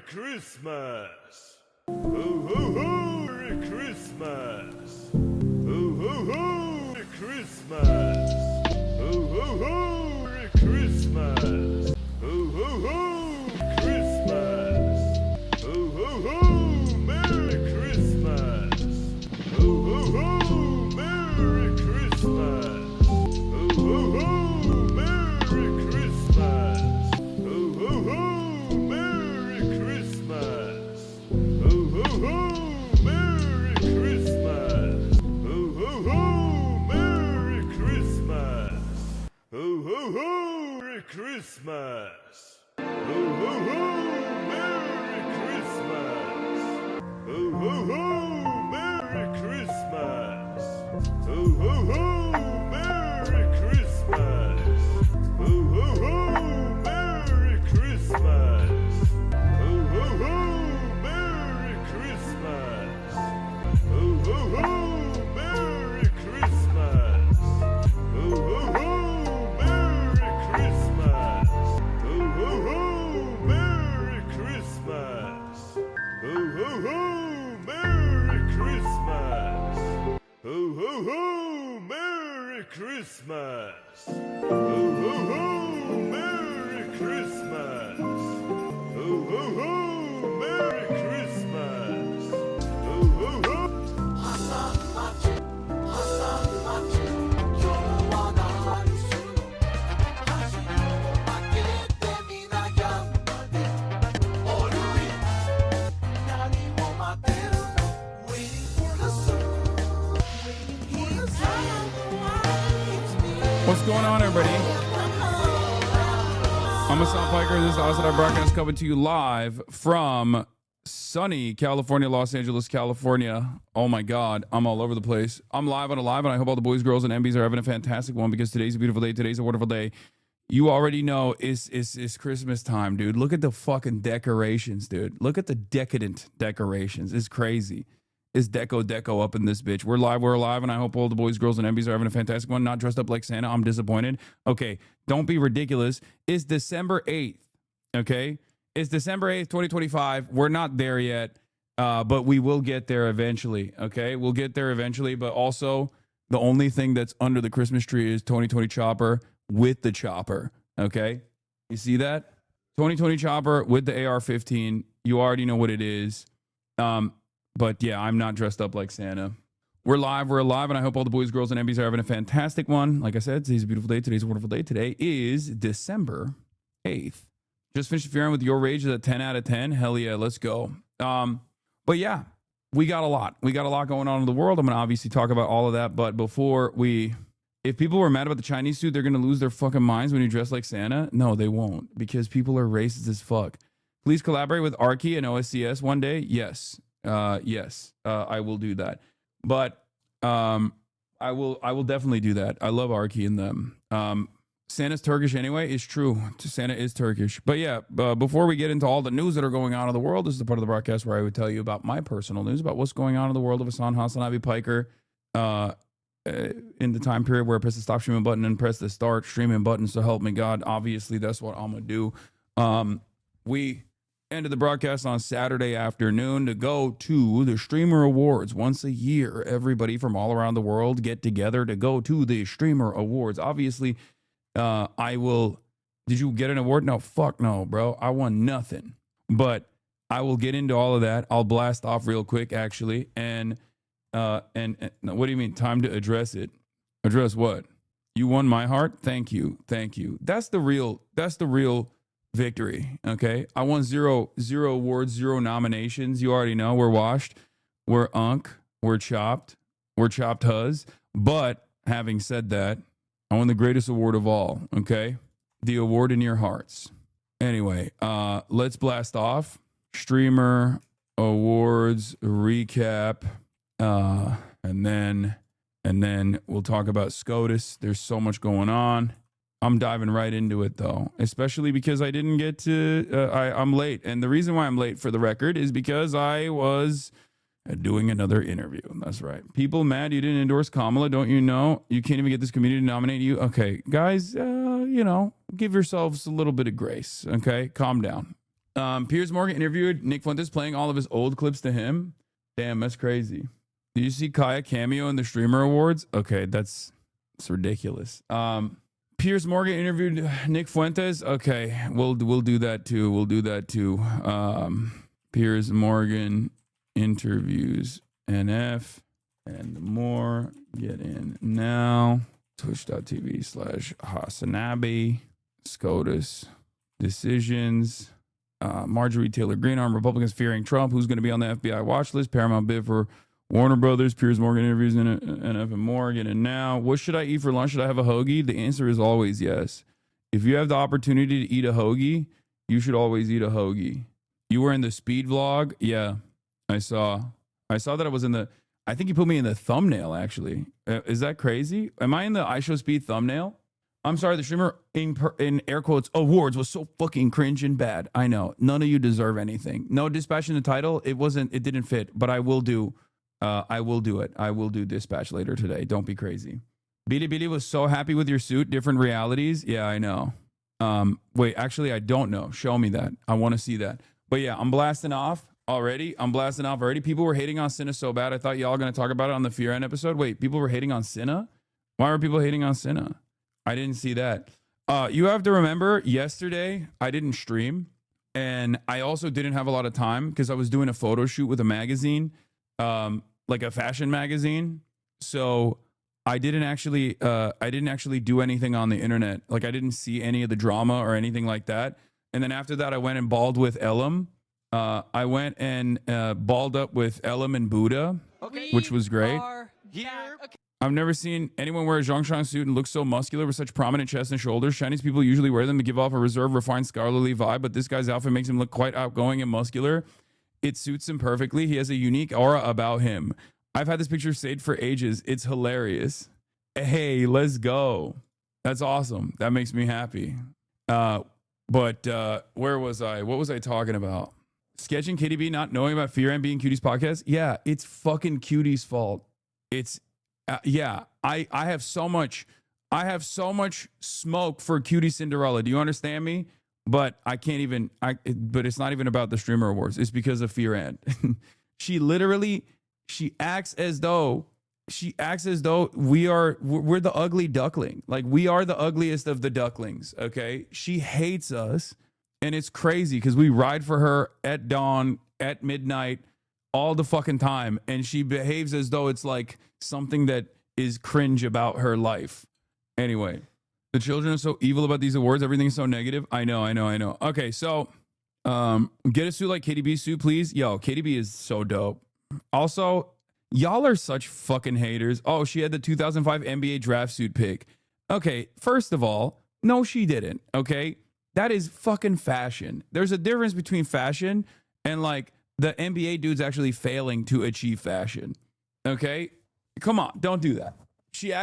Christmas! Ho ho ho! Merry Christmas! Ho ho ho! Merry Christmas! Ho ho ho! Merry Christmas! Ho ho ho! Christmas! Ho ho ho! Merry Christmas! Ho ho ho! Merry Christmas! Ho ho ho! Merry Christmas! Ho ho ho! Merry Christmas! Ho ho ho! Merry Christmas! Ho ho ho! Merry Christmas! Ho ho ho! Merry Christmas! Ho ho ho! Merry Christmas! Ho ho ho! Merry Christmas! Ho ho ho! Merry Christmas! Ho ho ho! Merry Christmas! Ho ho ho! Merry Christmas! Ho ho ho! Merry Christmas! Ho ho ho! Merry Christmas! Ho ho ho! Merry Christmas! Ho ho ho! Merry Christmas! Ho ho ho! Merry Christmas! Ho ho ho! Merry Christmas! Ho ho ho! Merry Christmas! Ho ho ho! What's going on, everybody? I'm Hassan Piker. This is HasanAbi broadcast coming to you live from sunny California, Los Angeles, California. Oh my God, I'm all over the place. I'm live on a live, and I hope all the boys, girls, and MBs are having a fantastic one because today's a beautiful day. Today's a wonderful day. You already know it's Christmas time, dude. Look at the fucking decorations, dude. Look at the decadent decorations. It's crazy. It's deco up in this bitch. We're live, and I hope all the boys, girls, and MBs are having a fantastic one. Not dressed up like Santa. I'm disappointed. Okay, don't be ridiculous. It's December 8th, okay? It's December 8th, 2025. We're not there yet, but we will get there eventually, okay? We'll get there eventually, but also the only thing that's under the Christmas tree is 2020 Chopper with the chopper, okay? You see that? 2020 Chopper with the AR-15. You already know what it is. But yeah, I'm not dressed up like Santa. We're live, and I hope all the boys, girls, and MBs are having a fantastic one. Like I said, today's a beautiful day. Today's a wonderful day. Today is December 8th. Just finished fearing with your rage at 10 out of 10. Hell yeah, let's go. But yeah, we got a lot. We got a lot going on in the world. I'm going to obviously talk about all of that. But if people were mad about the Chinese suit, they're going to lose their fucking minds when you dress like Santa. No, they won't, because people are racist as fuck. Please collaborate with Archie and OSCS one day. Yes. Yes, I will do that. But I will definitely do that. I love Archie and them. Santa's Turkish anyway. It's true. Santa is Turkish. But yeah, before we get into all the news that are going on in the world, this is the part of the broadcast where I would tell you about my personal news, about what's going on in the world of HasanAbi Piker in the time period where I press the stop streaming button and press the start streaming button. So help me God. Obviously, that's what I'm going to do. We ended the broadcast on Saturday afternoon to go to the Streamer Awards. Once a year, everybody from all around the world get together to go to the Streamer Awards. Obviously, I will. Did you get an award? No, fuck no, bro. I won nothing. But I will get into all of that. I'll blast off real quick, actually. And what do you mean? Time to address it. Address what? You won my heart. Thank you. That's the real victory. Okay, I won zero awards, 0 nominations. You already know we're washed, we're we're chopped huz. But having said that, I won the greatest award of all. Okay, the award in your hearts. Anyway, let's blast off. Streamer Awards recap, and then we'll talk about SCOTUS. There's so much going on. I'm diving right into it, though, especially because I didn't get to, I'm late. And the reason why I'm late, for the record, is because I was doing another interview. That's right. People mad you didn't endorse Kamala, don't you know? You can't even get this community to nominate you. Okay, guys, give yourselves a little bit of grace, okay? Calm down. Piers Morgan interviewed Nick Fuentes playing all of his old clips to him. Damn, that's crazy. Did you see Kaya cameo in the Streamer Awards? Okay, it's ridiculous. Piers Morgan interviewed Nick Fuentes. Okay, we'll do that too. We'll do that too. Piers Morgan interviews NF and more. Get in now. Twitch.tv/HasanAbi. SCOTUS. Decisions. Marjorie Taylor Greenarm. Republicans fearing Trump. Who's going to be on the FBI watch list? Paramount bid for Warner Brothers. Piers Morgan interviews NF and more. Get in now. What should I eat for lunch? Should I have a hoagie? The answer is always yes. If you have the opportunity to eat a hoagie, you should always eat a hoagie. You were in the speed vlog? Yeah, I saw that I was in the, I think you put me in the thumbnail, actually. Is that crazy? Am I in the I Show Speed thumbnail? I'm sorry, the streamer in air quotes awards was so fucking cringe and bad. I know. None of you deserve anything. No dispatch in the title. It didn't fit, but I will do it. I will do dispatch later today. Don't be crazy. Beady Beady was so happy with your suit. Different realities. Yeah, I know. Wait, actually, I don't know. Show me that. I want to see that. But yeah, I'm blasting off already. People were hating on Cinna so bad. I thought y'all going to talk about it on the Fear End episode. Wait, people were hating on Cinna? Why were people hating on Cinna? I didn't see that. You have to remember, yesterday I didn't stream, and I also didn't have a lot of time because I was doing a photo shoot with a magazine, like a fashion magazine. So I didn't actually do anything on the internet. Like, I didn't see any of the drama or anything like that. And then after that, I went and balled with Elam. I went and balled up with Elam and Buddha, which was great. I've never seen anyone wear a Zhongshan suit and look so muscular with such prominent chest and shoulders. Chinese people usually wear them to give off a reserved, refined, scholarly vibe, but this guy's outfit makes him look quite outgoing and muscular. It suits him perfectly. He has a unique aura about him. I've had this picture saved for ages. It's hilarious. Hey, let's go. That's awesome. That makes me happy. But where was I? What was I talking about? Sketching KDB not knowing about Fear and being Cutie's podcast? Yeah, it's fucking Cutie's fault. It's yeah. I have so much smoke for Cutie Cinderella. Do you understand me? But I can't even. But it's not even about the streamer awards. It's because of Fear and. She acts as though we're the ugly duckling. Like, we are the ugliest of the ducklings. Okay, she hates us. And it's crazy because we ride for her at dawn, at midnight, all the fucking time. And she behaves as though it's like something that is cringe about her life. Anyway, the children are so evil about these awards. Everything's so negative. I know. Okay, so get a suit like KDB's suit, please. Yo, KDB is so dope. Also, y'all are such fucking haters. Oh, she had the 2005 NBA draft suit pick. Okay, first of all, no, she didn't. Okay. That is fucking fashion. There's a difference between fashion and like the NBA dudes actually failing to achieve fashion. Okay? Come on, don't do that. She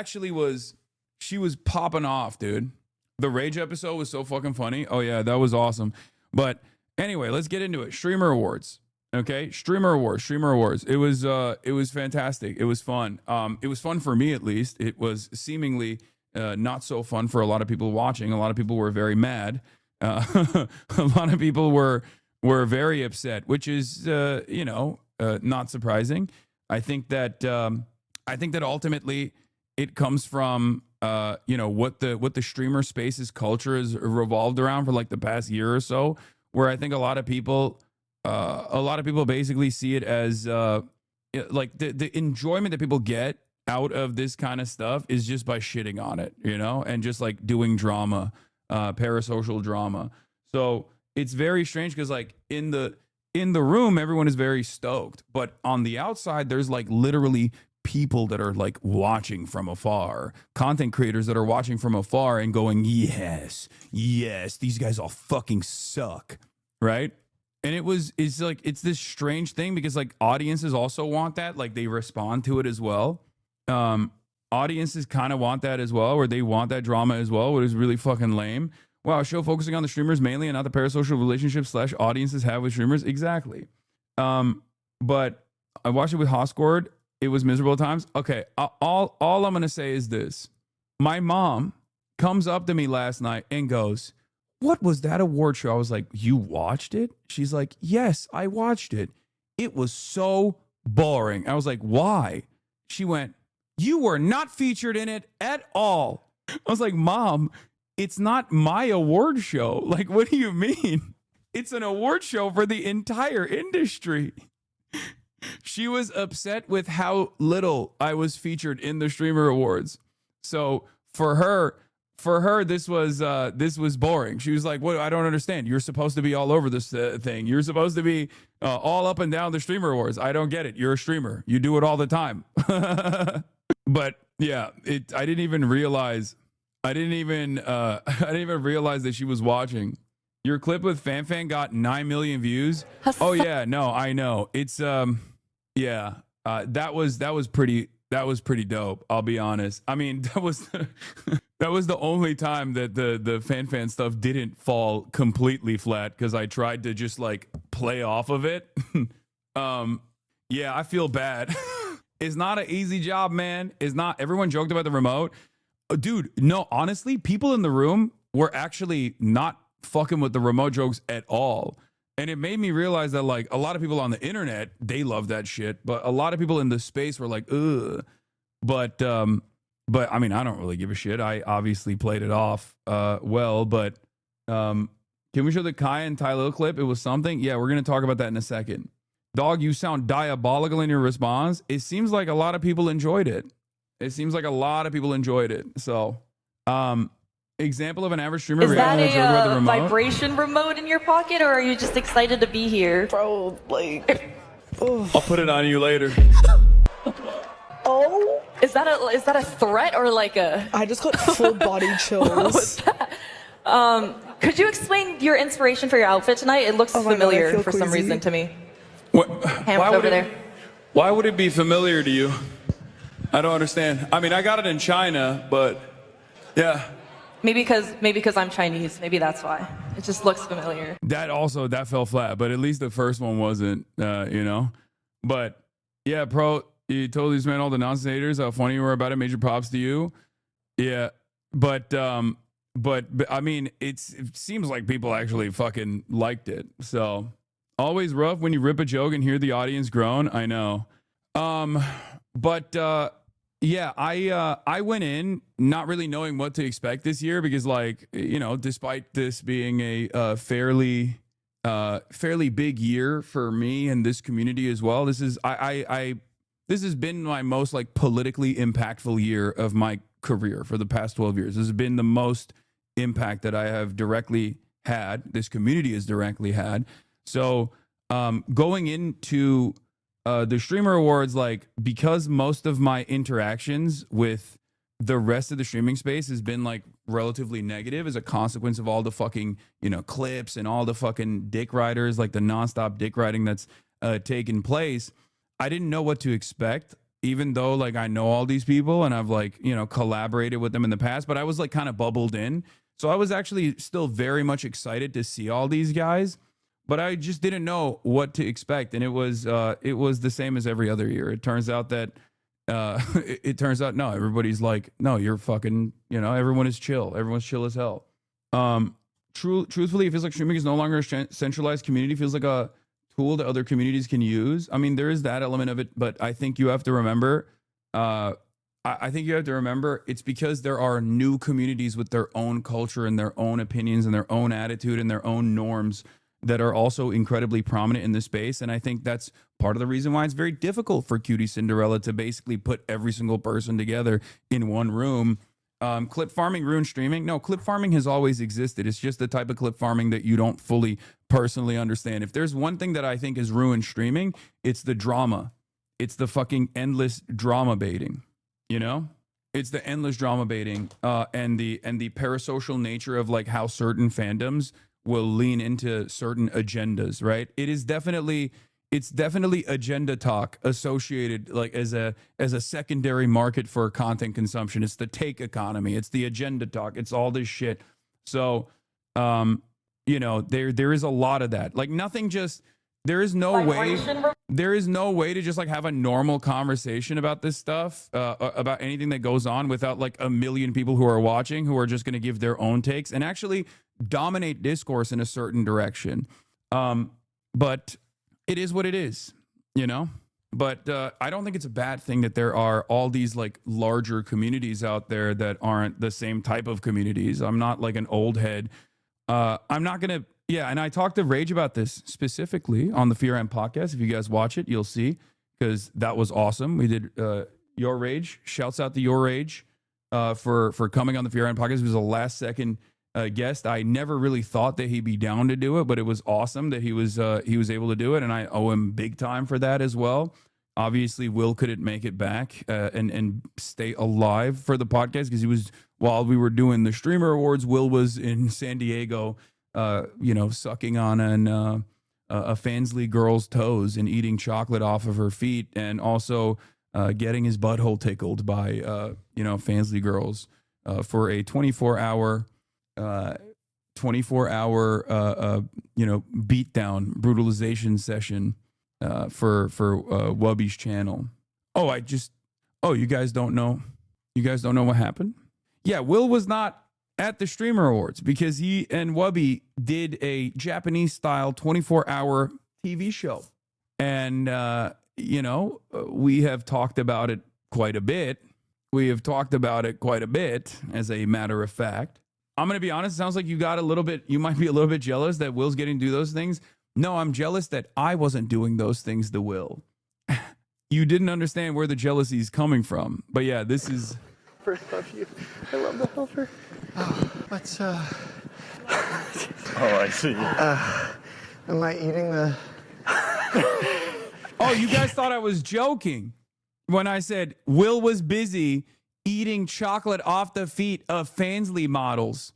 was popping off, dude. The Rage episode was so fucking funny. Oh yeah, that was awesome. But anyway, let's get into it. Streamer awards. Okay? Streamer awards. It was fantastic. It was fun. It was fun for me, at least. It was seemingly not so fun for a lot of people watching. A lot of people were very mad. A lot of people were very upset, which is not surprising. I think that ultimately it comes from what the streamer space's culture has revolved around for like the past year or so, where I think a lot of people basically see it as like the enjoyment that people get out of this kind of stuff is just by shitting on it, and just like doing drama. Parasocial drama. So it's very strange because like in the room, everyone is very stoked, but on the outside, there's like literally people that are like watching from afar, content creators that are watching from afar and going, yes, these guys all fucking suck. Right. And it's this strange thing because like audiences also want that. Like they respond to it as well. Audiences kind of want that as well, or they want that drama as well, which is really fucking lame. Wow, a show focusing on the streamers mainly and not the parasocial relationships / audiences have with streamers. Exactly. But I watched it with Hoscord. It was miserable at times. Okay, all I'm going to say is this. My mom comes up to me last night and goes, what was that award show? I was like, you watched it? She's like, yes, I watched it. It was so boring. I was like, why? She went, you were not featured in it at all. I was like, Mom, it's not my award show. Like, what do you mean? It's an award show for the entire industry. She was upset with how little I was featured in the Streamer Awards. So for her, this was boring. She was like, "What? I don't understand. You're supposed to be all over this thing. You're supposed to be all up and down the Streamer Awards. I don't get it. You're a streamer. You do it all the time." But yeah, I didn't even realize. I didn't even realize that she was watching. Your clip with Fan got 9 million views. Oh yeah, no, I know. It's yeah. That was pretty dope. I'll be honest. I mean, that was the only time that the fan stuff didn't fall completely flat because I tried to just like play off of it. Yeah, I feel bad. It's not an easy job, man. It's not. Everyone joked about the remote. Dude, no, honestly, people in the room were actually not fucking with the remote jokes at all. And it made me realize that like a lot of people on the internet, they love that shit. But a lot of people in the space were like, ugh. But I mean, I don't really give a shit. I obviously played it off well, but can we show the Kai and Tylo clip? It was something. Yeah, we're going to talk about that in a second. Dog, you sound diabolical in your response. It seems like a lot of people enjoyed it. So, example of an average streamer. Is that a vibration remote in your pocket, or are you just excited to be here? Bro, like, I'll put it on you later. oh. Is that a threat or like a? I just got full body chills. What was that? Could you explain your inspiration for your outfit tonight? It looks familiar God, for some reason to me. Why over there. Why would it be familiar to you? I don't understand. I mean, I got it in China, but yeah. Maybe because I'm Chinese. Maybe that's why. It just looks familiar. That fell flat, but at least the first one wasn't, you know. But yeah, Pro, you totally just meant all the nonsense haters. How funny you were about it. Major props to you. Yeah, but I mean, it seems like people actually fucking liked it. So always rough when you rip a joke and hear the audience groan. I know. Yeah, I went in not really knowing what to expect this year because, like, you know, despite this being a fairly big year for me and this community as well, this has been my most like politically impactful year of my career for the past 12 years. This has been the most impact that I have directly had. This community has directly had. So going into the Streamer Awards, like, because most of my interactions with the rest of the streaming space has been like relatively negative as a consequence of all the fucking, you know, clips and all the fucking dick riders, like the nonstop dick riding that's taken place. I didn't know what to expect, even though like I know all these people and I've like, you know, collaborated with them in the past, but I was like kind of bubbled in. So I was actually still very much excited to see all these guys. But I just didn't know what to expect, and it was the same as every other year. It turns out that no, everybody's like, no, you're fucking, you know, everyone is chill. Everyone's chill as hell. Truthfully, it feels like streaming is no longer a centralized community. It feels like a tool that other communities can use. I mean, there is that element of it, but I think you have to remember. I think you have to remember it's because there are new communities with their own culture and their own opinions and their own attitude and their own norms that are also incredibly prominent in this space. And I think that's part of the reason why it's very difficult for Cutie Cinderella to basically put every single person together in one room. Clip farming ruined streaming. No, clip farming has always existed. It's just the type of clip farming that you don't fully personally understand. If there's one thing that I think has ruined streaming, it's the drama. It's the fucking endless drama baiting, you know? It's the endless drama baiting and the parasocial nature of like how certain fandoms will lean into certain agendas, right? It's definitely agenda talk associated like as a secondary market for content consumption. It's the take economy. It's the agenda talk. It's all this shit. So, you know, there is a lot of that. Like nothing just, there is no way. there is no way to just like have a normal conversation about this stuff, about anything that goes on without like a million people who are watching who are just going to give their own takes and actually dominate discourse in a certain direction. But it is what it is, you know? But I don't think it's a bad thing that there are all these like larger communities out there that aren't the same type of communities. I'm not like an old head. I'm not going to, yeah. And I talked to Rage about this specifically on the Fear and podcast. If you guys watch it, you'll see, because that was awesome. We did Your Rage. Shouts out to Your Rage for coming on the Fear and podcast. He was a last second guest. I never really thought that he'd be down to do it, but it was awesome that he was able to do it, and I owe him big time for that as well. Obviously, Will couldn't make it back and stay alive for the podcast because he was, while we were doing the Streamer Awards, Will was in San Diego, sucking on a Fansley girl's toes and eating chocolate off of her feet, and also getting his butthole tickled by Fansley girls for a 24-hour beatdown brutalization session for Wubby's channel. You guys don't know what happened? Yeah, Will was not at the Streamer Awards because he and Wubby did a Japanese style 24-hour TV show. And we have talked about it quite a bit. As a matter of fact. I'm going to be honest. It sounds like you might be a little bit jealous that Will's getting to do those things. No, I'm jealous that I wasn't doing those things to Will. You didn't understand where the jealousy is coming from. But yeah, this is... I love you. I love the helper. What's, Oh, I see. am I eating the... Oh, you guys thought I was joking when I said Will was busy eating chocolate off the feet of Fansley models.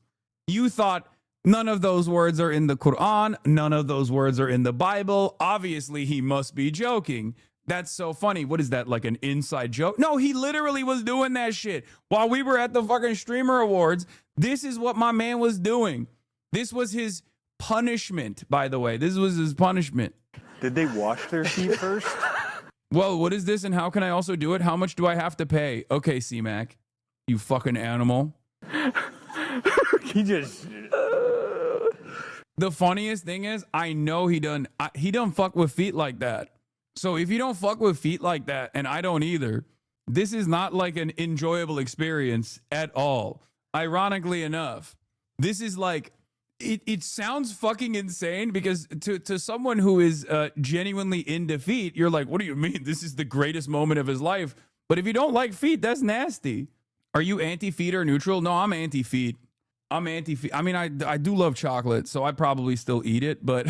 You thought none of those words are in the Quran. None of those words are in the Bible. Obviously, he must be joking. That's so funny. What is that, like an inside joke? No, he literally was doing that shit. While we were at the fucking Streamer Awards, this is what my man was doing. This was his punishment, by the way. This was his punishment. Did they wash their feet first? Well, what is this and how can I also do it? How much do I have to pay? Okay, C-Mac, you fucking animal. He just... The funniest thing is, I know he done fuck with feet like that. So if you don't fuck with feet like that, and I don't either, this is not like an enjoyable experience at all. Ironically enough, this is like, it sounds fucking insane because to someone who is genuinely into feet, you're like, what do you mean? This is the greatest moment of his life. But if you don't like feet, that's nasty. Are you anti-feet or neutral? No, I'm anti-feet. I'm anti-feet. I mean, I do love chocolate, so I probably still eat it, but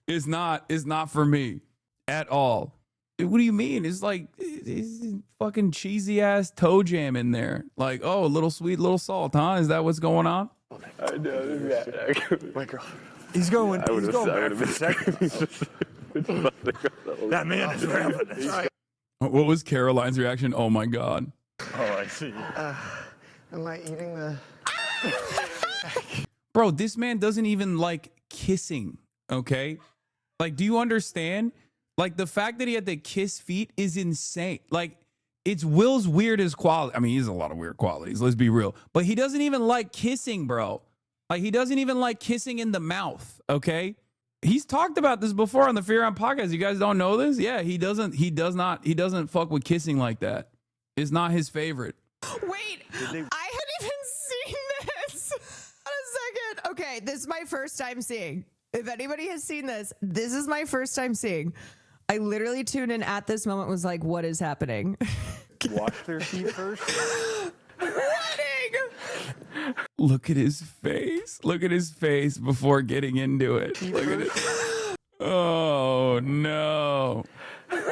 it's not for me at all. What do you mean? It's like it's fucking cheesy ass toe jam in there. Like, oh, a little sweet, little salt, huh? Is that what's going on? I know. My girl. He's going. I would have That man is ravenous. What was Caroline's reaction? Oh my God. Oh, I see. Am I eating the... Bro, this man doesn't even like kissing, okay? Like, do you understand? Like, the fact that he had to kiss feet is insane. Like, it's Will's weirdest quality. I mean, he has a lot of weird qualities, let's be real. But he doesn't even like kissing, bro. Like, he doesn't even like kissing in the mouth, okay? He's talked about this before on the Fear On podcast. You guys don't know this? Yeah, he doesn't fuck with kissing like that. It's not his favorite. Wait, I hadn't even seen this. Hold a second. Okay, this is my first time seeing. If anybody has seen this, this is my first time seeing. I literally tuned in at this moment, was like, what is happening? Wash their feet first? Running! Look at his face. Look at his face before getting into it. Look at it. Oh, no. Running!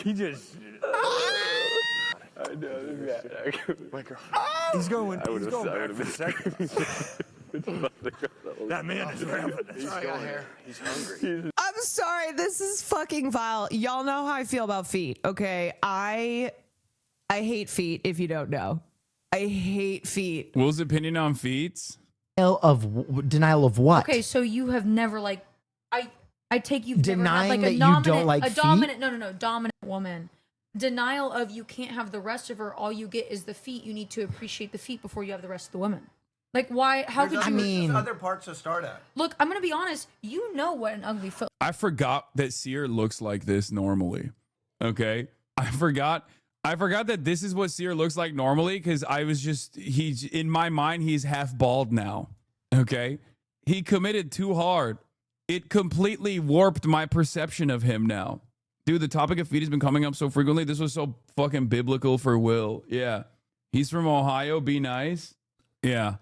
He just... I know. My girl. He's going. That man is ravenous. I got hair. He's hungry. I'm sorry, this is fucking vile. Y'all know how I feel about feet, okay? I hate feet, if you don't know. I hate feet. Will's opinion on feet? Denial of what? Okay, so you have never like I take you've never had Denying like that a you dominant, don't like a feet? dominant, no, dominant woman. Denial of you can't have the rest of her. All you get is the feet. You need to appreciate the feet before you have the rest of the woman. Like why? How could you? mean, There's other parts to start at. Look, I'm gonna be honest. You know what an ugly foot. I forgot that Seer looks like this normally. Okay. I forgot that this is what Seer looks like normally because I was just, he's in my mind, he's half bald now. Okay. He committed too hard. It completely warped my perception of him now. Dude, the topic of feet has been coming up so frequently. This was so fucking biblical for Will. Yeah. He's from Ohio. Be nice. Yeah.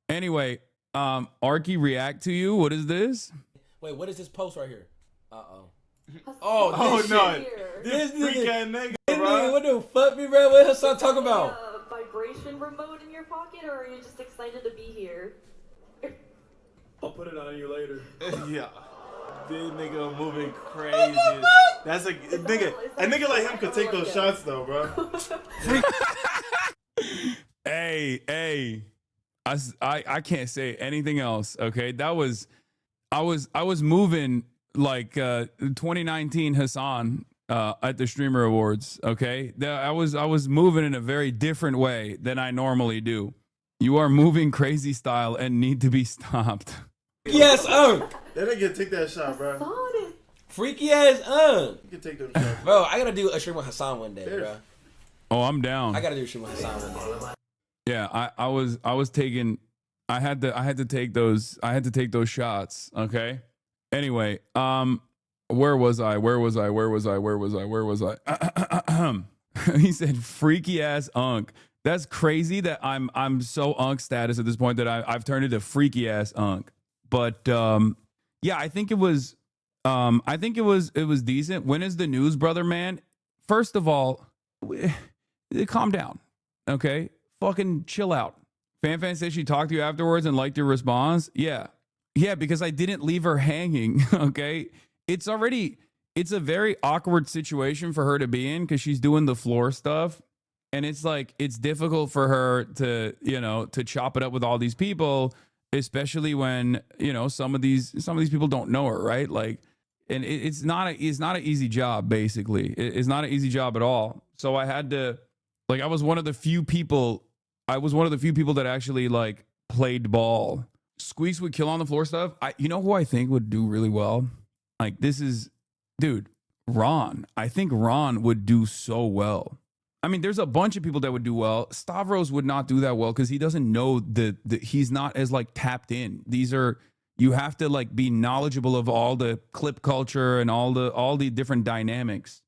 Anyway, Arky, react to you. What is this? Wait, what is this post right here? Uh-oh. Oh this no. shit. This freak ass nigga, This bro. nigga, what the fuck, me, bro? What Hassan talking about? Vibration remote in your pocket, or are you just excited to be here? I'll put it on you later. Yeah. This nigga moving crazy. That's a nigga like him could take those shots though, bro. Hey. I can't say anything else. Okay. That was, I was moving like 2019 Hassan at the Streamer Awards. Okay. I was moving in a very different way than I normally do. You are moving crazy style and need to be stopped. Yes, That nigga take that shot, bro. freaky ass, You can take them shots. bro. I gotta do a stream with Hassan one day, bro. Oh, I'm down. I gotta do a stream with Hassan one day. Yeah, I was taking, I had to take those shots. Okay. Anyway, where was I? He said freaky ass unk. That's crazy that I'm so unk status at this point that I've turned into freaky ass unk. But yeah, I think it was decent. When is the news, brother man? First of all, calm down. Okay? Fucking chill out. Fan said she talked to you afterwards and liked your response. Yeah, because I didn't leave her hanging. Okay, it's a very awkward situation for her to be in because she's doing the floor stuff, and it's like it's difficult for her to chop it up with all these people, especially when some of these people don't know her, right? Like, and it's not an easy job. Basically, it's not an easy job at all. So I had to, like, I was one of the few people that actually like played ball. Squeaks would kill on the floor stuff. You know who I think would do really well? Like, this is, dude, Ron. I think Ron would do so well. I mean, there's a bunch of people that would do well. Stavros would not do that well because he doesn't know he's not as like tapped in. You have to like be knowledgeable of all the clip culture and all the different dynamics.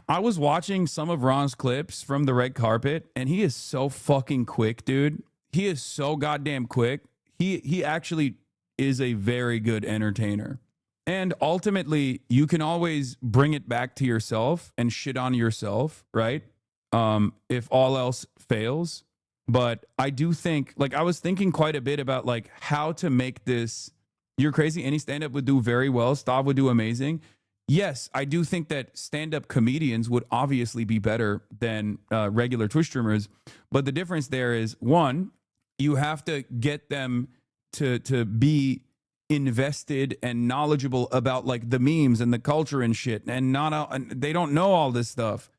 I was watching some of Ron's clips from the red carpet, and he is so fucking quick, dude. He is so goddamn quick. He actually is a very good entertainer. And ultimately, you can always bring it back to yourself and shit on yourself, right? If all else fails. But I do think, like, I was thinking quite a bit about like how to make this. You're crazy. Any stand-up would do very well. Stav would do amazing. Yes, I do think that stand-up comedians would obviously be better than regular Twitch streamers. But the difference there is, one, you have to get them to be invested and knowledgeable about like the memes and the culture and shit, and they don't know all this stuff.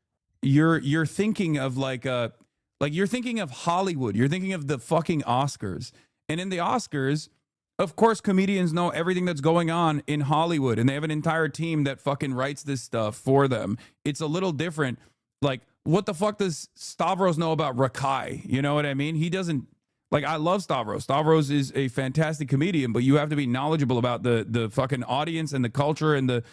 You're thinking of like you're thinking of Hollywood. You're thinking of the fucking Oscars, and in the Oscars, of course, comedians know everything that's going on in Hollywood, and they have an entire team that fucking writes this stuff for them. It's a little different. Like, what the fuck does Stavros know about Rakai? You know what I mean? He doesn't. Like, I love Stavros. Stavros is a fantastic comedian, but you have to be knowledgeable about the fucking audience and the culture and the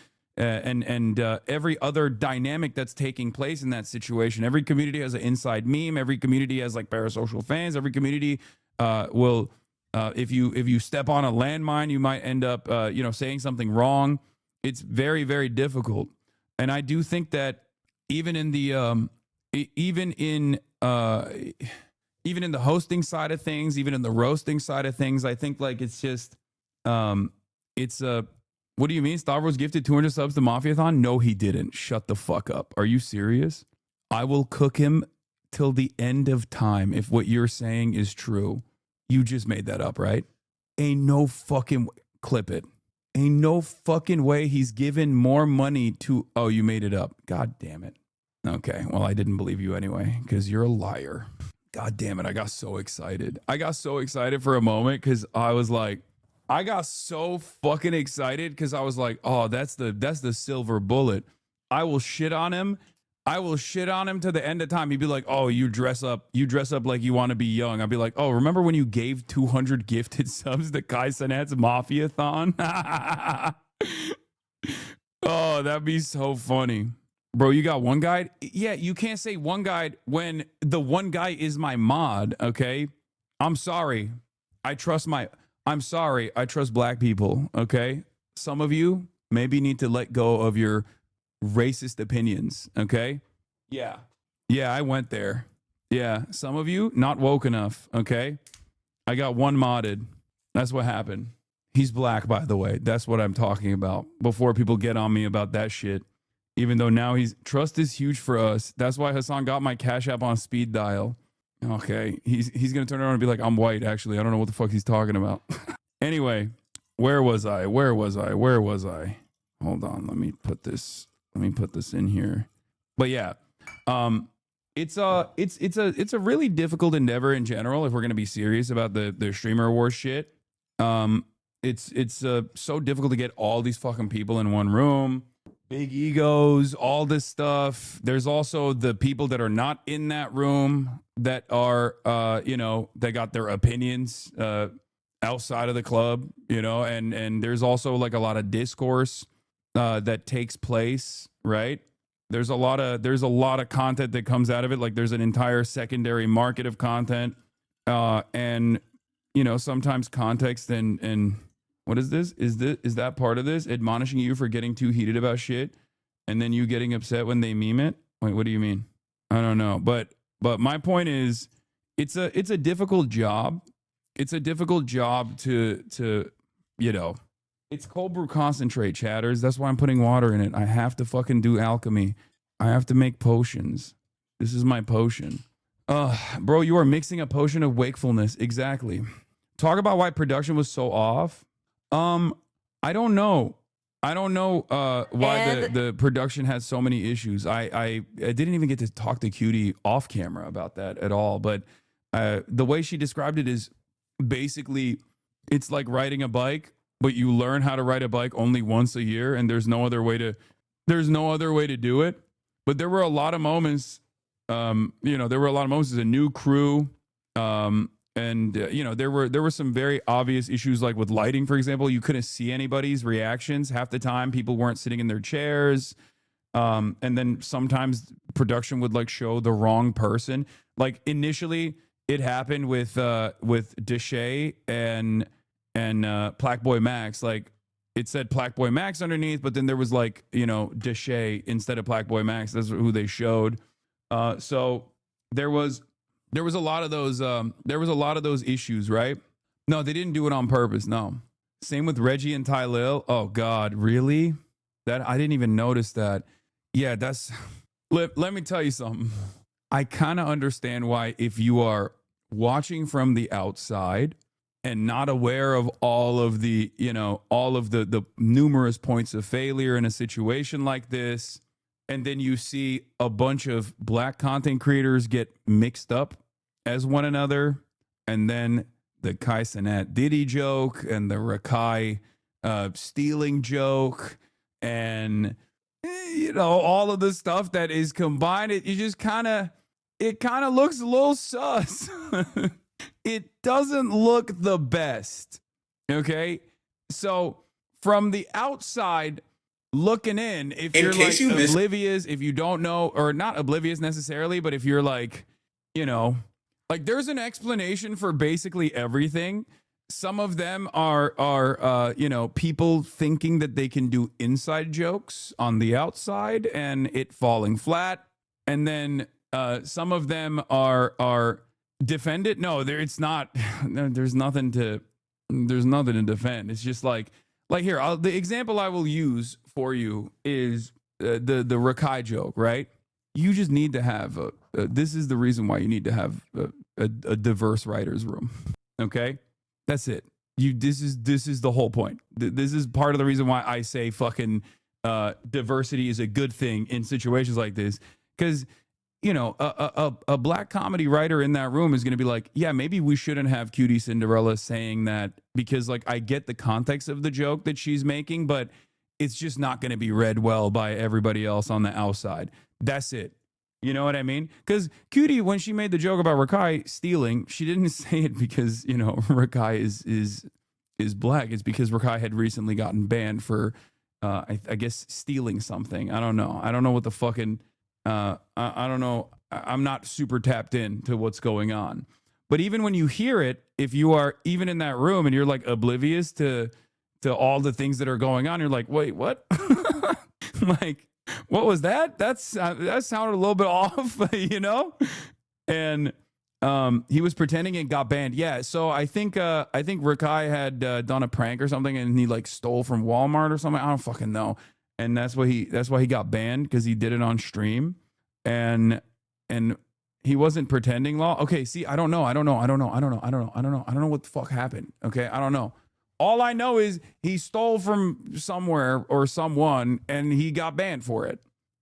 every other dynamic that's taking place in that situation. Every community has an inside meme. Every community has like parasocial fans. Every community will. If you step on a landmine, you might end up, saying something wrong. It's very, very difficult. And I do think that even in the hosting side of things, even in the roasting side of things, I think like it's just, what do you mean? Stavros gifted 200 subs to Mafiathon? No, he didn't. Shut the fuck up. Are you serious? I will cook him till the end of time if what you're saying is true. You just made that up, right? Ain't no fucking clip it. Ain't no fucking way he's given more money to. Oh, you made it up. God damn it. Okay, well, I didn't believe you anyway because you're a liar. God damn it. I got so excited. I got so excited for a moment because I was like, I got so fucking excited because I was like, oh, that's the silver bullet. I will shit on him. I will shit on him to the end of time. He'd be like, oh, you dress up like you want to be young. I'd be like, oh, remember when you gave 200 gifted subs to Kai Cenat's Mafia-thon? Oh, that'd be so funny. Bro, you got one guide? Yeah, you can't say one guide when the one guy is my mod, okay? I'm sorry. I trust black people, okay? Some of you maybe need to let go of your racist opinions, okay? Yeah, I went there. Yeah, some of you not woke enough, okay? I got one modded. That's what happened. He's black, by the way. That's what I'm talking about. Before people get on me about that shit. Even though now trust is huge for us. That's why Hasan got my Cash App on speed dial. Okay, he's gonna turn around and be like, I'm white, actually. I don't know what the fuck he's talking about. Anyway, where was I? Hold on, let me put this in here. But yeah, it's a really difficult endeavor in general if we're gonna be serious about the streamer wars shit. It's so difficult to get all these fucking people in one room. Big egos, all this stuff. There's also the people that are not in that room that are, they got their opinions outside of the club, and there's also like a lot of discourse that takes place, right? There's a lot of content that comes out of it. Like there's an entire secondary market of content, and sometimes context and what is this? Is that part of this? Admonishing you for getting too heated about shit and then you getting upset when they meme it? Wait, what do you mean? I don't know. But my point is it's a difficult job. It's a difficult job to it's cold brew concentrate, chatters. That's why I'm putting water in it. I have to fucking do alchemy. I have to make potions. This is my potion. Bro, you are mixing a potion of wakefulness. Exactly. Talk about why production was so off. I don't know. Why the production had so many issues. I didn't even get to talk to Cutie off camera about that at all. But the way she described it is basically it's like riding a bike, but you learn how to ride a bike only once a year, and there's no other way to do it. But there were a lot of moments. There were a lot of moments as a new crew. And there were some very obvious issues, like with lighting, for example. You couldn't see anybody's reactions half the time. People weren't sitting in their chairs, and then sometimes production would like show the wrong person. Like initially, it happened with Deshay and Plaqueboy Max. Like it said Plaqueboy Max underneath, but then there was like Deshay instead of Plaqueboy Max. That's who they showed. So there was a lot of those issues, right? No, they didn't do it on purpose. No. Same with Reggie and Tylil. Oh God, really? That I didn't even notice that. Yeah, let me tell you something. I kind of understand why, if you are watching from the outside and not aware of all of the numerous points of failure in a situation like this, and then you see a bunch of black content creators get mixed up as one another, and then the Kai Cenat Diddy joke and the Rakai stealing joke, and all of the stuff that is combined, it kind of looks a little sus. It doesn't look the best. Okay, so from the outside looking in, if you're like oblivious, if you don't know, or not oblivious necessarily, but if you're like, like there's an explanation for basically everything. Some of them are people thinking that they can do inside jokes on the outside and it falling flat. And then some of them are defended. No, it's not. There's nothing to defend. It's just like here, the example I will use for you is the Rakai joke, right? You just need to have this is the reason why you need to have a diverse writers room. Okay, that's it. This is the whole point. This is part of the reason why I say fucking diversity is a good thing in situations like this, because you know a black comedy writer in that room is going to be like, yeah, maybe we shouldn't have Cutie Cinderella saying that, because like I get the context of the joke that she's making, but it's just not going to be read well by everybody else on the outside. That's it. You know what I mean? Because Cutie, when she made the joke about Rakai stealing, she didn't say it because, you know, Rakai is black. It's because Rakai had recently gotten banned for, I guess, stealing something. I don't know. I don't know what the fucking, I don't know. I'm not super tapped in to what's going on. But even when you hear it, if you are even in that room and you're like oblivious to all the things that are going on, you're like, wait, what? Like, what was that? That sounded a little bit off, you know? And he was pretending and got banned. Yeah, so I think Rakai had done a prank or something, and he like stole from Walmart or something. I don't fucking know. And that's why he got banned, because he did it on stream, and he wasn't pretending law. Okay, see, I don't know what the fuck happened. Okay, I don't know. All I know is he stole from somewhere or someone, and he got banned for it.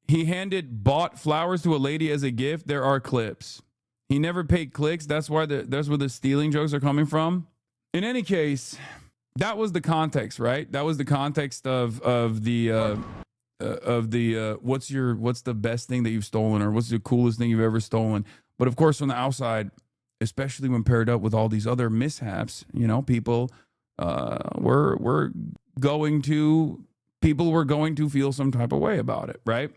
He bought flowers to a lady as a gift. There are clips. He never paid clicks. That's where the stealing jokes are coming from. In any case, that was the context, right? That was the context of the what's the best thing that you've stolen, or what's the coolest thing you've ever stolen. But of course, from the outside, especially when paired up with all these other mishaps, you know, people were going to feel some type of way about it, right?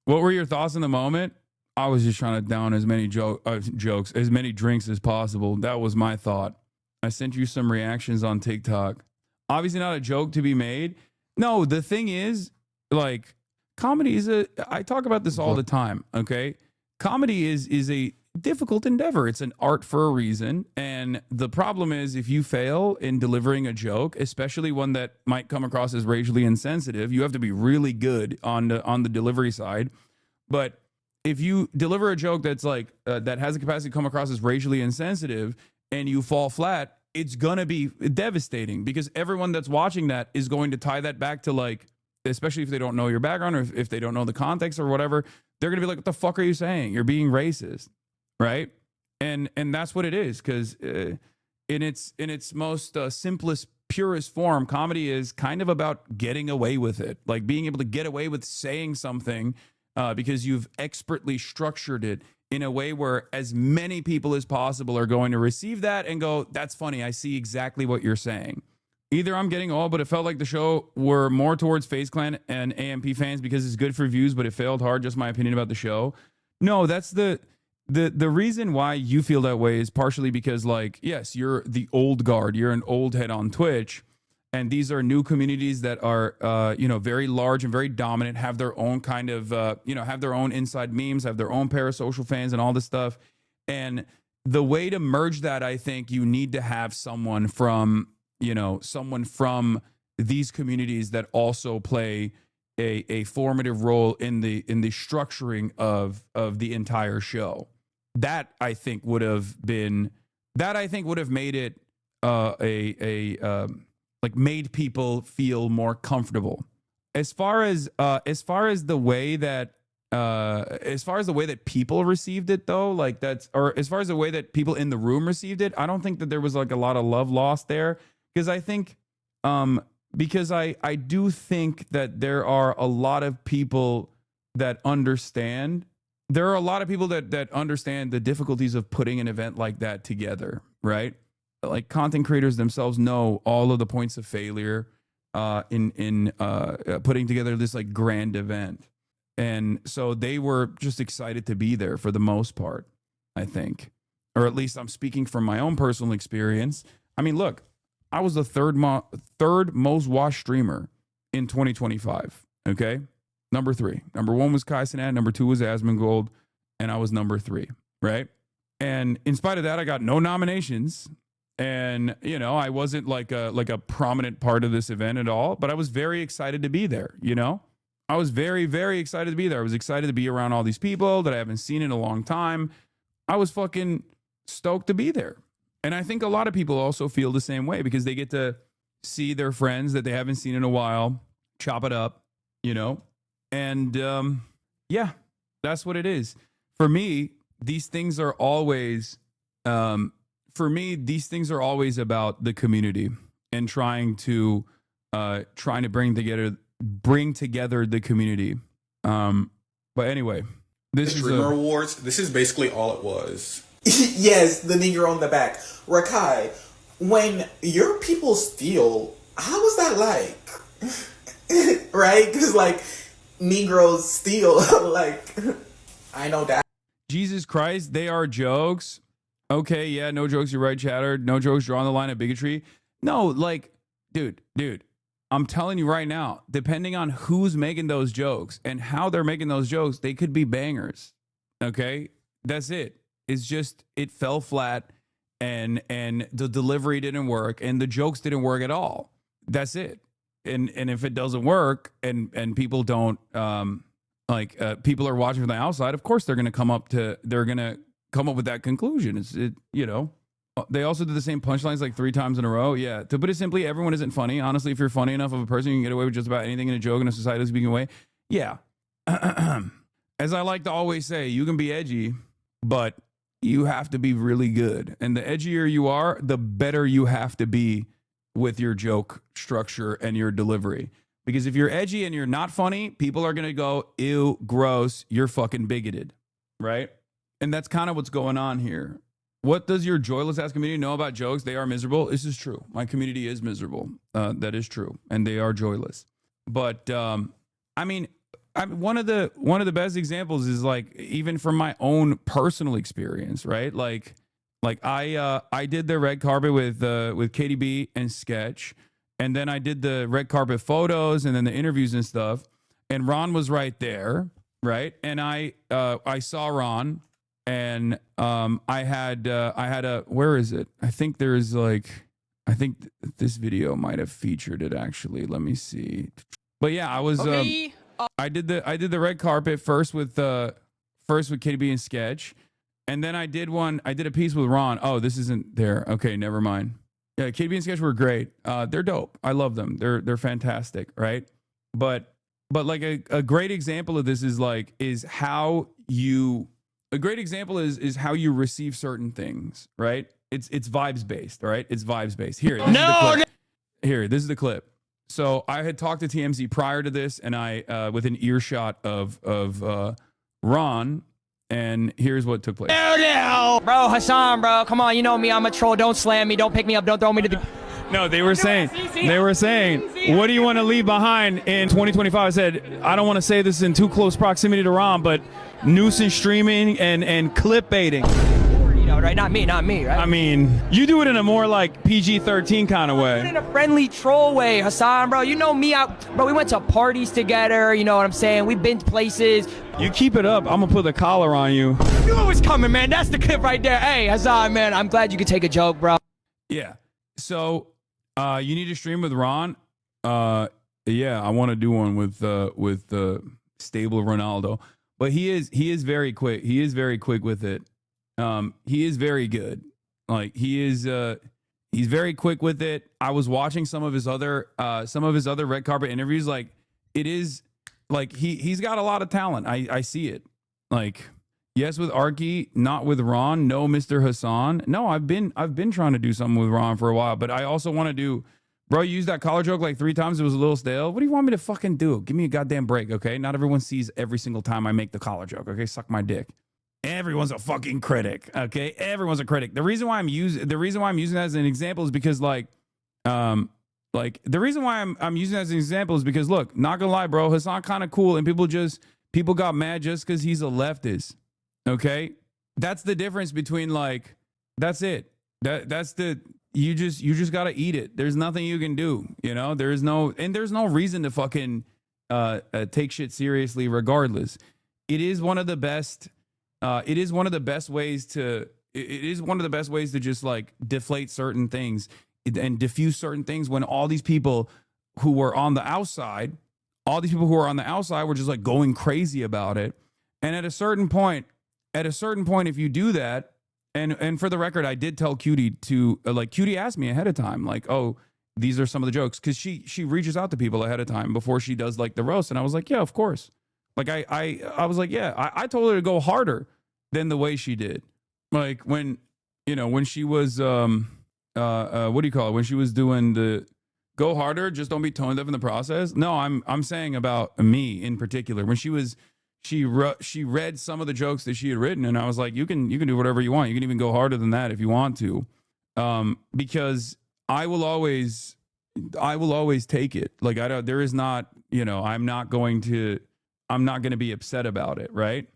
What were your thoughts in the moment? I was just trying to down as many jokes, as many drinks as possible. That was my thought. I sent you some reactions on TikTok. Obviously not a joke to be made. No, the thing is, like, comedy I talk about this all the time, okay? Comedy is a difficult endeavor. It's an art for a reason. And the problem is, if you fail in delivering a joke, especially one that might come across as racially insensitive, you have to be really good on the delivery side. But if you deliver a joke that's like that has the capacity to come across as racially insensitive, and you fall flat, it's gonna be devastating, because everyone that's watching that is going to tie that back to, like, especially if they don't know your background, or if they don't know the context or whatever, they're gonna be like, what the fuck are you saying? You're being racist. Right. And that's what it is, because in its most simplest, purest form, comedy is kind of about getting away with it, like being able to get away with saying something because you've expertly structured it in a way where as many people as possible are going to receive that and go, that's funny. I see exactly what you're saying. Either I'm getting old, but it felt like the show were more towards FaZe Clan and AMP fans because it's good for views, but it failed hard. Just my opinion about the show. No, that's the reason why you feel that way is partially because, like, yes, you're the old guard. You're an old head on Twitch. And these are new communities that are, very large and very dominant, have their own kind of, have their own inside memes, have their own parasocial fans and all this stuff. And the way to merge that, I think you need to have someone from these communities that also play a formative role in the structuring of the entire show. That I think would have made it made people feel more comfortable. As far as the way that people received it, though, as far as the way that people in the room received it, I don't think that there was like a lot of love lost there, because I think because I do think that there are a lot of people that understand. There are a lot of people that understand the difficulties of putting an event like that together, right? Like, content creators themselves know all of the points of failure in putting together this like grand event. And so they were just excited to be there for the most part, I think. Or at least I'm speaking from my own personal experience. I mean, look, I was the third most watched streamer in 2025, okay? Number 3. Number 1 was Kaisenat. Number 2 was Asmongold. And I was number 3, right? And in spite of that, I got no nominations. And, I wasn't like a prominent part of this event at all. But I was very excited to be there, I was very, very excited to be there. I was excited to be around all these people that I haven't seen in a long time. I was fucking stoked to be there. And I think a lot of people also feel the same way because they get to see their friends that they haven't seen in a while, chop it up, you know? And yeah, that's what it is. For me, these things are always about the community and trying to bring together the community. But anyway, this is Streamer Awards. This is basically all it was. Yes, the Negro on the back. Rakai, when your people steal, how was that like? Right? Because, like, Negroes steal. Like, I know that. Jesus Christ, they are jokes. Okay, yeah, no jokes, you're right, Chatter. No jokes, drawing the line of bigotry. No, like, dude, I'm telling you right now, depending on who's making those jokes and how they're making those jokes, they could be bangers. Okay? That's it. It's just, it fell flat and the delivery didn't work and the jokes didn't work at all. That's it. And if it doesn't work and people don't, people are watching from the outside, of course they're going to come up with that conclusion. They also did the same punchlines like 3 times in a row. Yeah. To put it simply, everyone isn't funny. Honestly, if you're funny enough of a person, you can get away with just about anything in a joke in a society speaking way. Yeah. As I like to always say, you can be edgy, but you have to be really good. And the edgier you are, the better you have to be with your joke structure and your delivery. Because if you're edgy and you're not funny, people are going to go, ew, gross, you're fucking bigoted. Right? And that's kind of what's going on here. What does your joyless ass community know about jokes? They are miserable. This is true. My community is miserable. That is true. And they are joyless. But one of the best examples is like even from my own personal experience, right? Like I did the red carpet with KDB and Sketch, and then I did the red carpet photos and then the interviews and stuff. And Ron was right there, right? And I saw Ron. And I had a, where is it? I think this video might have featured it actually. Let me see. But yeah, I was I did the red carpet first with KDB and Sketch, and then I did a piece with Ron. Oh, this isn't there. Okay, never mind. Yeah, KDB and Sketch were great. They're dope. I love them. They're fantastic, right? But like a great example of this is how you. A great example is how you receive certain things, right? It's vibes based, right? It's vibes based. Here, this is the clip. So I had talked to TMZ prior to this, and I with an earshot of Ron, and here's what took place. Bro, Hasan, bro, come on, you know me, I'm a troll. Don't slam me, don't pick me up, don't throw me to the. No, they were saying, what do you want to leave behind in 2025? I said, I don't want to say this in too close proximity to Ron, but nuisance streaming and clip baiting. You know, right? Not me, right? I mean, you do it in a more like PG-13 kind of way. In a friendly troll way, Hasan, bro. You know me, bro, we went to parties together, you know what I'm saying? We've been to places. You keep it up, I'm going to put the collar on you. I knew it was coming, man. That's the clip right there. Hey, Hasan, man, I'm glad you could take a joke, bro. Yeah. So, you need to stream with Ron. Yeah, I want to do one with stable Ronaldo, but he is very quick. He is very quick with it. He is very good. Like he's very quick with it. I was watching some of his other red carpet interviews. Like it is like he's got a lot of talent. I see it. Like yes, with Arky, not with Ron. No, Mr. Hasan. No, I've been trying to do something with Ron for a while, but I also want to do. Bro, you used that collar joke like 3 times. It was a little stale. What do you want me to fucking do? Give me a goddamn break, okay? Not everyone sees every single time I make the collar joke, okay? Suck my dick. Everyone's a fucking critic, okay? Everyone's a critic. The reason why I'm using that as an example is because the reason why I'm using that as an example is because look, not gonna lie, bro, Hasan kind of cool, and people got mad just because he's a leftist, okay? That's the difference between like, that's it. That's the. You just gotta eat it. There's nothing you can do, you know. There's no reason to fucking take shit seriously. Regardless, it is one of the best. It is one of the best ways to just like deflate certain things and diffuse certain things when all these people who were on the outside, were just like going crazy about it. And at a certain point, if you do that, And for the record, I did tell Cutie to like Cutie asked me ahead of time, like, oh, these are some of the jokes, because she reaches out to people ahead of time before she does like the roast, and I was like, yeah, of course. Like I was like, yeah, I told her to go harder than the way she did. Like when she was what do you call it? When she was doing the go harder, just don't be tone deaf in the process. No, I'm saying about me in particular. When she read some of the jokes that she had written, and I was like, you can do whatever you want. You can even go harder than that if you want to, because I will always take it. Like there is not, I'm not going to be upset about it, right?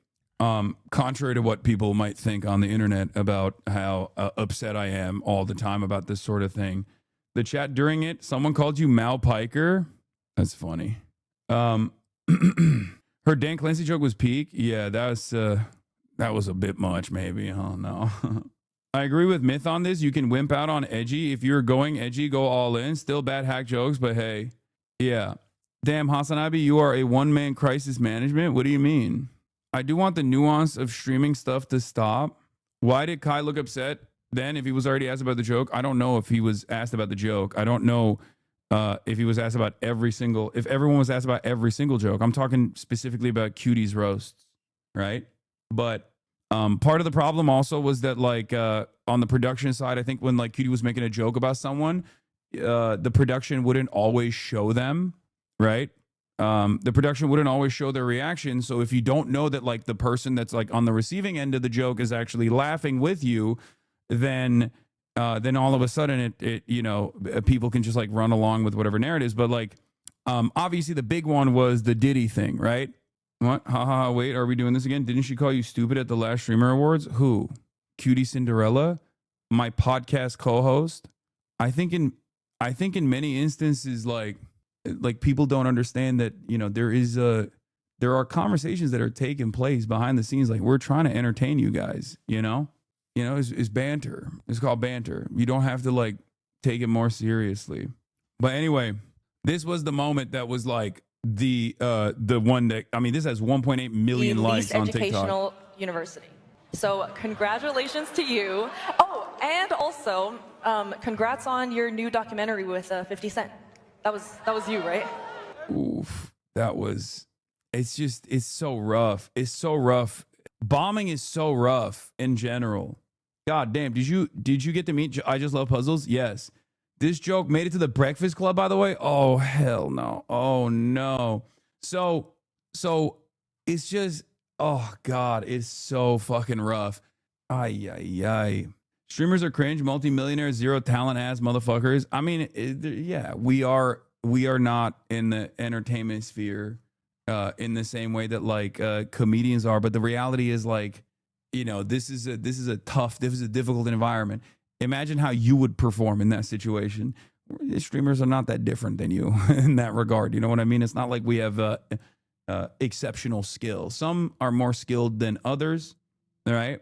Contrary to what people might think on the internet about how upset I am all the time about this sort of thing. The chat during it, someone called you Mal Piker. That's funny. Her Dan Clancy joke was peak. Yeah, that was a bit much, maybe. Oh no. I agree with Myth on this. You can wimp out on edgy. If you're going edgy, go all in. Still bad hack jokes, but hey. Yeah. Damn, HasanAbi, you are a one-man crisis management? What do you mean? I do want the nuance of streaming stuff to stop. Why did Kai look upset then if he was already asked about the joke? I don't know if he was asked about the joke. I don't know if he was asked about if everyone was asked about every single joke. I'm talking specifically about Cutie's roasts, right? But part of the problem also was that like on the production side, I think when like Cutie was making a joke about someone, the production wouldn't always show them, right? The production wouldn't always show their reaction. So if you don't know that like the person that's like on the receiving end of the joke is actually laughing with you, then all of a sudden it people can just like run along with whatever narratives. But like obviously the big one was the Diddy thing, right? What? Wait, are we doing this again? Didn't she call you stupid at the last Streamer Awards? Who? Cutie Cinderella? My podcast co-host? I think in many instances like people don't understand that, there are conversations that are taking place behind the scenes. Like we're trying to entertain you guys, it's banter. It's called banter. You don't have to like take it more seriously. But anyway, this was the moment that was like the one that, I mean, this has 1.8 million likes on TikTok. Educational university. So congratulations to you. Oh, and also congrats on your new documentary with 50 Cent. That was you, right? Oof. It's so rough. It's so rough. Bombing is so rough in general. God damn. Did you get to meet I Just Love Puzzles? Yes. This joke made it to the Breakfast Club, by the way. Oh, hell no. Oh, no. So it's just, oh, God, it's so fucking rough. Ay, ay, ay. Streamers are cringe, multimillionaires, zero talent ass motherfuckers. I mean, yeah, we are not in the entertainment sphere in the same way that like comedians are. But the reality is like, this is a difficult environment. Imagine how you would perform in that situation. Streamers are not that different than you in that regard. You know what I mean? It's not like we have exceptional skill. Some are more skilled than others, right?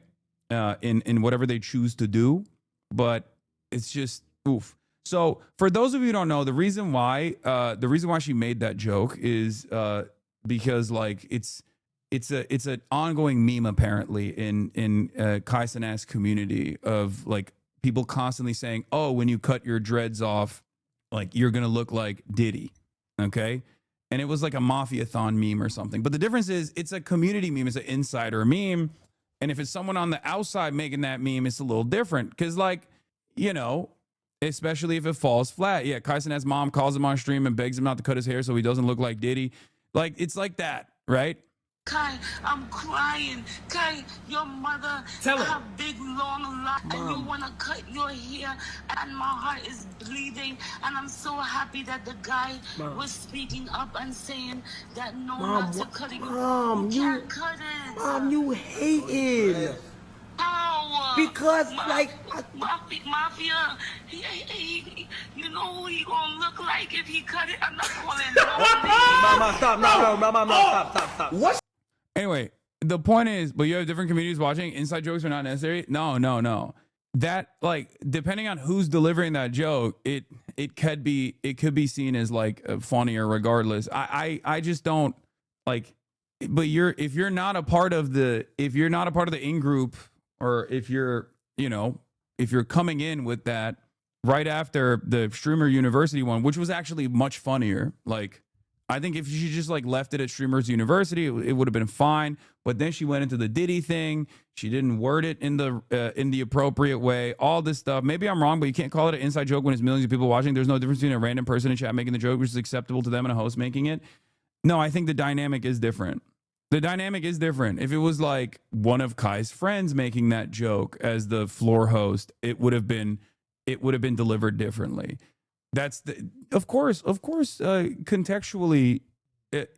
In whatever they choose to do, but it's just oof. So for those of you who don't know, the reason why she made that joke is because like it's an ongoing meme apparently in Kai Cenat's community of like people constantly saying, oh, when you cut your dreads off, like you're gonna look like Diddy, okay? And it was like a Mafia-thon meme or something. But the difference is it's a community meme, it's an insider meme. And if it's someone on the outside making that meme, it's a little different. Because, like, especially if it falls flat. Yeah, Kai Cenat's mom calls him on stream and begs him not to cut his hair so he doesn't look like Diddy. Like, it's like that, right? Kai, I'm crying. Kai, your mother have big long locks and you want to cut your hair and my heart is bleeding and I'm so happy that the guy was speaking up and saying that no, not to cut it. You can't cut it. Mom, you hating. How? Because, like... Mafia, he, you know who he gonna look like if he cut it? I'm not calling no Mama, stop. No, Mama, stop. What? Anyway, the point is, but you have different communities watching. Inside jokes are not necessary. No. That, like, depending on who's delivering that joke, it could be seen as like funnier regardless. I just don't like. But if you're not a part of the in group, or if you're you know, if you're coming in with that right after the Streamer University one, which was actually much funnier, like, I think if she just like left it at Streamers University, it would have been fine. But then she went into the Diddy thing. She didn't word it in the appropriate way. All this stuff. Maybe I'm wrong, but you can't call it an inside joke when it's millions of people watching. There's no difference between a random person in chat making the joke, which is acceptable to them, and a host making it. No, I think the dynamic is different. The dynamic is different. If it was like one of Kai's friends making that joke as the floor host, it would have been delivered differently. That's of course, contextually,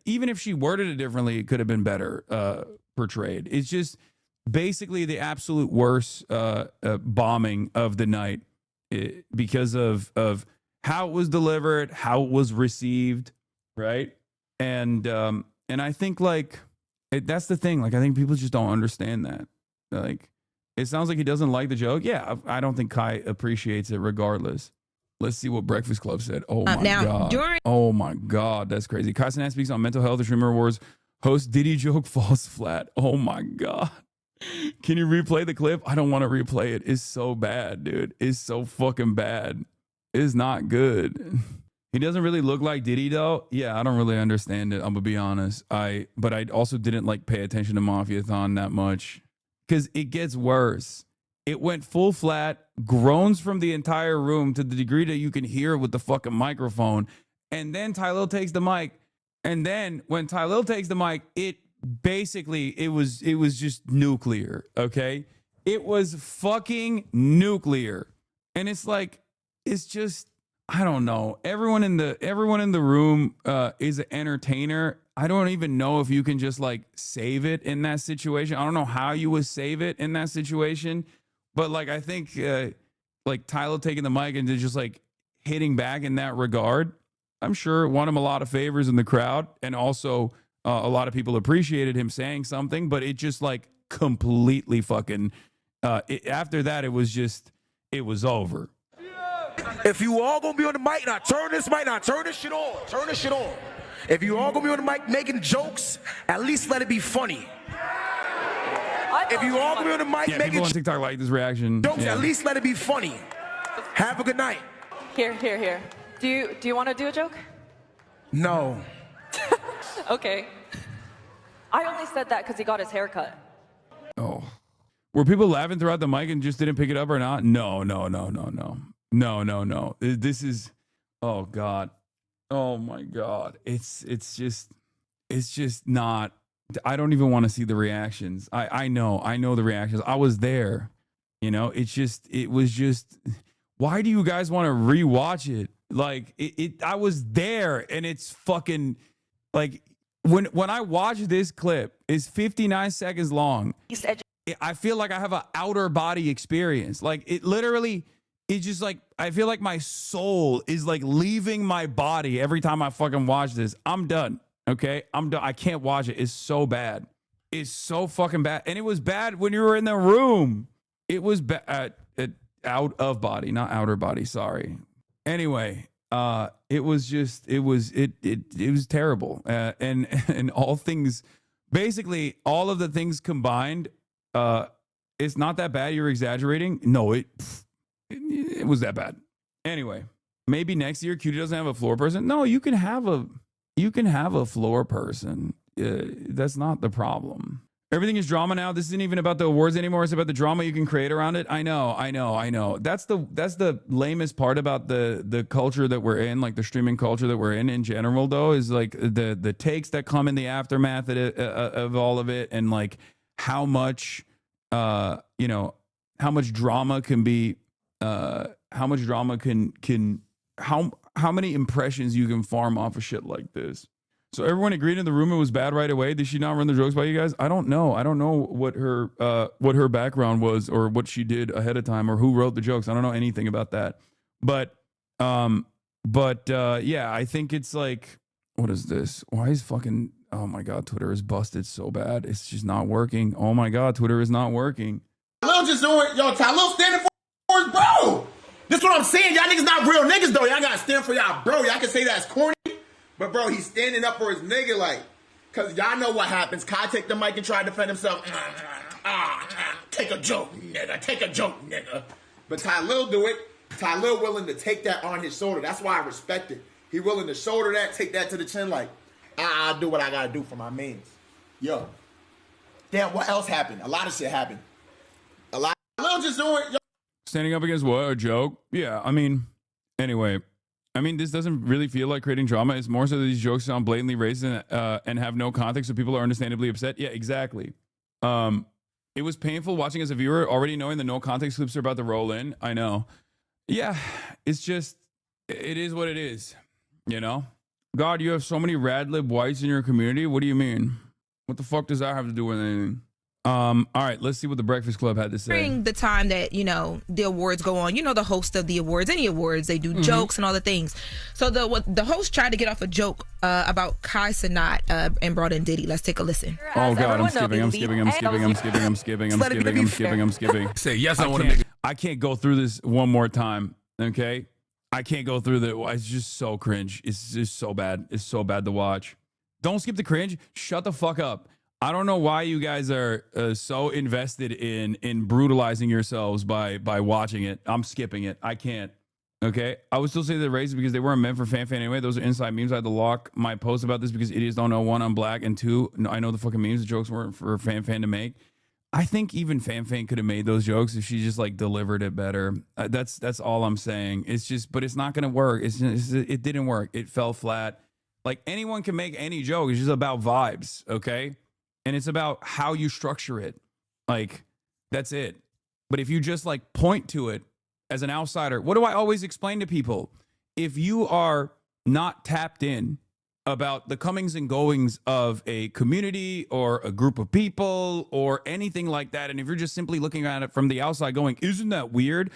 even if she worded it differently, it could have been better portrayed. It's just basically the absolute worst bombing of the night because of how it was delivered, how it was received, right? And I think like that's the thing. Like I think people just don't understand that. Like it sounds like he doesn't like the joke. Yeah, I don't think Kai appreciates it regardless. Let's see what Breakfast Club said. Oh my God. Oh my God. That's crazy. HasanAbi speaks on mental health and Streamer Wars. Host Diddy joke falls flat. Oh my God. Can you replay the clip? I don't want to replay it. It's so bad, dude. It's so fucking bad. It's not good. He doesn't really look like Diddy though. Yeah, I don't really understand it. I'm gonna be honest. But I also didn't like pay attention to Mafiathon that much because it gets worse. It went full flat, groans from the entire room to the degree that you can hear with the fucking microphone. And then Tylil takes the mic. And then when Tylil takes the mic, it was just nuclear. Okay. It was fucking nuclear. And it's like, it's just, I don't know. Everyone in the room is an entertainer. I don't even know if you can just like save it in that situation. I don't know how you would save it in that situation. But like, I think like Tyler taking the mic and just like hitting back in that regard, I'm sure it won him a lot of favors in the crowd. And also a lot of people appreciated him saying something, but it just like completely fucking, after that, it was over. If you all gonna be on the mic, now turn this mic, now turn this shit on. Turn this shit on. If you all gonna be on the mic making jokes, at least let it be funny. If you all gonna be on the mic making people on TikTok like this reaction. jokes, at least let it be funny. Have a good night. Here. Do you want to do a joke? No. Okay. I only said that because he got his hair cut. Oh. Were people laughing throughout the mic and just didn't pick it up or not? No. This is, oh God. Oh my God. It's just not, I don't even want to see the reactions. I know the reactions. I was there, you know, it was just, why do you guys want to rewatch it? Like I was there and it's fucking like when I watch this clip, it's 59 seconds long. I feel like I have an outer body experience. Like it literally, it's just like, I feel like my soul is like leaving my body every time I fucking watch this. I'm done. Okay. I'm done. I can't watch it. It's so bad. It's so fucking bad. And it was bad when you were in the room. It was out of body, not outer body. Sorry. Anyway, it was terrible. And all things, basically all of the things combined, it's not that bad. You're exaggerating. No, it was that bad. Anyway, maybe next year Cutie doesn't have a floor person. No, you can have a floor person. That's not the problem. Everything is drama now. This isn't even about the awards anymore. It's about the drama you can create around it. I know. That's the lamest part about the culture that we're in, like the streaming culture that we're in general, though, is like the takes that come in the aftermath of all of it, and like how much how much drama can be, how many impressions you can farm off of shit like this. So everyone agreed in the room it was bad right away. Did she not run the jokes by you guys? I don't know. I don't know what her background was or what she did ahead of time or who wrote the jokes. I don't know anything about that. But yeah, I think it's like, what is this? Why is fucking, oh my God, Twitter is busted so bad. It's just not working. Oh my God, Twitter is not working. Lil just doing, yo, Tylil standing for his bro. This what I'm saying. Y'all niggas not real niggas though. Y'all gotta stand for y'all bro. Y'all can say that's corny. But bro, he's standing up for his nigga, like, cause y'all know what happens. Kai take the mic and try to defend himself. take a joke, nigga. Take a joke, nigga. But Ty Lil do it. Ty Lil willing to take that on his shoulder. That's why I respect it. He willing to shoulder that, take that to the chin like, I'll do what I gotta do for my mains. Yo. Damn, what else happened? A lot of shit happened. A lot. Lil just doing it. Standing up against what? A joke? Yeah, I mean, anyway. I mean, this doesn't really feel like creating drama. It's more so that these jokes sound blatantly racist and have no context, so people are understandably upset. Yeah, exactly. It was painful watching as a viewer, already knowing the no context clips are about to roll in. I know. Yeah, it's just, it is what it is, you know? God, you have so many rad lib whites in your community. What do you mean? What the fuck does that have to do with anything? All right, let's see what the Breakfast Club had to say. During the time that, you know, the awards go on, you know, the host of the awards, any awards, they do jokes and all the things. So the host tried to get off a joke about Kai Cenat and brought in Diddy. Let's take a listen. Oh God, I'm skipping. Say yes, I want to make it. I can't go through this one more time. Okay, I can't go through the. It's just so cringe. It's just so bad. It's so bad to watch. Don't skip the cringe. Shut the fuck up. I don't know why you guys are so invested in brutalizing yourselves by watching it. I'm skipping it. I can't. Okay, I would still say the races because they weren't meant for fan anyway. Those are inside memes. I had to lock my post about this because idiots don't know, one, I'm black, and two, I know the fucking memes. The jokes weren't for fan to make. I think even fan could have made those jokes if she just like delivered it better. That's all I'm saying. It's just, but it's not gonna work. It didn't work. It fell flat. Like anyone can make any joke. It's just about vibes. Okay. And it's about how you structure it. Like, that's it. But if you just like point to it as an outsider, what do I always explain to people? If you are not tapped in about the comings and goings of a community or a group of people or anything like that, and if you're just simply looking at it from the outside going, isn't that weird?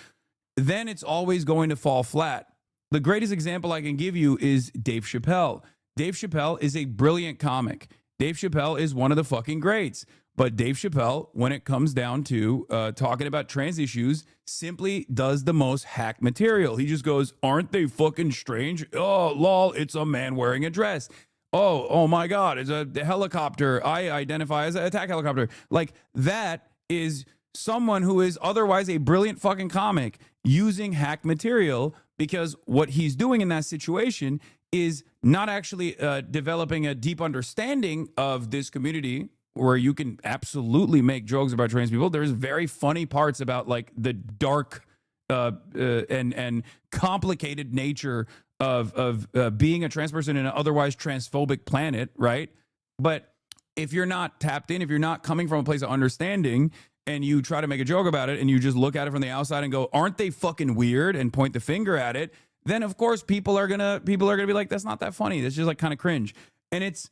Then it's always going to fall flat. The greatest example I can give you is Dave Chappelle. Dave Chappelle is a brilliant comic. Dave Chappelle is one of the fucking greats. But Dave Chappelle, when it comes down to talking about trans issues, simply does the most hack material. He just goes, aren't they fucking strange? Oh, lol, it's a man wearing a dress. Oh my God, it's a helicopter. I identify as an attack helicopter. Like, that is someone who is otherwise a brilliant fucking comic using hack material, because what he's doing in that situation is not actually developing a deep understanding of this community where you can absolutely make jokes about trans people. There's very funny parts about like the dark and complicated nature of being a trans person in an otherwise transphobic planet, right? But if you're not tapped in, if you're not coming from a place of understanding and you try to make a joke about it and you just look at it from the outside and go, aren't they fucking weird, and point the finger at it, then of course people are gonna be like, that's not that funny. That's just like kind of cringe. And it's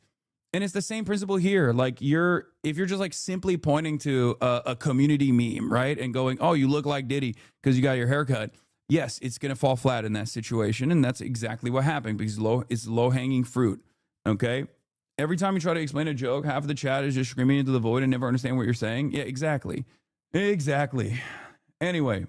the same principle here. Like, if you're just like simply pointing to a community meme, right, and going, oh, you look like Diddy because you got your haircut. Yes, it's gonna fall flat in that situation, and that's exactly what happened because it's low hanging fruit. Okay. Every time you try to explain a joke, half of the chat is just screaming into the void and never understand what you're saying. Yeah, exactly. Anyway.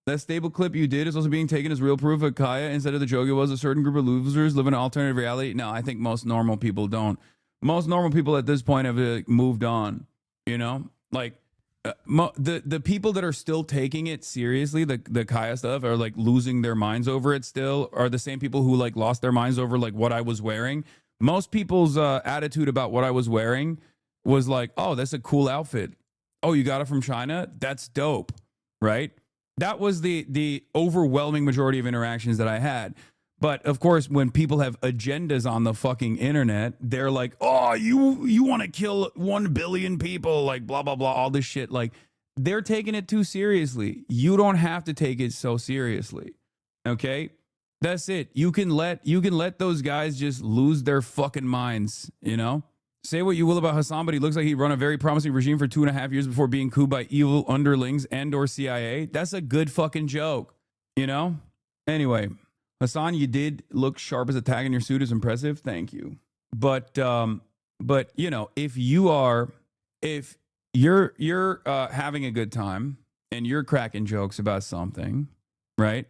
That stable clip you did is also being taken as real proof of Kaya instead of the joke it was a certain group of losers live in an alternative reality. No, I think most normal people don't. Most normal people at this point have moved on, you know? Like, the people that are still taking it seriously, the Kaya stuff, are like losing their minds over it still, are the same people who like lost their minds over like what I was wearing. Most people's attitude about what I was wearing was like, oh, that's a cool outfit. Oh, you got it from China? That's dope, right? That was the overwhelming majority of interactions that I had. But of course, when people have agendas on the fucking internet, they're like, oh, you want to kill 1 billion people, like blah, blah, blah, all this shit. Like, they're taking it too seriously. You don't have to take it so seriously. Okay? That's it. You can let those guys just lose their fucking minds, you know? Say what you will about Hasan, but he looks like he'd run a very promising regime for 2.5 years before being couped by evil underlings and or CIA. That's a good fucking joke, you know? Anyway, Hasan, you did look sharp as a tag in your suit. Is impressive. Thank you. But you know, if you're having a good time and you're cracking jokes about something, right?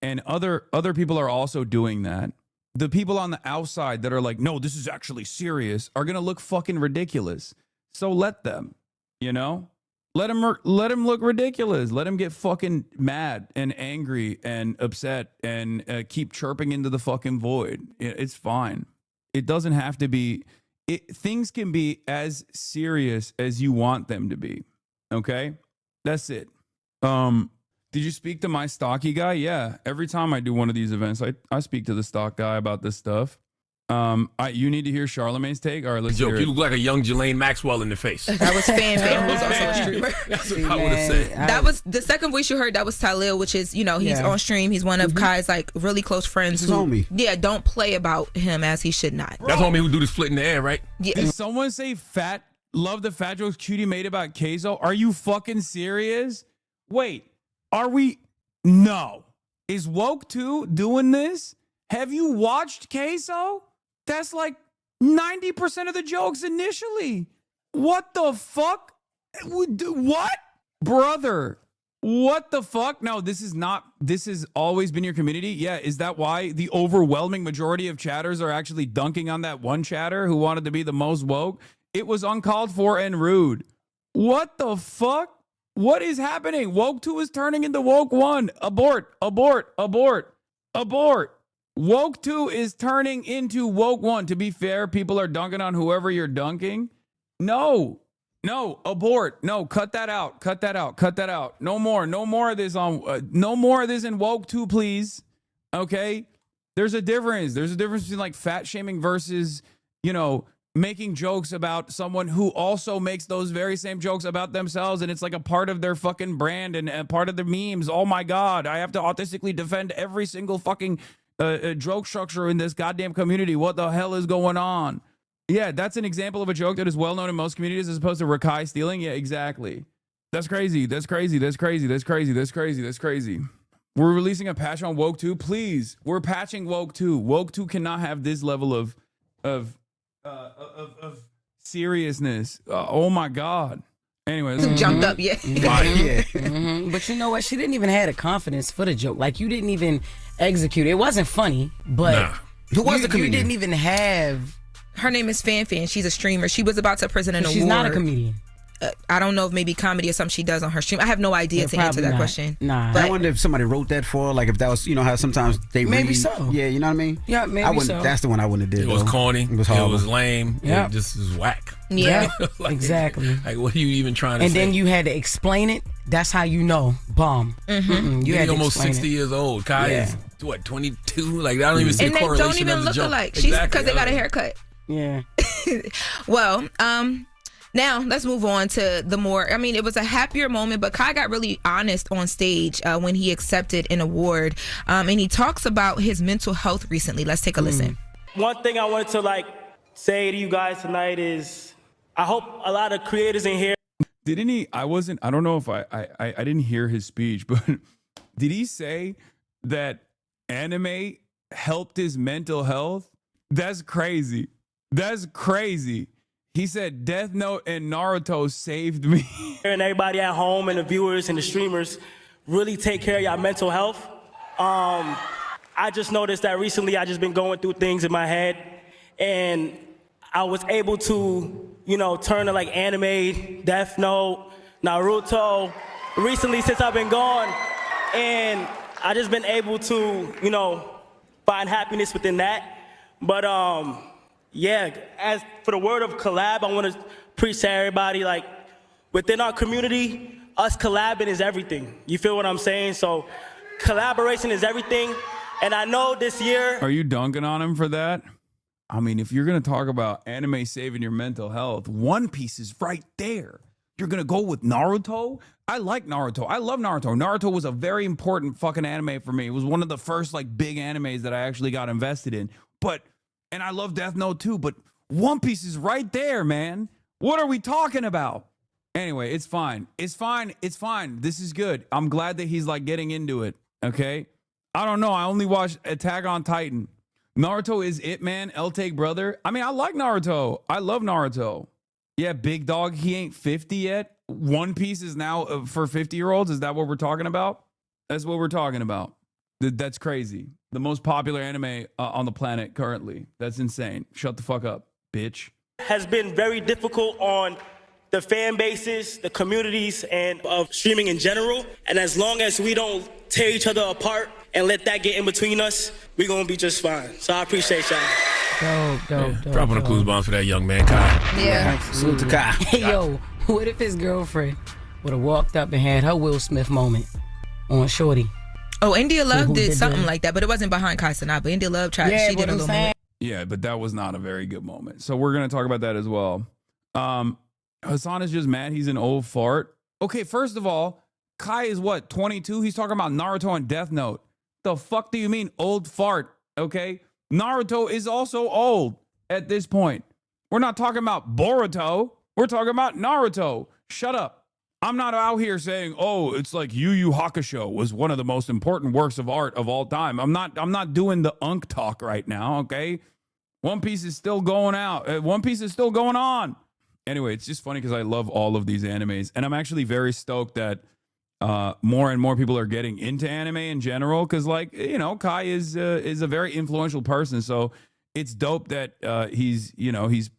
And other people are also doing that. The people on the outside that are like, no, this is actually serious, are going to look fucking ridiculous. So let them, you know? Let him look ridiculous. Let him get fucking mad and angry and upset and keep chirping into the fucking void. It's fine. It doesn't have to be. Things can be as serious as you want them to be. Okay, that's it. Did you speak to my stocky guy? Yeah. Every time I do one of these events, I speak to the stock guy about this stuff. You need to hear Charlemagne's take. All right, let's hear it. You look like a young Jelaine Maxwell in the face. That was Fan who's also a streamer. That's what I would have said. That was the second voice you heard. That was Talil, which is, he's on stream. He's one of Kai's like really close friends. His homie. Yeah, don't play about him as he should not. That's homie who do the split in the air, right? Yeah. Did someone say love the fat jokes Cutie made about Queso? Are you fucking serious? Wait, are we? No. Is Woke 2 doing this? Have you watched Queso? That's like 90% of the jokes initially. What the fuck? What? Brother, what the fuck? No, this has always been your community. Yeah, is that why the overwhelming majority of chatters are actually dunking on that one chatter who wanted to be the most woke? It was uncalled for and rude. What the fuck? What is happening? Woke 2 is turning into Woke 1. Abort, abort, abort, abort. Woke 2 is turning into Woke 1. To be fair, people are dunking on whoever you're dunking. No, abort. No, cut that out. Cut that out. Cut that out. No more of this no more of this in Woke 2, please. Okay? There's a difference. There's a difference between like fat shaming versus, making jokes about someone who also makes those very same jokes about themselves, and it's like a part of their fucking brand and a part of the memes. Oh my God, I have to autistically defend every single fucking joke structure in this goddamn community. What the hell is going on? Yeah, that's an example of a joke that is well known in most communities as opposed to Rakai stealing. Yeah, exactly. That's crazy. That's crazy. That's crazy. That's crazy. That's crazy. That's crazy. We're releasing a patch on Woke 2. Please, we're patching Woke 2. Woke 2 cannot have this level of seriousness. Oh my God. Anyways, jumped up, yeah. But you know what? She didn't even have the confidence for the joke. Like, you didn't even execute it. It wasn't funny, but who was the comedian? You didn't even have. Her name is Fan. She's a streamer. She was about to present an award. She's not a comedian. I don't know if maybe comedy or something she does on her stream. I have no idea to answer that question. Nah. I wonder if somebody wrote that for her, like if that was, how sometimes they maybe read. So. Yeah, you know what I mean? Yeah, maybe I wouldn't, so. That's the one I wouldn't have did. It was corny. It was horrible. It was lame. Yeah. It just was whack. Yeah. Exactly. Like, what are you even trying to say? And then you had to explain it. That's how you know. Bomb. Mm-hmm. You had to almost explain 60 years old. Kai is, 22? Like, I don't even see and a correlation. And they don't even look joke. alike. Exactly. Because they got a haircut. Yeah. Well, now let's move on to the more, it was a happier moment, but Kai got really honest on stage when he accepted an award. And he talks about his mental health recently. Let's take a listen. One thing I wanted to say to you guys tonight is I hope a lot of creators in here. Didn't he? I don't know if I didn't hear his speech, but did he say that anime helped his mental health? That's crazy. That's crazy. He said Death Note and Naruto saved me. And everybody at home and the viewers and the streamers really take care of your mental health. I just noticed that recently I just been going through things in my head, and I was able to, turn to anime, Death Note, Naruto, recently since I've been gone. And I just been able to, find happiness within that. But yeah, as for the word of collab, I want to preach to everybody, within our community, us collabing is everything. You feel what I'm saying? So collaboration is everything. And I know this year... Are you dunking on him for that? If you're going to talk about anime saving your mental health, One Piece is right there. You're going to go with Naruto? I like Naruto. I love Naruto. Naruto was a very important fucking anime for me. It was one of the first big animes that I actually got invested in. And I love Death Note too, but One Piece is right there, man. What are we talking about? Anyway, it's fine. It's fine. It's fine. This is good. I'm glad that he's getting into it. Okay. I don't know. I only watched Attack on Titan. Naruto is it, man. L-Take brother. I like Naruto. I love Naruto. Yeah, big dog. He ain't 50 yet. One Piece is now for 50-year-olds. Is that what we're talking about? That's what we're talking about. That's crazy. The most popular anime on the planet currently. That's insane. Shut the fuck up, bitch. Has been very difficult on the fan bases, the communities, and of streaming in general. And as long as we don't tear each other apart and let that get in between us, we're gonna be just fine. So I appreciate y'all. Dropping a clues bomb for that young man, Kai. Yeah. Salute to Kai. Hey, yo, what if his girlfriend would have walked up and had her Will Smith moment on Shorty? Oh, India Love Who did did something that? like that, but it wasn't behind HasanAbi. India Love tried. Yeah, She did what a I'm little saying. moment. Yeah, but that was not a very good moment. So we're gonna talk about that as well. Hasan is just mad he's an old fart. Okay, first of all, Kai is what, 22? He's talking about Naruto and Death Note. The fuck do you mean old fart? Okay, Naruto is also old at this point. We're not talking about Boruto. We're talking about Naruto. Shut up. I'm not out here saying, oh, it's like Yu Yu Hakusho was one of the most important works of art of all time. I'm not doing the unk talk right now, okay? One Piece is still going out. One Piece is still going on. Anyway, it's just funny because I love all of these animes, and I'm actually very stoked that more and more people are getting into anime in general. Because, like, you know, Kai is a very influential person, so it's dope that he's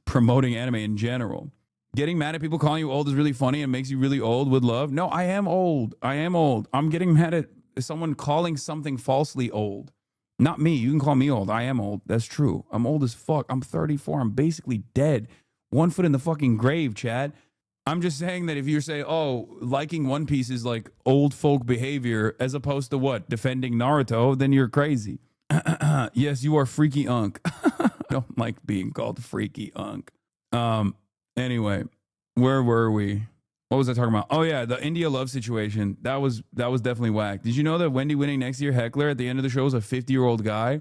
promoting anime in general. Getting mad at people calling you old is really funny and makes you really old with love. No, I am old. I'm getting mad at someone calling something falsely old. Not me. You can call me old. I am old. That's true. I'm old as fuck. I'm 34. I'm basically dead. 1 foot in the fucking grave, Chad. I'm just saying that if you say, oh, liking One Piece is like old folk behavior as opposed to what? Defending Naruto, then you're crazy. Yes, you are freaky unk. I don't like being called freaky unk. Anyway, where were we? What was I talking about? Oh yeah, the India Love situation. That was definitely whack. Did you know that Wendy winning next year heckler at the end of the show is a 50-year-old guy?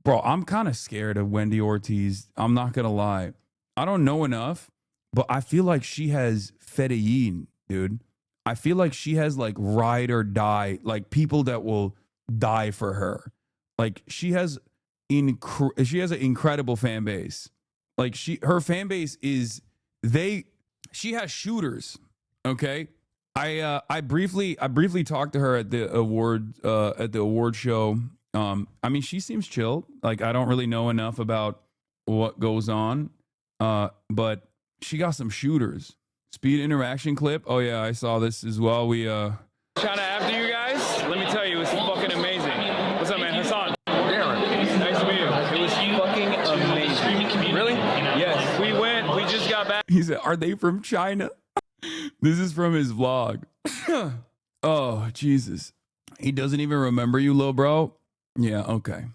Bro, I'm kind of scared of Wendy Ortiz. I'm not gonna lie. I don't know enough, but I feel like she has fedayeen, dude. I feel like she has like ride or die, like people that will die for her. Like she has an incredible fan base. Like her fan base is she has shooters. Okay. I briefly talked to her at the award show. I mean, she seems chill. Like I don't really know enough about what goes on. But she got some shooters. Speed interaction clip. Oh yeah, I saw this as well. We Trying to after you guys, let me tell you, it's fucking amazing. What's up, man? Hasan. Darren. Nice to meet you. It was fucking amazing. Really? Yes. We just got back. He said, "Are they from China?" This is from his vlog. Oh Jesus, he doesn't even remember you, little bro. Yeah, okay.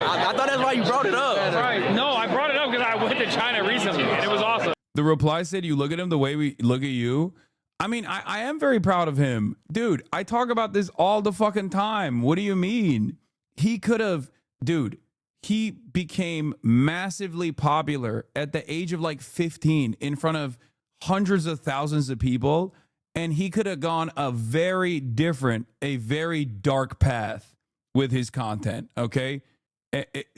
I thought that's why you brought it up. Right. No, I brought it up because I went to China recently and it was awesome. The reply said, you look at him the way we look at you. I mean, I am very proud of him. Dude, I talk about this all the fucking time. What do you mean? He became massively popular at the age of like 15 in front of hundreds of thousands of people. And he could have gone a very dark path with his content. Okay.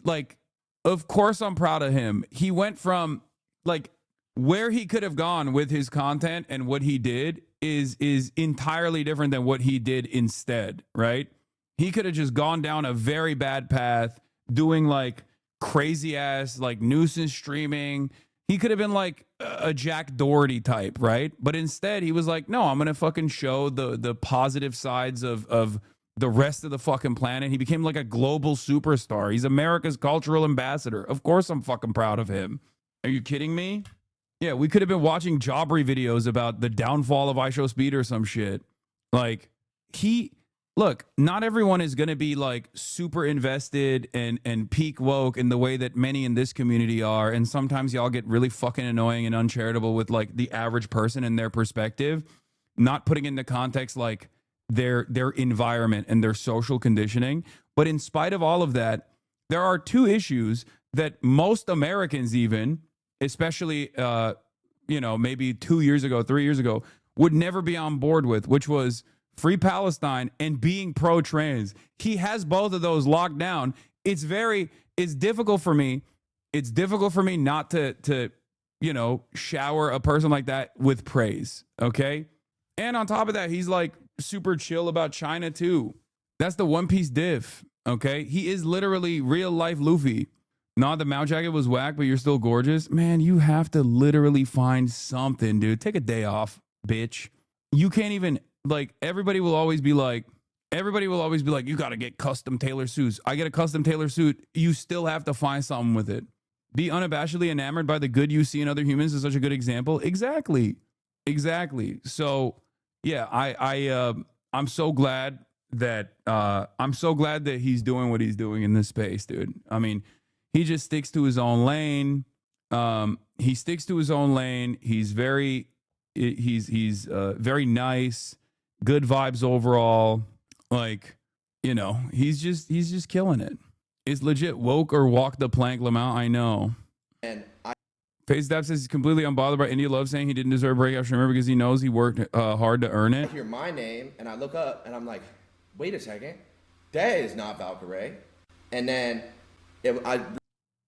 Like, of course I'm proud of him. He went from like where he could have gone with his content and what he did is entirely different than what he did instead, right? He could have just gone down a very bad path doing like crazy ass like nuisance streaming. He could have been like a Jack Doherty type, right? But instead he was like, no, I'm going to fucking show the positive sides of the rest of the fucking planet. He became like a global superstar. He's America's cultural ambassador. Of course I'm fucking proud of him. Are you kidding me? Yeah, we could have been watching Jabri videos about the downfall of iShowSpeed or some shit. Like, look, not everyone is going to be like super invested and peak woke in the way that many in this community are. And sometimes y'all get really fucking annoying and uncharitable with like the average person and their perspective, not putting into context like their environment and their social conditioning. But in spite of all of that, there are two issues that most Americans even, especially, maybe 2 years ago, 3 years ago, would never be on board with, which was free Palestine and being pro-trans. He has both of those locked down. It's difficult for me. It's difficult for me not to shower a person like that with praise. Okay. And on top of that, he's like super chill about China too. That's the One Piece diff. Okay. He is literally real life Luffy. No, the Mount jacket was whack, but you're still gorgeous. Man, you have to literally find something, dude. Take a day off, bitch. You can't even, like, everybody will always be like, you got to get custom tailor suits. I get a custom tailor suit. You still have to find something with it. Be unabashedly enamored by the good you see in other humans is such a good example. Exactly. So, yeah, I'm so glad that he's doing what he's doing in this space, dude. I mean, he just sticks to his own lane. He's very nice, good vibes overall. Like, you know, he's just killing it. It's legit woke or walk the plank, Lamont. I know. And Face Dap says he's completely unbothered by India Love saying he didn't deserve breakout streamer because he knows he worked hard to earn I it. hear my name and I look up and I'm like, wait a second, that is not Valkyrie. And then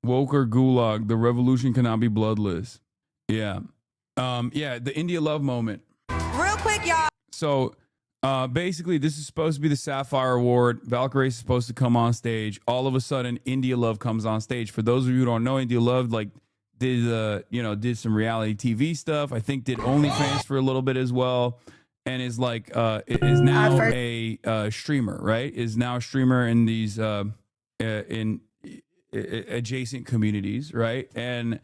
Woke or gulag, the revolution cannot be bloodless. Yeah. The India Love moment. Real quick, y'all. So basically, this is supposed to be the Sapphire Award. Valkyrie is supposed to come on stage. All of a sudden, India Love comes on stage. For those of you who don't know, India Love did some reality TV stuff. I think did OnlyFans for a little bit as well, and is like is now a streamer, right? Is now a streamer in these in adjacent communities, right? And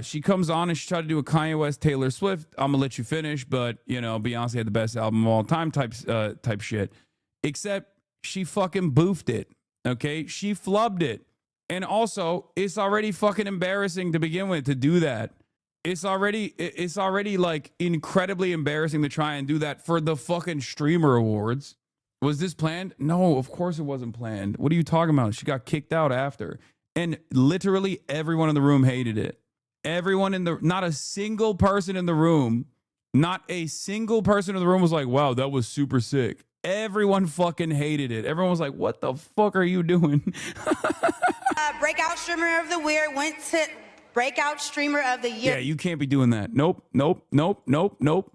she comes on and she tried to do a Kanye West, Taylor Swift. I'm gonna let you finish, but you know, Beyonce had the best album of all time type shit. Except she fucking boofed it. Okay, she flubbed it. And also, it's already fucking embarrassing to begin with to do that. It's already like incredibly embarrassing to try and do that for the fucking Streamer Awards. Was this planned? No, of course it wasn't planned. What are you talking about? She got kicked out after. And literally everyone in the room hated it. Not a single person in the room was like, wow, that was super sick. Everyone fucking hated it. Everyone was like, what the fuck are you doing? Breakout streamer of the year went to breakout streamer of the year. Yeah, you can't be doing that. Nope. Nope. Breakout. Nope.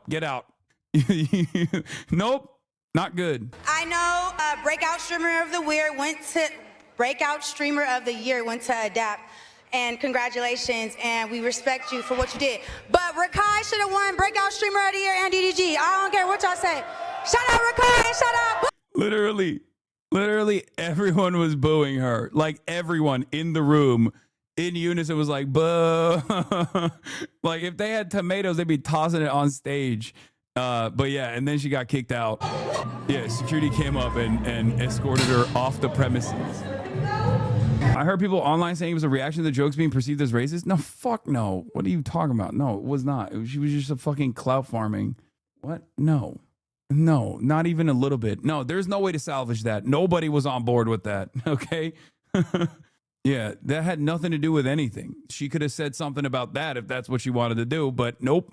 Get out. Nope. Not good. I know breakout streamer of the year went to Adapt. And congratulations, and we respect you for what you did. But Rakai should have won Breakout Streamer of the Year and DDG. I don't care what y'all say. Shout out Rakai and shout out. Literally everyone was booing her. Like everyone in the room in unison was like, boo. Like if they had tomatoes, they'd be tossing it on stage. But yeah, and then she got kicked out. Yeah, security came up and escorted her off the premises. I heard people online saying it was a reaction to the jokes being perceived as racist. No, fuck no. What are you talking about? No, it was not. She was just a fucking clout farming. What? No, not even a little bit. No, there's no way to salvage that. Nobody was on board with that. Okay. Yeah, that had nothing to do with anything. She could have said something about that if that's what she wanted to do, but nope.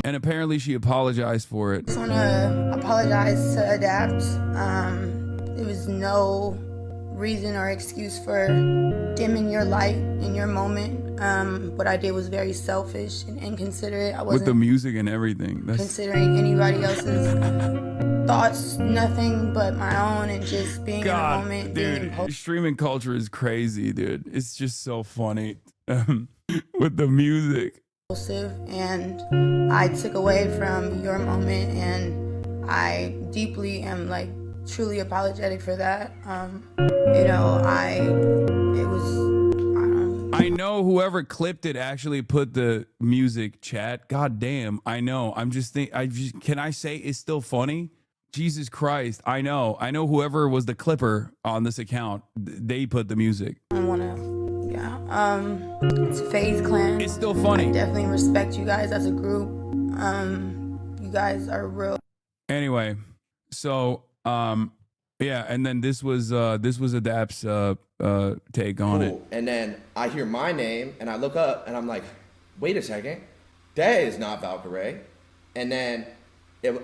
And apparently she apologized for it. I just want to apologize to Adapt. There was no reason or excuse for dimming your light in your moment. What I did was very selfish and inconsiderate. I wasn't with the music and everything. considering anybody else's thoughts, nothing but my own, and just being in the moment. Dude, streaming culture is crazy, dude. It's just so funny with the music. And I took away from your moment, and I deeply am like truly apologetic for that. I know whoever clipped it actually put the music, chat. God damn, I know. Can I say it's still funny? Jesus Christ, I know whoever was the clipper on this account, they put the music. It's FaZe Clan. It's still funny. I definitely respect you guys as a group. You guys are real. Anyway, so yeah, and then this was Adapt's take on it. And then I hear my name and I look up and I'm like, wait a second, that is not Valkyrie. And then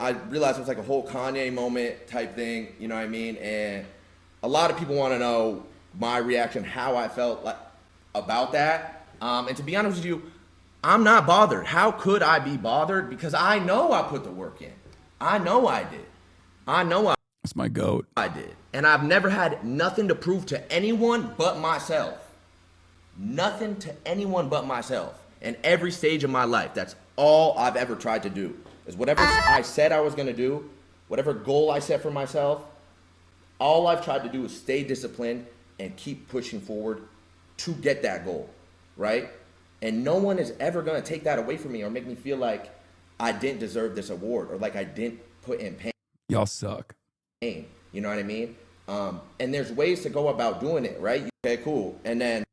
I realized it was like a whole Kanye moment type thing, you know what I mean? And a lot of people want to know my reaction, how I felt about that. And to be honest with you, I'm not bothered. How could I be bothered? Because I know I put the work in. I know I did. That's my goat. I did. And I've never had nothing to prove to anyone but myself. Nothing to anyone but myself. In every stage of my life, that's all I've ever tried to do. Is whatever I said I was gonna do, whatever goal I set for myself, all I've tried to do is stay disciplined and keep pushing forward to get that goal, right? And no one is ever gonna take that away from me or make me feel like I didn't deserve this award or like I didn't put in pain. Y'all suck. You know what I mean? And there's ways to go about doing it, right? Okay, cool. And then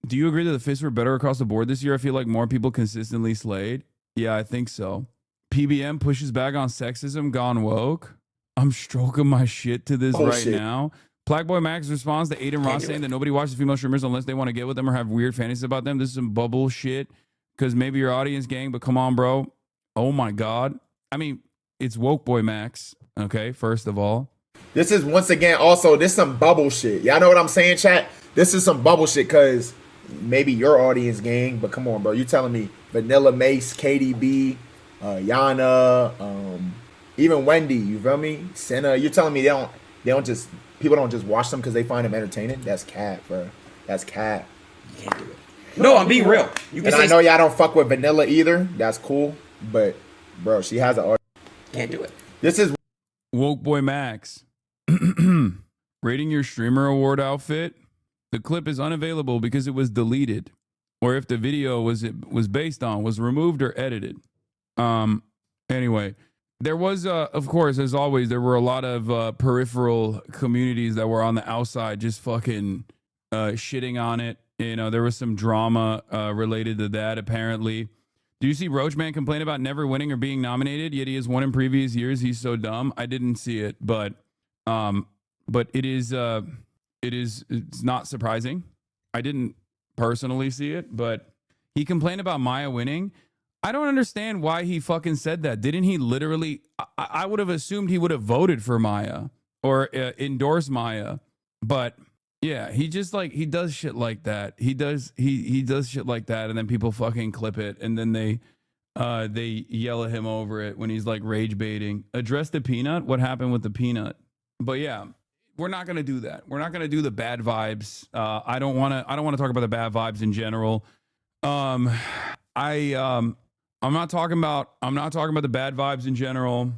do you agree that the fists were better across the board this year? I feel like more people consistently slayed. Yeah, I think so. PBM pushes back on sexism gone woke. I'm stroking my shit to this now. Black Boy Max responds to Aiden Ross saying that nobody watches female streamers unless they want to get with them or have weird fantasies about them. This is some bubble shit because maybe your audience gang, but come on, bro. Oh my God. I mean, it's woke boy Max. Okay, first of all. This is once again also this some bubble shit. Y'all know what I'm saying, chat? This is some bubble shit because maybe your audience gang, but come on, bro. You telling me Vanilla Mace, KDB, Yana, even Wendy, you feel me? Senna, you're telling me people don't just watch them because they find them entertaining? That's cat, bro. That's cat. You can't do it. No, I'm being real. You can and I know y'all don't fuck with Vanilla either. That's cool. But, bro, she has an audience. Can't do it. This is woke boy Max. Rating your streamer award outfit. The clip is unavailable because it was deleted, or if the video was based on was removed or edited. Anyway, there was of course, as always, there were a lot of peripheral communities that were on the outside just fucking shitting on it. You know, there was some drama related to that apparently. Do you see Roachman complain about never winning or being nominated? Yet he has won in previous years. He's so dumb. I didn't see it, but it's not surprising. I didn't personally see it, but he complained about Maya winning. I don't understand why he fucking said that. Didn't he literally? I would have assumed he would have voted for Maya or endorsed Maya, but yeah, he just he does shit like that. He does shit like that, and then people fucking clip it, and then they yell at him over it when he's like rage baiting. Address the peanut. What happened with the peanut? But yeah, we're not gonna do that. We're not gonna do the bad vibes. I don't want to talk about the bad vibes in general. I'm not talking about the bad vibes in general.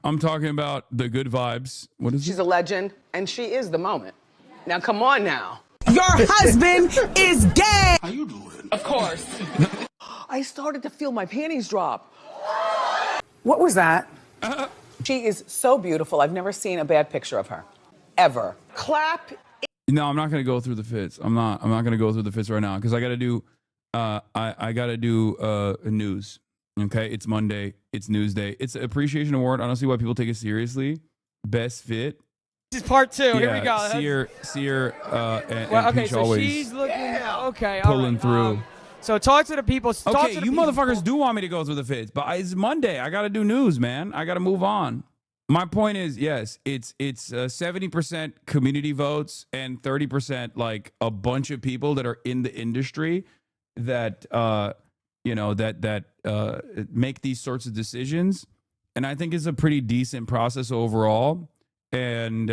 I'm talking about the good vibes. What is She's a legend, and she is the moment. Now, come on now. Your husband is gay. How you doing? Of course. I started to feel my panties drop. What was that? She is so beautiful. I've never seen a bad picture of her. Ever. Clap. No, I'm not gonna go through the fits. I'm not gonna go through the fits right now because I gotta do I gotta do news. Okay, it's Monday. It's news day. It's an appreciation award. I don't see why people take it seriously. Best fit. This is part 2. Yeah, Here we go. Seer, and okay, Peach so always she's looking. Okay, pulling through. So talk to the people. Okay, you motherfuckers do want me to go through the fits, but it's Monday. I got to do news, man. I got to move on. My point is, yes, it's 70% community votes and 30% like a bunch of people that are in the industry that make these sorts of decisions, and I think it's a pretty decent process overall. And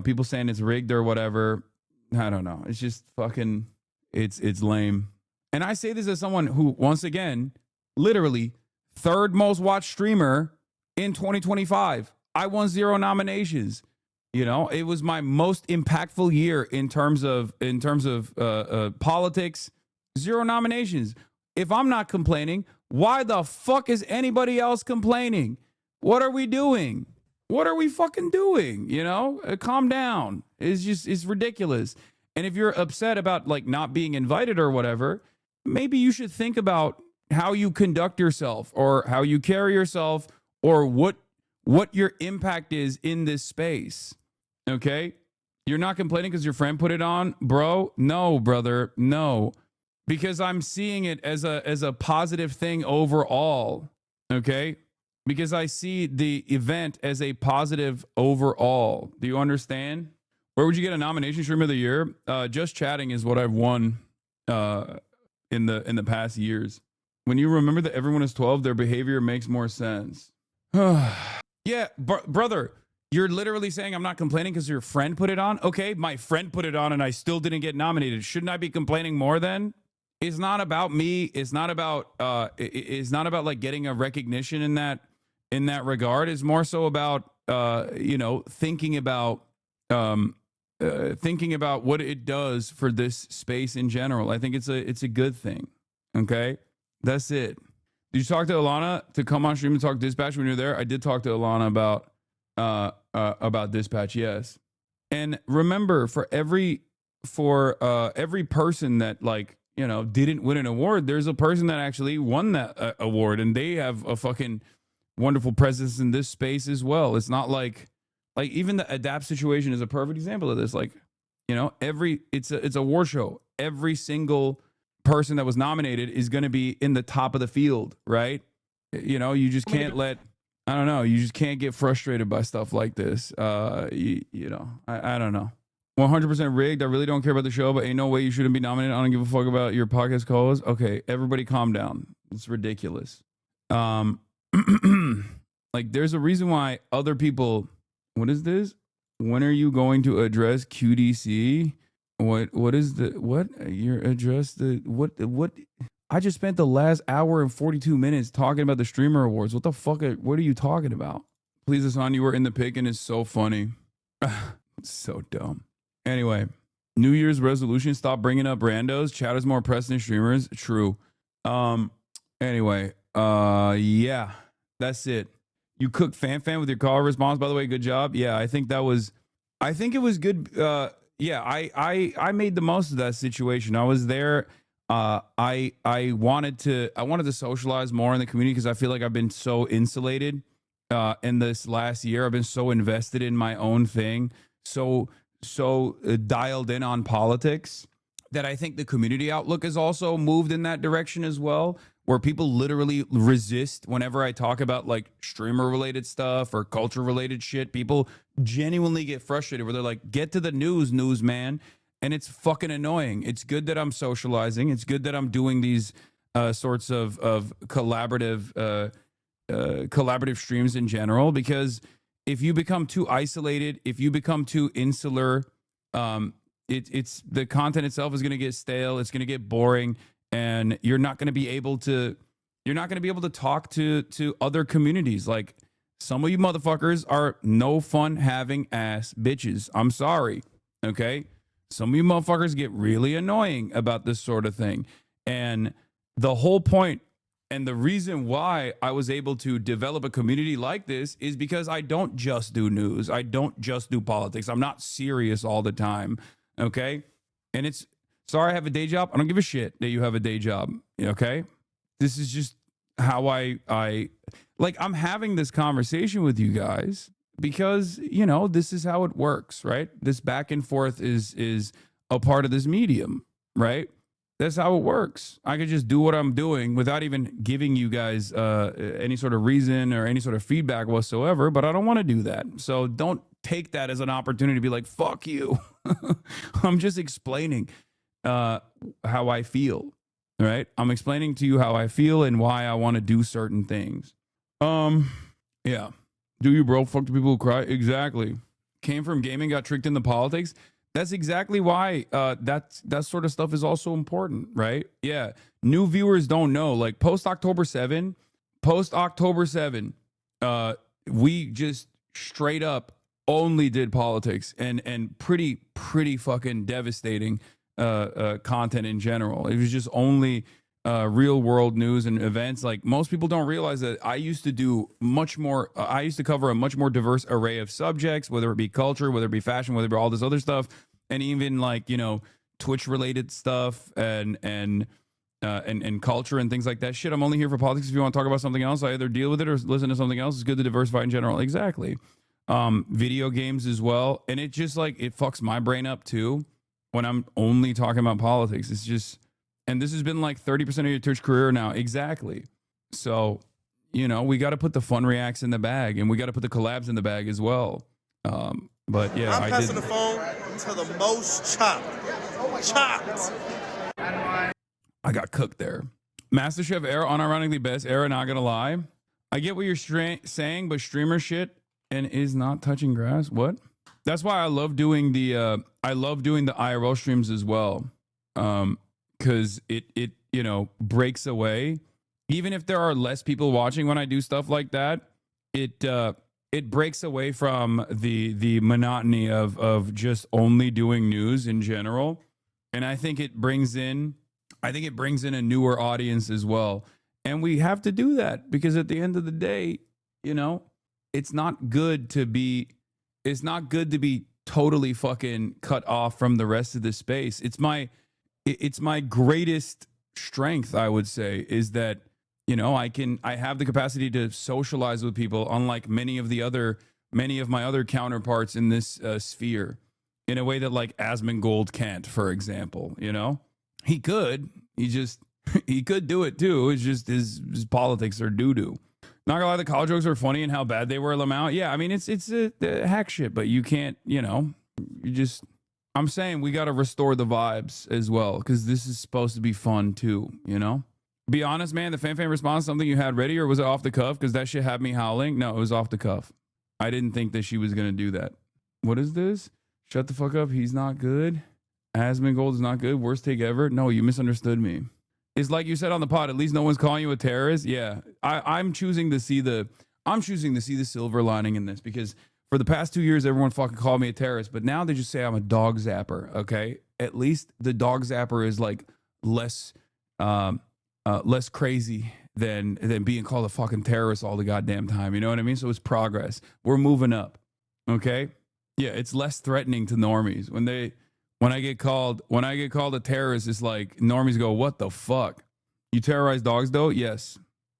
people saying it's rigged or whatever, I don't know. It's just fucking, it's lame. And I say this as someone who, once again, literally third most watched streamer in 2025. I won 0 nominations. You know, it was my most impactful year in terms of politics. 0 nominations. If I'm not complaining, why the fuck is anybody else complaining? What are we doing? What are we fucking doing? You know, calm down. It's ridiculous. And if you're upset about like not being invited or whatever, maybe you should think about how you conduct yourself or how you carry yourself or what your impact is in this space. Okay? You're not complaining because your friend put it on, bro? No, brother. No. Because I'm seeing it as a positive thing overall. Okay? Because I see the event as a positive overall. Do you understand? Where would you get a nomination streamer of the year? Just Chatting is what I've won in the past years. When you remember that everyone is 12, their behavior makes more sense. Yeah, brother, you're literally saying I'm not complaining because your friend put it on? Okay, my friend put it on and I still didn't get nominated. Shouldn't I be complaining more then? It's not about me. It's not about like getting a recognition in that regard. It's more so about thinking about what it does for this space in general. I think it's a good thing. Okay, that's it. Did you talk to Alana to come on stream and talk dispatch when you're there? I did talk to Alana about dispatch, yes. And remember, for every person that didn't win an award, there's a person that actually won that award, and they have a fucking wonderful presence in this space as well. It's not like even the adapt situation is a perfect example of this. It's a award show. Every single person that was nominated is going to be in the top of the field, right? You just can't you just can't get frustrated by stuff like this. I don't know. 100% rigged. I really don't care about the show, but ain't no way you shouldn't be nominated. I don't give a fuck about your podcast calls. Okay, everybody calm down. It's ridiculous. There's a reason why other people, what is this? When are you going to address QDC? What is your address? What? I just spent the last hour and 42 minutes talking about the streamer awards. What the fuck? What are you talking about? Please, Hasan, you were in the pick and it's so funny. It's so dumb. Anyway, New Year's resolution, stop bringing up randos. Chat is more pressed than streamers. True. Anyway, yeah, that's it. You cook fan with your call response, by the way. Good job. Yeah, I think it was good. Yeah, I made the most of that situation. I was there. I wanted to socialize more in the community because I feel like I've been so insulated in this last year. I've been so invested in my own thing, so dialed in on politics that I think the community outlook has also moved in that direction as well, where people literally resist whenever I talk about like streamer related stuff or culture related shit. People genuinely get frustrated where they're like, get to the news, man. And it's fucking annoying. It's good that I'm socializing. It's good that I'm doing these sorts of collaborative streams in general, because if you become too isolated, if you become too insular, it's the content itself is going to get stale. It's going to get boring, and you're not going to be able to talk to other communities. Like, some of you motherfuckers are no fun having ass bitches. I'm sorry. Okay. Some of you motherfuckers get really annoying about this sort of thing. And the whole point and the reason why I was able to develop a community like this is because I don't just do news. I don't just do politics. I'm not serious all the time. Okay. And it's, sorry, I have a day job. I don't give a shit that you have a day job. Okay. This is just how I'm having this conversation with you guys because, this is how it works, right? This back and forth is a part of this medium, right? That's how it works. I could just do what I'm doing without even giving you guys any sort of reason or any sort of feedback whatsoever, but I don't want to do that. So don't take that as an opportunity to be like, fuck you. I'm just explaining how I feel, right? I'm explaining to you how I feel and why I want to do certain things. Yeah. Do you, bro? Fuck the people who cry? Exactly. Came from gaming, got tricked into politics. That's exactly why that sort of stuff is also important, right? Yeah. New viewers don't know. Like post October 7, we just straight up only did politics and pretty fucking devastating content in general. It was just only real world news and events. Like, most people don't realize that I used to do much more. I used to cover a much more diverse array of subjects, whether it be culture, whether it be fashion, whether it be all this other stuff, and even like, Twitch related stuff and culture and things like that. Shit, I'm only here for politics. If you want to talk about something else, I either deal with it or listen to something else. It's good to diversify in general. Exactly. Video games as well. And it just like, it fucks my brain up too when I'm only talking about politics. It's just, and this has been like 30% of your Twitch career now. Exactly. So, we got to put the fun reacts in the bag, and we got to put the collabs in the bag as well. But yeah, I'm passing the phone to the most chopped. I got cooked there. MasterChef Era, unironically best. Era, not gonna lie. I get what you're saying, but streamer shit and is not touching grass. What? That's why I love doing the IRL streams as well. Because it you know breaks away. Even if there are less people watching when I do stuff like that, it breaks away from the monotony of just only doing news in general. And I think it brings in a newer audience as well. And we have to do that because at the end of the day, you know, it's not good to be totally fucking cut off from the rest of the space. It's my greatest strength, I would say, is that, you know, I have the capacity to socialize with people, unlike many of my other counterparts in this sphere, in a way that like Asmongold can't, for example. You know, he could do it too. It's just his politics are doo-doo. Not gonna lie, the college jokes are funny and how bad they were, Lamau. Yeah, I mean it's a hack shit, but you can't, you know, I'm saying we got to restore the vibes as well, because this is supposed to be fun too, you know? Be honest, man, the fan response, something you had ready, or was it off the cuff? Because that shit had me howling. No, it was off the cuff. I didn't think that she was going to do that. What is this? Shut the fuck up. He's not good. Asmongold is not good. Worst take ever. No, you misunderstood me. It's like you said on the pod, at least no one's calling you a terrorist. Yeah, I'm choosing to see the silver lining in this, because for the past 2 years, everyone fucking called me a terrorist, but now they just say I'm a dog zapper. Okay, at least the dog zapper is like less crazy than being called a fucking terrorist all the goddamn time. You know what I mean? So it's progress. We're moving up. Okay, yeah, it's less threatening to normies when I get called a terrorist. It's like normies go, "What the fuck? You terrorize dogs though?" Yes.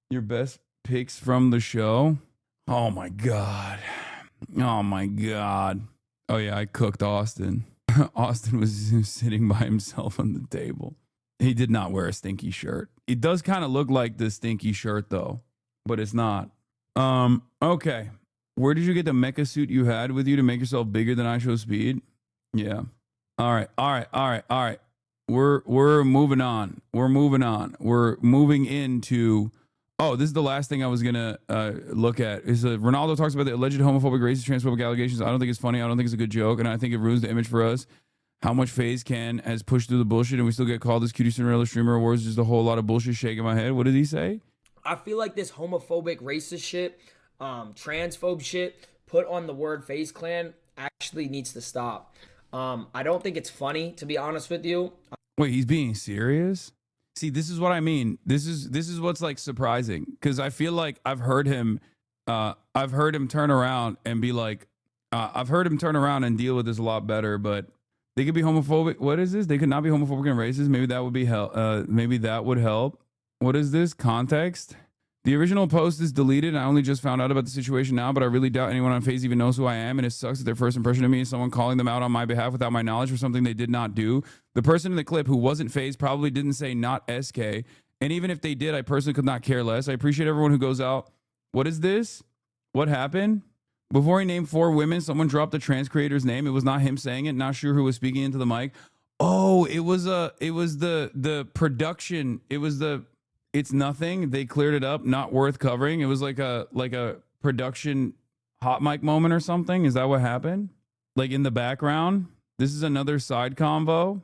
Your best picks from the show. Oh my god. Oh my god. Oh yeah, I cooked Austin. Austin was sitting by himself on the table. He did not wear a stinky shirt. It does kind of look like the stinky shirt though, but it's not. Okay. Where did you get the mecha suit you had with you to make yourself bigger than I Show Speed? Yeah. All right. We're moving on. We're moving into. Oh, this is the last thing I was gonna look at. Is Ronaldo talks about the alleged homophobic, racist, transphobic allegations. I don't think it's funny. I don't think it's a good joke, and I think it ruins the image for us. How much FaZe has pushed through the bullshit, and we still get called this Cutie Cinderella Streamer Awards. Just a whole lot of bullshit shaking my head. What did he say? I feel like this homophobic, racist shit, transphobe shit put on the word FaZe Clan actually needs to stop. I don't think it's funny, to be honest with you. Wait, he's being serious? See, this is what I mean. This is what's like surprising, because I feel like I've heard him turn around and be like, I've heard him turn around and deal with this a lot better. But they could be homophobic. What is this? They could not be homophobic and racist. Maybe that would be maybe that would help. What is this context? The original post is deleted. I only just found out about the situation now, but I really doubt anyone on FaZe even knows who I am, and it sucks that their first impression of me is someone calling them out on my behalf without my knowledge for something they did not do. The person in the clip who wasn't FaZe probably didn't say not SK, and even if they did, I personally could not care less. I appreciate everyone who goes out. What is this? What happened? Before he named 4 women, someone dropped the trans creator's name. It was not him saying it. Not sure who was speaking into the mic. Oh, it was the production. It's nothing. They cleared it up. Not worth covering. It was like a production hot mic moment or something. Is that what happened? Like in the background? This is another side convo.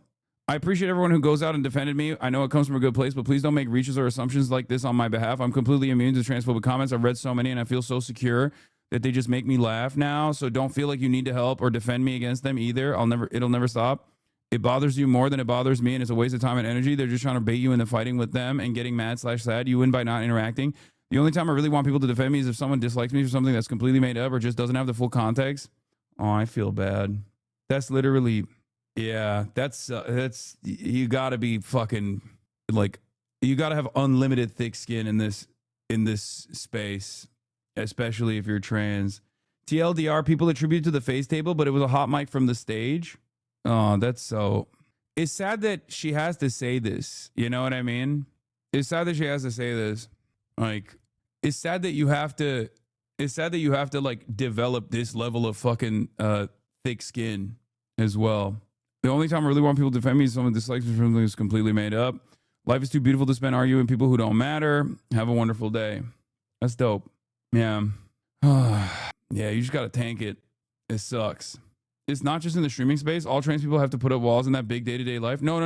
I appreciate everyone who goes out and defended me. I know it comes from a good place, but please don't make reaches or assumptions like this on my behalf. I'm completely immune to transphobic comments. I've read so many and I feel so secure that they just make me laugh now. So don't feel like you need to help or defend me against them either. It'll never stop. It bothers you more than it bothers me, and it's a waste of time and energy. They're just trying to bait you into fighting with them and getting mad/sad. You win by not interacting. The only time I really want people to defend me is if someone dislikes me for something that's completely made up or just doesn't have the full context. Oh, I feel bad. That's literally, yeah, that's you gotta be fucking, like, you gotta have unlimited thick skin in this space, especially if you're trans. TLDR, people attribute to the FaZe table, but it was a hot mic from the stage. Oh, that's so. It's sad that she has to say this. You know what I mean? It's sad that she has to say this. Like, it's sad that you have to. It's sad that you have to like develop this level of fucking thick skin as well. The only time I really want people to defend me is someone dislikes me for something that's completely made up. Life is too beautiful to spend arguing with people who don't matter. Have a wonderful day. That's dope. Yeah. Yeah, you just got to tank it. It sucks. It's not just in the streaming space. All trans people have to put up walls in that big day-to-day life. No.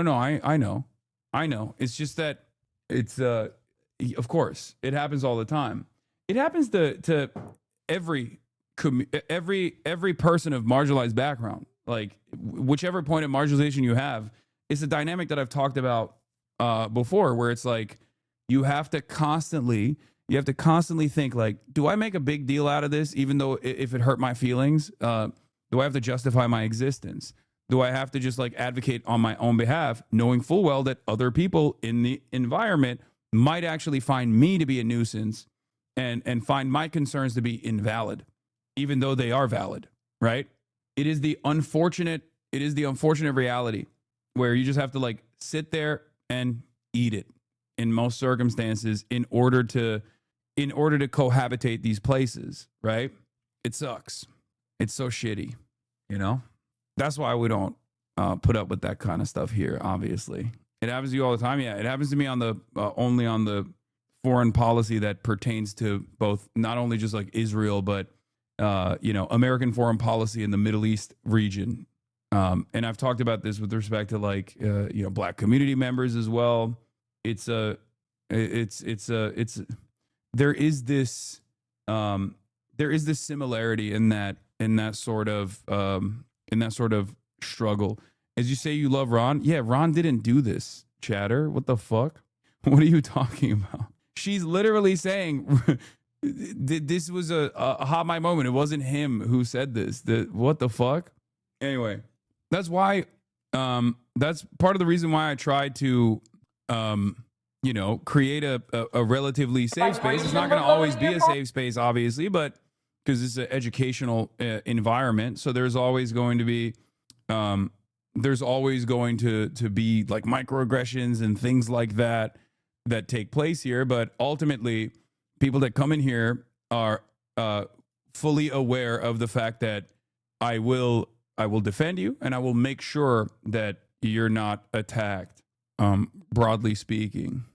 I know. It's just that it's, of course, it happens all the time. It happens to every person of marginalized background. Like, whichever point of marginalization you have, it's a dynamic that I've talked about before, where it's like you have to constantly think like, do I make a big deal out of this, even though if it hurt my feelings? Do I have to justify my existence? Do I have to just like advocate on my own behalf, knowing full well that other people in the environment might actually find me to be a nuisance and find my concerns to be invalid, even though they are valid, right? It is the unfortunate reality where you just have to like sit there and eat it in most circumstances in order to cohabitate these places, right? It sucks. It's so shitty, you know? That's why we don't put up with that kind of stuff here, obviously. It happens to you all the time. Yeah, it happens to me on the only on the foreign policy that pertains to both, not only just like Israel, but, American foreign policy in the Middle East region. And I've talked about this with respect to like, Black community members as well. There is this similarity in that sort of struggle. As you say, you love Ron. Yeah, Ron didn't do this, chatter. What the fuck? What are you talking about? She's literally saying this was a hot mic moment. It wasn't him who said this. What the fuck? Anyway, that's why. That's part of the reason why I tried to, create a relatively safe space. It's not going to always be a safe space, obviously, but because it's an educational environment, so there's always going to be like microaggressions and things like that take place here. But ultimately, people that come in here are fully aware of the fact that I will defend you, and I will make sure that you're not attacked, broadly speaking.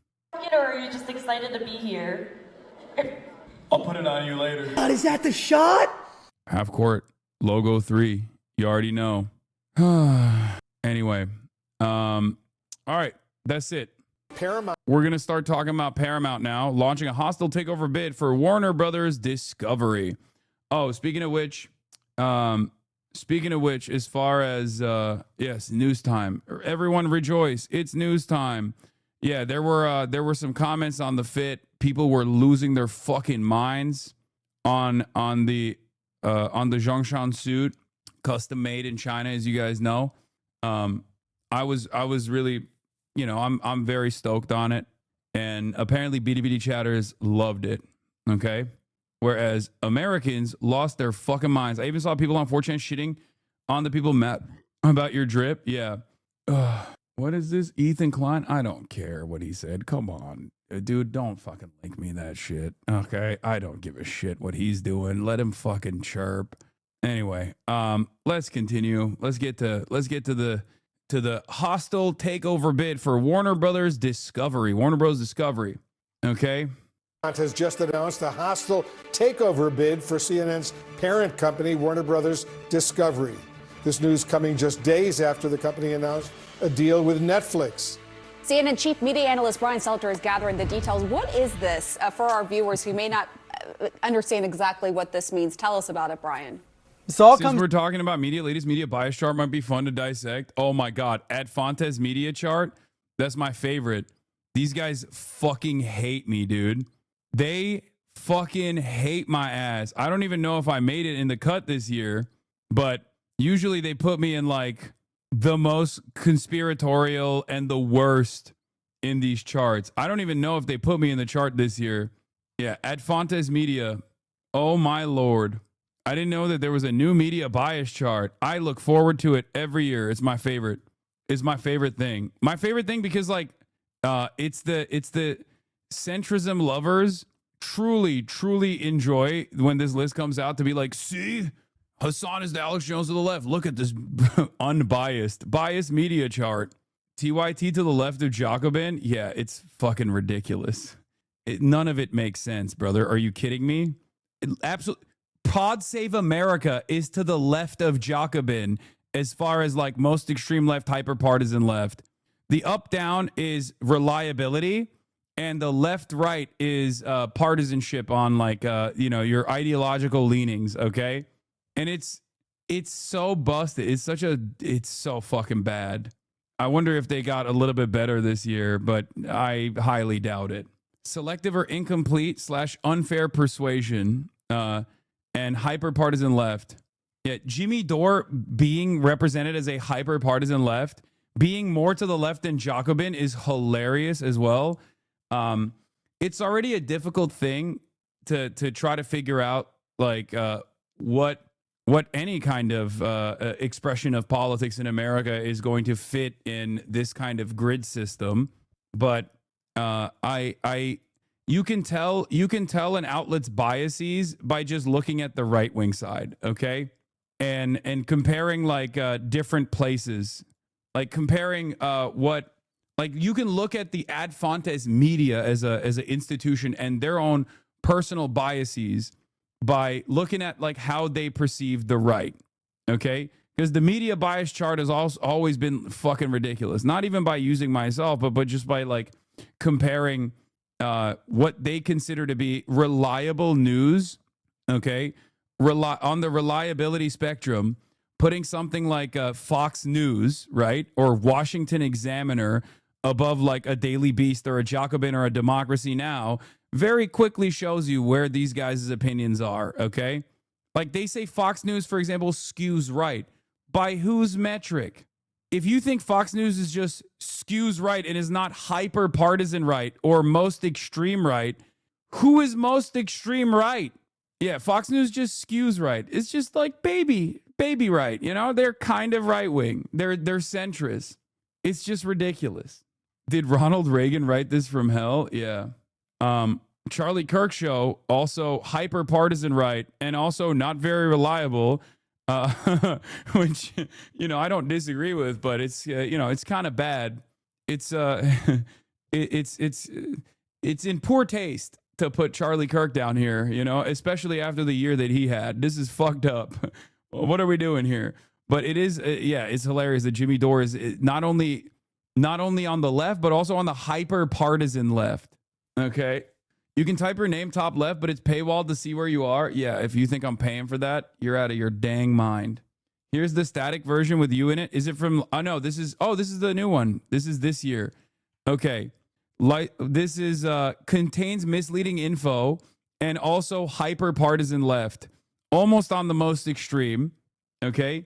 Or are you just excited to be here? I'll put it on you later. God, is that the shot? Half court, logo 3. You already know. Anyway, all right, that's it. Paramount. We're going to start talking about Paramount now, launching a hostile takeover bid for Warner Brothers Discovery. Oh, speaking of which, as far as, yes, news time. Everyone rejoice. It's news time. Yeah, there were some comments on the fit. People were losing their fucking minds on the Zhongshan suit, custom made in China, as you guys know. I was really, I'm very stoked on it, and apparently BDBD chatters loved it. Okay, whereas Americans lost their fucking minds. I even saw people on 4chan shitting on the people mad about your drip. Yeah. What is this? Ethan Klein? I don't care what he said. Come on, dude. Don't fucking link me that shit. Okay. I don't give a shit what he's doing. Let him fucking chirp. Anyway, let's continue. Let's get to the hostile takeover bid for Warner Brothers Discovery. Warner Bros. Discovery. Okay. Has just announced a hostile takeover bid for CNN's parent company, Warner Brothers Discovery. This news coming just days after the company announced a deal with Netflix. CNN chief media analyst Brian Stelter is gathering the details. What is this for our viewers who may not understand exactly what this means? Tell us about it, Brian. Since we're talking about latest media bias chart might be fun to dissect. Oh my God. Ad Fontes media chart. That's my favorite. These guys fucking hate me, dude. They fucking hate my ass. I don't even know if I made it in the cut this year, but usually they put me in like the most conspiratorial and the worst in these charts. I don't even know if they put me in the chart this year. Yeah, Ad Fontes Media. Oh my Lord. I didn't know that there was a new media bias chart. I look forward to it every year. It's my favorite. It's my favorite thing. My favorite thing because like it's the centrism lovers truly enjoy when this list comes out to be like, see, Hasan is the Alex Jones of the left. Look at this biased media chart. TYT to the left of Jacobin, yeah, it's fucking ridiculous. None of it makes sense, brother. Are you kidding me? Absolutely. Pod Save America is to the left of Jacobin as far as like most extreme left, hyper-partisan left. The up-down is reliability, and the left-right is partisanship on like, your ideological leanings, okay? And it's so busted. It's so fucking bad. I wonder if they got a little bit better this year, but I highly doubt it. Selective or incomplete / unfair persuasion and hyper-partisan left. Yeah, Jimmy Dore being represented as a hyper-partisan left, being more to the left than Jacobin is hilarious as well. It's already a difficult thing to try to figure out like what any kind of expression of politics in America is going to fit in this kind of grid system. But you can tell an outlet's biases by just looking at the right wing side, okay, and comparing like different places, like comparing what. Like you can look at the Ad Fontes media as an institution and their own personal biases by looking at like how they perceive the right, okay? Because the media bias chart has always been fucking ridiculous. Not even by using myself, but just by like comparing what they consider to be reliable news, okay? On the reliability spectrum, putting something like Fox News, right, or Washington Examiner above like a Daily Beast or a Jacobin or a Democracy Now! Very quickly shows you where these guys' opinions are, okay? Like they say Fox News, for example, skews right. By whose metric? If you think Fox News is just skews right and is not hyper partisan right or most extreme right, who is most extreme right? Yeah, Fox News just skews right. It's just like baby right. You know, they're kind of right wing. They're centrist. It's just ridiculous. Did Ronald Reagan write this from hell? Yeah. Charlie Kirk show, also hyper partisan right and also not very reliable, which, I don't disagree with, but it's, it's kind of bad. It's it's in poor taste to put Charlie Kirk down here, especially after the year that he had. This is fucked up. What are we doing here? But it is, it's hilarious that Jimmy Dore is not only on the left, but also on the hyper partisan left. Okay. You can type your name top left, but it's paywalled to see where you are. Yeah. If you think I'm paying for that, you're out of your dang mind. Here's the static version with you in it. Is it from, this is the new one. This is this year. Okay. This is, contains misleading info and also hyper partisan left. Almost on the most extreme. Okay.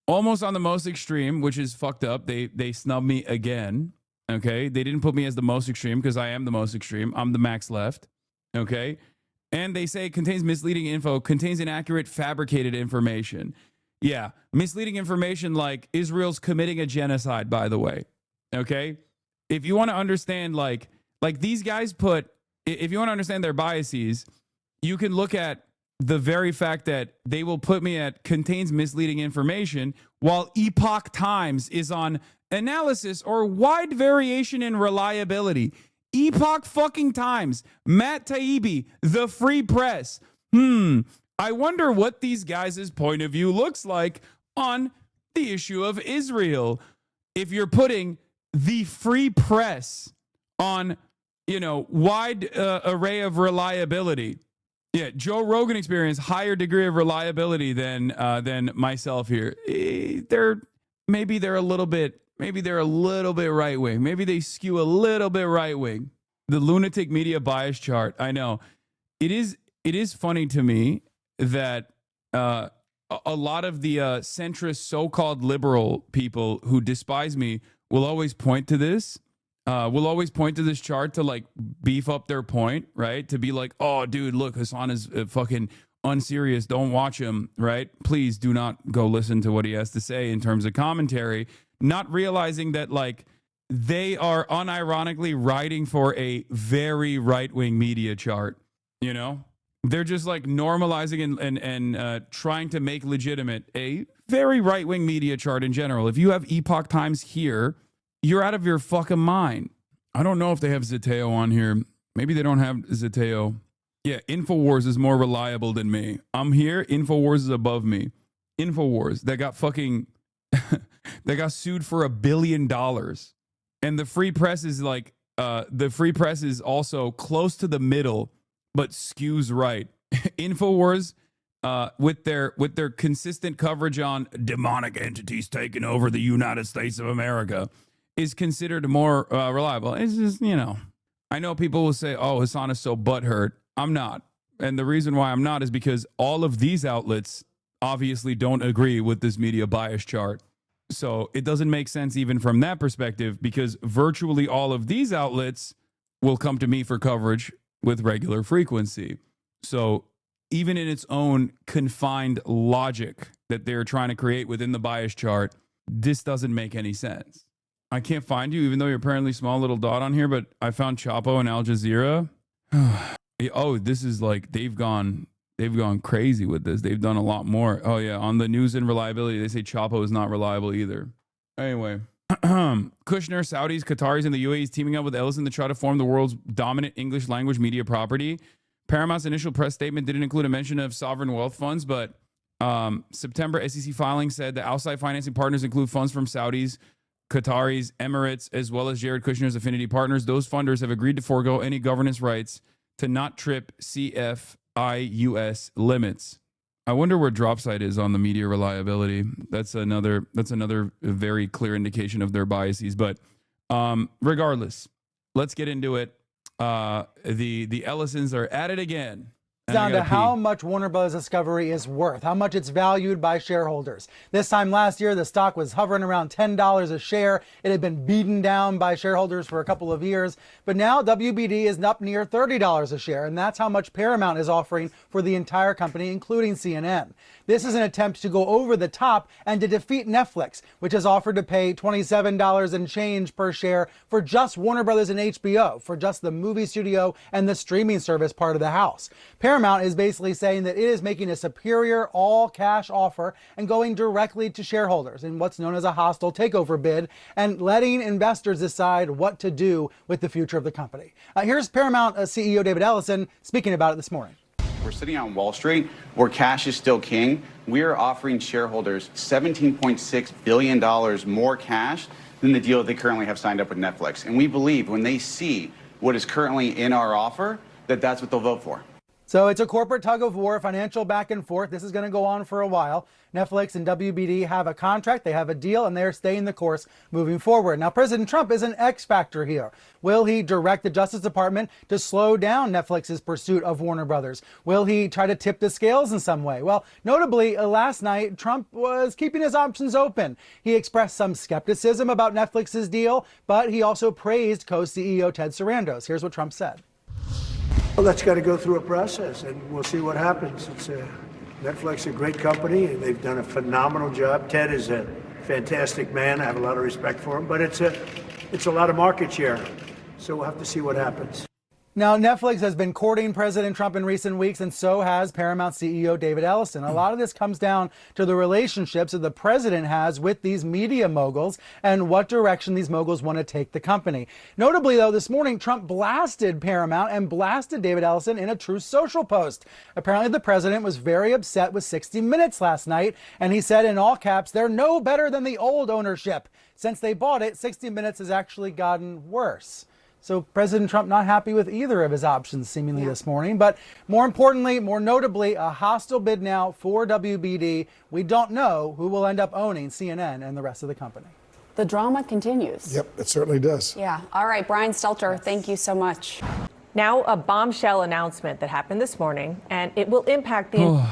Almost on the most extreme, which is fucked up. They snubbed me again. Okay. They didn't put me as the most extreme because I am the most extreme. I'm the max left. Okay. And they say it contains misleading info, contains inaccurate, fabricated information. Yeah. Misleading information like Israel's committing a genocide, by the way. Okay. If you want to understand, like these guys if you want to understand their biases, you can look at the very fact that they will put me at contains misleading information while Epoch Times is on analysis or wide variation in reliability. Epoch fucking Times, Matt Taibbi, the Free Press. I wonder what these guys' point of view looks like on the issue of Israel. If you're putting the Free Press on, wide array of reliability. Yeah, Joe Rogan Experience, higher degree of reliability than myself here. They're a little bit right wing. Maybe they skew a little bit right wing. The lunatic media bias chart. I know. It is funny to me that a lot of the centrist so-called liberal people who despise me will always point to this. Will always point to this chart to like beef up their point, right? To be like, oh, dude, look, Hasan is fucking unserious. Don't watch him, right? Please do not go listen to what he has to say in terms of commentary. Not realizing that like they are unironically writing for a very right-wing media chart, They're just like normalizing and trying to make legitimate a very right-wing media chart in general. If you have Epoch Times here, you're out of your fucking mind. I don't know if they have Zeteo on here. Maybe they don't have Zeteo. Yeah, InfoWars is more reliable than me. I'm here. InfoWars is above me. InfoWars, that got fucking, they got sued for $1 billion. And the Free Press is like, the Free Press is also close to the middle, but skews right. InfoWars, with their consistent coverage on demonic entities taking over the United States of America, is considered more reliable. It's just, you know, I know people will say, oh, Hasan is so butthurt. I'm not. And the reason why I'm not is because all of these outlets obviously don't agree with this media bias chart. So it doesn't make sense even from that perspective, because virtually all of these outlets will come to me for coverage with regular frequency. So even in its own confined logic that they're trying to create within the bias chart, this doesn't make any sense. I can't find you, even though you're apparently small little dot on here, but I found Chapo and Al Jazeera. Oh, this is like, they've gone crazy with this. They've done a lot more. Oh yeah, on the news and reliability, they say Chapo is not reliable either. Anyway, Kushner, Saudis, Qataris, and the UAE teaming up with Ellison to try to form the world's dominant English language media property. Paramount's initial press statement didn't include a mention of sovereign wealth funds, but September SEC filing said the outside financing partners include funds from Saudis, Qataris, Emirates, as well as Jared Kushner's affinity partners. Those funders have agreed to forego any governance rights to not trip CFIUS limits. I wonder where Dropsite is on the media reliability. That's another very clear indication of their biases. But regardless, let's get into it. The Ellisons are at it again. Down to how much Warner Bros. Discovery is worth, how much it's valued by shareholders. This time last year, the stock was hovering around $10 a share. It had been beaten down by shareholders for a couple of years, but now WBD is up near $30 a share, and that's how much Paramount is offering for the entire company, including CNN. This is an attempt to go over the top and to defeat Netflix, which has offered to pay $27 and change per share for just Warner Bros. And HBO, for just the movie studio and the streaming service part of the house. Paramount is basically saying that it is making a superior all-cash offer and going directly to shareholders in what's known as a hostile takeover bid, and letting investors decide what to do with the future of the company. Here's Paramount CEO David Ellison speaking about it this morning. We're sitting on Wall Street where cash is still king. We are offering shareholders $17.6 billion more cash than the deal they currently have signed up with Netflix. And we believe when they see what is currently in our offer, that that's what they'll vote for. So it's a corporate tug of war, financial back and forth. This is going to go on for a while. Netflix and WBD have a contract, they have a deal, and they're staying the course moving forward. Now, President Trump is an X factor here. Will he direct the Justice Department to slow down Netflix's pursuit of Warner Brothers? Will he try to tip the scales in some way? Well, notably, last night, Trump was keeping his options open. He expressed some skepticism about Netflix's deal, but he also praised co-CEO Ted Sarandos. Here's what Trump said. Well, that's got to go through a process, and we'll see what happens. Netflix is a great company, and they've done a phenomenal job. Ted is a fantastic man. I have a lot of respect for him, but it's a lot of market share, so we'll have to see what happens. Now, Netflix has been courting President Trump in recent weeks, and so has Paramount CEO David Ellison. A lot of this comes down to the relationships that the president has with these media moguls and what direction these moguls want to take the company. Notably, though, this morning, Trump blasted Paramount and blasted David Ellison in a Truth Social post. Apparently, the president was very upset with 60 Minutes last night, and he said in all caps, they're no better than the old ownership. Since they bought it, 60 Minutes has actually gotten worse. So President Trump not happy with either of his options seemingly this morning. But more importantly, more notably, a hostile bid now for WBD. We don't know who will end up owning CNN and the rest of the company. The drama continues. Yep, it certainly does. Yeah. All right, Brian Stelter, thank you so much. Now a bombshell announcement that happened this morning, and it will impact the...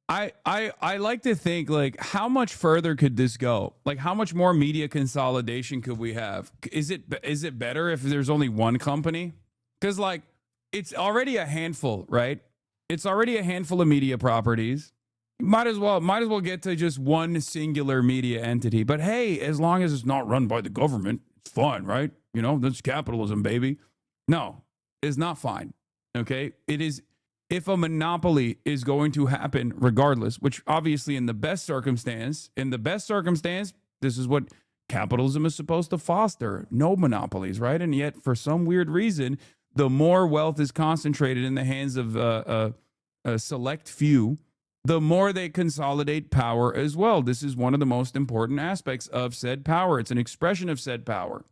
I like to think, like, how much further could this go? Like, how much more media consolidation could we have? Is it better if there's only one company? Because, like, it's already a handful, right? It's already a handful of media properties. Might as well get to just one singular media entity. But hey, as long as it's not run by the government, it's fine, right? You know, that's capitalism, baby. No, it's not fine. Okay, it is. If a monopoly is going to happen regardless, which obviously in the best circumstance, this is what capitalism is supposed to foster no monopolies, right? And yet, for some weird reason, the more wealth is concentrated in the hands of a select few, the more they consolidate power as well. This is one of the most important aspects of said power. It's an expression of said power,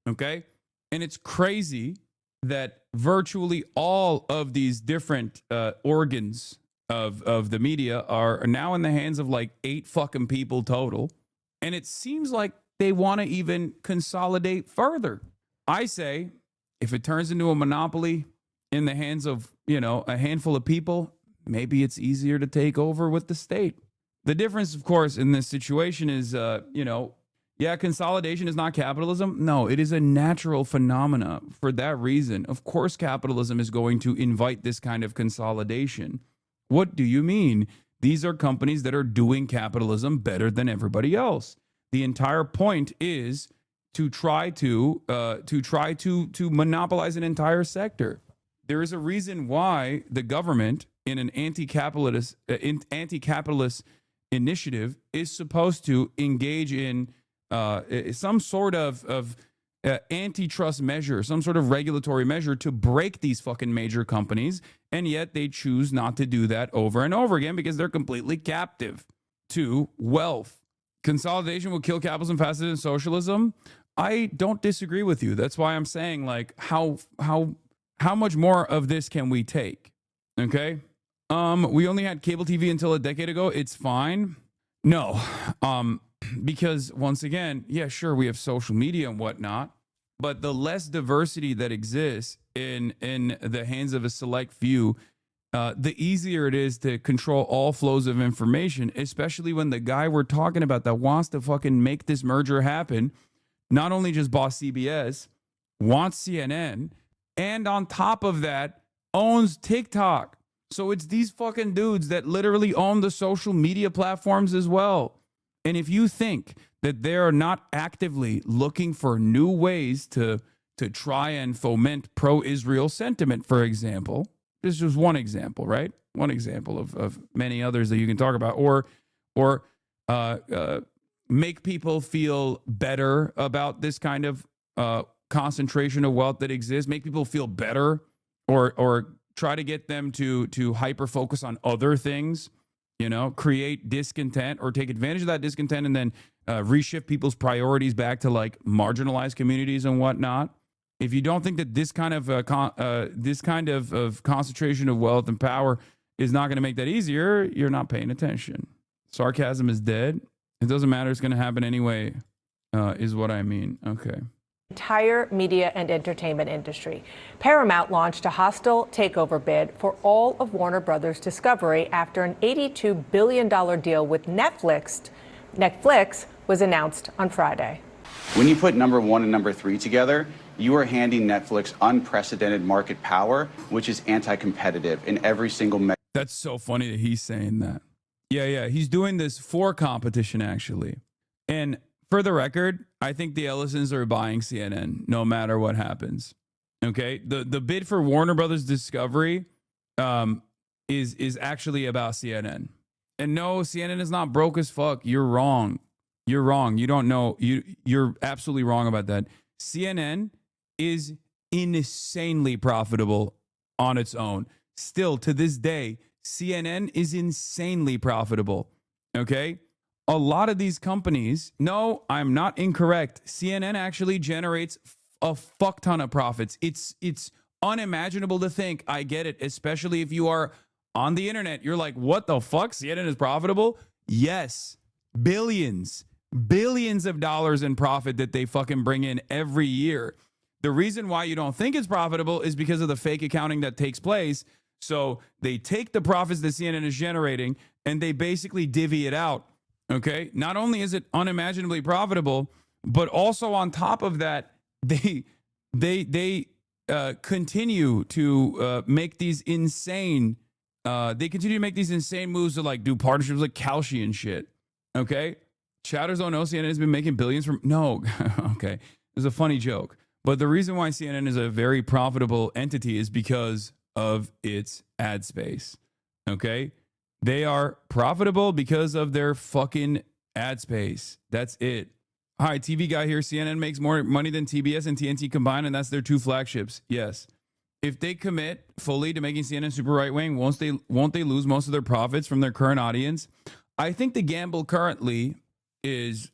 okay? And it's crazy that virtually all of these different organs of the media are now in the hands of like 8 fucking people total. And it seems like they want to even consolidate further. I say, if it turns into a monopoly in the hands of, you know, a handful of people, maybe it's easier to take over with the state. The difference, of course, in this situation is, consolidation is not capitalism. No, it is a natural phenomena. For that reason, of course, capitalism is going to invite this kind of consolidation. What do you mean? These are companies that are doing capitalism better than everybody else. The entire point is to try to monopolize an entire sector. There is a reason why the government, in an anti-capitalist initiative, is supposed to engage in some sort of antitrust measure, some sort of regulatory measure to break these fucking major companies, and yet they choose not to do that over and over again because they're completely captive to wealth. Consolidation will kill capitalism faster than socialism. I don't disagree with you. That's why I'm saying, like, how much more of this can we take? Okay. We only had cable TV until a decade ago. It's fine. No. Because once again, yeah, sure, we have social media and whatnot, but the less diversity that exists in the hands of a select few, the easier it is to control all flows of information, especially when the guy we're talking about that wants to fucking make this merger happen, not only just bought CBS, wants CNN, and on top of that, owns TikTok. So it's these fucking dudes that literally own the social media platforms as well. And if you think that they're not actively looking for new ways to try and foment pro-Israel sentiment, for example, this is just one example, right? One example of many others that you can talk about, or make people feel better about this kind of concentration of wealth that exists, make people feel better, or try to get them to hyper focus on other things. You know, create discontent or take advantage of that discontent and then reshift people's priorities back to like marginalized communities and whatnot. If you don't think that this kind of concentration of wealth and power is not going to make that easier, you're not paying attention. Sarcasm is dead. It doesn't matter. It's going to happen anyway, is what I mean. Okay. Entire media and entertainment industry. Paramount launched a hostile takeover bid for all of Warner Brothers Discovery after an $82 billion deal with Netflix was announced on Friday. When you put number 1 and number 3 together, you are handing Netflix unprecedented market power, which is anti-competitive in every single measure. That's so funny that he's saying that. Yeah. He's doing this for competition, actually. And for the record, I think the Ellisons are buying CNN no matter what happens. Okay, the bid for Warner Brothers Discovery is actually about CNN. And no, CNN is not broke as fuck. You're wrong. You're wrong. You don't know. You're absolutely wrong about that. CNN is insanely profitable on its own. Still to this day, CNN is insanely profitable. Okay. A lot of these companies, no, I'm not incorrect. CNN actually generates a fuck ton of profits. It's unimaginable to think. I get it, especially if you are on the internet. You're like, what the fuck? CNN is profitable? Yes. Billions of dollars in profit that they fucking bring in every year. The reason why you don't think it's profitable is because of the fake accounting that takes place. So they take the profits that CNN is generating and they basically divvy it out. Okay, not only is it unimaginably profitable, but also on top of that, they continue to make these insane. They continue to make these insane moves to like do partnerships like Kalshi and shit. Okay, chatters don't know CNN has been making billions from. No, okay, it was a funny joke, but the reason why CNN is a very profitable entity is because of its ad space. Okay. They are profitable because of their fucking ad space. That's it. Hi, TV guy here. CNN makes more money than TBS and TNT combined, and that's their 2 flagships. Yes. If they commit fully to making CNN super right wing, won't they lose most of their profits from their current audience? I think the gamble currently is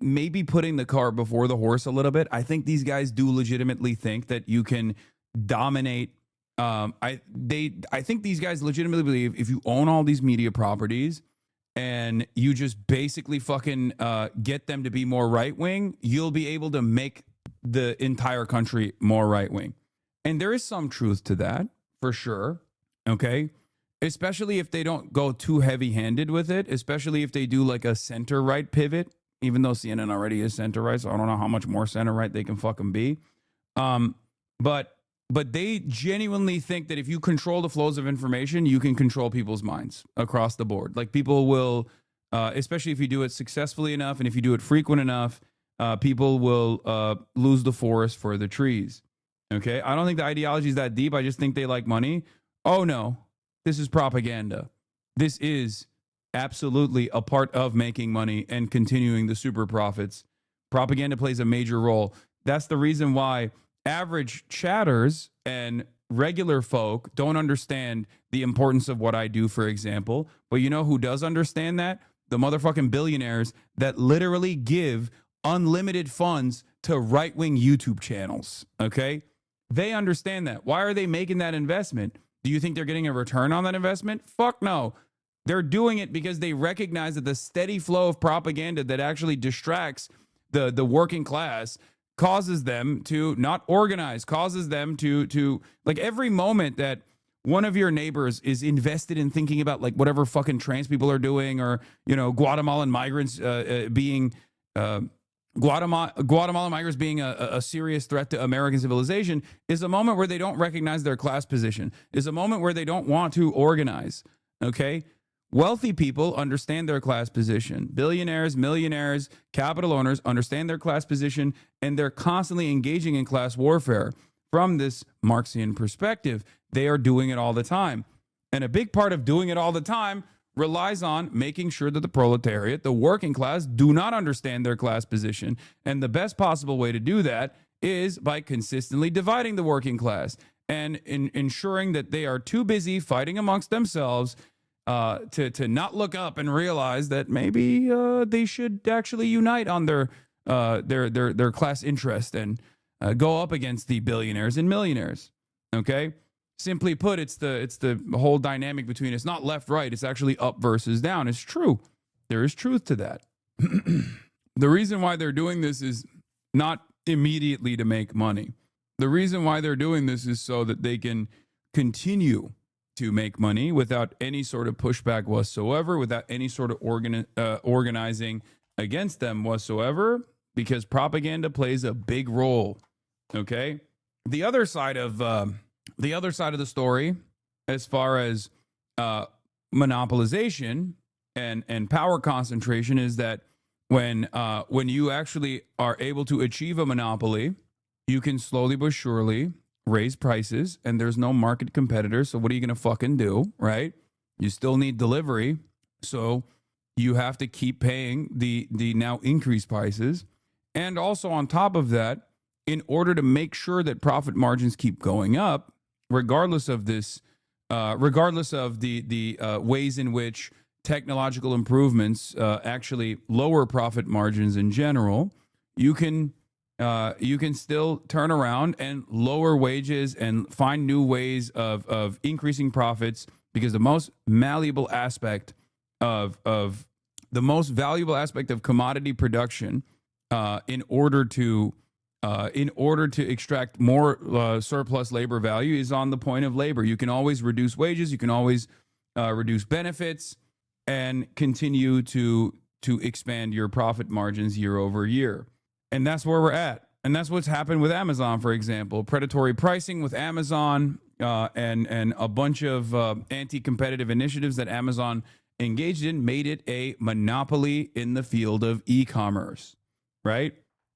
maybe putting the cart before the horse a little bit. I think these guys do legitimately think that you can dominate. I think these guys legitimately believe if you own all these media properties and you just basically fucking get them to be more right wing, you'll be able to make the entire country more right wing. And there is some truth to that, for sure. Okay. Especially if they don't go too heavy handed with it, especially if they do like a center right pivot, even though CNN already is center right. So I don't know how much more center right they can fucking be. But they genuinely think that if you control the flows of information, you can control people's minds across the board. Like people will, especially if you do it successfully enough and if you do it frequent enough, people will lose the forest for the trees. Okay. I don't think the ideology is that deep. I just think they like money. Oh no, this is propaganda. This is absolutely a part of making money and continuing the super profits. Propaganda plays a major role. That's the reason why average chatters and regular folk don't understand the importance of what I do, for example. But you know who does understand that? The motherfucking billionaires that literally give unlimited funds to right-wing YouTube channels, okay? They understand that. Why are they making that investment? Do you think they're getting a return on that investment? Fuck no. They're doing it because they recognize that the steady flow of propaganda that actually distracts the working class causes them to not organize, causes them to like every moment that one of your neighbors is invested in thinking about like whatever fucking trans people are doing, or, you know, Guatemalan migrants being Guatemalan migrants being a serious threat to American civilization, is a moment where they don't recognize their class position, is a moment where they don't want to organize. Okay. Wealthy people understand their class position. Billionaires, millionaires, capital owners understand their class position, and they're constantly engaging in class warfare. From this Marxian perspective, they are doing it all the time. And a big part of doing it all the time relies on making sure that the proletariat, the working class, do not understand their class position. And the best possible way to do that is by consistently dividing the working class and ensuring that they are too busy fighting amongst themselves to not look up and realize that maybe they should actually unite on their class interest and go up against the billionaires and millionaires. Okay, simply put, it's the whole dynamic between, it's not left right, it's actually up versus down. It's true. There is truth to that. The reason why they're doing this is not immediately to make money. The reason why they're doing this is so that they can continue to make money without any sort of pushback whatsoever, without any sort of organizing against them whatsoever, because propaganda plays a big role. Okay, the other side of the story, as far as monopolization and power concentration, is that when you actually are able to achieve a monopoly, you can slowly but surely raise prices, and there's no market competitor. So what are you going to fucking do, right? You still need delivery. So you have to keep paying the now increased prices. And also on top of that, in order to make sure that profit margins keep going up, regardless of this, regardless of the ways in which technological improvements actually lower profit margins in general, you can still turn around and lower wages and find new ways of increasing profits, because the most malleable aspect of commodity production, in order to extract more surplus labor value, is on the point of labor. You can always reduce wages, you can always reduce benefits, and continue to expand your profit margins year over year. And that's where we're at. And that's what's happened with Amazon, for example. Predatory pricing with Amazon, and a bunch of anti-competitive initiatives that Amazon engaged in made it a monopoly in the field of e-commerce, right?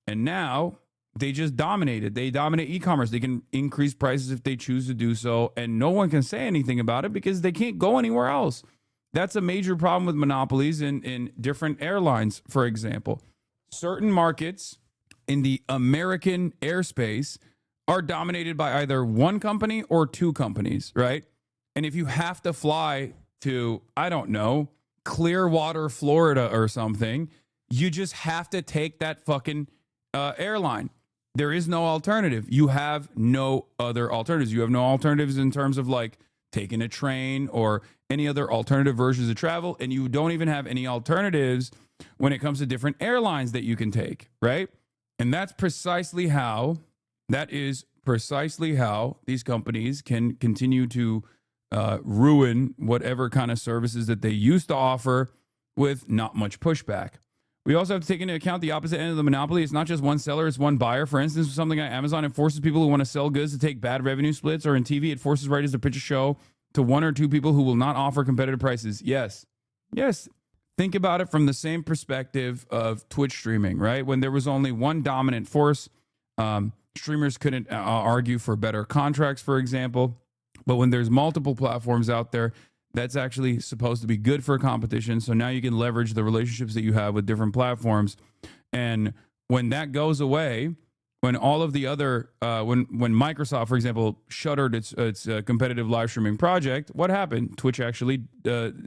And now they just dominate it. They dominate e-commerce. They can increase prices if they choose to do so, and no one can say anything about it because they can't go anywhere else. That's a major problem with monopolies in different airlines, for example. certain markets in the American airspace are dominated by either one company or two companies, right? And if you have to fly to, I don't know, Clearwater, Florida or something, you just have to take that fucking airline. There is no alternative. You have no other alternatives. You have no alternatives in terms of like taking a train or any other alternative versions of travel. And you don't even have any alternatives when it comes to different airlines that you can take, right? And that is precisely how these companies can continue to ruin whatever kind of services that they used to offer with not much pushback. We also have to take into account the opposite end of the monopoly. It's not just one seller, it's one buyer. For instance, something like Amazon, it forces people who want to sell goods to take bad revenue splits, or in TV, it forces writers to pitch a show to one or two people who will not offer competitive prices. Yes. Think about it from the same perspective of Twitch streaming, right? When there was only one dominant force, streamers couldn't argue for better contracts, for example. But when there's multiple platforms out there, that's actually supposed to be good for competition. So now you can leverage the relationships that you have with different platforms. And when that goes away, when all of the other, when Microsoft, for example, shuttered its competitive live streaming project, what happened? Twitch actually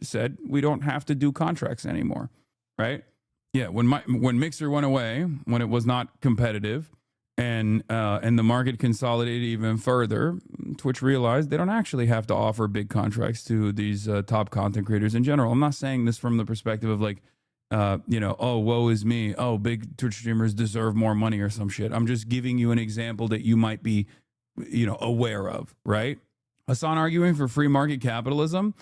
said, we don't have to do contracts anymore, right? Yeah, when Mixer went away, when it was not competitive, and the market consolidated even further, Twitch realized they don't actually have to offer big contracts to these top content creators in general. I'm not saying this from the perspective of like, oh, woe is me. Oh, big Twitch streamers deserve more money or some shit. I'm just giving you an example that you might be, aware of, right? Hasan arguing for free market capitalism?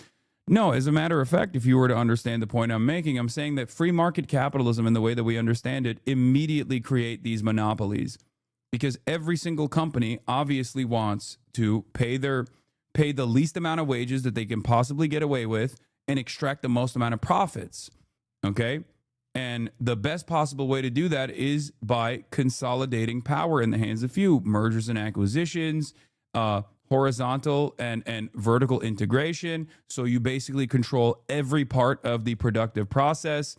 No, as a matter of fact, if you were to understand the point I'm making, I'm saying that free market capitalism in the way that we understand it immediately create these monopolies. Because every single company obviously wants to pay the least amount of wages that they can possibly get away with and extract the most amount of profits. Okay? And the best possible way to do that is by consolidating power in the hands of few. Mergers and acquisitions, horizontal and vertical integration. So you basically control every part of the productive process.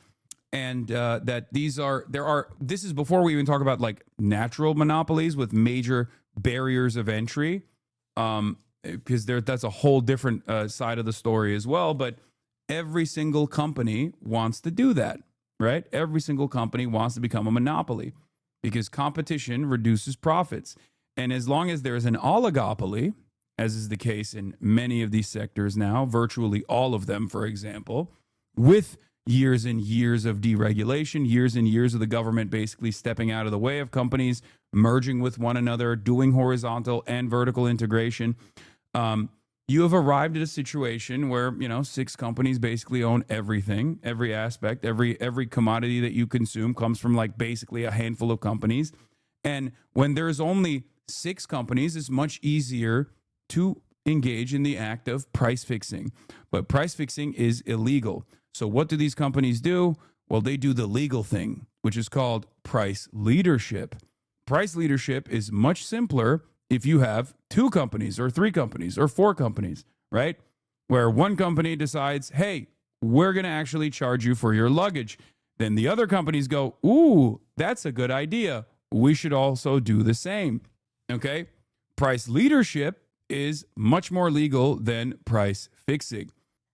And this is before we even talk about like natural monopolies with major barriers of entry, because that's a whole different side of the story as well. But every single company wants to do that, right? Every single company wants to become a monopoly because competition reduces profits. And as long as there is an oligopoly, as is the case in many of these sectors now, virtually all of them, for example, with years and years of deregulation, years and years of the government basically stepping out of the way of companies, merging with one another, doing horizontal and vertical integration. You have arrived at a situation where, 6 companies basically own everything, every aspect, every commodity that you consume comes from like basically a handful of companies. And when there's only 6 companies, it's much easier to engage in the act of price fixing. But price fixing is illegal. So what do these companies do? Well, they do the legal thing, which is called price leadership. Price leadership is much simpler if you have 2 companies or 3 companies or 4 companies, right? Where one company decides, hey, we're going to actually charge you for your luggage. Then the other companies go, ooh, that's a good idea. We should also do the same, okay? Price leadership is much more legal than price fixing,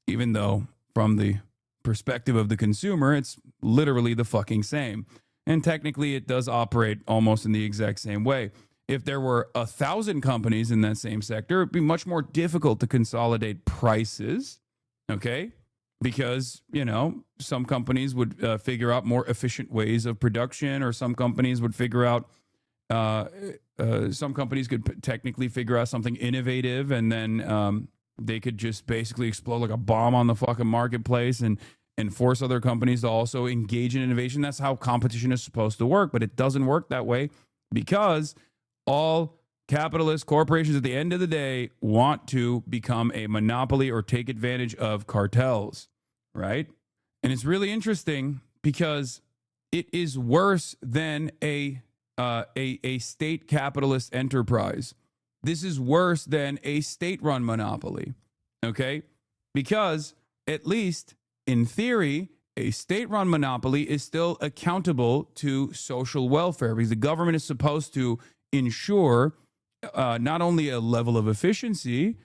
even though from the perspective of the consumer, it's literally the fucking same. And technically, it does operate almost in the exact same way. If there were 1,000 companies in that same sector, it'd be much more difficult to consolidate prices, okay? Because, some companies would figure out more efficient ways of production, or some companies would figure out, some companies could technically figure out something innovative, and then they could just basically explode like a bomb on the fucking marketplace and force other companies to also engage in innovation. That's how competition is supposed to work, but it doesn't work that way because all capitalist corporations at the end of the day want to become a monopoly or take advantage of cartels, right? And it's really interesting because it is worse than a state capitalist enterprise. This is worse than a state-run monopoly, okay? Because at least in theory, A state-run monopoly is still accountable to social welfare because the government is supposed to ensure not only a level of efficiency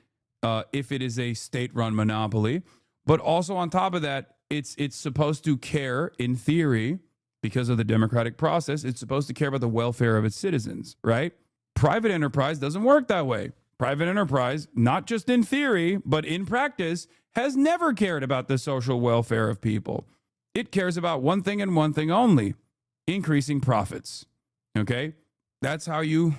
if it is a state-run monopoly, but also on top of that, it's supposed to care, in theory, because of the democratic process, it's supposed to care about the welfare of its citizens, right? Private enterprise doesn't work that way. Private enterprise, not just in theory, but in practice, has never cared about the social welfare of people. It cares about one thing and one thing only: increasing profits. Okay? That's how you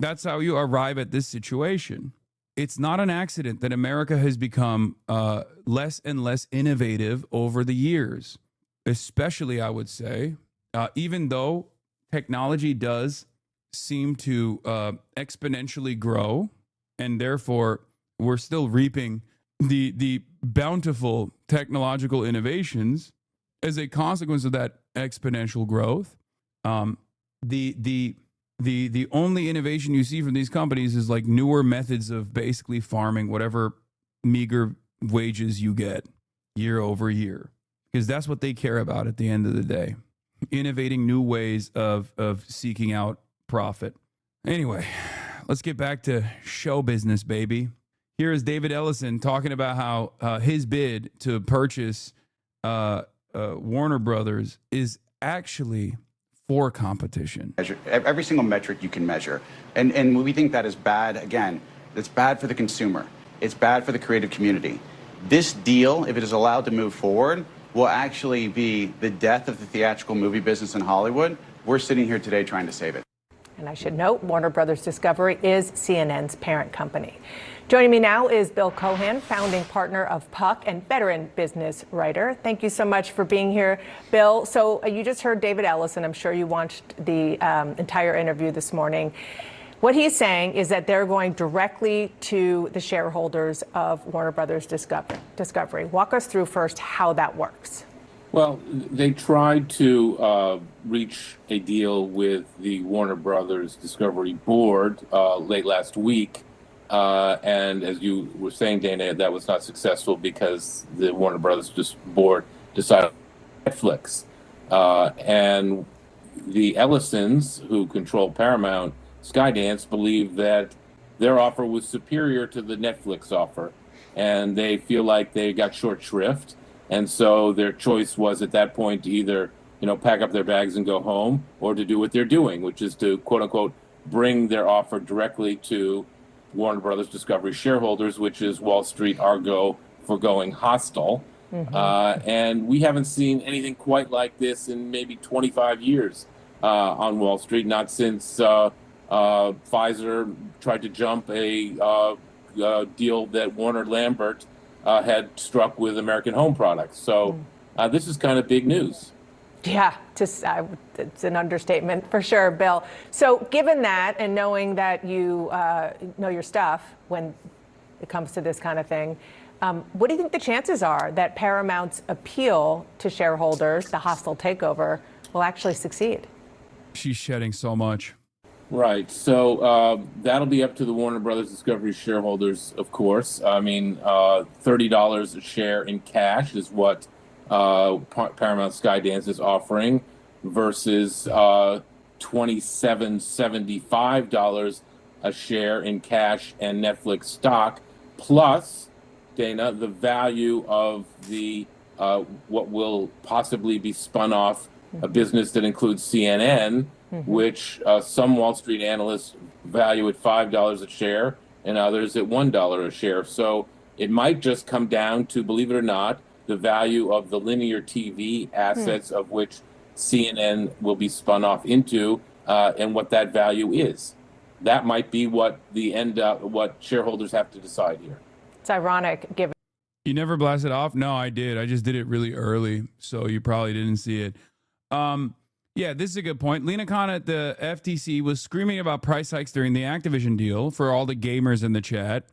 arrive at this situation. It's not an accident that America has become less and less innovative over the years, especially, I would say, even though technology does seem to exponentially grow, and therefore we're still reaping the bountiful technological innovations as a consequence of that exponential growth. The only innovation you see from these companies is like newer methods of basically farming whatever meager wages you get year over year, because that's what they care about at the end of the day. Innovating new ways of seeking out profit. Anyway, let's get back to show business, baby. Here is David Ellison talking about how his bid to purchase Warner Brothers is actually for competition. Every single metric you can measure. And we think that is bad. Again, it's bad for the consumer. It's bad for the creative community. This deal, if it is allowed to move forward, will actually be the death of the theatrical movie business in Hollywood. We're sitting here today trying to save it. And I should note, Warner Brothers Discovery is CNN's parent company. Joining me now is Bill Cohan, founding partner of Puck and veteran business writer. Thank you so much for being here, Bill. So you just heard David Ellison. I'm sure you watched the entire interview this morning. What he's saying is that they're going directly to the shareholders of Warner Brothers Discovery. Walk us through first how that works. Well, they tried to reach a deal with the Warner Brothers Discovery board late last week. And as you were saying, Dana, that was not successful because the Warner Brothers board decided on Netflix. And the Ellisons, who control Paramount, Skydance, believe that their offer was superior to the Netflix offer. And they feel like they got short shrift. And so their choice was at that point to either, pack up their bags and go home, or to do what they're doing, which is to, quote unquote, bring their offer directly to Warner Brothers Discovery shareholders, which is Wall Street argo for going hostile. Mm-hmm. And we haven't seen anything quite like this in maybe 25 years on Wall Street, not since Pfizer tried to jump a deal that Warner Lambert had struck with American Home Products. So this is kind of big news. Yeah, it's an understatement for sure, Bill. So given that, and knowing that you know your stuff when it comes to this kind of thing, what do you think the chances are that Paramount's appeal to shareholders, the hostile takeover, will actually succeed? She's shedding so much. Right. So that'll be up to the Warner Brothers Discovery shareholders, of course. I mean, $30 a share in cash is what Paramount Skydance is offering versus $27.75 a share in cash and Netflix stock, plus, Dana, the value of the what will possibly be spun off, a business that includes CNN, which some Wall Street analysts value at $5 a share and others at $1 a share. So it might just come down to, believe it or not, the value of the linear TV assets of which CNN will be spun off into, and what that value is. That might be what what shareholders have to decide here. It's ironic, given. You never blasted off? No, I did. I just did it really early, so you probably didn't see it. Yeah, this is a good point. Lena Khan at the FTC was screaming about price hikes during the Activision deal for all the gamers in the chat.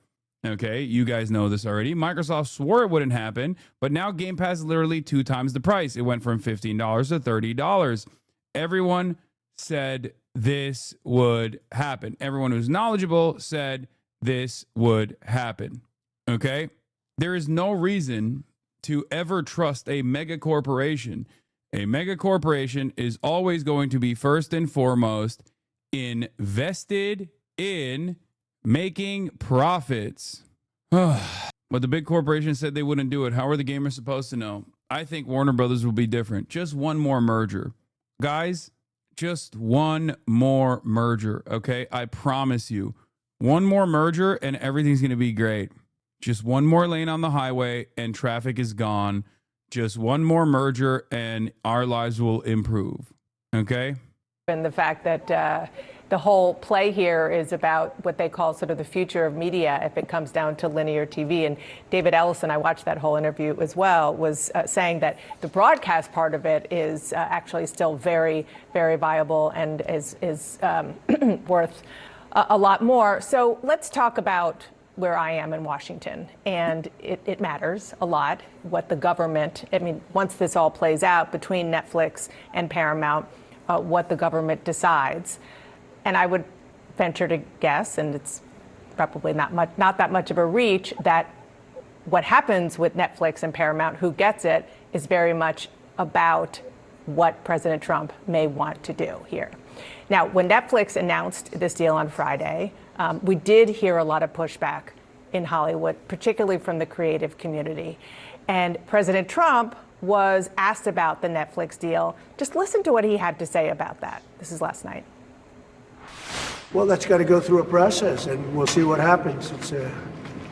Okay, you guys know this already. Microsoft swore it wouldn't happen, but now Game Pass is literally 2 times the price. It went from $15 to $30. Everyone said this would happen. Everyone who's knowledgeable said this would happen. Okay? There is no reason to ever trust a mega corporation. A mega corporation is always going to be first and foremost invested in making profits. But the big corporations said they wouldn't do it. How are the gamers supposed to know? I think Warner Brothers will be different. Just one more merger. Guys, just one more merger, okay? I promise you. One more merger and everything's going to be great. Just one more lane on the highway and traffic is gone. Just one more merger and our lives will improve, okay? And the fact that the whole play here is about what they call sort of the future of media if it comes down to linear TV. And David Ellison, I watched that whole interview as well, was saying that the broadcast part of it is actually still very, very viable and is worth a lot more. So let's talk about where I am in Washington. And it matters a lot what the government, I mean, once this all plays out between Netflix and Paramount, what the government decides. And I would venture to guess, and it's probably not that much of a reach, that what happens with Netflix and Paramount, who gets it, is very much about what President Trump may want to do here. Now, when Netflix announced this deal on Friday, we did hear a lot of pushback in Hollywood, particularly from the creative community. And President Trump was asked about the Netflix deal. Just listen to what he had to say about that. This is last night. Well, that's got to go through a process, and we'll see what happens.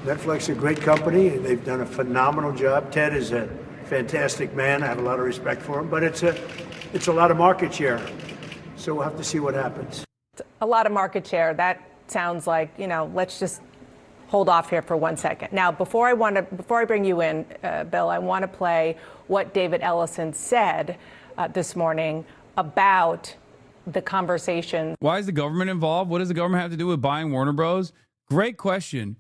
Netflix is a great company, and they've done a phenomenal job. Ted is a fantastic man. I have a lot of respect for him, but it's a lot of market share. So we'll have to see what happens. A lot of market share. That sounds like, let's just hold off here for 1 second. Now, before I bring you in, Bill, I want to play what David Ellison said this morning about the conversation. Why is the government involved? What does the government have to do with buying Warner Bros? Great question.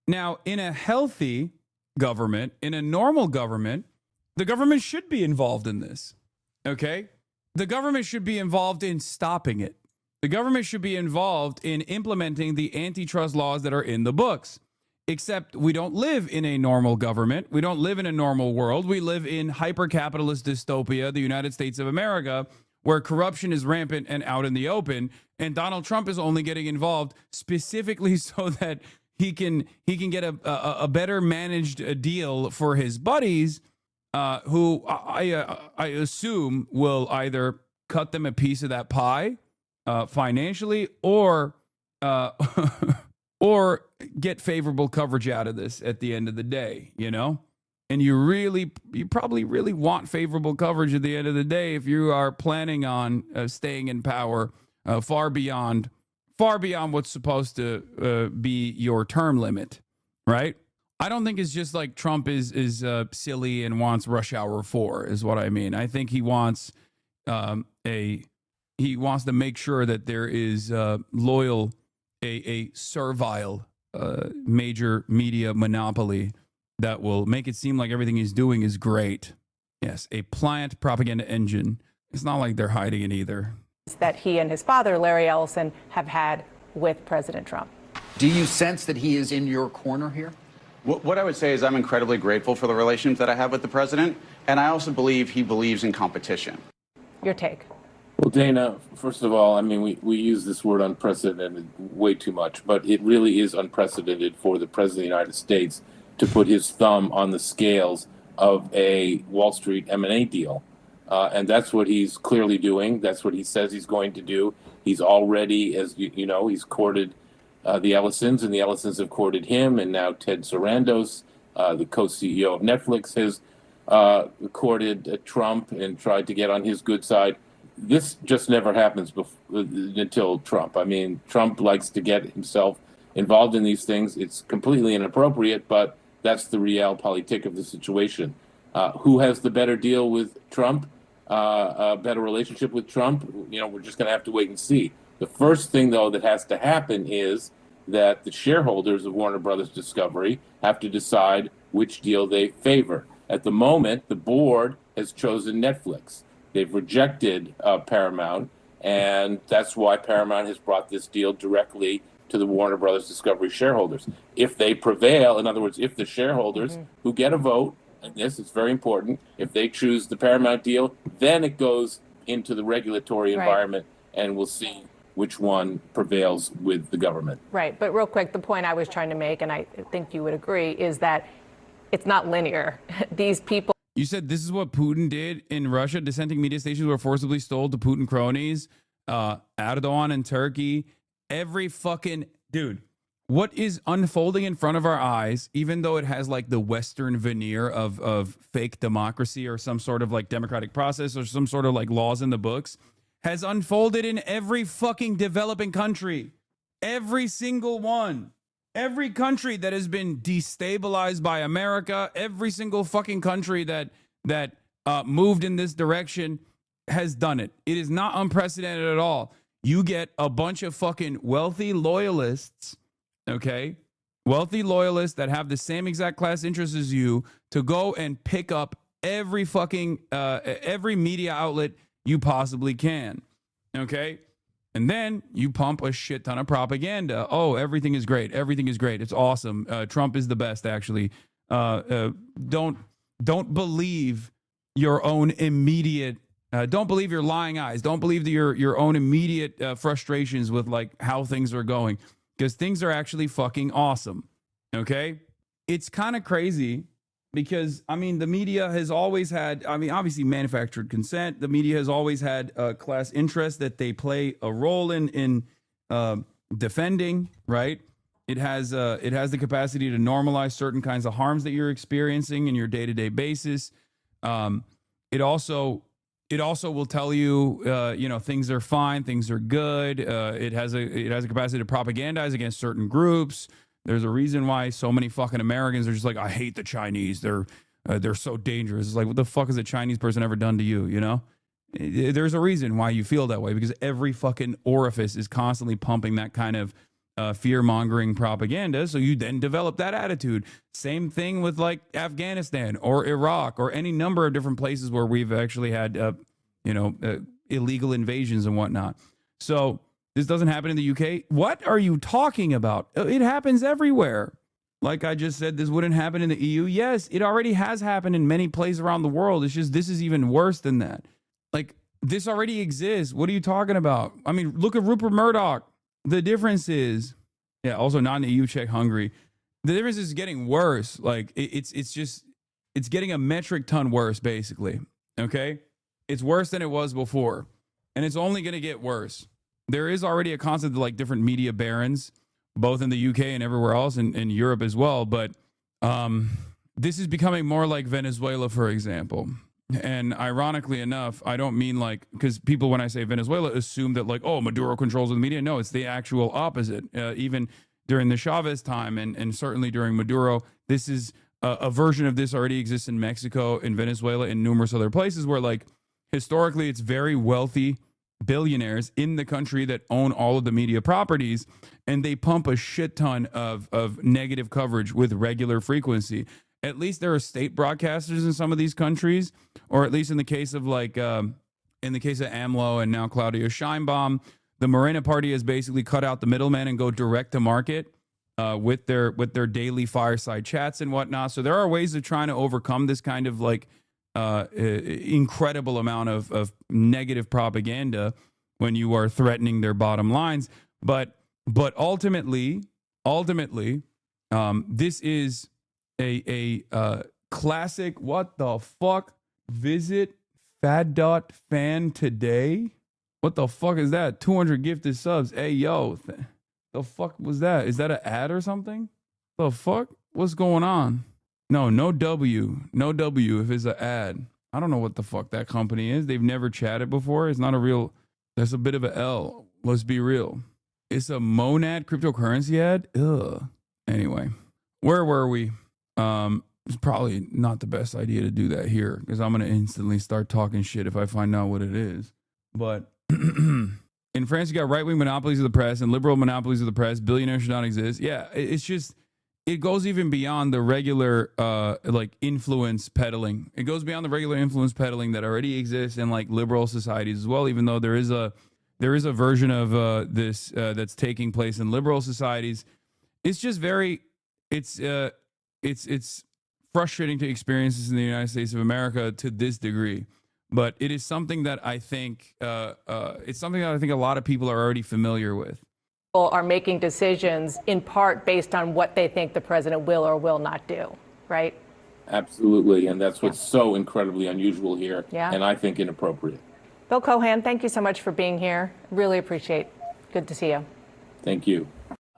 Now, in a healthy government, in a normal government, the government should be involved in this. Okay? The government should be involved in stopping it. The government should be involved in implementing the antitrust laws that are in the books. Except we don't live in a normal government. We don't live in a normal world. We live in hyper-capitalist dystopia, the United States of America, where corruption is rampant and out in the open. And Donald Trump is only getting involved specifically so that he can get a better managed deal for his buddies, who I assume will either cut them a piece of that pie financially or or get favorable coverage out of this at the end of the day, And you probably really want favorable coverage at the end of the day if you are planning on staying in power far beyond what's supposed to be your term limit, right? I don't think it's just like Trump is silly and wants Rush Hour 4 is what I mean. I think he wants he wants to make sure that there is a servile major media monopoly that will make it seem like everything he's doing is great. Yes, a pliant propaganda engine. It's not like they're hiding it either. That he and his father, Larry Ellison, have had with President Trump. Do you sense that he is in your corner here? What I would say is I'm incredibly grateful for the relations that I have with the president, and I also believe he believes in competition. Your take. Well, Dana, first of all, I mean, we use this word unprecedented way too much, but it really is unprecedented for the President of the United States to put his thumb on the scales of a Wall Street M&A deal. And that's what he's clearly doing. That's what he says he's going to do. He's already, as you know, he's courted the Ellisons, and the Ellisons have courted him. And now Ted Sarandos, the co-CEO of Netflix, has courted Trump and tried to get on his good side. This just never happens until Trump. I mean, Trump likes to get himself involved in these things. It's completely inappropriate, but that's the realpolitik of the situation. Who has the better deal with Trump, a better relationship with Trump? We're just going to have to wait and see. The first thing, though, that has to happen is that the shareholders of Warner Brothers Discovery have to decide which deal they favor. At the moment, the board has chosen Netflix. They've rejected Paramount, and that's why Paramount has brought this deal directly to the Warner Brothers Discovery shareholders. If they prevail, in other words, if the shareholders who get a vote and this is very important, if they choose the Paramount deal, then it goes into the regulatory Right. environment, and we'll see which one prevails with the government. Right. But real quick, the point I was trying to make, and I think you would agree, is that it's not linear. These people. You said this is what Putin did in Russia. Dissenting media stations were forcibly sold to Putin cronies. Erdogan in Turkey. Every fucking dude. What is unfolding in front of our eyes, even though it has like the Western veneer of fake democracy or some sort of like democratic process or some sort of like laws in the books, has unfolded in every fucking developing country. Every single one. Every country that has been destabilized by America, every single fucking country that moved in this direction has done it. It is not unprecedented at all. You get a bunch of fucking wealthy loyalists, okay? Wealthy loyalists that have the same exact class interests as you to go and pick up every fucking, every media outlet you possibly can, okay? And then you pump a shit ton of propaganda. Oh, everything is great. Everything is great. It's awesome. Trump is the best, actually. Don't believe your own immediate. Don't believe your lying eyes. Don't believe your own immediate frustrations with like how things are going, because things are actually fucking awesome. Okay, it's kind of crazy. Because, I mean, the media has always had, I mean, obviously manufactured consent. The media has always had class interests that they play a role in defending, right? It has the capacity to normalize certain kinds of harms that you're experiencing in your day-to-day basis. It also will tell you, you know, things are fine, things are good. It has a capacity to propagandize against certain groups. There's a reason why so many fucking Americans are just like, I hate the Chinese. They're so dangerous. It's like, what the fuck has a Chinese person ever done to you? You know, there's a reason why you feel that way, because every fucking orifice is constantly pumping that kind of fear mongering propaganda. So you then develop that attitude. Same thing with like Afghanistan or Iraq or any number of different places where we've actually had, you know, illegal invasions and whatnot. So this doesn't happen in the UK. What are you talking about? It happens everywhere. Like I just said, this wouldn't happen in the EU. Yes, it already has happened in many places around the world. It's just this is even worse than that. Like this already exists. What are you talking about? I mean, look at Rupert Murdoch. The difference is, yeah, also not in the EU, check Hungary. The difference is getting worse. Like it's getting a metric ton worse, basically. Okay? It's worse than it was before. And it's only going to get worse. There is already a concept of like different media barons, both in the UK and everywhere else, and in Europe as well. But this is becoming more like Venezuela, for example. And ironically enough, I don't mean like, because people, when I say Venezuela, assume that like, oh, Maduro controls the media. No, it's the actual opposite. Even during the Chavez time and certainly during Maduro, this is a version of this already exists in Mexico, in Venezuela, and numerous other places where like historically it's very wealthy billionaires in the country that own all of the media properties, and they pump a shit ton of negative coverage with regular frequency. At least there are state broadcasters in some of these countries, or at least in the case of like in the case of AMLO and now Claudia Sheinbaum, the Morena party has basically cut out the middleman and go direct to market with their daily fireside chats and whatnot. So there are ways of trying to overcome this kind of like incredible amount of negative propaganda when you are threatening their bottom lines. But ultimately, this is a classic. What the fuck? Visit fad.fan today. What the fuck is that? 200 gifted subs. Hey yo, the fuck was that? Is that an ad or something? The fuck? What's going on? No W if it's an ad. I don't know what the fuck that company is. They've never chatted before. It's not a real, that's a bit of a L. Let's be real. It's a Monad cryptocurrency ad. Ugh. Anyway, where were we? It's probably not the best idea to do that here, because I'm going to instantly start talking shit if I find out what it is. But in France, you got right-wing monopolies of the press and liberal monopolies of the press. Billionaires should not exist. Yeah, it's just, it goes even beyond the regular like influence peddling. It goes beyond the regular influence peddling that already exists in like liberal societies as well, even though there is a version of this that's taking place in liberal societies. It's just very, it's frustrating to experience this in the United States of America to this degree. But it is something that I think it's something that I think a lot of people are already familiar with. People are making decisions in part based on what they think the president will or will not do, right? Absolutely, and that's what's so incredibly unusual here, Yeah. and I think inappropriate. Bill Cohan, thank you so much for being here. Really appreciate it. Good to see you. Thank you.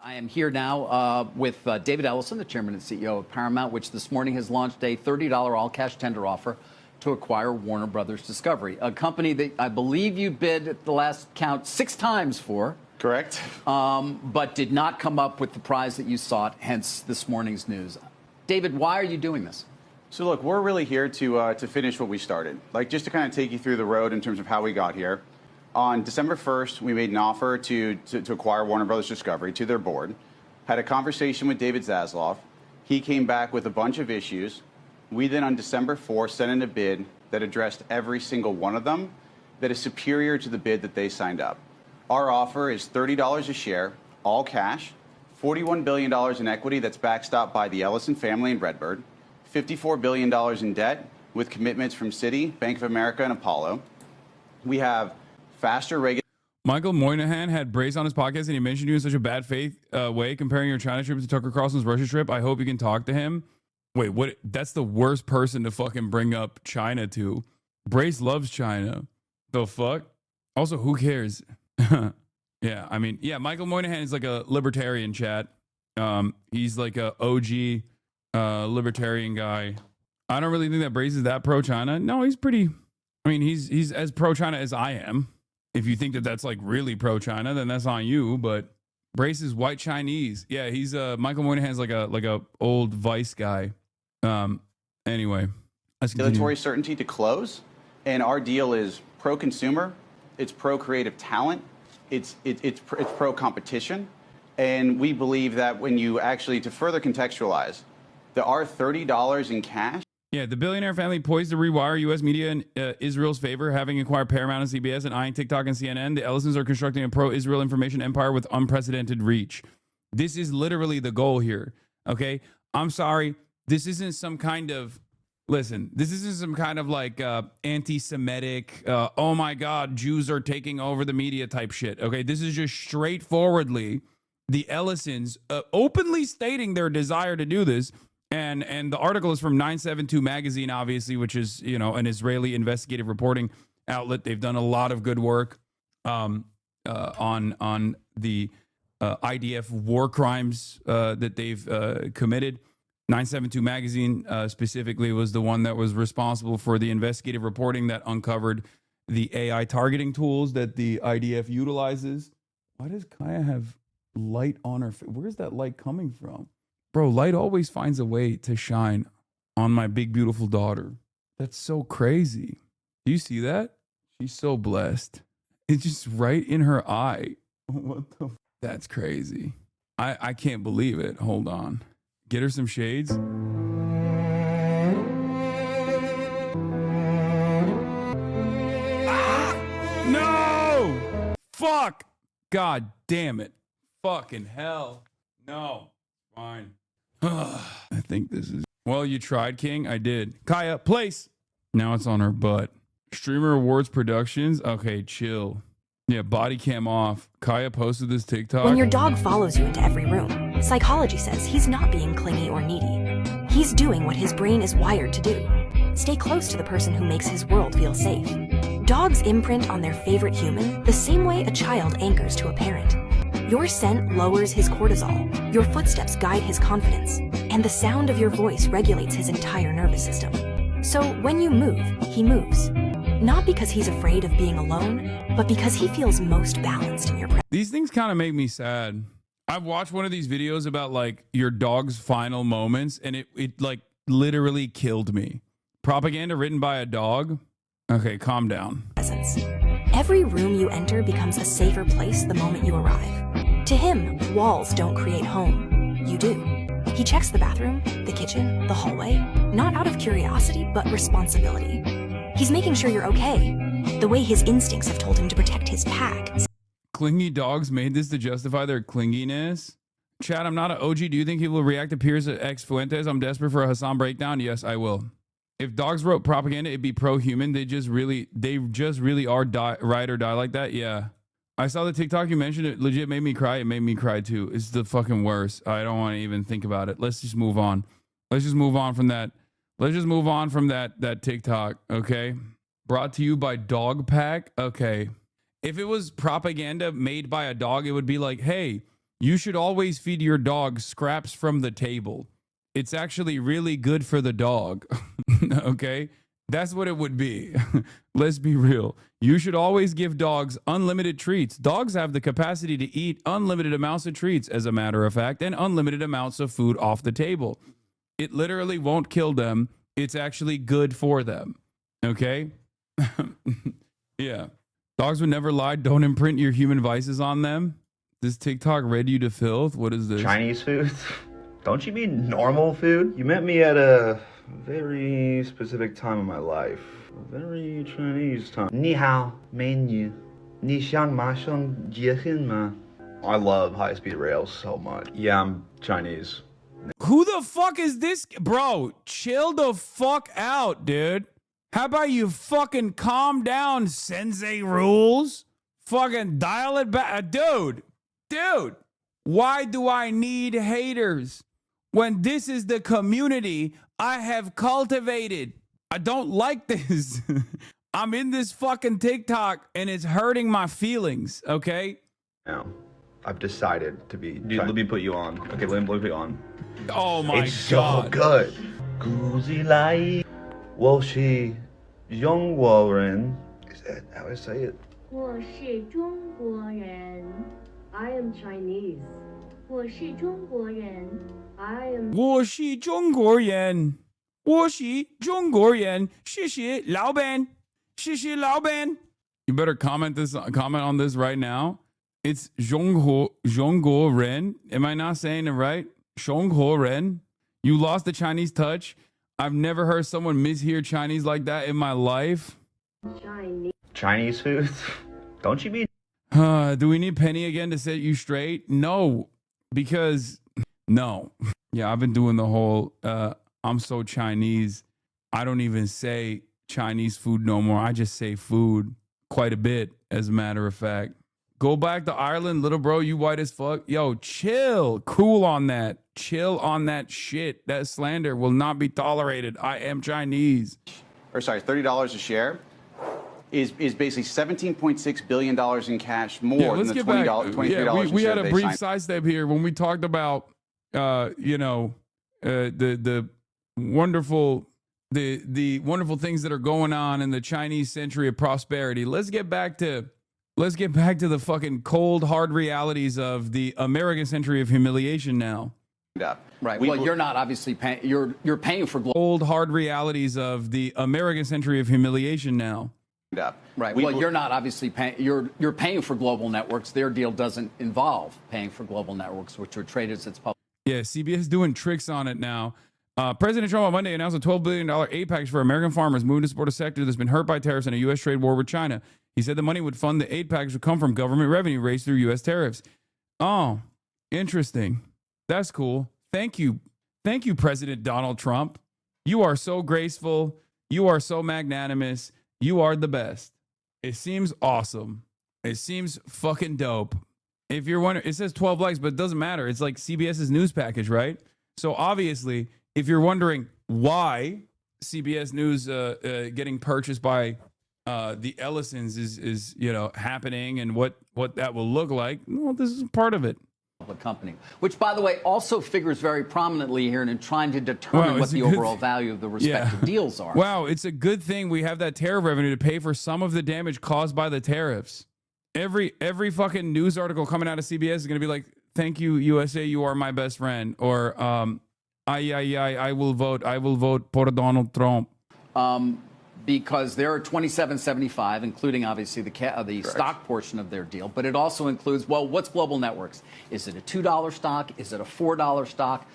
I am here now with David Ellison, the chairman and CEO of Paramount, which this morning has launched a $30 all-cash tender offer to acquire Warner Brothers Discovery, a company that I believe you bid at the last count 6 times for. Correct. But did not come up with the prize that you sought, hence this morning's news. David, why are you doing this? So look, we're really here to finish what we started. Like, just to kind of take you through the road in terms of how we got here. On December 1st, we made an offer to acquire Warner Brothers Discovery to their board. Had a conversation with David Zaslav. He came back with a bunch of issues. We then on December 4th sent in a bid that addressed every single one of them that is superior to the bid that they signed up. Our offer is $30 a share, all cash, $41 billion in equity that's backstopped by the Ellison family and Redbird, $54 billion in debt with commitments from Citi, Bank of America, and Apollo. We have faster regulation. Michael Moynihan had Brace on his podcast, and he mentioned you in such a bad faith way, comparing your China trip to Tucker Carlson's Russia trip. I hope you can talk to him. Wait, what? That's the worst person to fucking bring up China to. Brace loves China. The fuck? Also, who cares? Yeah, I mean, yeah, Michael Moynihan is like a libertarian, chat. He's like a OG libertarian guy. I don't really think that Brace is that pro-China. No, he's pretty. I mean, he's as pro-China as I am. If you think that that's like really pro-China, then that's on you. But Brace is white Chinese. Yeah, he's Michael Moynihan's like a old Vice guy. Anyway, Regulatory certainty to close, and our deal is pro-consumer. It's pro-creative talent. It's pro-competition, and we believe that when you actually, to further contextualize, there are $30 in cash. Yeah, the billionaire family poised to rewire U.S. media in Israel's favor, having acquired Paramount and CBS and eyeing TikTok and CNN. The Ellisons are constructing a pro-Israel information empire with unprecedented reach. This is literally the goal here, okay? I'm sorry. This isn't some kind of, listen, this isn't some kind of like anti-Semitic, oh my God, Jews are taking over the media type shit, okay? This is just straightforwardly the Ellisons openly stating their desire to do this. And the article is from 972 magazine, obviously, which is, you know, an Israeli investigative reporting outlet. They've done a lot of good work on the IDF war crimes that they've committed. 972 magazine specifically was the one that was responsible for the investigative reporting that uncovered the AI targeting tools that the IDF utilizes. Why does Kaya have light on her face? Where's that light coming from? Bro, light always finds a way to shine on my big, beautiful daughter. That's so crazy. Do you see that? She's so blessed. It's just right in her eye. What the? That's crazy. I can't believe it. Hold on. Get her some shades. Ah! No! Fuck! God damn it. Fucking hell. No. Fine. I think this is... Well, you tried, King. I did. Kaya, place. Now it's on her butt. Streamer Awards Productions. Okay, chill. Yeah, body cam off. Kaya posted this TikTok. When your dog follows you into every room, psychology says he's not being clingy or needy. He's doing what his brain is wired to do. Stay close to the person who makes his world feel safe. Dogs imprint on their favorite human the same way a child anchors to a parent. Your scent lowers his cortisol, your footsteps guide his confidence, and the sound of your voice regulates his entire nervous system. So when you move, he moves. Not because he's afraid of being alone, but because he feels most balanced in your presence. These things kind of make me sad. I've watched one of these videos about like your dog's final moments, and it like literally killed me. Propaganda written by a dog? Okay, calm down. Every room you enter becomes a safer place the moment you arrive. To him, walls don't create home. You do. He checks the bathroom, the kitchen, the hallway, not out of curiosity, but responsibility. He's making sure you're okay, the way his instincts have told him to protect his pack. Clingy dogs made this to justify their clinginess? Chad, I'm not an OG. Do you think he will react to Piers X Fuentes? I'm desperate for a Hasan breakdown. Yes, I will. If dogs wrote propaganda, it'd be pro-human. They just really are ride or die like that. Yeah. I saw the TikTok you mentioned. It legit made me cry. It made me cry too. It's the fucking worst. I don't want to even think about it. Let's just move on. Let's just move on from that. Let's just move on from that TikTok. Okay. Brought to you by Dog Pack. Okay. If it was propaganda made by a dog, it would be like, hey, you should always feed your dog scraps from the table. It's actually really good for the dog. Okay? That's what it would be. Let's be real. You should always give dogs unlimited treats. Dogs have the capacity to eat unlimited amounts of treats, as a matter of fact, and unlimited amounts of food off the table. It literally won't kill them. It's actually good for them. Okay? Yeah. Dogs would never lie. Don't imprint your human vices on them. This TikTok read you to filth. What is this? Chinese food? Don't you mean normal food? You met me at a very specific time in my life. A very Chinese time. 你好，美女。你想马上结婚吗? I love high-speed rail so much. Yeah, I'm Chinese. Who the fuck is this? Bro, chill the fuck out, dude. How about you fucking calm down, Sensei Rules? Fucking dial it back. Dude, why do I need haters when this is the community I have cultivated? I don't like this. I'm in this fucking TikTok and it's hurting my feelings, okay? Now, I've decided to be... Dude, let me put you on. Okay, let me put you on. Oh my it's God. So good. 古希腊我是中国人. Is that how I say it? 我是中国人. I am Chinese. 我是中国人. I am. 我是中国人. 我是中国人. 谢谢老板. 谢谢老板. You better comment on this right now. It's Zhongguo Ren. Am I not saying it right? Zhongguo Ren. You lost the Chinese touch. I've never heard someone mishear Chinese like that in my life. Chinese food? Don't you mean? Do we need Penny again to set you straight? No, because no. Yeah, I've been doing the whole, I'm so Chinese. I don't even say Chinese food no more. I just say food quite a bit, as a matter of fact. Go back to Ireland, little bro, you white as fuck. Yo, chill. Cool on that. Chill on that shit. That slander will not be tolerated. I am Chinese. Or sorry, $30 a share is basically $17.6 billion in cash more than the $23 we had a brief signed. sidestep here when we talked about, the wonderful things that are going on in the Chinese century of prosperity. Let's get back to the fucking cold, hard realities of the American century of humiliation now. Right. Well, you're not obviously paying. You're paying for cold, hard realities of the American century of humiliation now. Right. Well, you're not obviously paying. You're paying for global networks. Their deal doesn't involve paying for global networks, which are traded as its public. Yeah, CBS doing tricks on it now. President Trump on Monday announced a $12 billion aid package for American farmers moving to support a sector that's been hurt by tariffs and a U.S. trade war with China. He said the money would fund the aid package would come from government revenue raised through U.S. tariffs. Oh, interesting. That's cool. Thank you. Thank you, President Donald Trump. You are so graceful. You are so magnanimous. You are the best. It seems awesome. It seems fucking dope. If you're wondering, it says 12 likes, but it doesn't matter. It's like CBS's news package, right? So obviously, if you're wondering why CBS News getting purchased by the Ellisons is happening and what that will look like, well, this is part of it. Company, which, by the way, also figures very prominently here in trying to determine what the overall value of the respective deals are. Wow, it's a good thing we have that tariff revenue to pay for some of the damage caused by the tariffs. Every fucking news article coming out of CBS is going to be like, thank you, USA, you are my best friend. Or, I will vote for Donald Trump. Because they're at $27.75, including obviously the stock portion of their deal. But it also includes, well, what's Global Networks? Is it a $2 stock? Is it a $4 stock?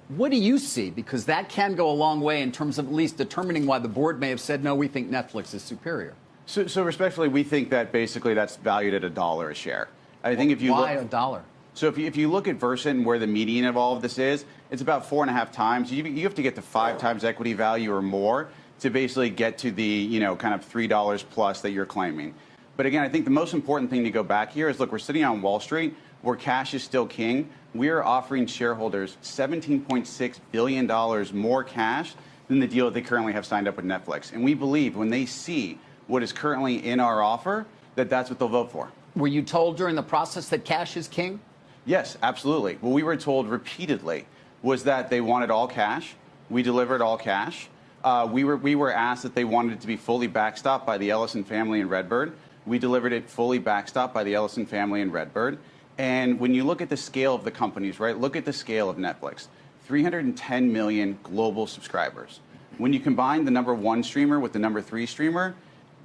What do you see? Because that can go a long way in terms of at least determining why the board may have said, no, we think Netflix is superior. So respectfully, we think that basically that's valued at $1 a share. I think if you why look, $1? So if you look at Versant and where the median of all of this is, it's about 4.5 times. You have to get to 5 times equity value or more to basically get to the, kind of $3 plus that you're claiming. But again, I think the most important thing to go back here is, look, we're sitting on Wall Street where cash is still king. We are offering shareholders $17.6 billion more cash than the deal that they currently have signed up with Netflix. And we believe when they see what is currently in our offer, that that's what they'll vote for. Were you told during the process that cash is king? Yes, absolutely. What we were told repeatedly was that they wanted all cash. We delivered all cash. We were asked that they wanted it to be fully backstopped by the Ellison family and Redbird. We delivered it fully backstopped by the Ellison family and Redbird. And when you look at the scale of the companies, right, look at the scale of Netflix. 310 million global subscribers. When you combine the #1 streamer with the #3 streamer,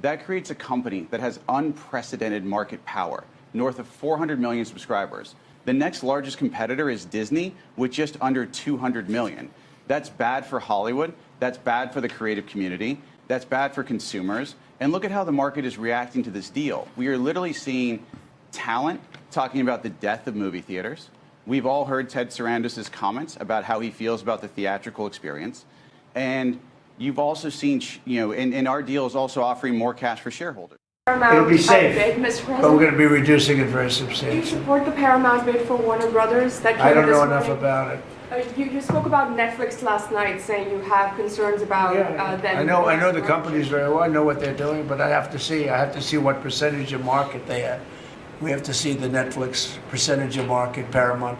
that creates a company that has unprecedented market power, north of 400 million subscribers. The next largest competitor is Disney with just under 200 million. That's bad for Hollywood. That's bad for the creative community. That's bad for consumers. And look at how the market is reacting to this deal. We are literally seeing talent talking about the death of movie theaters. We've all heard Ted Sarandis' comments about how he feels about the theatrical experience. And you've also seen, and our deal is also offering more cash for shareholders. It'll be safe, bid, Mr. President. but we're going to be reducing it very Do you substantially. support the Paramount bid for Warner Brothers? That I came don't this know enough morning? about it. You spoke about Netflix last night, saying you have concerns about them. I know the companies very well. I know what they're doing, but I have to see what percentage of market they have. We have to see the Netflix percentage of market, Paramount,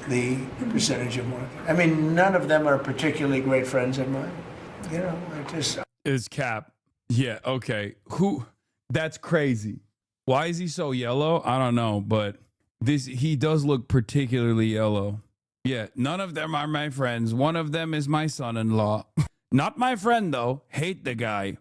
the percentage of market. I mean, none of them are particularly great friends of mine. I just Is Cap. Yeah, okay. That's crazy. Why is he so yellow? I don't know, but he does look particularly yellow. Yeah, none of them are my friends. One of them is my son-in-law. Not my friend though. Hate the guy.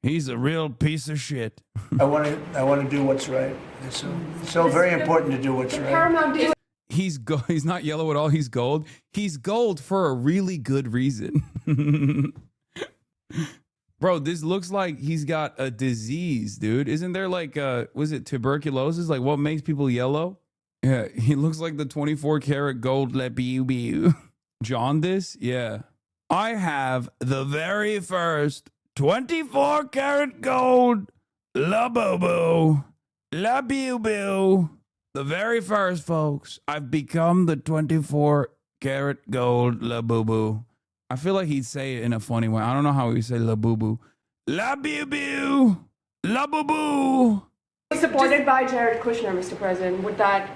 He's a real piece of shit. I want to do what's right. It's so very important to do what's right. Paramount deal. He's not yellow at all. He's gold. He's gold for a really good reason. Bro, this looks like he's got a disease, dude. Isn't there like was it tuberculosis? Like what makes people yellow? Yeah, he looks like the 24 karat gold lebiu. Jaundice? Yeah. I have the very first 24 karat gold labubu. Labubu. The very first, folks. I've become the 24 karat gold labubu. I feel like he'd say it in a funny way. I don't know how he would say labubu. Labubu. Labubu. Supported by Jared Kushner, Mr. President. Would that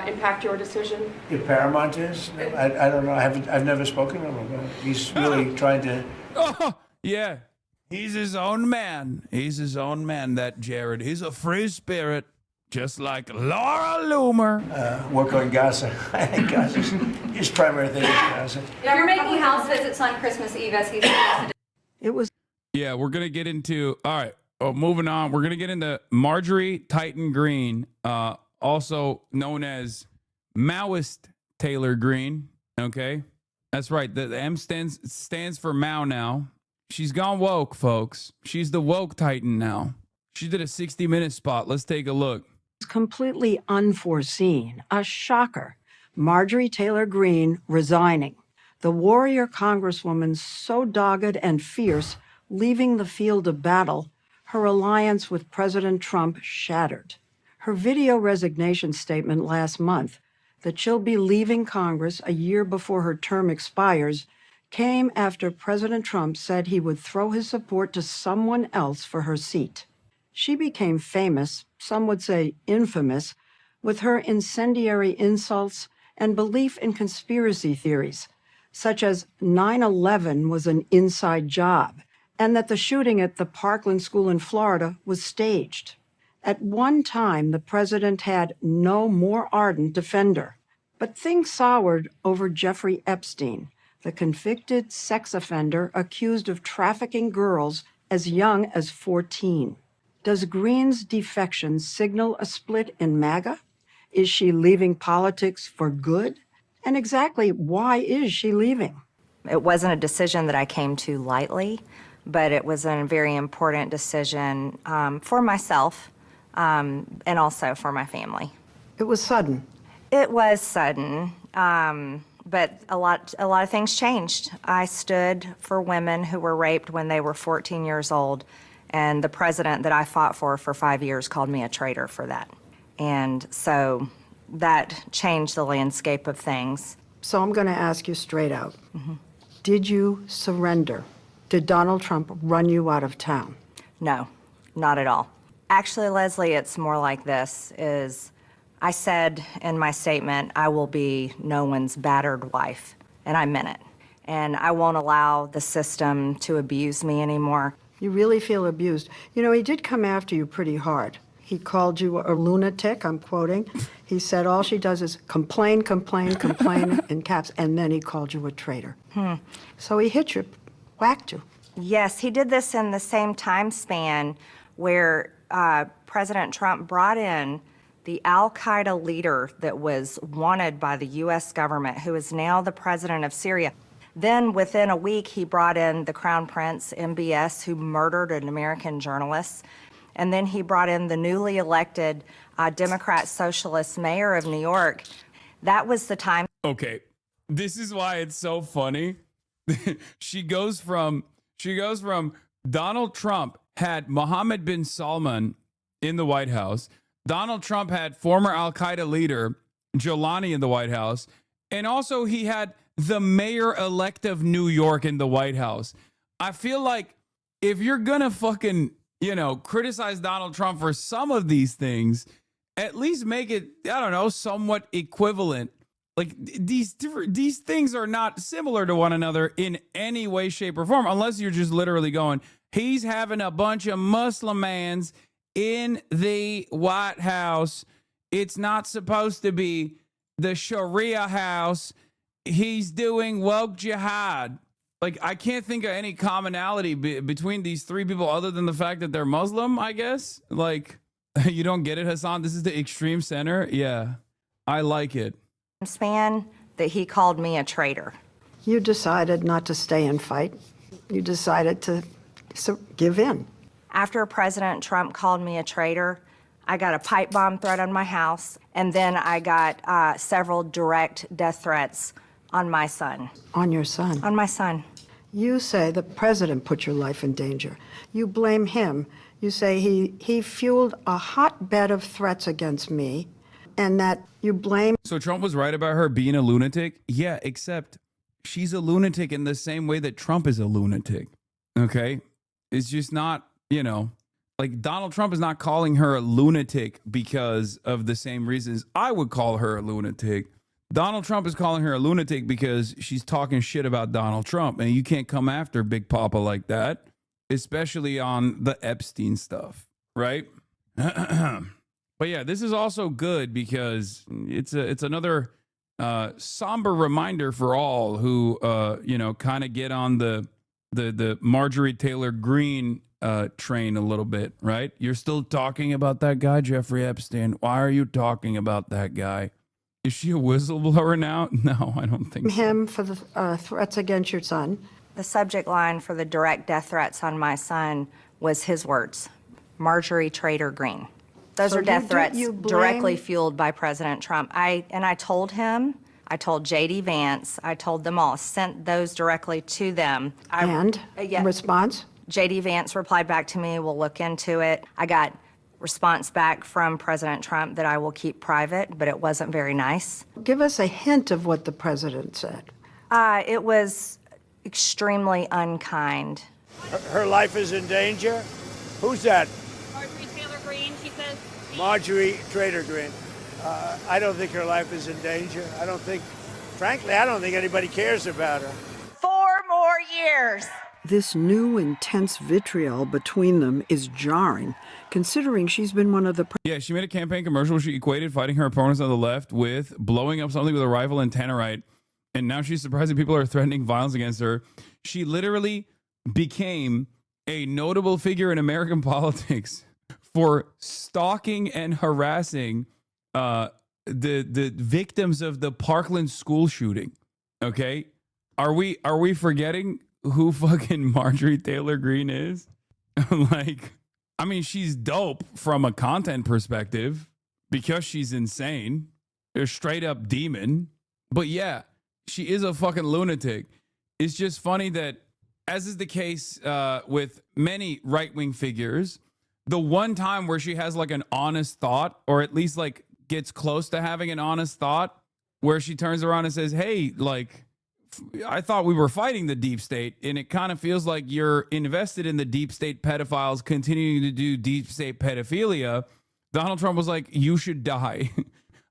impact your decision? If Paramount is, I don't know. I've never spoken to him about it. He's really trying to. Oh, yeah. He's his own man. He's his own man, that Jared. He's a free spirit, just like Laura Loomer. Work on Gaza. I think Gaza's his primary thing is Gaza. You're making house visits on Christmas Eve as he's It was. Yeah, we're going to get into, all right, moving on. We're going to get into Marjorie Titan Green, also known as Maoist Taylor Green, okay? That's right, the M stands for Mao now. She's gone woke, folks. She's the woke Titan now. She did a 60-minute spot. Let's take a look. Completely unforeseen, a shocker. Marjorie Taylor Greene resigning. The warrior congresswoman so dogged and fierce, leaving the field of battle, her alliance with President Trump shattered. Her video resignation statement last month that she'll be leaving Congress a year before her term expires came after President Trump said he would throw his support to someone else for her seat. She became famous, some would say infamous, with her incendiary insults and belief in conspiracy theories, such as 9/11 was an inside job and that the shooting at the Parkland School in Florida was staged. At one time, the president had no more ardent defender. But things soured over Jeffrey Epstein, the convicted sex offender accused of trafficking girls as young as 14. Does Greene's defection signal a split in MAGA? Is she leaving politics for good? And exactly why is she leaving? It wasn't a decision that I came to lightly, but it was a very important decision for myself and also for my family. It was sudden. It was sudden, but a lot of things changed. I stood for women who were raped when they were 14 years old, and the president that I fought for 5 years called me a traitor for that. And so that changed the landscape of things. So I'm going to ask you straight out. Did you surrender? Did Donald Trump run you out of town? No, not at all. Actually, Leslie, it's more like this, is I said in my statement, I will be no one's battered wife, and I meant it. And I won't allow the system to abuse me anymore. You really feel abused. You know, he did come after you pretty hard. He called you a lunatic, I'm quoting. He said all she does is complain, complain, complain in caps, and then he called you a traitor. So he hit you, whacked you. Yes, he did this in the same time span where President Trump brought in the al-Qaeda leader that was wanted by the U.S. government, who is now the president of Syria. Then within a week, he brought in the Crown Prince, MBS, who murdered an American journalist. And then he brought in the newly elected Democrat Socialist mayor of New York. That was the time. Okay, this is why it's so funny. she goes from Donald Trump had Mohammed bin Salman in the White House. Donald Trump had former al-Qaeda leader Jolani in the White House. And also he had the mayor-elect of New York in the White House. I feel like if you're gonna fucking, criticize Donald Trump for some of these things, at least make it, I don't know, somewhat equivalent. Like these things are not similar to one another in any way, shape, or form, unless you're just literally going, he's having a bunch of Muslim mans in the White House. It's not supposed to be the Sharia house. He's doing woke jihad. Like, I can't think of any commonality between these three people other than the fact that they're Muslim, I guess. Like, you don't get it, Hasan? This is the extreme center? Yeah, I like it. Span that he called me a traitor. You decided not to stay and fight. You decided to give in. After President Trump called me a traitor, I got a pipe bomb threat on my house, and then I got several direct death threats on my son. On your son? On my son. You say the president put your life in danger. You blame him. You say he fueled a hotbed of threats against me, and that you blame... So Trump was right about her being a lunatic? Yeah, except she's a lunatic in the same way that Trump is a lunatic, okay? It's just not, like Donald Trump is not calling her a lunatic because of the same reasons I would call her a lunatic. Donald Trump is calling her a lunatic because she's talking shit about Donald Trump, and you can't come after Big Papa like that, especially on the Epstein stuff, right? But yeah, this is also good because it's another somber reminder for all who kind of get on the Marjorie Taylor Greene train a little bit, right? You're still talking about that guy, Jeffrey Epstein. Why are you talking about that guy? Is she a whistleblower now? No, I don't think so. Him for the threats against your son. The subject line for the direct death threats on my son was his words, Marjorie Taylor Greene. Those are death threats directly fueled by President Trump. I told him, I told J.D. Vance, I told them all, sent those directly to them. Response? J.D. Vance replied back to me, we'll look into it. I got response back from President Trump that I will keep private, but it wasn't very nice. Give us a hint of what the president said. It was extremely unkind. Her life is in danger? Who's that? Marjorie Taylor Greene, she says. Marjorie Taylor Greene. I don't think her life is in danger. Frankly, I don't think anybody cares about her. 4 more years. This new intense vitriol between them is jarring, considering she's been one of the... Yeah, she made a campaign commercial where she equated fighting her opponents on the left with blowing up something with a rifle and Tannerite, and now she's surprised that people are threatening violence against her. She literally became a notable figure in American politics for stalking and harassing the victims of the Parkland school shooting. Okay, are we forgetting who fucking Marjorie Taylor Greene is? Like, I mean, she's dope from a content perspective because she's insane. a straight up demon. But yeah, she is a fucking lunatic. It's just funny that, as is the case with many right-wing figures, the one time where she has like an honest thought, or at least like gets close to having an honest thought, where she turns around and says, hey, like, I thought we were fighting the deep state, and it kind of feels like you're invested in the deep state pedophiles continuing to do deep state pedophilia. Donald Trump was like, you should die.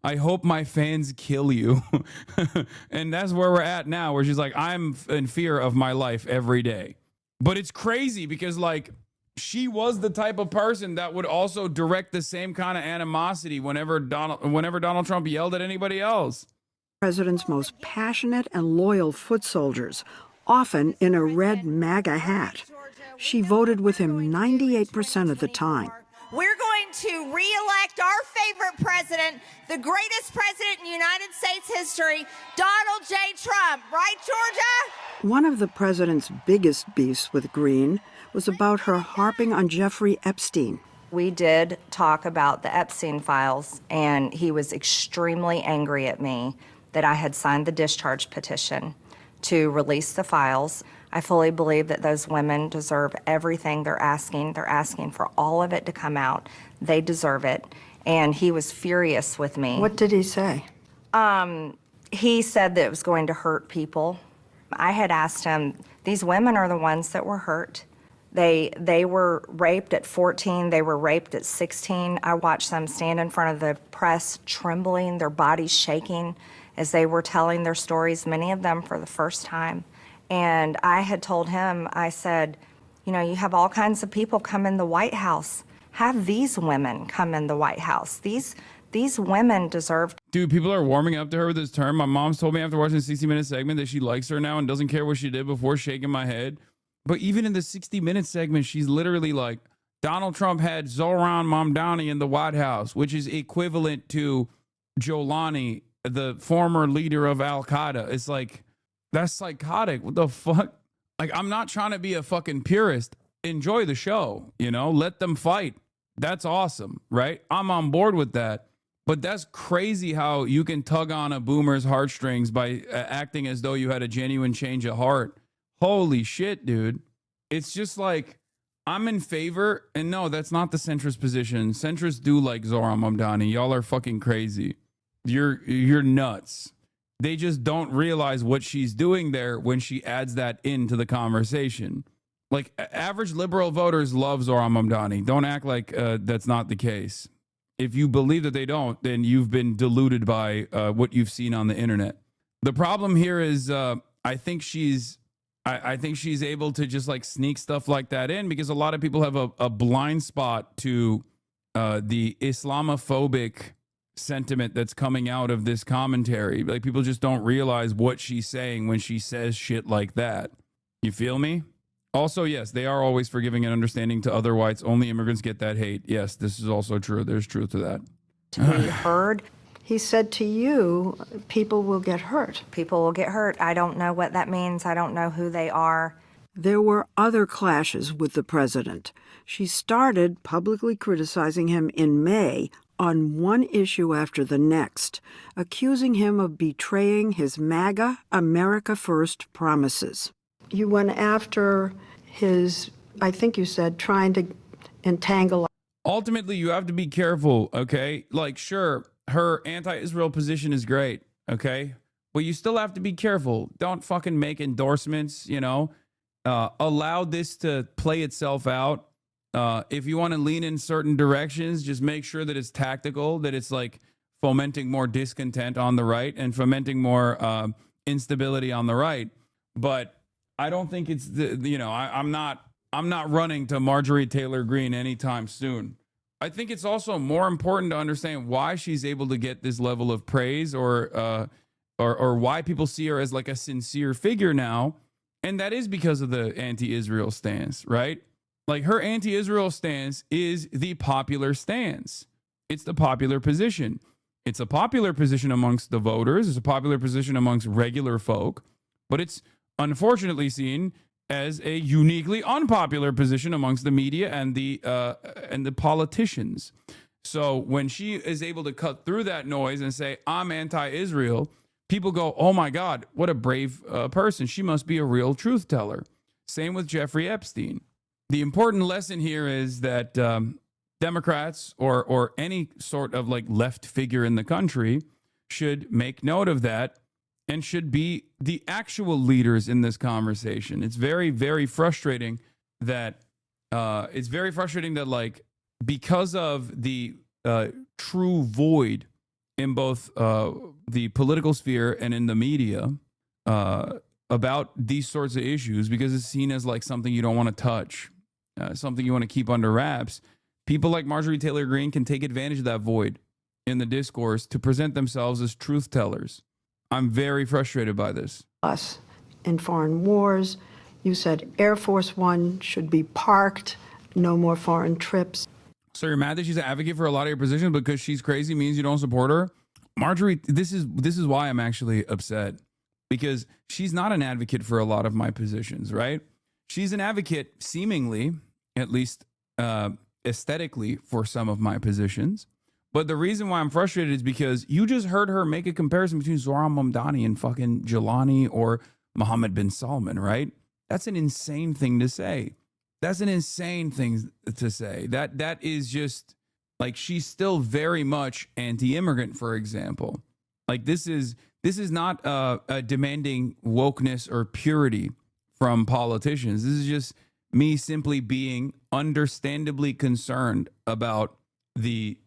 I hope my fans kill you. And that's where we're at now, where she's like, I'm in fear of my life every day. But it's crazy because, like, she was the type of person that would also direct the same kind of animosity whenever Donald Trump yelled at anybody else. President's most passionate and loyal foot soldiers, often in a red MAGA hat. She voted with him 98% of the time. We're going to re-elect our favorite president, the greatest president in United States history, Donald J. Trump. Right, Georgia? One of the president's biggest beefs with Green was about her harping on Jeffrey Epstein. We did talk about the Epstein files, and he was extremely angry at me that I had signed the discharge petition to release the files. I fully believe that those women deserve everything they're asking. They're asking for all of it to come out. They deserve it. And he was furious with me. What did he say? He said that it was going to hurt people. I had asked him, these women are the ones that were hurt. They were raped at 14. They were raped at 16. I watched them stand in front of the press trembling, their bodies shaking as they were telling their stories, many of them for the first time. And I had told him, I said, you know, you have all kinds of people come in the White House. Have these women come in the White House. These women deserve. Dude, people are warming up to her with this term. My mom's told me after watching the 60-minute segment that she likes her now and doesn't care what she did before, shaking my head. But even in the 60-minute segment, she's literally like, Donald Trump had Zohran Mamdani in the White House, which is equivalent to Jolani, the former leader of Al-Qaeda. It's like, that's psychotic. What the fuck? Like, I'm not trying to be a fucking purist. Enjoy the show, you know? Let them fight. That's awesome, right? I'm on board with that. But that's crazy how you can tug on a boomer's heartstrings by acting as though you had a genuine change of heart. Holy shit, dude. It's just like, I'm in favor. And no, that's not the centrist position. Centrists do like Zohran Mamdani. Y'all are fucking crazy. You're nuts. They just don't realize what she's doing there when she adds that into the conversation. Like, average liberal voters love Zohran Mamdani. Don't act like that's not the case. If you believe that they don't, then you've been deluded by what you've seen on the internet. The problem here is I think she's able to just like sneak stuff like that in because a lot of people have a blind spot to the Islamophobic sentiment that's coming out of this commentary. Like, people just don't realize what she's saying when she says shit like that. You feel me? Also, yes, they are always forgiving and understanding to other whites. Only immigrants get that hate. Yes, this is also true. There's truth to that. To be heard. He said to you, people will get hurt. People will get hurt. I don't know what that means. I don't know who they are. There were other clashes with the president. She started publicly criticizing him in May on one issue after the next, accusing him of betraying his MAGA America First promises. You went after his, I think you said, trying to entangle. Ultimately, you have to be careful, okay? Like, sure, her anti-Israel position is great, okay? But you still have to be careful. Don't fucking make endorsements, you know? Allow this to play itself out. If you want to lean in certain directions, just make sure that it's tactical, that it's like fomenting more discontent on the right and fomenting more instability on the right. But I don't think it's I'm not running to Marjorie Taylor Greene anytime soon. I think it's also more important to understand why she's able to get this level of praise or why people see her as like a sincere figure now. And that is because of the anti-Israel stance, right? Like, her anti-Israel stance is the popular stance. It's the popular position. It's a popular position amongst the voters. It's a popular position amongst regular folk. But it's unfortunately seen as a uniquely unpopular position amongst the media and the politicians. So when she is able to cut through that noise and say, I'm anti-Israel, people go, oh my God, what a brave person. She must be a real truth teller. Same with Jeffrey Epstein. The important lesson here is that Democrats or any sort of like left figure in the country should make note of that and should be the actual leaders in this conversation. It's very, very frustrating that like, because of the true void in both the political sphere and in the media about these sorts of issues, because it's seen as like something you don't want to touch, something you want to keep under wraps. People like Marjorie Taylor Greene can take advantage of that void in the discourse to present themselves as truth tellers. I'm very frustrated by this. Us in foreign wars. You said Air Force One should be parked, no more foreign trips. So you're mad that she's an advocate for a lot of your positions because she's crazy means you don't support her? Marjorie, this is why I'm actually upset, because she's not an advocate for a lot of my positions, right? She's an advocate, seemingly, at least aesthetically, for some of my positions. But the reason why I'm frustrated is because you just heard her make a comparison between Zohran Mamdani and fucking Jelani or Mohammed bin Salman, right? That's an insane thing to say. That's an insane thing to say. That is just like, she's still very much anti-immigrant, for example. Like this is not demanding wokeness or purity from politicians. This is just me simply being understandably concerned about the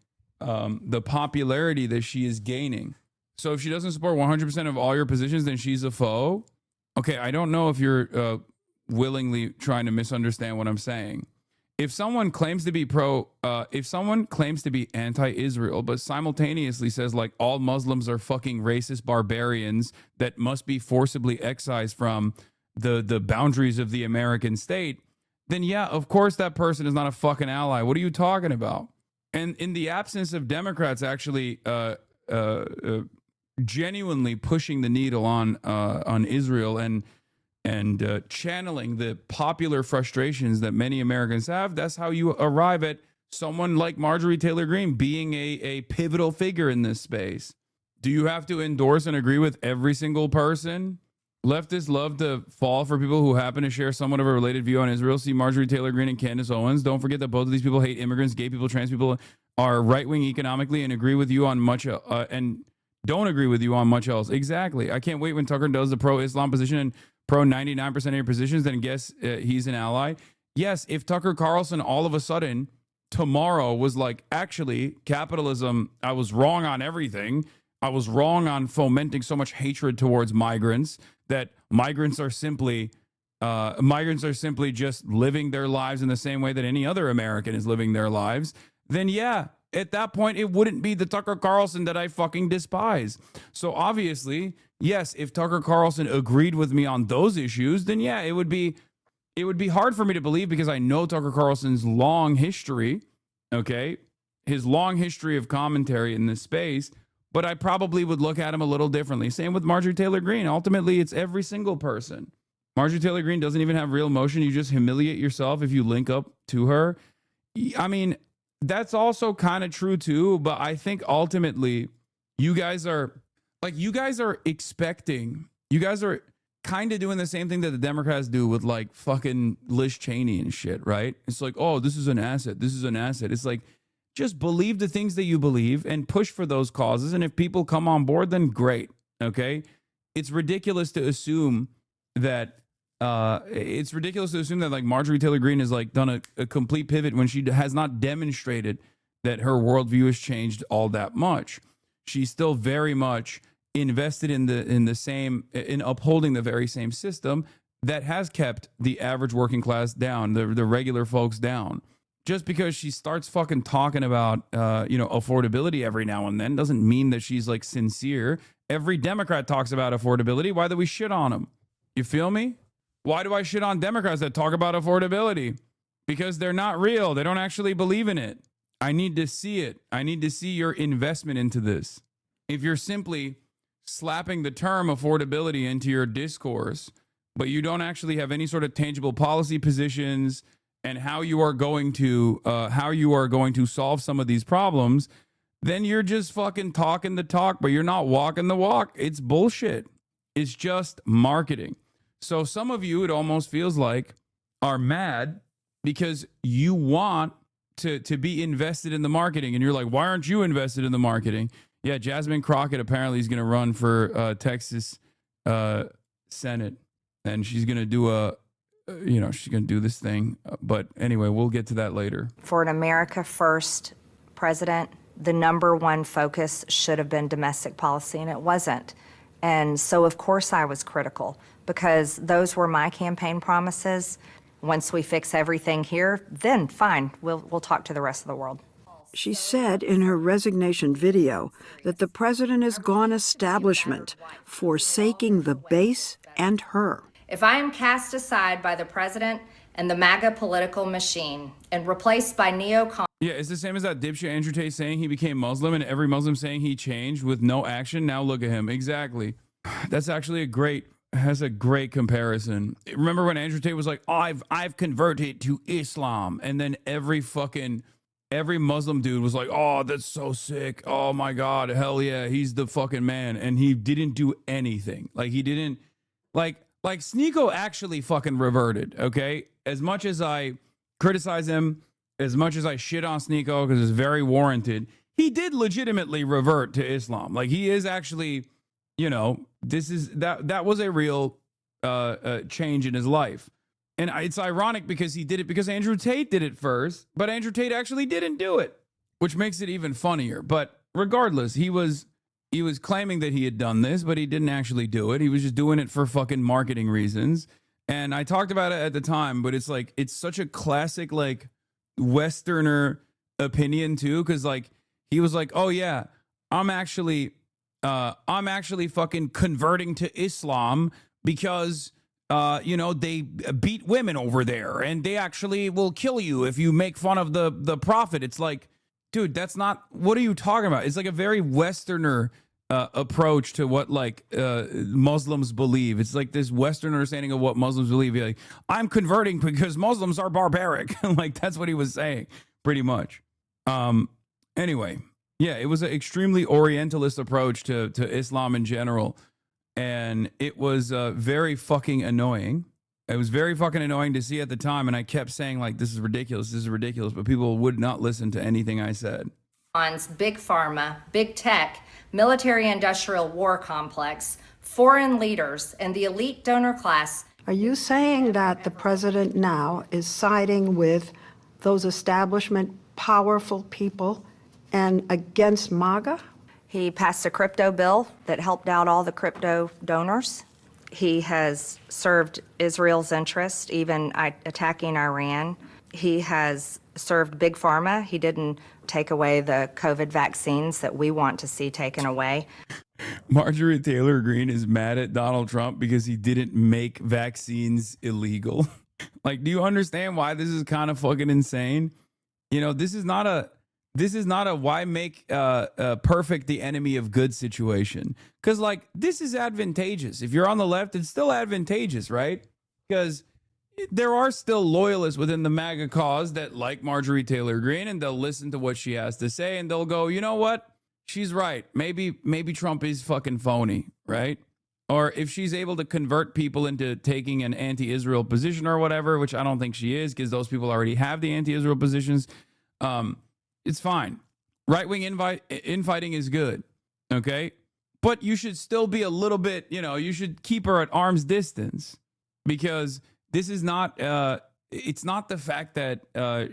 popularity that she is gaining. So if she doesn't support 100% of all your positions, then she's a foe. Okay, I don't know if you're willingly trying to misunderstand what I'm saying. If someone claims to be anti-Israel, but simultaneously says like all Muslims are fucking racist barbarians that must be forcibly excised from the boundaries of the American state, then yeah, of course that person is not a fucking ally. What are you talking about? And in the absence of Democrats actually genuinely pushing the needle on Israel and channeling the popular frustrations that many Americans have, that's how you arrive at someone like Marjorie Taylor Greene being a pivotal figure in this space. Do you have to endorse and agree with every single person? Leftists love to fall for people who happen to share somewhat of a related view on Israel. See Marjorie Taylor Greene and Candace Owens. Don't forget that both of these people hate immigrants, gay people, trans people, are right-wing economically and agree with you on much and don't agree with you on much else. Exactly. I can't wait when Tucker does the pro-Islam position and pro 99% of your positions, then guess he's an ally. Yes, if Tucker Carlson all of a sudden tomorrow was like, actually, capitalism, I was wrong on everything. I was wrong on fomenting so much hatred towards migrants, that migrants are simply just living their lives in the same way that any other American is living their lives, then yeah, at that point, it wouldn't be the Tucker Carlson that I fucking despise. So obviously, yes, if Tucker Carlson agreed with me on those issues, then yeah, it would be hard for me to believe, because I know Tucker Carlson's long history, okay, his long history of commentary in this space, but I probably would look at him a little differently. Same with Marjorie Taylor Greene. Ultimately, it's every single person. Marjorie Taylor Greene doesn't even have real emotion. You just humiliate yourself if you link up to her. I mean, that's also kind of true too, but I think ultimately you guys are kind of doing the same thing that the Democrats do with like fucking Liz Cheney and shit, right? It's like, oh, this is an asset. This is an asset. It's like, just believe the things that you believe and push for those causes. And if people come on board, then great. Okay. It's ridiculous to assume that like Marjorie Taylor Greene has like done a complete pivot when she has not demonstrated that her worldview has changed all that much. She's still very much invested in upholding the very same system that has kept the average working class down, the regular folks down. Just because she starts fucking talking about affordability every now and then doesn't mean that she's like sincere. Every Democrat talks about affordability. Why do we shit on them? You feel me? Why do I shit on Democrats that talk about affordability? Because they're not real. They don't actually believe in it. I need to see it. I need to see your investment into this. If you're simply slapping the term affordability into your discourse, but you don't actually have any sort of tangible policy positions, and how you are going to solve some of these problems, then you're just fucking talking the talk, but you're not walking the walk. It's bullshit. It's just marketing. So some of you, it almost feels like, are mad because you want to be invested in the marketing, and you're like, why aren't you invested in the marketing? Yeah, Jasmine Crockett apparently is going to run for Texas Senate, and she's going to do she's going to do this thing. But anyway, we'll get to that later. For an America First president, the number one focus should have been domestic policy, and it wasn't. And so, of course, I was critical because those were my campaign promises. Once we fix everything here, then fine, we'll talk to the rest of the world. She said in her resignation video that the president has gone establishment, forsaking the base and her. If I am cast aside by the president and the MAGA political machine and replaced by neocon. Yeah, it's the same as that dipshit Andrew Tate saying he became Muslim and every Muslim saying he changed with no action. Now look at him. Exactly. That's actually a great comparison. Remember when Andrew Tate was like, oh, I've converted to Islam, and then every Muslim dude was like, oh, that's so sick. Oh my God, hell yeah, he's the fucking man. And he didn't do anything. Like he didn't like Sneeko actually fucking reverted, okay? As much as I criticize him, as much as I shit on Sneeko because it's very warranted, he did legitimately revert to Islam. Like he is actually, that was a real change in his life. And it's ironic because he did it because Andrew Tate did it first, but Andrew Tate actually didn't do it, which makes it even funnier. But regardless, he was claiming that he had done this, but he didn't actually do it. He was just doing it for fucking marketing reasons. And I talked about it at the time, but it's like, it's such a classic, like, Westerner opinion too. Cause like, he was like, oh yeah, I'm actually fucking converting to Islam because, they beat women over there and they actually will kill you if you make fun of the prophet. It's like, dude, that's not, what are you talking about? It's like a very Westerner approach to what Muslims believe. It's like this Western understanding of what Muslims believe. Like, I'm converting because Muslims are barbaric. Like that's what he was saying pretty much. Anyway, yeah, it was an extremely Orientalist approach to Islam in general. And it was very fucking annoying. It was very fucking annoying to see at the time. And I kept saying like, this is ridiculous. But people would not listen to anything I said. Big pharma, big tech, military-industrial war complex, foreign leaders, and the elite donor class. Are you saying that the president now is siding with those establishment powerful people and against MAGA? He passed a crypto bill that helped out all the crypto donors. He has served Israel's interest, even attacking Iran. He has served Big Pharma. He didn't take away the COVID vaccines that we want to see taken away. Marjorie Taylor Greene is mad at Donald Trump because he didn't make vaccines illegal. Like, do you understand why this is kind of fucking insane? This is not a why make perfect the enemy of good situation. Because, like, this is advantageous. If you're on the left, it's still advantageous, right? Because there are still loyalists within the MAGA cause that like Marjorie Taylor Greene, and they'll listen to what she has to say, and they'll go, you know what? She's right. Maybe Trump is fucking phony, right? Or if she's able to convert people into taking an anti-Israel position or whatever, which I don't think she is, because those people already have the anti-Israel positions, it's fine. Right-wing infighting is good, okay? But you should still be a little bit, you should keep her at arm's distance, because this is not, it's not the fact that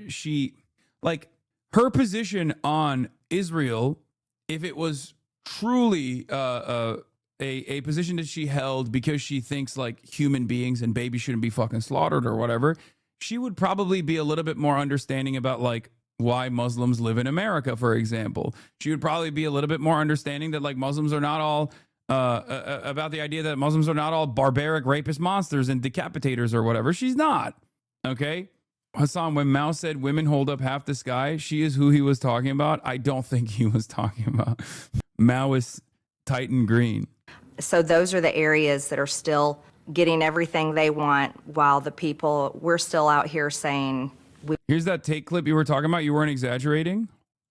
she, like, her position on Israel, if it was truly a position that she held because she thinks like human beings and babies shouldn't be fucking slaughtered or whatever, she would probably be a little bit more understanding about like why Muslims live in America, for example. She would probably be a little bit more understanding that like Muslims are not all about the idea that Muslims are not all barbaric rapist monsters and decapitators or whatever. She's not. Okay. Hasan, when Mao said women hold up half the sky, she is who he was talking about. I don't think he was talking about Maoist Titan Green. So those are the areas that are still getting everything they want, while the people, we're still out here saying Here's that take clip you were talking about. You weren't exaggerating.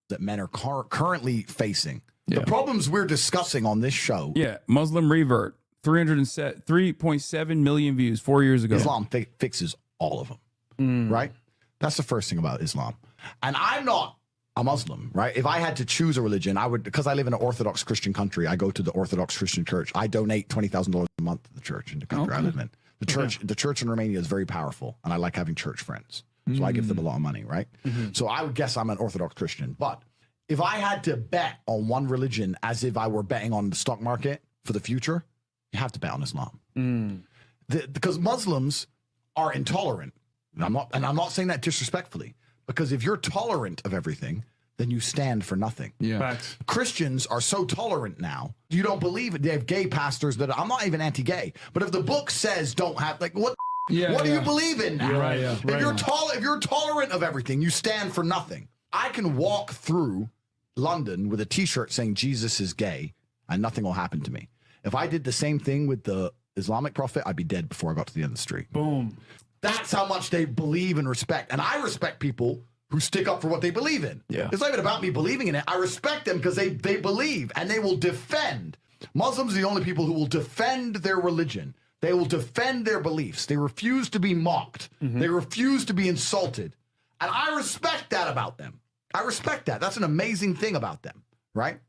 That men are currently facing. The problems we're discussing on this show. Yeah, Muslim revert, 3.7 million views 4 years ago. Islam fixes all of them, right? That's the first thing about Islam. And I'm not a Muslim, right? If I had to choose a religion, I would, because I live in an Orthodox Christian country, I go to the Orthodox Christian church. I donate $20,000 a month to the church in the country I live in. The church in Romania is very powerful, and I like having church friends. So I give them a lot of money, right? So I would guess I'm an Orthodox Christian. But if I had to bet on one religion as if I were betting on the stock market for the future, you have to bet on Islam. Because Muslims are intolerant. And I'm not saying that disrespectfully, because if you're tolerant of everything, then you stand for nothing. Facts. Christians are so tolerant now. You don't believe it. They have gay pastors that I'm not even anti-gay, but if the book says don't have, like, what do you believe in now? If you're tolerant of everything, you stand for nothing. I can walk through London with a t-shirt saying Jesus is gay and nothing will happen to me. If I did the same thing with the Islamic prophet, I'd be dead before I got to the end of the street. Boom. That's how much they believe and respect. And I respect people who stick up for what they believe in. It's not even about me believing in it. I respect them because they believe and they will defend. Muslims are the only people who will defend their religion. They will defend their beliefs. They refuse to be mocked. They refuse to be insulted. And I respect that about them. I respect that. That's an amazing thing about them, right?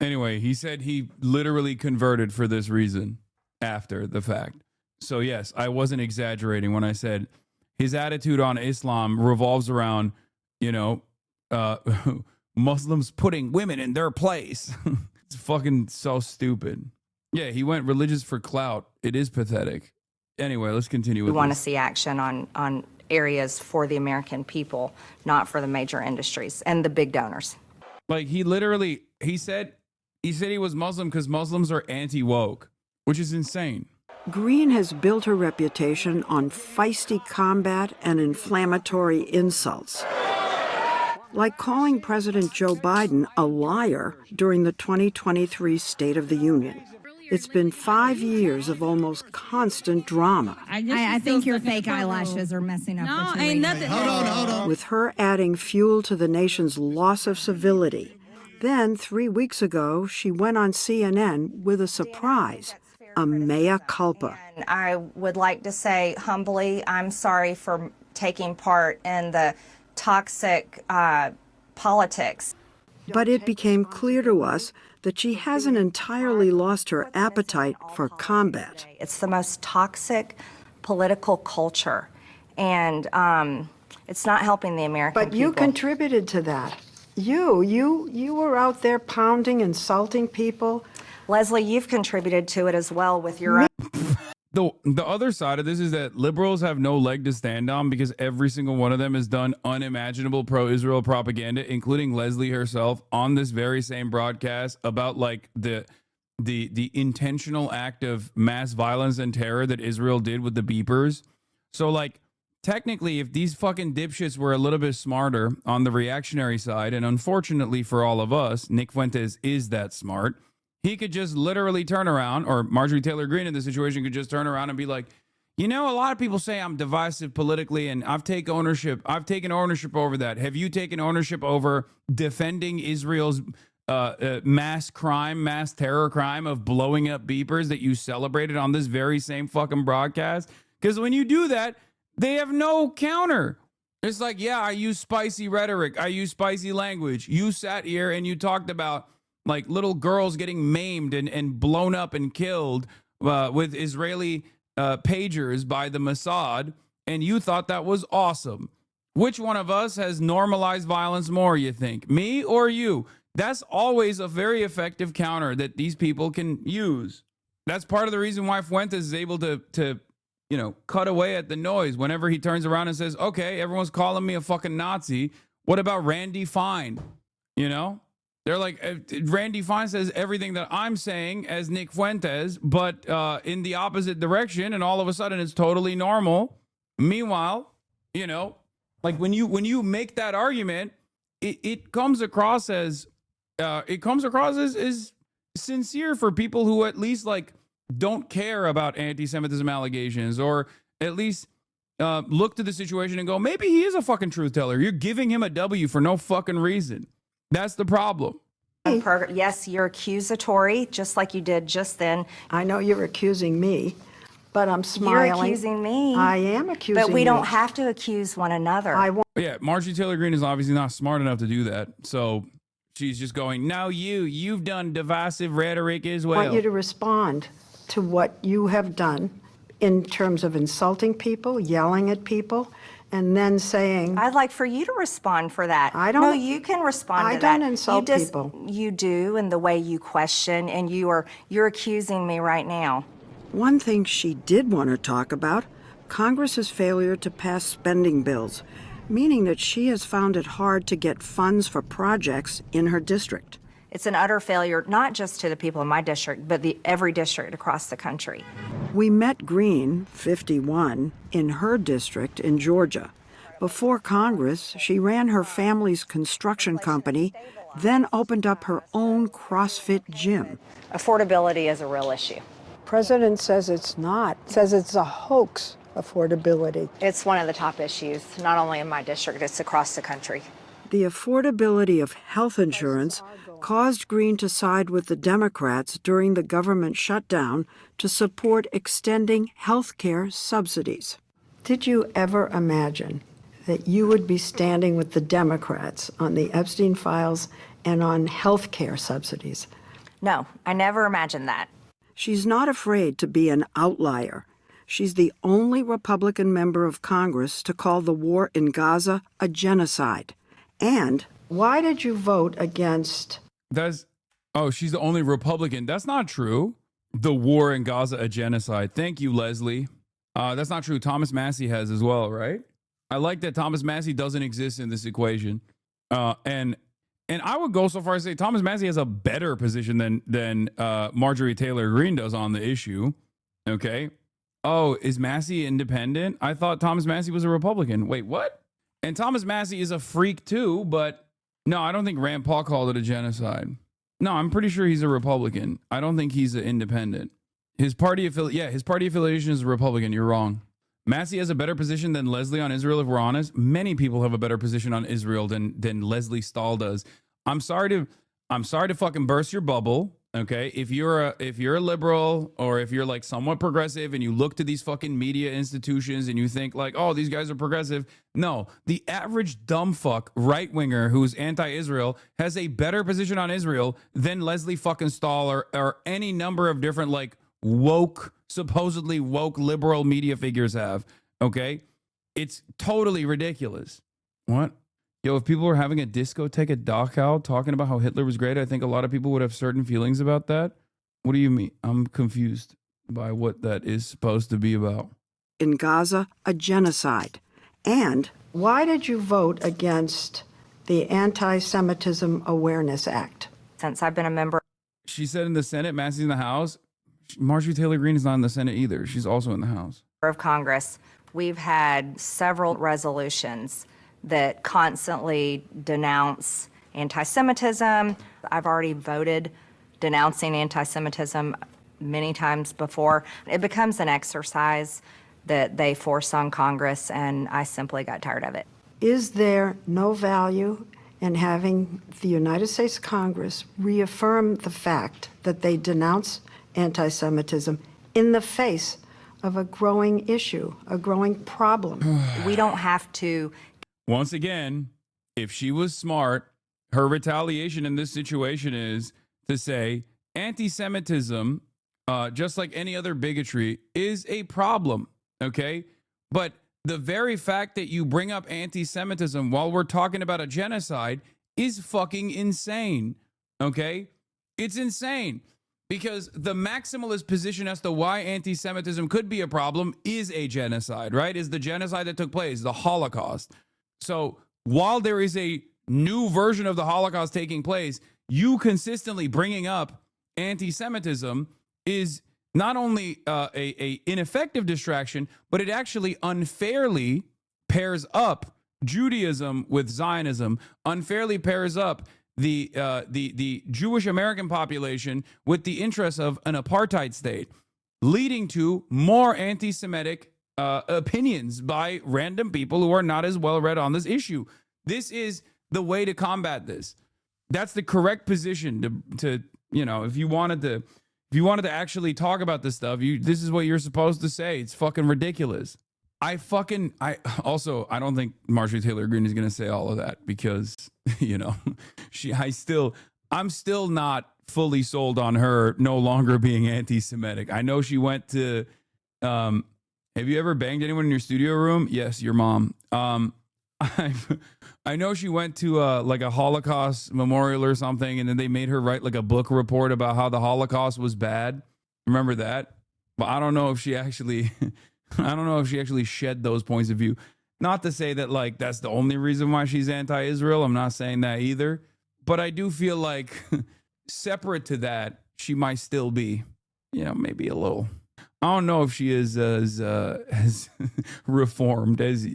Anyway, he said he literally converted for this reason after the fact. So yes, I wasn't exaggerating when I said his attitude on Islam revolves around, Muslims putting women in their place. It's fucking so stupid. Yeah, he went religious for clout. It is pathetic. Anyway, let's continue with We want to see action on areas for the American people, not for the major industries and the big donors. Like he said he was Muslim because Muslims are anti-woke, which is insane. Green has built her reputation on feisty combat and inflammatory insults, like calling President Joe Biden a liar during the 2023 State of the Union. It's been 5 years of almost constant drama. I think your fake eyelashes are messing up. No, ain't nothing. Hold on. With her adding fuel to the nation's loss of civility. Then, 3 weeks ago, she went on CNN with a surprise, a mea culpa. And I would like to say humbly, I'm sorry for taking part in the toxic politics. But it became clear to us that she hasn't entirely lost her appetite for combat. It's the most toxic political culture, and it's not helping the American people. But you contributed to that. You were out there pounding, insulting people. Leslie, you've contributed to it as well with your own. The other side of this is that liberals have no leg to stand on because every single one of them has done unimaginable pro-Israel propaganda, including Leslie herself, on this very same broadcast about like the intentional act of mass violence and terror that Israel did with the beepers. So like technically, if these fucking dipshits were a little bit smarter on the reactionary side, and unfortunately for all of us, Nick Fuentes is that smart, he could just literally turn around, or Marjorie Taylor Greene in this situation could just turn around and be like, a lot of people say I'm divisive politically and I've taken ownership over that. Have you taken ownership over defending Israel's mass terror crime of blowing up beepers that you celebrated on this very same fucking broadcast? Because when you do that, they have no counter. It's like, yeah, I use spicy rhetoric. I use spicy language. You sat here and you talked about like little girls getting maimed and blown up and killed with Israeli pagers by the Mossad, and you thought that was awesome. Which one of us has normalized violence more, you think? Me or you? That's always a very effective counter that these people can use. That's part of the reason why Fuentes is able to cut away at the noise whenever he turns around and says, okay, everyone's calling me a fucking Nazi. What about Randy Fine? They're like, Randy Fine says everything that I'm saying as Nick Fuentes, but in the opposite direction, and all of a sudden it's totally normal. Meanwhile, like when you make that argument, it comes across as sincere for people who at least like don't care about anti-Semitism allegations, or at least look to the situation and go, maybe he is a fucking truth teller. You're giving him a W for no fucking reason. That's the problem. Yes, you're accusatory, just like you did just then. I know you're accusing me, but I'm smiling. You're accusing me. I am accusing But we you. don't have to accuse one another. Yeah, Marjorie Taylor Greene is obviously not smart enough to do that. So she's just going, now you've done divisive rhetoric as well. I want you to respond to what you have done in terms of insulting people, yelling at people, and then saying... I'd like for you to respond for that. I don't... No, you can respond to that. I don't insult people. You do, in the way you question, and you're accusing me right now. One thing she did want to talk about, Congress's failure to pass spending bills, meaning that she has found it hard to get funds for projects in her district. It's an utter failure, not just to the people in my district, but every district across the country. We met Greene, 51, in her district in Georgia. Before Congress, she ran her family's construction company, then opened up her own CrossFit gym. Affordability is a real issue. President says it's not, says it's a hoax, affordability. It's one of the top issues, not only in my district, it's across the country. The affordability of health insurance caused Greene to side with the Democrats during the government shutdown to support extending health care subsidies. Did you ever imagine that you would be standing with the Democrats on the Epstein files and on health care subsidies? No, I never imagined that. She's not afraid to be an outlier. She's the only Republican member of Congress to call the war in Gaza a genocide. And why did you vote against... She's the only Republican. That's not true. The war in Gaza, a genocide. Thank you, Leslie. That's not true. Thomas Massey has as well, right? I like that Thomas Massey doesn't exist in this equation. And I would go so far as to say Thomas Massey has a better position than Marjorie Taylor Greene does on the issue. Okay. Oh, is Massey independent? I thought Thomas Massey was a Republican. Wait, what? And Thomas Massey is a freak too, but no, I don't think Rand Paul called it a genocide. No, I'm pretty sure he's a Republican. I don't think he's an independent. His party affiliation is a Republican. You're wrong. Massey has a better position than Leslie on Israel, if we're honest. Many people have a better position on Israel than Leslie Stahl does. I'm sorry to fucking burst your bubble. Okay, if you're a liberal or if you're like somewhat progressive and you look to these fucking media institutions and you think like, oh, these guys are progressive. No, the average dumb fuck right winger who's anti-Israel has a better position on Israel than Leslie fucking Stahl or any number of different like supposedly woke liberal media figures have. Okay, it's totally ridiculous. What? Yo, if people were having a discotheque at Dachau talking about how Hitler was great, I think a lot of people would have certain feelings about that. What do you mean? I'm confused by what that is supposed to be about. In Gaza, a genocide. And why did you vote against the Anti-Semitism Awareness Act? Since I've been a member. She said in the Senate, Massey's in the House. Marjorie Taylor Greene is not in the Senate either. She's also in the House. Of Congress, we've had several resolutions that constantly denounce anti-Semitism. I've already voted denouncing anti-Semitism many times before. It becomes an exercise that they force on Congress, and I simply got tired of it. Is there no value in having the United States Congress reaffirm the fact that they denounce anti-Semitism in the face of a growing issue, a growing problem? We don't have to. Once again, if she was smart, her retaliation in this situation is to say anti-Semitism, just like any other bigotry, is a problem, okay? But the very fact that you bring up anti-Semitism while we're talking about a genocide is fucking insane, okay? It's insane because the maximalist position as to why anti-Semitism could be a problem is a genocide, right? Is the genocide that took place, the Holocaust. So while there is a new version of the Holocaust taking place, you consistently bringing up anti-Semitism is not only a ineffective distraction, but it actually unfairly pairs up Judaism with Zionism, unfairly pairs up the Jewish American population with the interests of an apartheid state, leading to more anti-Semitic opinions by random people who are not as well read on this issue. This is the way to combat this. That's the correct position to you know, if you wanted to actually talk about this stuff, this is what you're supposed to say. It's fucking ridiculous. I don't think Marjorie Taylor Greene is going to say all of that because, you know, I'm still not fully sold on her no longer being anti-Semitic. I know she went to, have you ever banged anyone in your studio room? Yes, your mom. I know she went to like a Holocaust memorial or something, and then they made her write like a book report about how the Holocaust was bad. Remember that? But I don't know if she actually, shed those points of view. Not to say that like that's the only reason why she's anti-Israel. I'm not saying that either. But I do feel like separate to that, she might still be, you know, maybe a little. I don't know if she is as reformed as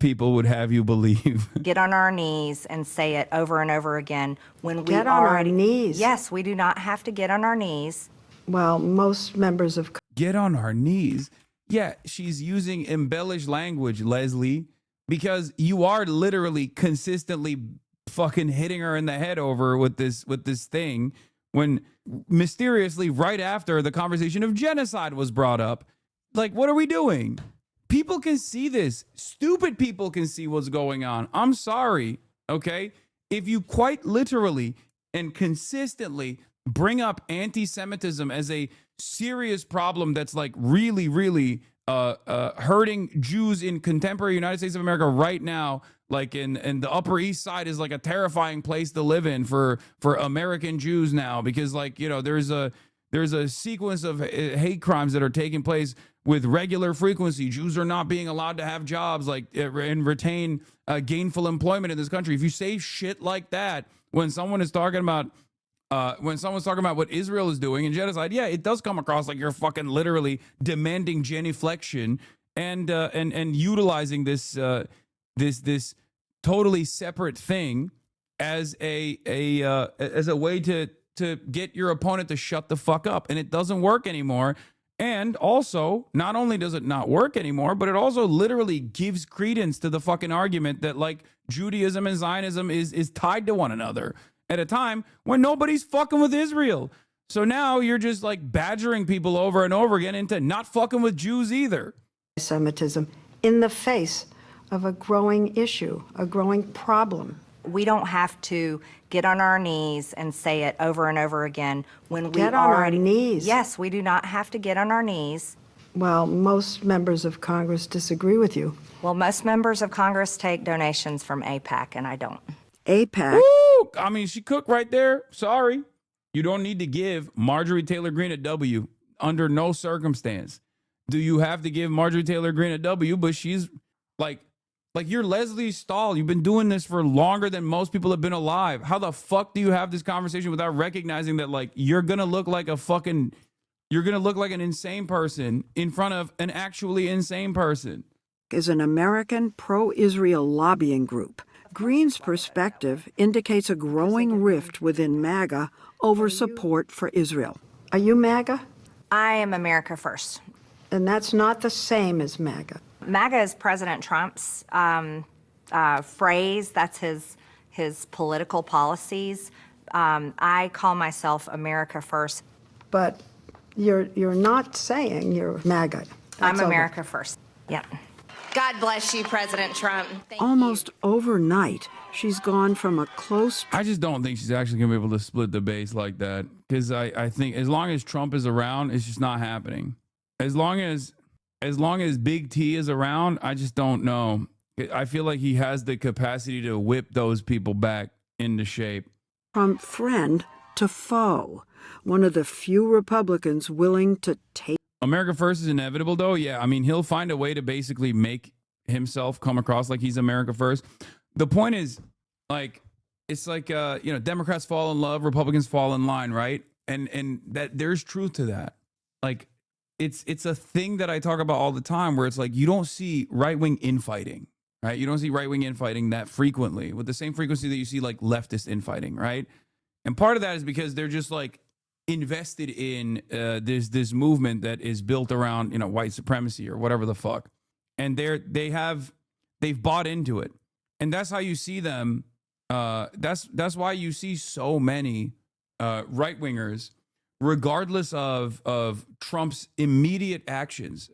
people would have you believe. Get on our knees and say it over and over again when we Get on our knees. Yes, we do not have to get on our knees. Well, most members of Get on our knees. Yeah, she's using embellished language, Leslie, because you are literally consistently fucking hitting her in the head over with this thing when mysteriously right after the conversation of genocide was brought up. Like, what are we doing? People can see this. Stupid people can see what's going on. I'm sorry, okay? If you quite literally and consistently bring up anti-Semitism as a serious problem that's like really, really hurting Jews in contemporary United States of America right now, like in the Upper East Side is like a terrifying place to live in for American Jews now, because like, you know, there's a sequence of hate crimes that are taking place with regular frequency. Jews are not being allowed to have jobs like and retain gainful employment in this country. If you say shit like that when someone is talking about what Israel is doing in genocide, yeah, it does come across like you're fucking literally demanding genuflection and utilizing this totally separate thing as a way to get your opponent to shut the fuck up, and it doesn't work anymore. And also, not only does it not work anymore, but it also literally gives credence to the fucking argument that like Judaism and Zionism is tied to one another at a time when nobody's fucking with Israel. So now you're just like badgering people over and over again into not fucking with Jews either. Semitism in the face of a growing issue, a growing problem. We don't have to get on our knees and say it over and over again when we Get on our knees. Yes, we do not have to get on our knees. Well, most members of Congress disagree with you. Well, most members of Congress take donations from AIPAC, and I don't. AIPAC? Woo! I mean, she cooked right there. Sorry. You don't need to give Marjorie Taylor Greene a W under no circumstance. Do you have to give Marjorie Taylor Greene a W? But she's like you're Leslie Stahl. You've been doing this for longer than most people have been alive. How the fuck do you have this conversation without recognizing that like you're gonna look like an insane person in front of an actually insane person? Is an American pro-Israel lobbying group. Green's perspective indicates a growing rift within MAGA over support for Israel. Are you MAGA? I am America First. And that's not the same as MAGA. MAGA is President Trump's phrase. That's his political policies. I call myself America First. But you're not saying you're MAGA. I'm America First. Yeah. God bless you, President Trump. Almost overnight, she's gone from a close... I just don't think she's actually going to be able to split the base like that, because I think as long as Trump is around, it's just not happening. As long as Big T is around, I just don't know. I feel like he has the capacity to whip those people back into shape. From friend to foe, one of the few Republicans willing to take... America First is inevitable, though. Yeah, I mean, he'll find a way to basically make himself come across like he's America First. The point is, like, it's like, Democrats fall in love, Republicans fall in line, right? And that there's truth to that. Like, it's a thing that I talk about all the time where it's like you don't see right-wing infighting, right? You don't see right-wing infighting that frequently with the same frequency that you see like leftist infighting, right? And part of that is because they're just like invested in this movement that is built around, you know, white supremacy or whatever the fuck, and they've bought into it, and that's how you see them. That's why you see so many right wingers, regardless of Trump's immediate actions,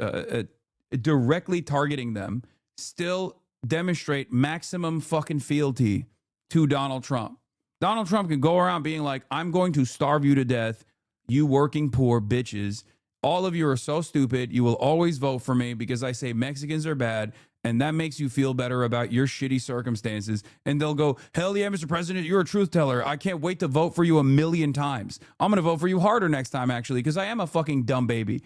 directly targeting them, still demonstrate maximum fucking fealty to Donald Trump. Donald Trump can go around being like, I'm going to starve you to death, you working poor bitches. All of you are so stupid. You will always vote for me because I say Mexicans are bad, and that makes you feel better about your shitty circumstances. And they'll go, hell yeah, Mr. President, you're a truth teller. I can't wait to vote for you 1,000,000 times. I'm going to vote for you harder next time, actually, because I am a fucking dumb baby.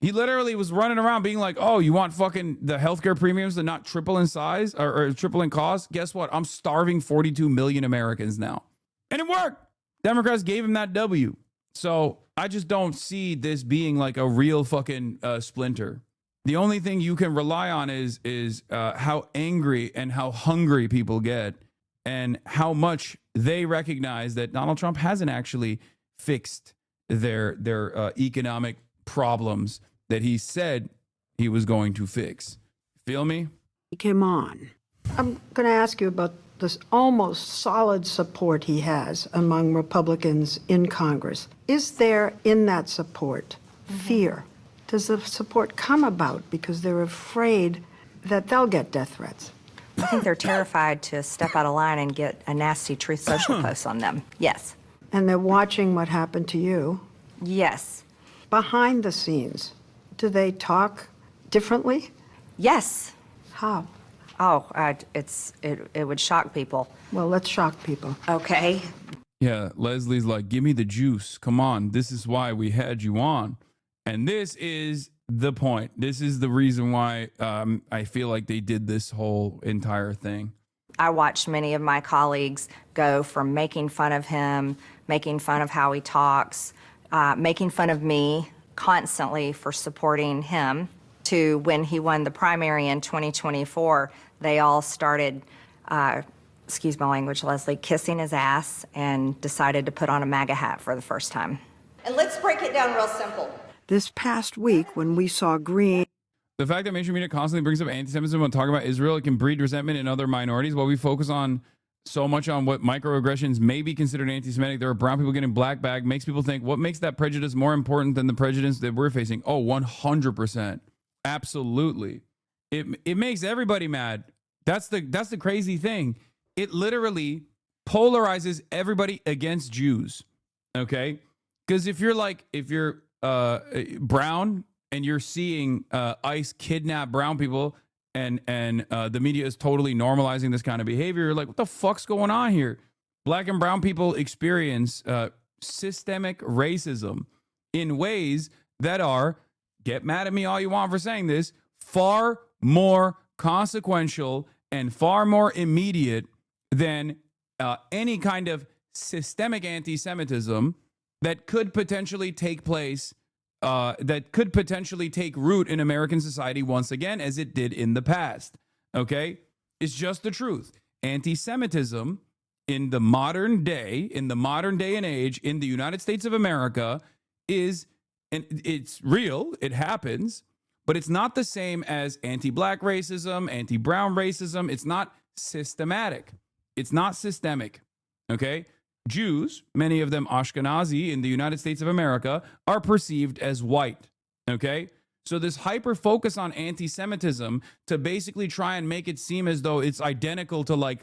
He literally was running around being like, oh, you want fucking the healthcare premiums to not triple in size or triple in cost? Guess what? I'm starving 42 million Americans now. And it worked. Democrats gave him that W. So I just don't see this being like a real fucking splinter. The only thing you can rely on is how angry and how hungry people get, and how much they recognize that Donald Trump hasn't actually fixed their economic problems that he said he was going to fix. Feel me? He came on. I'm going to ask you about this almost solid support he has among Republicans in Congress. Is there in that support fear? Does the support come about because they're afraid that they'll get death threats? I think they're terrified to step out of line and get a nasty Truth Social post on them. Yes. And they're watching what happened to you? Yes. Behind the scenes, do they talk differently? Yes. How? Oh, it would shock people. Well, let's shock people. Okay. Yeah, Leslie's like, give me the juice. Come on. This is why we had you on. And this is the point. This is the reason why I feel like they did this whole entire thing. I watched many of my colleagues go from making fun of him, making fun of how he talks, making fun of me constantly for supporting him, to when he won the primary in 2024, they all started, excuse my language, Leslie, kissing his ass and decided to put on a MAGA hat for the first time. And let's break it down real simple. This past week, when we saw Green... The fact that mainstream media constantly brings up anti-Semitism when talking about Israel, it can breed resentment in other minorities. While we focus on so much on what microaggressions may be considered anti-Semitic, there are brown people getting black bag, makes people think, what makes that prejudice more important than the prejudice that we're facing? Oh, 100%. Absolutely. It makes everybody mad. That's the crazy thing. It literally polarizes everybody against Jews. Okay? Because if you're brown and you're seeing ICE kidnap brown people and the media is totally normalizing this kind of behavior, you're like, what the fuck's going on here? Black and brown people experience systemic racism in ways that are, get mad at me all you want for saying this, far more consequential and far more immediate than any kind of systemic anti-Semitism that could potentially take place, that could potentially take root in American society once again, as it did in the past. Okay? It's just the truth. Anti-Semitism in the modern day and age in the United States of America is, and it's real, it happens, but it's not the same as anti-black racism, anti-brown racism. It's not systematic. It's not systemic. Okay? Jews, many of them Ashkenazi in the United States of America, are perceived as white. Okay? So this hyper focus on anti-Semitism to basically try and make it seem as though it's identical to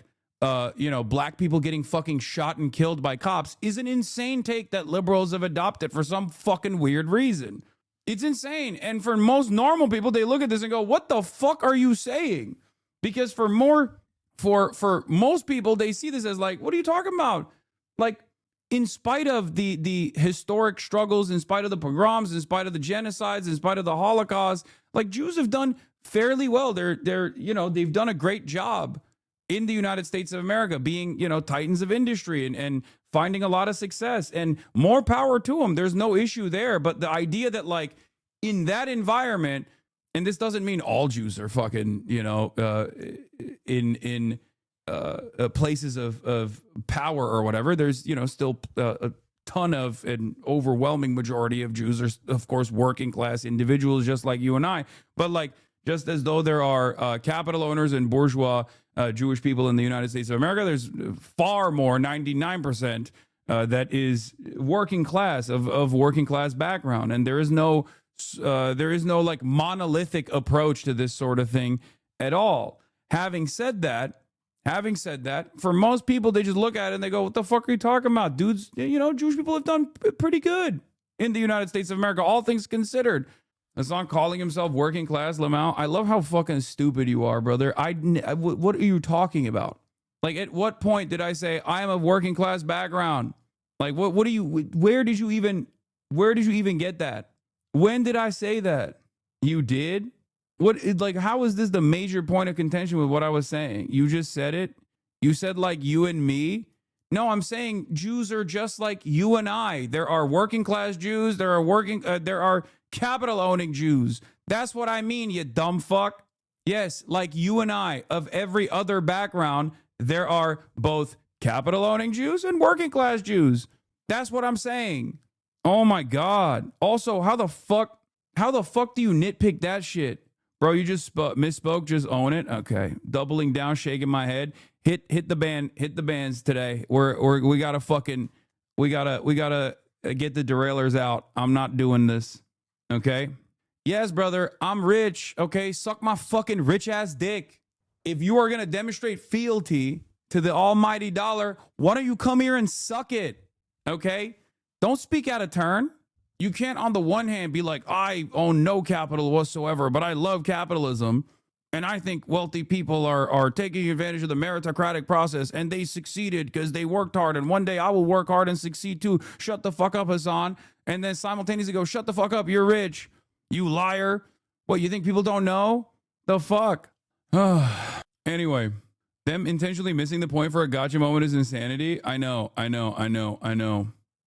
black people getting fucking shot and killed by cops is an insane take that liberals have adopted for some fucking weird reason. It's insane. And for most normal people, they look at this and go, what the fuck are you saying? Because for most people, they see this as like, what are you talking about? Like, in spite of the historic struggles, in spite of the pogroms, in spite of the genocides, in spite of the Holocaust, like, Jews have done fairly well. They've done a great job in the United States of America, being, titans of industry and finding a lot of success, and more power to them. There's no issue there. But the idea that, like, in that environment, and this doesn't mean all Jews are fucking, places of power or whatever. There's, still ton of, an overwhelming majority of Jews are, of course, working class individuals just like you and I. But like, just as though there are capital owners and bourgeois Jewish people in the United States of America, there's far more, 99%, that is working class, of working class background. And there is no like monolithic approach to this sort of thing at all. Having said that, for most people, they just look at it and they go, what the fuck are you talking about? Dudes, you know, Jewish people have done pretty good in the United States of America, all things considered. Hassan calling himself working class, Lamau. I love how fucking stupid you are, brother. What are you talking about? Like, at what point did I say I am of working class background? Like, what do you, where did you even get that? When did I say that? You did? Like, how is this the major point of contention with what I was saying? You just said it. You said like you and me. No, I'm saying Jews are just like you and I. There are working class Jews. There are capital owning Jews. That's what I mean, you dumb fuck. Yes, like you and I, of every other background, there are both capital owning Jews and working class Jews. That's what I'm saying. Oh my God. Also, how the fuck do you nitpick that shit? Bro, you just misspoke, just own it. Okay. Doubling down, shaking my head. Hit the bands today. We gotta get the derailers out. I'm not doing this. Okay? Yes, brother, I'm rich. Okay? Suck my fucking rich ass dick. If you are going to demonstrate fealty to the almighty dollar, why don't you come here and suck it? Okay? Don't speak out of turn. You can't on the one hand be like, I own no capital whatsoever, but I love capitalism. And I think wealthy people are taking advantage of the meritocratic process, and they succeeded because they worked hard. And one day I will work hard and succeed too. Shut the fuck up, Hassan. And then simultaneously go, shut the fuck up. You're rich. You liar. What, you think people don't know? The fuck? Anyway, them intentionally missing the point for a gotcha moment is insanity. I know.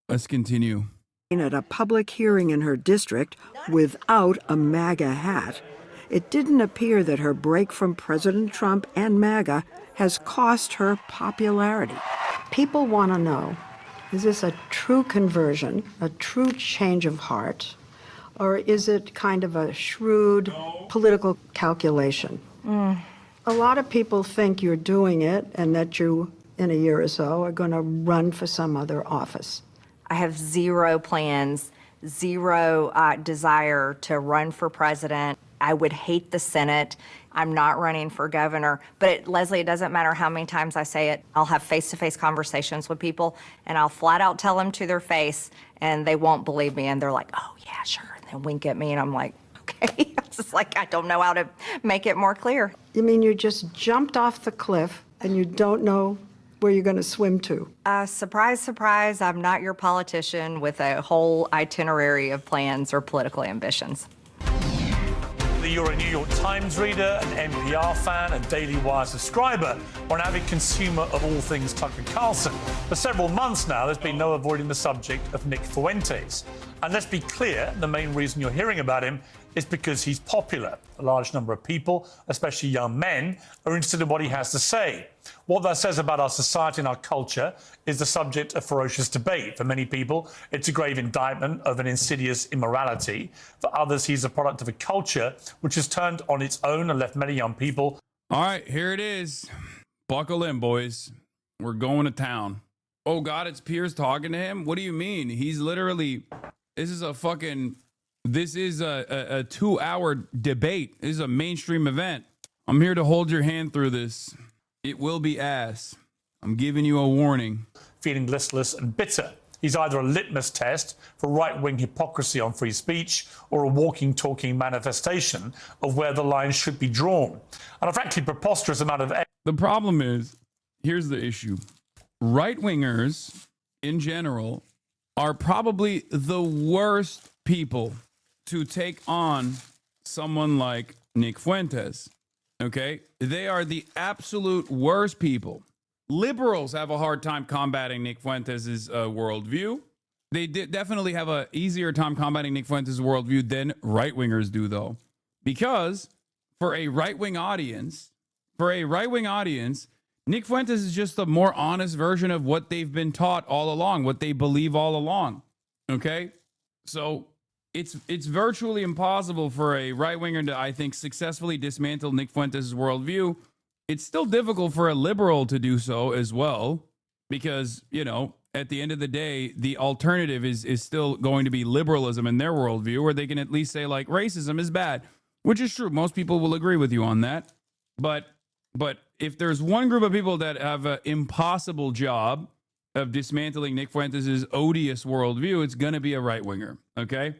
Let's continue. At a public hearing in her district without a MAGA hat. It didn't appear that her break from President Trump and MAGA has cost her popularity. People want to know, is this a true conversion, a true change of heart, or is it kind of a shrewd political calculation? A lot of people think you're doing it and that you, in a year or so, are going to run for some other office. I have zero plans, zero desire to run for president. I would hate the Senate. I'm not running for governor. But Leslie, it doesn't matter how many times I say it. I'll have face-to-face conversations with people, and I'll flat out tell them to their face, and they won't believe me. And they're like, oh, yeah, sure. And then wink at me, and I'm like, okay. It's just like, I don't know how to make it more clear. You mean you just jumped off the cliff, and you don't know where you're going to swim to? Surprise, surprise, I'm not your politician with a whole itinerary of plans or political ambitions. You're a New York Times reader, an NPR fan, a Daily Wire subscriber, or an avid consumer of all things Tucker Carlson. For several months now, there's been no avoiding the subject of Nick Fuentes. And let's be clear, the main reason you're hearing about him is because he's popular. A large number of people, especially young men, are interested in what he has to say. What that says about our society and our culture is the subject of ferocious debate. For many people, it's a grave indictment of an insidious immorality. For others, he's a product of a culture which has turned on its own and left many young people. All right, here it is. Buckle in, boys. We're going to town. Oh, God, it's Piers talking to him? What do you mean? He's literally... This is a 2-hour debate. This is a mainstream event. I'm here to hold your hand through this. It will be ass. I'm giving you a warning. Feeling listless and bitter. He's either a litmus test for right-wing hypocrisy on free speech or a walking, talking manifestation of where the line should be drawn. And a frankly preposterous amount of... The problem is, here's the issue. Right-wingers, in general, are probably the worst people to take on someone like Nick Fuentes. Okay? They are the absolute worst people. Liberals have a hard time combating Nick Fuentes' worldview. They definitely have an easier time combating Nick Fuentes' worldview than right-wingers do, though. Because for a right-wing audience, Nick Fuentes is just a more honest version of what they've been taught all along, what they believe all along. Okay? So it's virtually impossible for a right-winger to, I think, successfully dismantle Nick Fuentes' worldview. It's still difficult for a liberal to do so as well, because, you know, at the end of the day, the alternative is still going to be liberalism in their worldview, where they can at least say, like, racism is bad, which is true. Most people will agree with you on that. But if there's one group of people that have an impossible job of dismantling Nick Fuentes' odious worldview, it's going to be a right-winger, okay?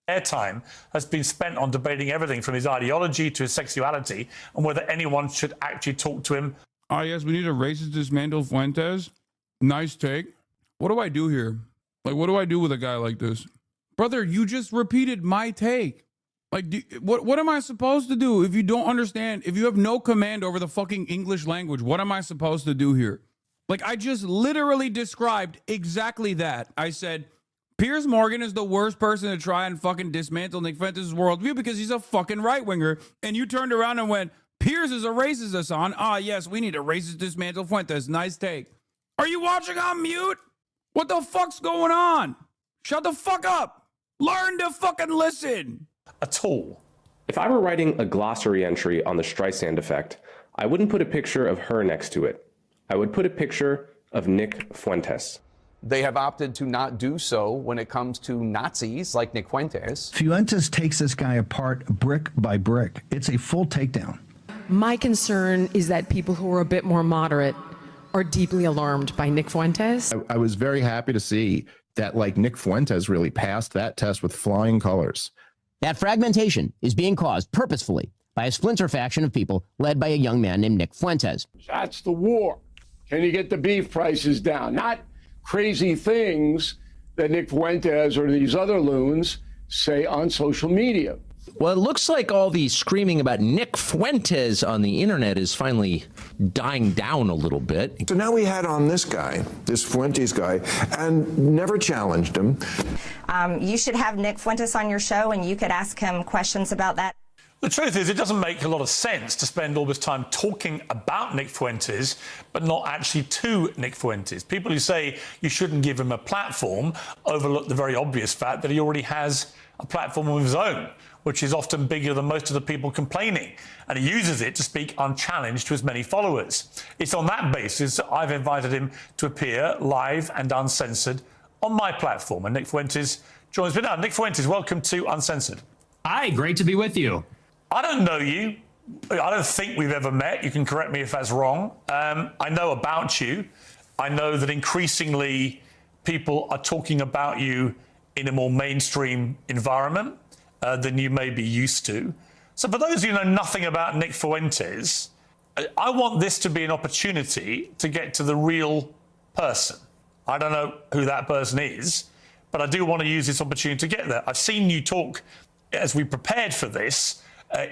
Airtime has been spent on debating everything from his ideology to his sexuality and whether anyone should actually talk to him. Oh, yes, we need a racist dismantle Fuentes. Nice take. What do I do here? Like, what do I do with a guy like this? Brother, you just repeated my take. Like, what am I supposed to do if you don't understand? If you have no command over the fucking English language, what am I supposed to do here? Like, I just literally described exactly that. I said, Piers Morgan is the worst person to try and fucking dismantle Nick Fuentes' worldview because he's a fucking right-winger. And you turned around and went, Piers is a racist, Hasan. Ah, yes, we need a racist dismantle Fuentes. Nice take. Are you watching on mute? What the fuck's going on? Shut the fuck up. Learn to fucking listen. At all. If I were writing a glossary entry on the Streisand effect, I wouldn't put a picture of her next to it. I would put a picture of Nick Fuentes. They have opted to not do so when it comes to Nazis like Nick Fuentes. Fuentes takes this guy apart brick by brick. It's a full takedown. My concern is that people who are a bit more moderate are deeply alarmed by Nick Fuentes. I was very happy to see that, like, Nick Fuentes really passed that test with flying colors. That fragmentation is being caused purposefully by a splinter faction of people led by a young man named Nick Fuentes. That's the war. Can you get the beef prices down? Not crazy things that Nick Fuentes or these other loons say on social media. Well, it looks like all the screaming about Nick Fuentes on the internet is finally dying down a little bit. So now we had on this guy, this Fuentes guy, and never challenged him. You should have Nick Fuentes on your show and you could ask him questions about that. The truth is, it doesn't make a lot of sense to spend all this time talking about Nick Fuentes, but not actually to Nick Fuentes. People who say you shouldn't give him a platform overlook the very obvious fact that he already has a platform of his own, which is often bigger than most of the people complaining. And he uses it to speak unchallenged to his many followers. It's on that basis that I've invited him to appear live and uncensored on my platform. And Nick Fuentes joins me now. Nick Fuentes, welcome to Uncensored. Hi, great to be with you. I don't know you. I don't think we've ever met. You can correct me if that's wrong. I know about you. I know that increasingly people are talking about you in a more mainstream environment than you may be used to. So for those who know nothing about Nick Fuentes, I want this to be an opportunity to get to the real person. I don't know who that person is, but I do want to use this opportunity to get there. I've seen you talk as we prepared for this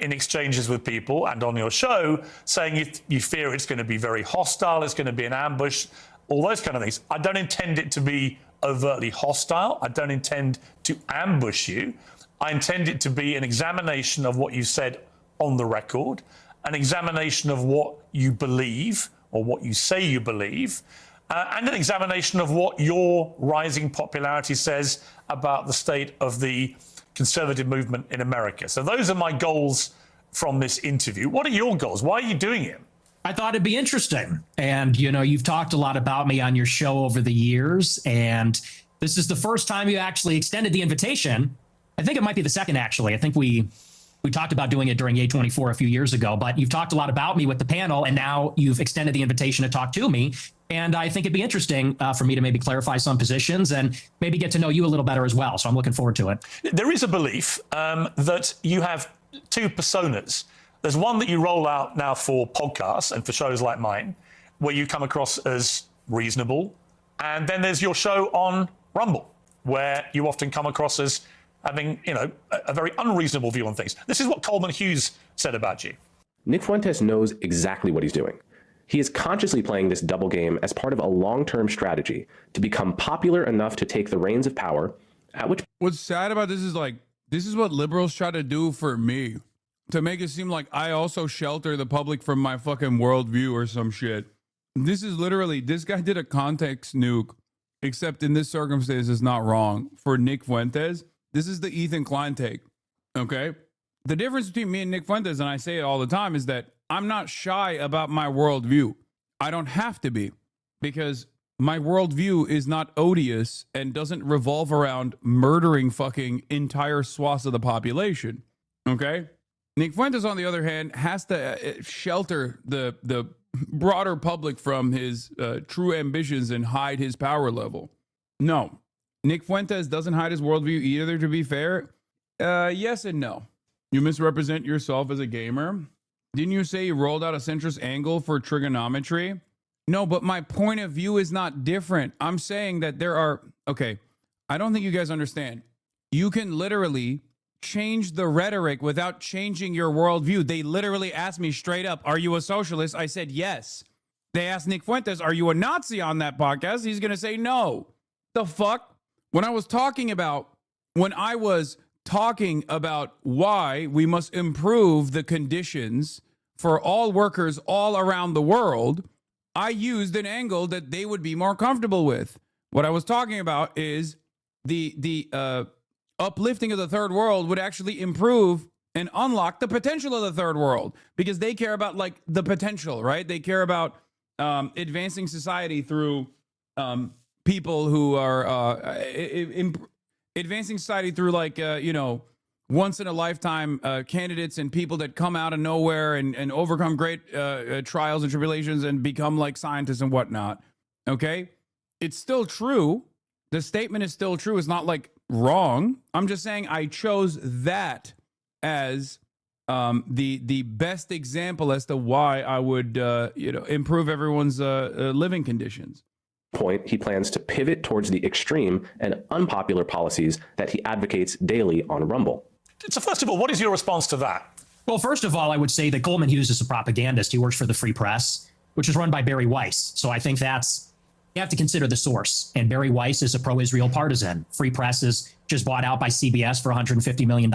in exchanges with people and on your show, saying you fear it's going to be very hostile, it's going to be an ambush, all those kind of things. I don't intend it to be overtly hostile. I don't intend to ambush you. I intend it to be an examination of what you said on the record, an examination of what you believe or what you say you believe, and an examination of what your rising popularity says about the state of the conservative movement in America. So those are my goals from this interview. What are your goals? Why are you doing it? I thought it'd be interesting. And, you know, you've talked a lot about me on your show over the years, and this is the first time you actually extended the invitation. I think it might be the second, actually. I think we talked about doing it during A24 a few years ago, but you've talked a lot about me with the panel, and now you've extended the invitation to talk to me. And I think it'd be interesting for me to maybe clarify some positions and maybe get to know you a little better as well. So I'm looking forward to it. There is a belief that you have two personas. There's one that you roll out now for podcasts and for shows like mine, where you come across as reasonable. And then there's your show on Rumble, where you often come across as having, you know, a very unreasonable view on things. This is what Coleman Hughes said about you. Nick Fuentes knows exactly what he's doing. He is consciously playing this double game as part of a long-term strategy to become popular enough to take the reins of power, at which... What's sad about this is, like, this is what liberals try to do for me, to make it seem like I also shelter the public from my fucking worldview or some shit. This is literally, this guy did a context nuke, except in this circumstance is not wrong. For Nick Fuentes, this is the Ethan Klein take, okay? The difference between me and Nick Fuentes, and I say it all the time, is that I'm not shy about my worldview. I don't have to be, because my worldview is not odious and doesn't revolve around murdering fucking entire swaths of the population, okay? Nick Fuentes, on the other hand, has to shelter the broader public from his true ambitions and hide his power level. No, Nick Fuentes doesn't hide his worldview either, to be fair. Yes and no. You misrepresent yourself as a gamer. Didn't you say you rolled out a centrist angle for trigonometry? No, but my point of view is not different. I'm saying that there are... Okay, I don't think you guys understand. You can literally change the rhetoric without changing your worldview. They literally asked me straight up, are you a socialist? I said yes. They asked Nick Fuentes, are you a Nazi on that podcast? He's going to say no. The fuck? When I was talking about why we must improve the conditions for all workers all around the world, I used an angle that they would be more comfortable with. What I was talking about is the uplifting of the third world would actually improve and unlock the potential of the third world, because they care about like the potential, right? They care about advancing society through people who are advancing society through like, once in a lifetime candidates and people that come out of nowhere and overcome great trials and tribulations and become like scientists and whatnot. Okay. It's still true. The statement is still true. It's not like wrong. I'm just saying I chose that as the best example as to why I would improve everyone's living conditions. Point, he plans to pivot towards the extreme and unpopular policies that he advocates daily on Rumble. So first of all, what is your response to that? Well, first of all, I would say that Coleman Hughes is a propagandist. He works for the Free Press, which is run by Barry Weiss. So I think you have to consider the source. And Barry Weiss is a pro-Israel partisan. Free Press is just bought out by CBS for $150 million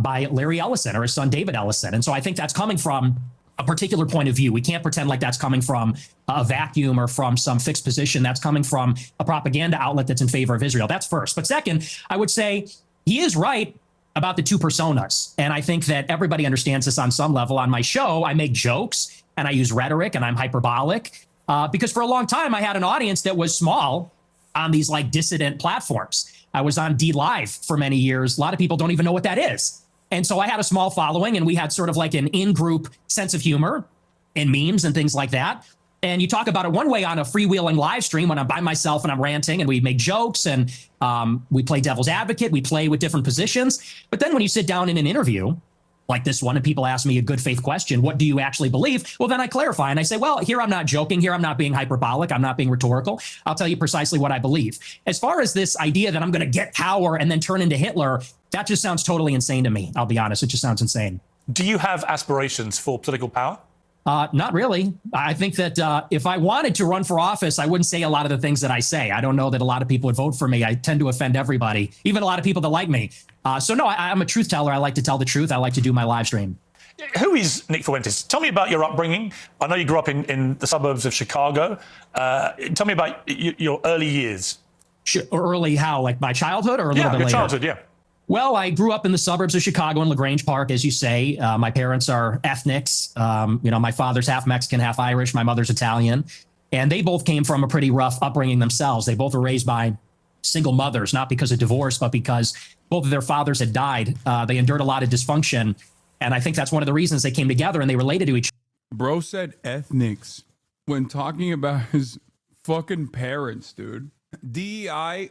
by Larry Ellison or his son David Ellison. And so I think that's coming from a particular point of view. We can't pretend like that's coming from a vacuum or from some fixed position. That's coming from a propaganda outlet that's in favor of Israel. That's first. But second, I would say he is right about the two personas. And I think that everybody understands this on some level. On my show, I make jokes and I use rhetoric and I'm hyperbolic because for a long time, I had an audience that was small on these like dissident platforms. I was on D Live for many years. A lot of people don't even know what that is. And so I had a small following and we had sort of like an in-group sense of humor and memes and things like that. And you talk about it one way on a freewheeling live stream when I'm by myself and I'm ranting and we make jokes and we play devil's advocate, we play with different positions. But then when you sit down in an interview like this one and people ask me a good faith question, what do you actually believe? Well, then I clarify and I say, well, here I'm not joking. Here I'm not being hyperbolic. I'm not being rhetorical. I'll tell you precisely what I believe. As far as this idea that I'm going to get power and then turn into Hitler, that just sounds totally insane to me. I'll be honest. It just sounds insane. Do you have aspirations for political power? Not really. I think that if I wanted to run for office, I wouldn't say a lot of the things that I say. I don't know that a lot of people would vote for me. I tend to offend everybody, even a lot of people that like me. So no, I'm a truth teller. I like to tell the truth. I like to do my live stream. Who is Nick Fuentes? Tell me about your upbringing. I know you grew up in the suburbs of Chicago. Tell me about your early years. Early how? Like my childhood or a little bit later? Childhood, yeah. Well, I grew up in the suburbs of Chicago in LaGrange Park, as you say. My parents are ethnics. My father's half Mexican, half Irish. My mother's Italian. And they both came from a pretty rough upbringing themselves. They both were raised by single mothers, not because of divorce, but because both of their fathers had died. They endured a lot of dysfunction. And I think that's one of the reasons they came together and they related to each other. Bro said ethnics when talking about his fucking parents, dude. DEI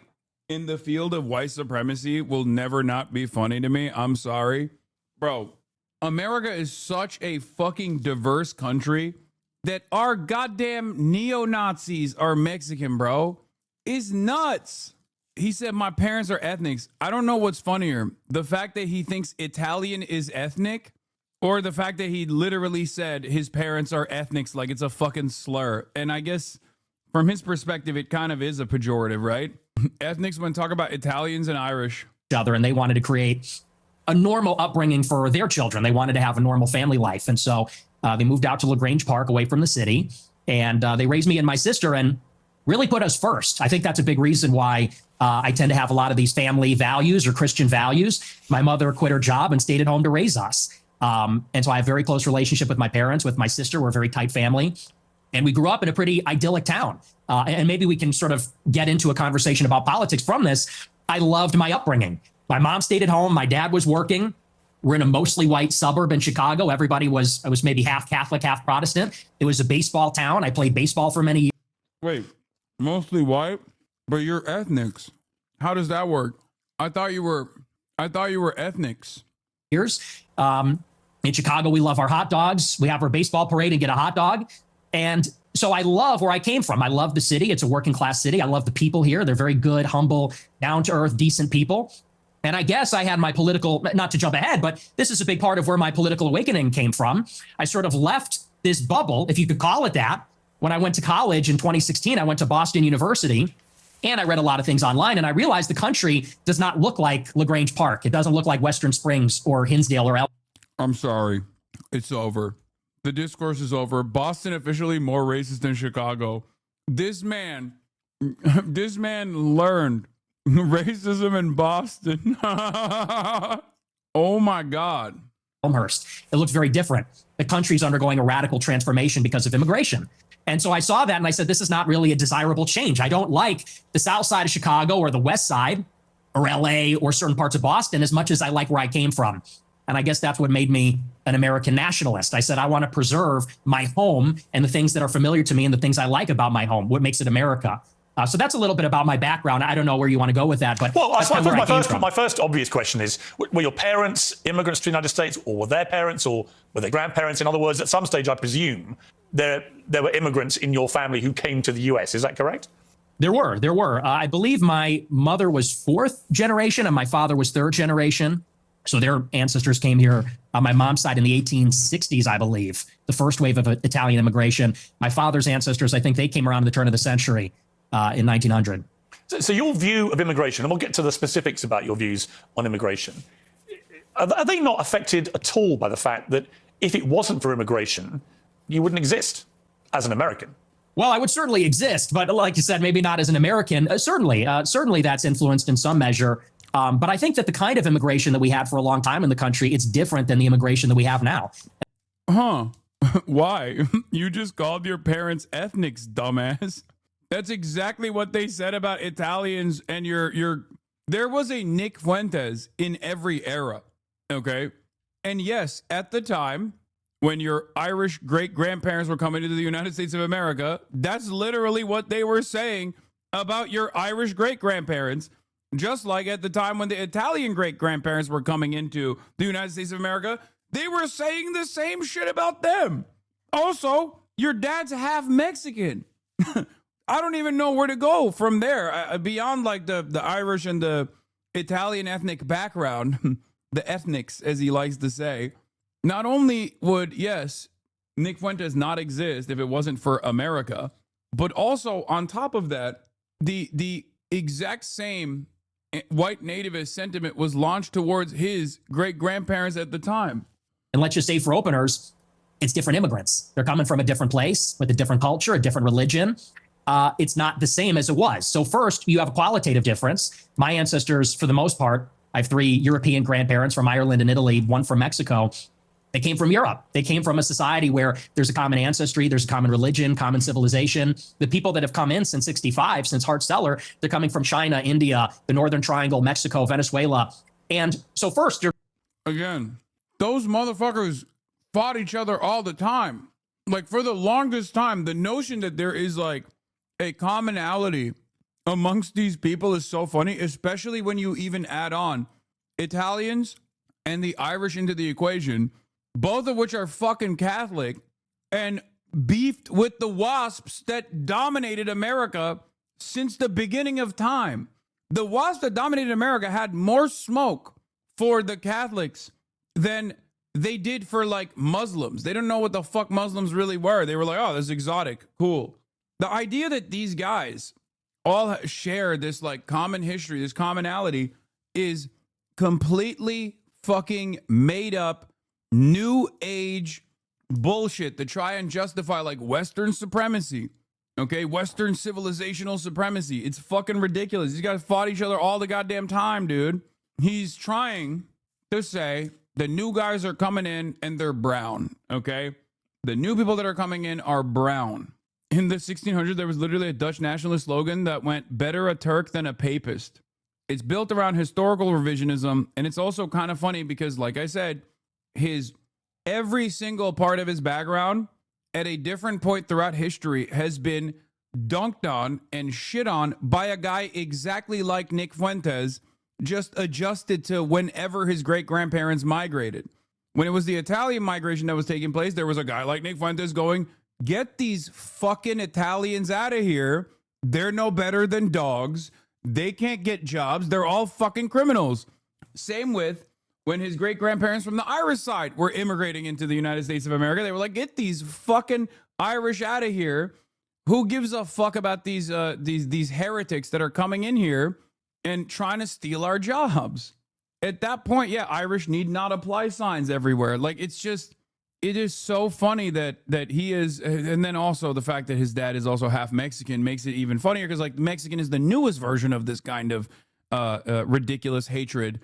in the field of white supremacy will never not be funny to me. I'm sorry. Bro, America is such a fucking diverse country that our goddamn neo-Nazis are Mexican, bro. Is nuts. He said, my parents are ethnics. I don't know what's funnier. The fact that he thinks Italian is ethnic or the fact that he literally said his parents are ethnics like it's a fucking slur. And I guess from his perspective, it kind of is a pejorative, right? Ethnics when talk about Italians and Irish. Other, and they wanted to create a normal upbringing for their children. They wanted to have a normal family life. And so they moved out to LaGrange Park away from the city. And they raised me and my sister and really put us first. I think that's a big reason why I tend to have a lot of these family values or Christian values. My mother quit her job and stayed at home to raise us. And so I have a very close relationship with my parents, with my sister. We're a very tight family. And we grew up in a pretty idyllic town. And maybe we can sort of get into a conversation about politics from this. I loved my upbringing. My mom stayed at home. My dad was working. We're in a mostly white suburb in Chicago. Everybody was maybe half Catholic, half Protestant. It was a baseball town. I played baseball for many years. Wait, mostly white, but you're ethnics. How does that work? I thought you were ethnics. In Chicago, we love our hot dogs. We have our baseball parade and get a hot dog. And so I love where I came from. I love the city. It's a working class city. I love the people here. They're very good, humble, down to earth, decent people. And I guess I had my political, not to jump ahead, but this is a big part of where my political awakening came from. I sort of left this bubble, if you could call it that. When I went to college in 2016, I went to Boston University and I read a lot of things online. And I realized the country does not look like LaGrange Park. It doesn't look like Western Springs or Hinsdale or I'm sorry. It's over. The discourse is over. Boston officially more racist than Chicago. This man learned racism in Boston. Oh my God. Elmhurst. It looks very different. The country's undergoing a radical transformation because of immigration. And so I saw that and I said, this is not really a desirable change. I don't like the south side of Chicago or the west side or LA or certain parts of Boston as much as I like where I came from. And I guess that's what made me an American nationalist. I said, I want to preserve my home and the things that are familiar to me and the things I like about my home, what makes it America. So that's a little bit about my background. I don't know where you want to go with that, but well, I suppose my first obvious question is, were your parents immigrants to the United States, or were their parents, or were their grandparents? In other words, at some stage, I presume there were immigrants in your family who came to the US. Is that correct? There were. I believe my mother was fourth generation and my father was third generation. So their ancestors came here on my mom's side in the 1860s, I believe, the first wave of Italian immigration. My father's ancestors, I think they came around at the turn of the century in 1900. So your view of immigration, and we'll get to the specifics about your views on immigration, are they not affected at all by the fact that if it wasn't for immigration, you wouldn't exist as an American? Well, I would certainly exist, but like you said, maybe not as an American. Certainly that's influenced in some measure. But I think that the kind of immigration that we had for a long time in the country, it's different than the immigration that we have now. Huh? Why? You just called your parents ethnics, dumbass. That's exactly what they said about Italians and your. There was a Nick Fuentes in every era, okay? And yes, at the time, when your Irish great-grandparents were coming to the United States of America, that's literally what they were saying about your Irish great-grandparents. Just like at the time when the Italian great-grandparents were coming into the United States of America, they were saying the same shit about them. Also, your dad's half Mexican. I don't even know where to go from there. Beyond like the Irish and the Italian ethnic background, the ethnics, as he likes to say. Not only would, yes, Nick Fuentes not exist if it wasn't for America, but also on top of that, the exact same white nativist sentiment was launched towards his great-grandparents at the time. And let's just say for openers, it's different immigrants. They're coming from a different place with a different culture, a different religion. It's not the same as it was. So first, you have a qualitative difference. My ancestors, for the most part, I have 3 European grandparents from Ireland and Italy, 1 from Mexico. They came from Europe. They came from a society where there's a common ancestry, there's a common religion, common civilization. The people that have come in since 65, since Hart-Celler, they're coming from China, India, the Northern Triangle, Mexico, Venezuela. And so first, again, those motherfuckers fought each other all the time. Like for the longest time, the notion that there is like a commonality amongst these people is so funny, especially when you even add on Italians and the Irish into the equation, both of which are fucking Catholic and beefed with the WASPs that dominated America since the beginning of time. The WASPs that dominated America had more smoke for the Catholics than they did for like Muslims. They don't know what the fuck Muslims really were. They were like, oh, this is exotic. Cool. The idea that these guys all share this like common history, this commonality is completely fucking made up, new age, bullshit to try and justify like Western supremacy. Okay, Western civilizational supremacy. It's fucking ridiculous. These guys fought each other all the goddamn time, dude. He's trying to say the new guys are coming in and they're brown, okay? The new people that are coming in are brown. In the 1600s, there was literally a Dutch nationalist slogan that went, better a Turk than a papist. It's built around historical revisionism, and it's also kind of funny because, like I said, every single part of his background at a different point throughout history has been dunked on and shit on by a guy exactly like Nick Fuentes, just adjusted to whenever his great-grandparents migrated. When it was the Italian migration that was taking place, there was a guy like Nick Fuentes going, get these fucking Italians out of here. They're no better than dogs. They can't get jobs. They're all fucking criminals. Same with when his great-grandparents from the Irish side were immigrating into the United States of America. They were like, get these fucking Irish out of here. Who gives a fuck about these heretics that are coming in here and trying to steal our jobs? At that point, yeah, Irish need not apply signs everywhere. Like, it's just, it is so funny that he is, and then also the fact that his dad is also half Mexican makes it even funnier because, like, Mexican is the newest version of this kind of ridiculous hatred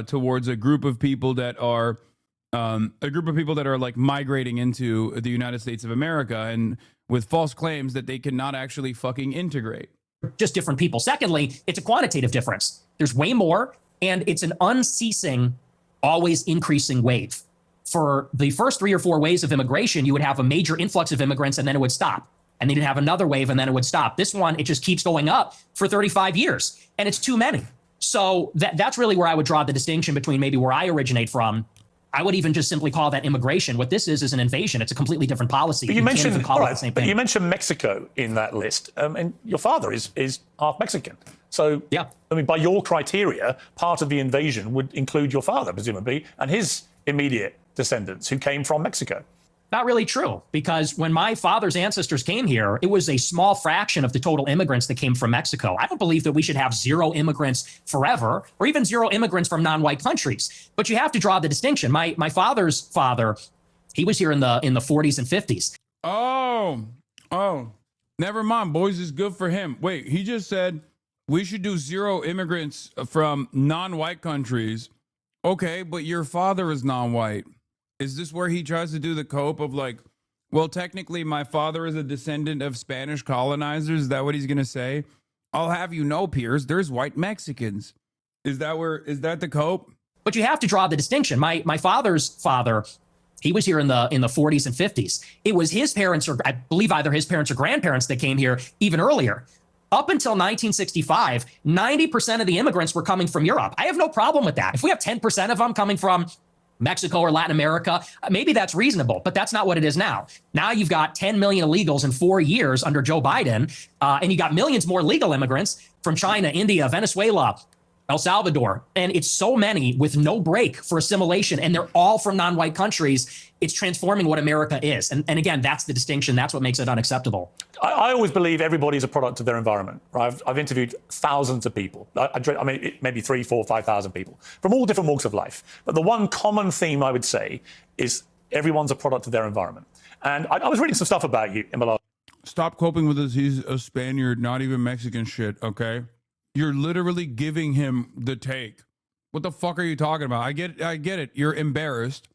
towards a group of people that are like migrating into the United States of America and with false claims that they cannot actually fucking integrate. Just different people. Secondly, it's a quantitative difference. There's way more, and it's an unceasing, always increasing wave. For the first 3 or 4 waves of immigration, you would have a major influx of immigrants and then it would stop. And then you'd have another wave and then it would stop. This one, it just keeps going up for 35 years and it's too many. So that's really where I would draw the distinction between maybe where I originate from. I would even just simply call that immigration. What this is an invasion. It's a completely different policy. But you mentioned, you mentioned Mexico in that list, and your father is half Mexican. So, yeah, I mean, by your criteria, part of the invasion would include your father, presumably, and his immediate descendants who came from Mexico. Not really true, because when my father's ancestors came here, it was a small fraction of the total immigrants that came from Mexico. I don't believe that we should have 0 immigrants forever, or even 0 immigrants from non-white countries. But you have to draw the distinction. My father's father, he was here in the 40s and 50s. Oh, never mind, boys. It's good for him. Wait, he just said we should do 0 immigrants from non-white countries. Okay, but your father is non-white. Is this where he tries to do the cope of like, well, technically my father is a descendant of Spanish colonizers? Is that what he's going to say? I'll have you know, Piers, there's white Mexicans. Is that the cope? But you have to draw the distinction. My father's father, he was here in the 40s and 50s. It was his parents, or I believe either his parents or grandparents, that came here even earlier. Up until 1965, 90% of the immigrants were coming from Europe. I have no problem with that. If we have 10% of them coming from Mexico or Latin America, maybe that's reasonable, but that's not what it is now. Now you've got 10 million illegals in 4 years under Joe Biden, and you got millions more legal immigrants from China, India, Venezuela, El Salvador, and it's so many with no break for assimilation, and they're all from non-white countries. It's transforming what America is. And again, that's the distinction. That's what makes it unacceptable. I always believe everybody's a product of their environment. Right? I've interviewed thousands of people. I mean, maybe 3,000, 4,000, 5,000 people from all different walks of life. But the one common theme I would say is everyone's a product of their environment. And I was reading some stuff about you in the last. Stop coping with this. He's a Spaniard, not even Mexican shit, okay? You're literally giving him the take. What the fuck are you talking about? I get it. You're embarrassed.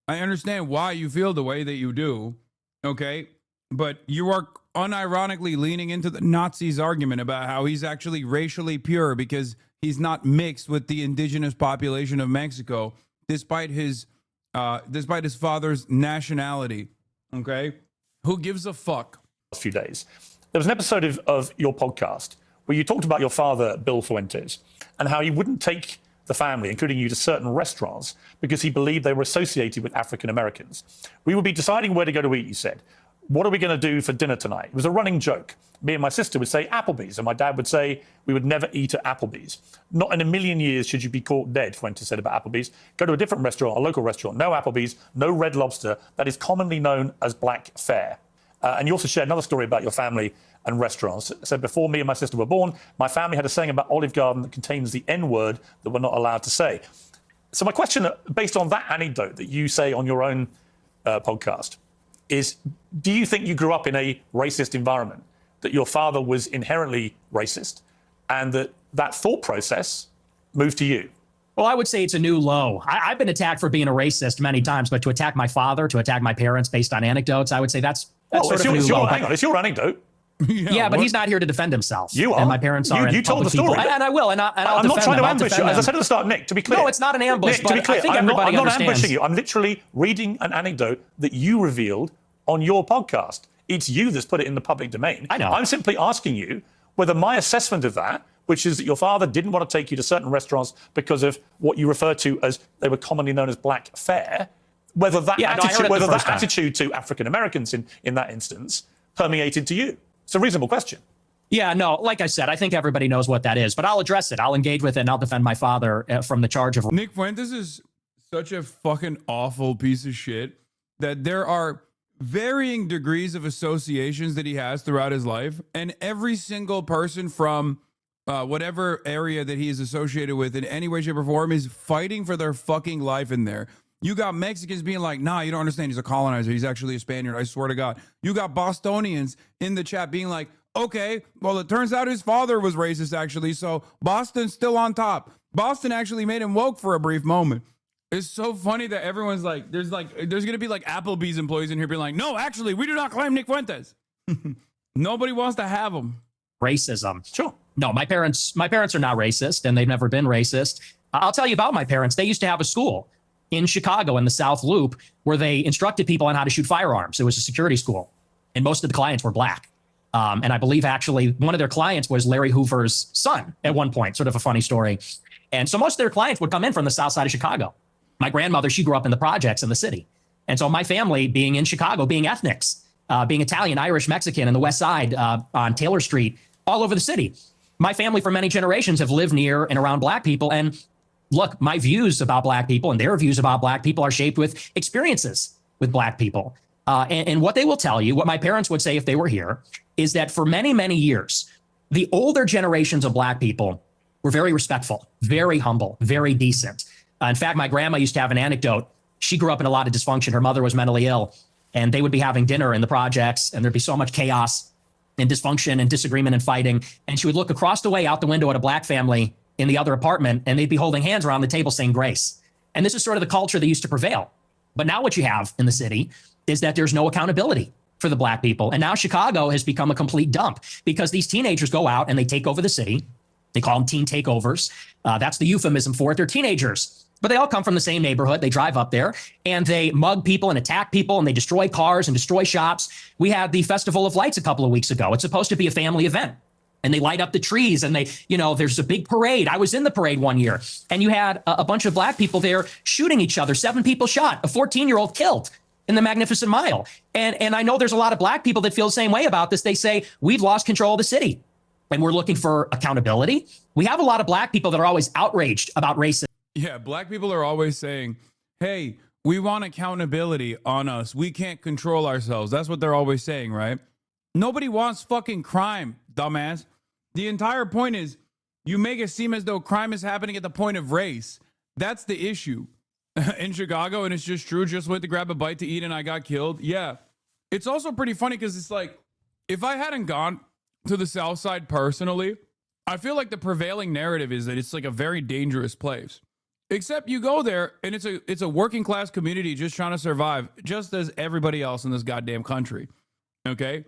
I understand why you feel the way that you do, okay? But you are unironically leaning into the Nazis' argument about how he's actually racially pure because he's not mixed with the indigenous population of Mexico, despite his father's nationality, okay? Who gives a fuck? A few days. There was an episode of your podcast where you talked about your father, Bill Fuentes, and how he wouldn't take the family, including you, to certain restaurants because he believed they were associated with African Americans. We would be deciding where to go to eat, you said. What are we going to do for dinner tonight? It was a running joke. Me and my sister would say Applebee's, and my dad would say we would never eat at Applebee's. Not in a million years should you be caught dead, Fuentes said about Applebee's. Go to a different restaurant, a local restaurant. No Applebee's, no Red Lobster. That is commonly known as black fare. And you also shared another story about your family and restaurants. So before me and my sister were born, my family had a saying about Olive Garden that contains the N-word that we're not allowed to say. So my question, based on that anecdote that you say on your own podcast, is, do you think you grew up in a racist environment, that your father was inherently racist, and that thought process moved to you? Well, I would say it's a new low. I've been attacked for being a racist many times, but to attack my father, to attack my parents based on anecdotes, I would say that's sort of a new low. Hang on, it's your anecdote. Yeah, but he's not here to defend himself. You are. And my parents are. You told the story. And I will. And I'm not trying to ambush you. As I said at the start, Nick, to be clear. No, it's not an ambush. Nick, to be clear, I think I'm everybody not understands. ambushing you. I'm literally reading an anecdote that you revealed on your podcast. It's you that's put it in the public domain. I know. I'm simply asking you whether my assessment of that, which is that your father didn't want to take you to certain restaurants because of what you refer to as, they were commonly known as black fare, whether that attitude to African Americans in that instance permeated to you. It's a reasonable question. Yeah, no, like I said, I think everybody knows what that is, but I'll address it. I'll engage with it, and I'll defend my father from the charge of... Nick Fuentes is such a fucking awful piece of shit that there are varying degrees of associations that he has throughout his life, and every single person from whatever area that he is associated with in any way, shape, or form is fighting for their fucking life in there. You got Mexicans being like, nah, you don't understand. He's a colonizer. He's actually a Spaniard. I swear to God. You got Bostonians in the chat being like, okay, well, it turns out his father was racist, actually. So Boston's still on top. Boston actually made him woke for a brief moment. It's so funny that everyone's like, there's going to be like Applebee's employees in here being like, no, actually, we do not claim Nick Fuentes. Nobody wants to have him. Racism. Sure. No, my parents are not racist, and they've never been racist. I'll tell you about my parents. They used to have a school in Chicago in the South Loop where they instructed people on how to shoot firearms. It was a security school, and most of the clients were black. And I believe actually one of their clients was Larry Hoover's son at one point, sort of a funny story. And so most of their clients would come in from the South side of Chicago. My grandmother, she grew up in the projects in the city. And so my family being in Chicago, being ethnics, being Italian, Irish, Mexican in the West Side on Taylor Street, all over the city. My family for many generations have lived near and around black people. And look, my views about black people and their views about black people are shaped with experiences with black people. And what they will tell you, what my parents would say if they were here, is that for many, many years, the older generations of black people were very respectful, very humble, very decent. In fact, my grandma used to have an anecdote. She grew up in a lot of dysfunction. Her mother was mentally ill, and they would be having dinner in the projects, and there'd be so much chaos and dysfunction and disagreement and fighting. And she would look across the way out the window at a black family in the other apartment, and they'd be holding hands around the table saying grace. And this is sort of the culture that used to prevail. But now what you have in the city is that there's no accountability for the black people. And now Chicago has become a complete dump because these teenagers go out and they take over the city. They call them teen takeovers. That's the euphemism for it. They're teenagers, but they all come from the same neighborhood. They drive up there and they mug people and attack people and they destroy cars and destroy shops. We had the Festival of Lights a couple of weeks ago. It's supposed to be a family event. And they light up the trees and they, there's a big parade. I was in the parade one year and you had a bunch of black people there shooting each other. 7 people shot, a 14-year-old killed in the Magnificent Mile. And I know there's a lot of black people that feel the same way about this. They say, we've lost control of the city and we're looking for accountability. We have a lot of black people that are always outraged about racism. Yeah, black people are always saying, hey, we want accountability on us. We can't control ourselves. That's what they're always saying, right? Nobody wants fucking crime, dumbass. The entire point is you make it seem as though crime is happening at the point of race. That's the issue. In Chicago, and it's just true, just went to grab a bite to eat and I got killed. Yeah. It's also pretty funny because it's like, if I hadn't gone to the South Side personally, I feel like the prevailing narrative is that it's like a very dangerous place. Except you go there and it's a working class community just trying to survive, just as everybody else in this goddamn country. Okay?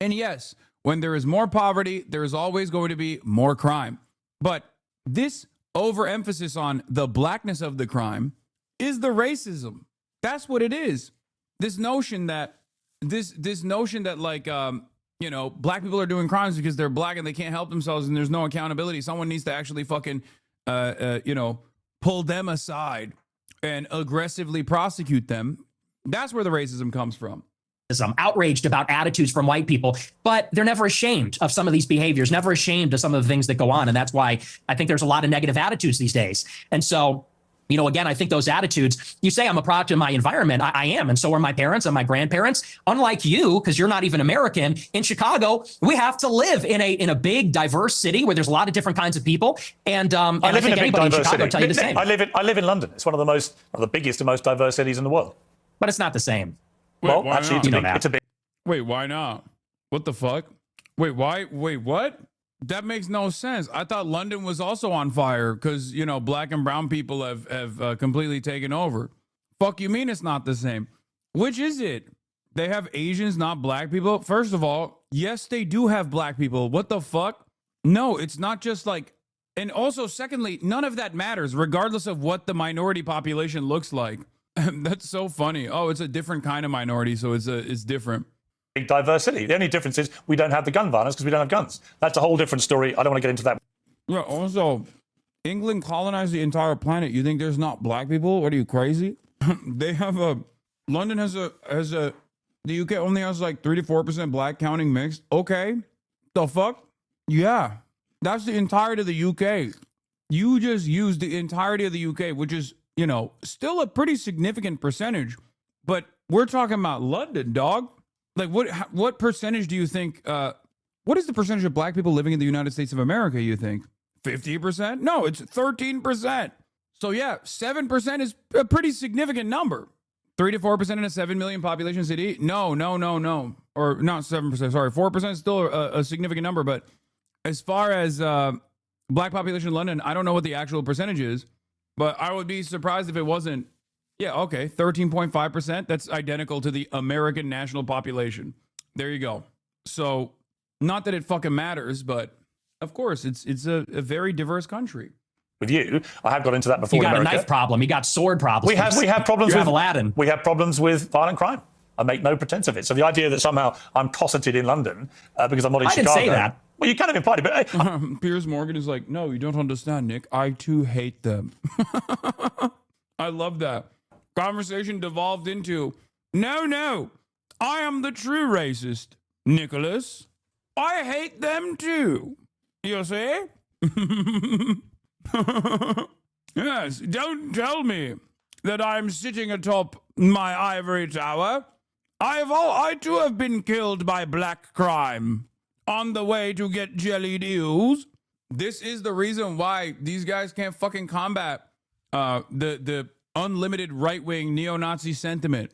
And yes, when there is more poverty, there is always going to be more crime. But this overemphasis on the blackness of the crime is the racism. That's what it is. This notion that like black people are doing crimes because they're black and they can't help themselves and there's no accountability. Someone needs to actually fucking pull them aside and aggressively prosecute them. That's where the racism comes from. I'm outraged about attitudes from white people, but they're never ashamed of some of these behaviors, never ashamed of some of the things that go on. And that's why I think there's a lot of negative attitudes these days. And so, again, I think those attitudes, you say I'm a product of my environment. I am. And so are my parents and my grandparents. Unlike you, because you're not even American, in Chicago, we have to live in a big, diverse city where there's a lot of different kinds of people. And I live think in a big, anybody in diverse Chicago city. will tell you the same. I live in London. It's one of the biggest and most diverse cities in the world. But it's not the same. Well, why actually, not? it's a big. Wait, why not? What the fuck? Wait, why? Wait, what? That makes no sense. I thought London was also on fire because, you know, black and brown people have completely taken over. Fuck you mean it's not the same? Which is it? They have Asians, not black people? First of all, yes, they do have black people. What the fuck? No, it's not just like... And also, secondly, none of that matters, regardless of what the minority population looks like. That's so funny. Oh, it's a different kind of minority, so it's different. Diversity. The only difference is we don't have the gun violence because we don't have guns. That's a whole different story. I don't want to get into that. Yeah, also, England colonized the entire planet. You think there's not black people? What are you, crazy? They have a... London has a... The UK only has like 3 to 4% black, counting mixed. Okay. The fuck? Yeah. That's the entirety of the UK. You just used the entirety of the UK, which is, you know, still a pretty significant percentage. But we're talking about London, dog. Like, what percentage do you think... what is the percentage of black people living in the United States of America, you think? 50%? No, it's 13%. So yeah, 7% is a pretty significant number. 3 to 4% in a 7 million population city? No. Or not 7%, sorry. 4% is still a significant number. But as far as black population in London, I don't know what the actual percentage is. But I would be surprised if it wasn't, 13.5%. That's identical to the American national population. There you go. So not that it fucking matters, but of course, it's a very diverse country. With you, I have got into that before. You got in America. a knife problem. You got sword problems. We have problems with Aladdin. We have problems with violent crime. I make no pretense of it. So the idea that somehow I'm cosseted in London because I'm not in Chicago. I didn't say that. Well, you kind of implied it, but Piers Morgan is like, no, you don't understand, Nick. I too hate them. I love that. Conversation devolved into, no, I am the true racist, Nicholas. I hate them too. You see? Yes, don't tell me that I'm sitting atop my ivory tower. I too have been killed by black crime on the way to get jellied eels. This is the reason why these guys can't fucking combat the unlimited right-wing neo-Nazi sentiment.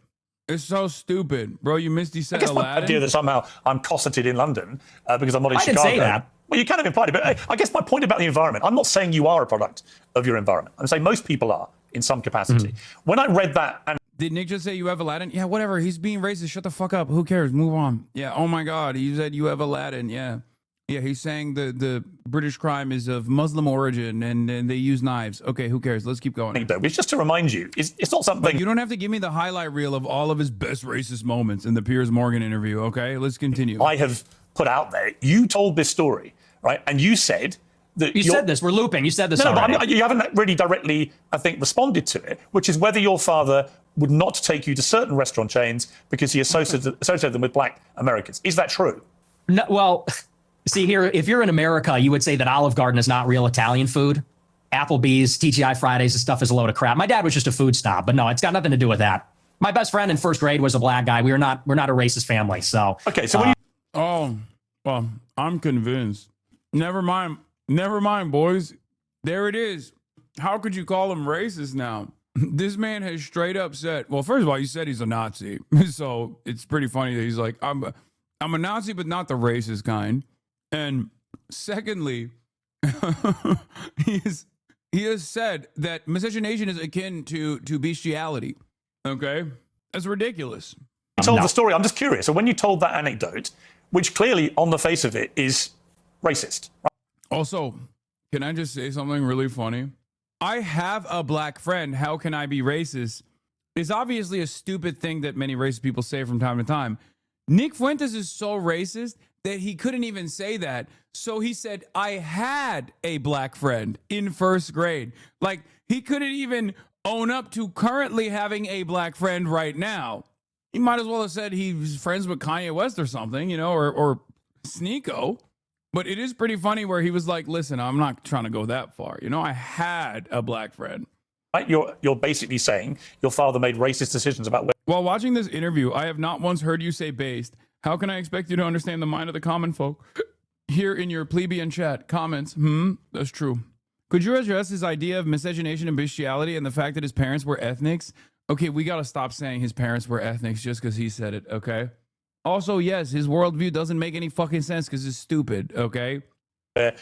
It's so stupid. Bro, you missed the set I Aladdin. guess the idea that somehow I'm cosseted in London because I'm not in Chicago. I didn't say that. Well, you kind of implied it, but I guess my point about the environment, I'm not saying you are a product of your environment. I'm saying most people are in some capacity. When I read that... and Did Nick just say you have Aladdin? Yeah, whatever. He's being racist. Shut the fuck up. Who cares? Move on. Yeah, oh my God. He said you have Aladdin. Yeah. Yeah, he's saying the British crime is of Muslim origin and they use knives. Okay, who cares? Let's keep going. It's just to remind you, it's not something... But you don't have to give me the highlight reel of all of his best racist moments in the Piers Morgan interview, okay? Let's continue. I have put out there. You told this story, right? And you said that... You said this. We're looping. You said this already. But you haven't really directly, I think, responded to it, which is whether your father would not take you to certain restaurant chains because he associated them with black Americans. Is that true? No, well... See here, if you're in America, you would say that Olive Garden is not real Italian food. Applebee's, TGI Fridays, this stuff is a load of crap. My dad was just a food snob, but no, it's got nothing to do with that. My best friend in first grade was a black guy. We're not a racist family. So okay, so when you... Oh, well, I'm convinced. Never mind, boys. There it is. How could you call him racist now? This man has straight up said, well, first of all, he said he's a Nazi. So it's pretty funny that he's like, I'm a Nazi, but not the racist kind. And secondly, he has said that miscegenation is akin to bestiality. Okay? That's ridiculous. You told the story. I'm just curious. So when you told that anecdote, which clearly on the face of it is racist. Right? Also, can I just say something really funny? I have a black friend. How can I be racist? It's obviously a stupid thing that many racist people say from time to time. Nick Fuentes is so racist that he couldn't even say that. So he said, I had a black friend in first grade. Like, he couldn't even own up to currently having a black friend right now. He might as well have said he's friends with Kanye West or something, you know, or Sneeko. But it is pretty funny where he was like, listen, I'm not trying to go that far. You know, I had a black friend. Right? You're basically saying your father made racist decisions about where... While watching this interview, I have not once heard you say based. How can I expect you to understand the mind of the common folk? Here in your plebeian chat, comments, that's true. Could you address his idea of miscegenation and bestiality and the fact that his parents were ethnics? Okay, we got to stop saying his parents were ethnics just because he said it, okay? Also, yes, his worldview doesn't make any fucking sense because it's stupid, okay?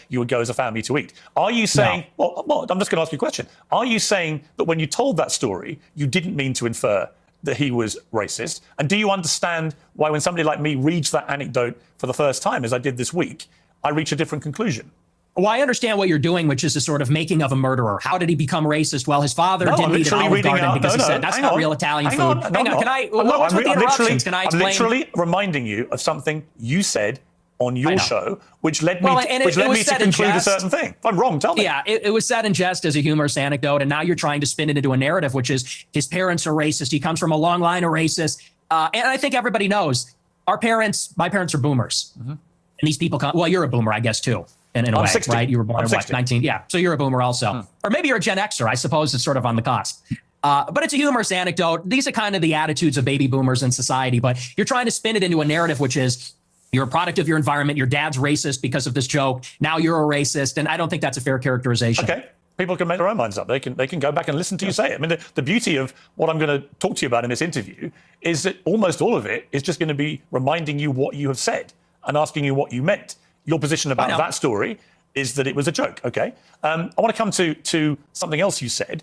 You would go as a family to eat. Are you saying, well, I'm just going to ask you a question. Are you saying that when you told that story, you didn't mean to infer that he was racist? And do you understand why when somebody like me reads that anecdote for the first time, as I did this week, I reach a different conclusion? Well, I understand what you're doing, which is a sort of making of a murderer. How did he become racist? Well, his father didn't eat an Olive Garden because he said that's not real Italian food. Hang on, can I? What's with the interruptions? Can I explain? I'm literally reminding you of something you said on your show, which led me to conclude a certain thing. If I'm wrong, tell me. Yeah, it was said in jest as a humorous anecdote, and now you're trying to spin it into a narrative, which is his parents are racist. He comes from a long line of racists, and I think everybody knows my parents are boomers, and these people come. Well, you're a boomer, I guess, too. In a way, 60. right? You were born in what, 60. 19? Yeah, so you're a boomer also. Or maybe you're a Gen Xer. I suppose it's sort of on the cusp. But it's a humorous anecdote. These are kind of the attitudes of baby boomers in society, but you're trying to spin it into a narrative, which is you're a product of your environment. Your dad's racist because of this joke. Now you're a racist. And I don't think that's a fair characterization. Okay. People can make their own minds up. They can go back and listen to you say it. I mean, the beauty of what I'm going to talk to you about in this interview is that almost all of it is just going to be reminding you what you have said and asking you what you meant. Your position about that story is that it was a joke, okay? I want to come to something else you said.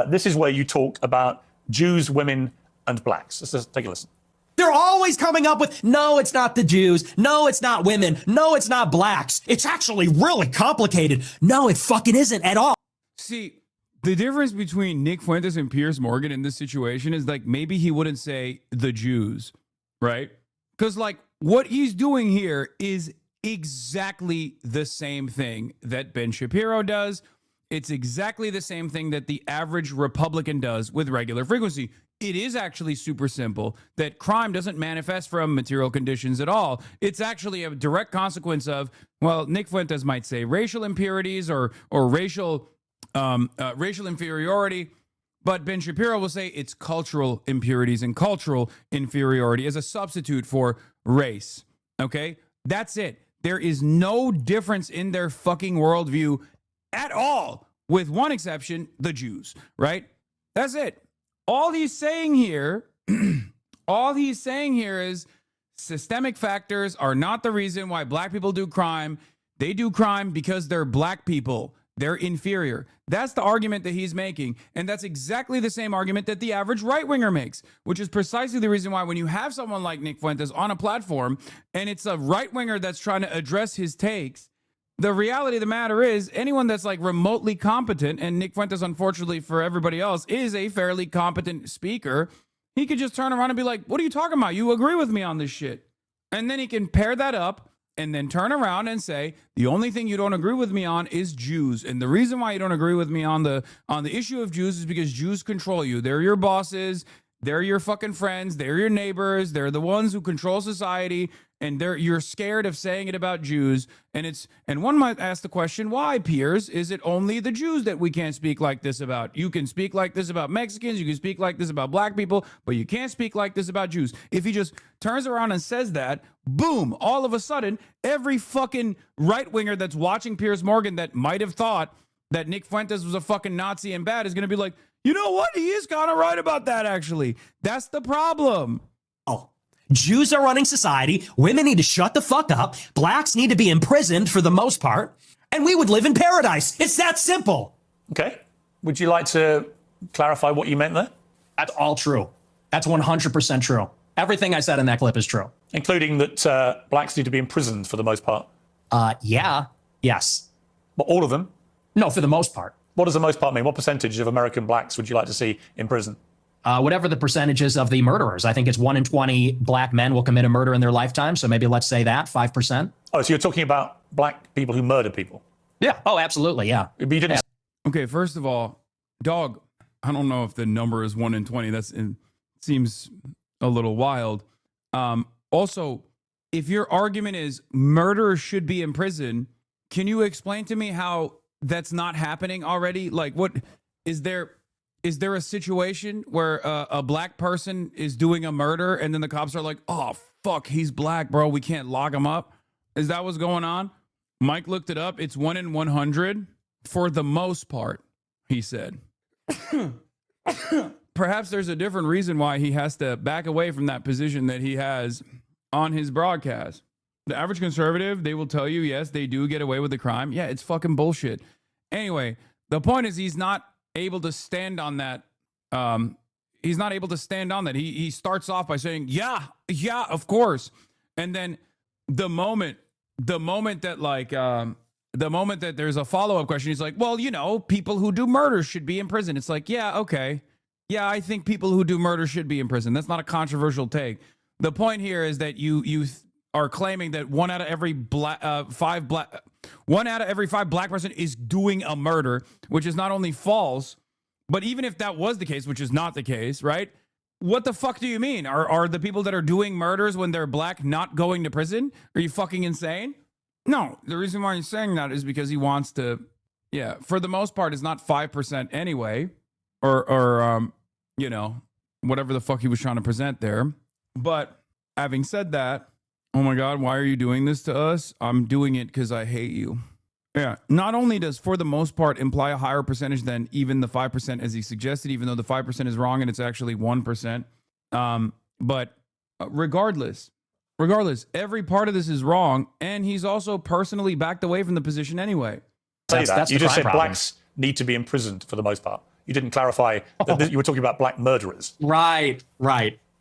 This is where you talk about Jews, women, and blacks. Let's just take a listen. They're always coming up with, no, it's not the Jews. No, it's not women. No, it's not blacks. It's actually really complicated. No, it fucking isn't at all. See, the difference between Nick Fuentes and Piers Morgan in this situation is like maybe he wouldn't say the Jews, right? Because like what he's doing here is exactly the same thing that Ben Shapiro does. It's exactly the same thing that the average Republican does with regular frequency. It is actually super simple that crime doesn't manifest from material conditions at all. It's actually a direct consequence of, well, Nick Fuentes might say racial impurities or racial inferiority, but Ben Shapiro will say it's cultural impurities and cultural inferiority as a substitute for race. Okay, that's it. There is no difference in their fucking worldview at all, with one exception, the Jews, right? That's it. All he's saying here is systemic factors are not the reason why black people do crime. They do crime because they're black people. They're inferior. That's the argument that he's making. And that's exactly the same argument that the average right-winger makes, which is precisely the reason why when you have someone like Nick Fuentes on a platform and it's a right-winger that's trying to address his takes, the reality of the matter is anyone that's like remotely competent, and Nick Fuentes, unfortunately for everybody else, is a fairly competent speaker, he could just turn around and be like, what are you talking about? You agree with me on this shit. And then he can pair that up and then turn around and say, the only thing you don't agree with me on is Jews. And the reason why you don't agree with me on the issue of Jews is because Jews control you. They're your bosses. They're your fucking friends. They're your neighbors. They're the ones who control society. And you're scared of saying it about Jews. And one might ask the question, why, Piers? Is it only the Jews that we can't speak like this about? You can speak like this about Mexicans. You can speak like this about black people, but you can't speak like this about Jews. If he just turns around and says that, boom, all of a sudden, every fucking right-winger that's watching Piers Morgan that might have thought that Nick Fuentes was a fucking Nazi and bad is going to be like, you know what? He is kind of right about that, actually. That's the problem. Oh. Jews are running society. Women need to shut the fuck up. Blacks need to be imprisoned for the most part. And we would live in paradise. It's that simple. Okay. Would you like to clarify what you meant there? That's all true. That's 100% true. Everything I said in that clip is true. Including that blacks need to be imprisoned for the most part? Yeah. Yes. But all of them? No, for the most part. What does the most part mean? What percentage of American blacks would you like to see in prison? Whatever the percentages of the murderers. I think it's 1 in 20 black men will commit a murder in their lifetime. So maybe let's say that, 5%. Oh, so you're talking about black people who murder people? Yeah. Oh, absolutely. Yeah. But you didn't... Okay, first of all, dog, I don't know if the number is 1 in 20. It seems a little wild. Also, if your argument is murderers should be in prison, can you explain to me how that's not happening already? Like, what is there a situation where a black person is doing a murder and then the cops are like, oh, fuck, he's black, bro. We can't lock him up. Is that what's going on? Mike looked it up. It's 1 in 100 for the most part, he said. perhaps there's a different reason why he has to back away from that position that he has on his broadcast. The average conservative, they will tell you, yes, they do get away with the crime. Yeah, it's fucking bullshit. Anyway, the point is he's not able to stand on that. He's not able to stand on that. He starts off by saying, yeah, of course. And then the moment that there's a follow-up question, he's like, well, you know, people who do murder should be in prison. It's like, yeah, okay. Yeah, I think people who do murder should be in prison. That's not a controversial take. The point here is that you are claiming that one out of every five black person is doing a murder, which is not only false, but even if that was the case, which is not the case, right? What the fuck do you mean? Are the people that are doing murders when they're black not going to prison? Are you fucking insane? No, the reason why he's saying that is because he wants to, yeah, for the most part, it's not 5% anyway, or you know, whatever the fuck he was trying to present there. But having said that, oh my God, why are you doing this to us? I'm doing it because I hate you. Yeah, not only does for the most part imply a higher percentage than even the 5% as he suggested, even though the 5% is wrong and it's actually 1%. But regardless, every part of this is wrong, and he's also personally backed away from the position anyway. That's you just said blacks need to be imprisoned for the most part. You didn't clarify that you were talking about black murderers. Right.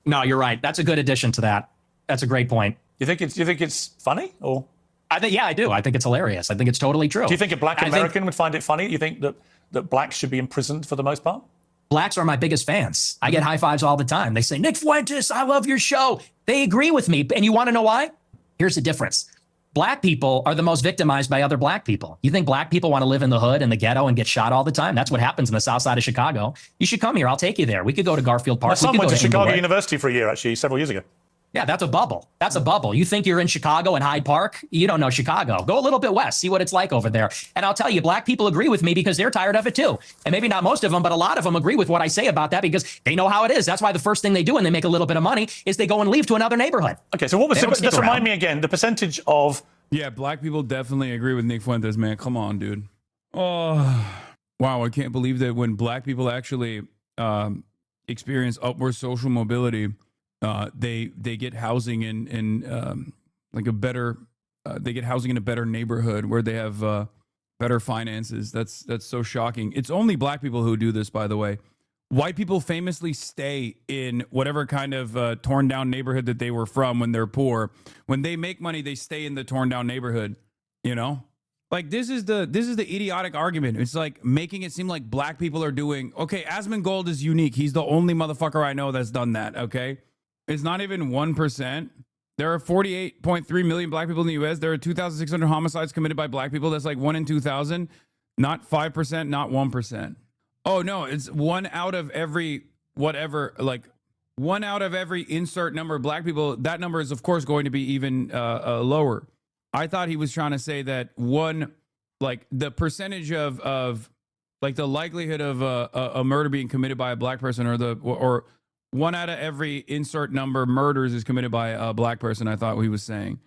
No, you're right. That's a good addition to that. That's a great point. You think it's funny, or? I think, yeah, I do. I think it's hilarious. I think it's totally true. Do you think a black American would find it funny? You think that blacks should be imprisoned for the most part? Blacks are my biggest fans. I get high fives all the time. They say, Nick Fuentes, I love your show. They agree with me. And you want to know why? Here's the difference. Black people are the most victimized by other black people. You think black people want to live in the hood and the ghetto and get shot all the time? That's what happens in the south side of Chicago. You should come here. I'll take you there. We could go to Garfield Park. My son went to Chicago University for a year, actually, several years ago. Yeah, that's a bubble. That's a bubble. You think you're in Chicago and Hyde Park? You don't know Chicago. Go a little bit west. See what it's like over there. And I'll tell you, black people agree with me because they're tired of it too. And maybe not most of them, but a lot of them agree with what I say about that because they know how it is. That's why the first thing they do when they make a little bit of money is they go and leave to another neighborhood. Okay, so what was just remind me again, the percentage of... Yeah, black people definitely agree with Nick Fuentes, man. Come on, dude. Oh, wow. I can't believe that when black people actually experience upward social mobility, they get housing in like a better they get housing in a better neighborhood where they have better finances. That's so shocking. It's only black people who do this, by the way. White people famously stay in whatever kind of torn down neighborhood that they were from when they're poor. When they make money, they stay in the torn down neighborhood. You know, like this is the idiotic argument. It's like making it seem like black people are doing okay. Asmongold is unique. He's the only motherfucker I know that's done that. Okay. It's not even 1%. There are 48.3 million black people in the U.S. There are 2,600 homicides committed by black people. That's like 1 in 2,000. Not 5%, not 1%. Oh, no, it's 1 out of every whatever, like 1 out of every insert number of black people. That number is, of course, going to be even lower. I thought he was trying to say that the percentage of like the likelihood of a murder being committed by a black person or 1 out of every insert number murders is committed by a black person. I thought he was saying.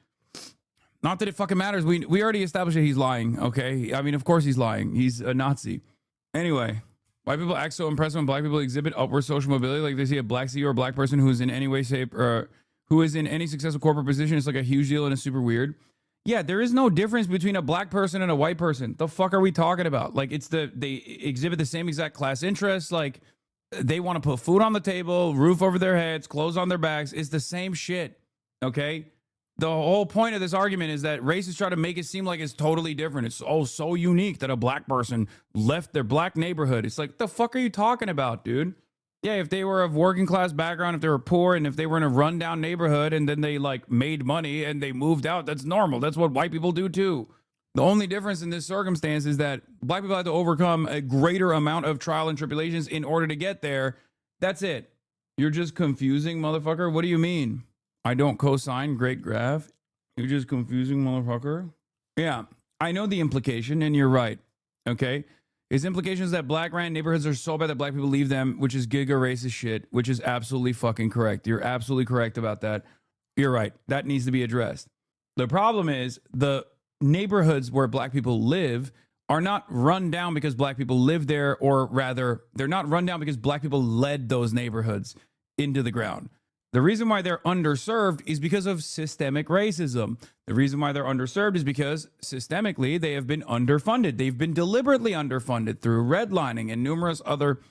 Not that it fucking matters. We already established that he's lying. Okay. I mean, of course he's lying. He's a Nazi. Anyway, white people act so impressive when black people exhibit upward social mobility. Like they see a black CEO or a black person who is in any way, shape, or who is in any successful corporate position. It's like a huge deal and it's super weird. Yeah, there is no difference between a black person and a white person. The fuck are we talking about? Like they exhibit the same exact class interests. Like they want to put food on the table, roof over their heads, clothes on their backs. It's the same shit. Okay. The whole point of this argument is that racists try to make it seem like it's totally different. It's so unique that a black person left their black neighborhood. It's like, the fuck are you talking about, dude? Yeah, if they were of working class background, if they were poor, and if they were in a rundown neighborhood and then they like made money and they moved out, that's normal. That's what white people do too. The only difference in this circumstance is that black people have to overcome a greater amount of trial and tribulations in order to get there. That's it. You're just confusing, motherfucker. What do you mean? I don't co-sign Great Graph. You're just confusing, motherfucker. Yeah, I know the implication, and you're right. Okay? His implication is that black ran neighborhoods are so bad that black people leave them, which is giga racist shit, which is absolutely fucking correct. You're absolutely correct about that. You're right. That needs to be addressed. The problem is the neighborhoods where black people live are not run down because black people live there, or rather, they're not run down because black people led those neighborhoods into the ground. The reason why they're underserved is because of systemic racism. The reason why they're underserved is because systemically they have been underfunded. They've been deliberately underfunded through redlining and numerous other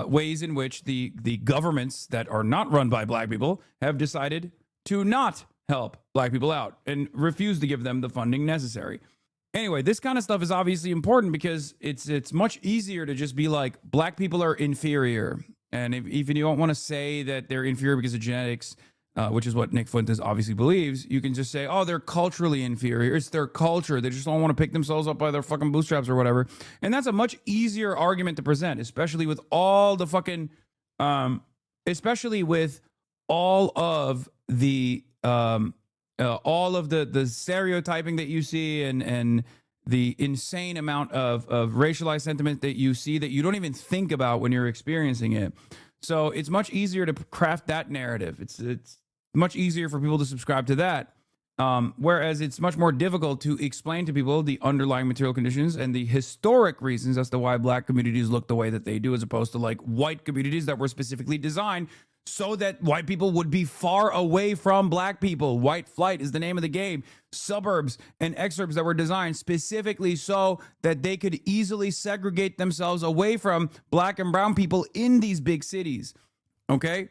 ways in which the governments that are not run by black people have decided to not help black people out and refuse to give them the funding necessary. Anyway, this kind of stuff is obviously important because it's much easier to just be like, black people are inferior. And if you don't want to say that they're inferior because of genetics, which is what Nick Fuentes obviously believes, you can just say, oh, they're culturally inferior. It's their culture. They just don't want to pick themselves up by their fucking bootstraps or whatever. And that's a much easier argument to present, especially with all the fucking, especially with all of the stereotyping that you see and the insane amount of racialized sentiment that you see that you don't even think about when you're experiencing it. So it's much easier to craft that narrative. It's much easier for people to subscribe to that. Whereas it's much more difficult to explain to people the underlying material conditions and the historic reasons as to why black communities look the way that they do, as opposed to like white communities that were specifically designed so that white people would be far away from black people. White flight is the name of the game. Suburbs and exurbs that were designed specifically so that they could easily segregate themselves away from black and brown people in these big cities. Okay?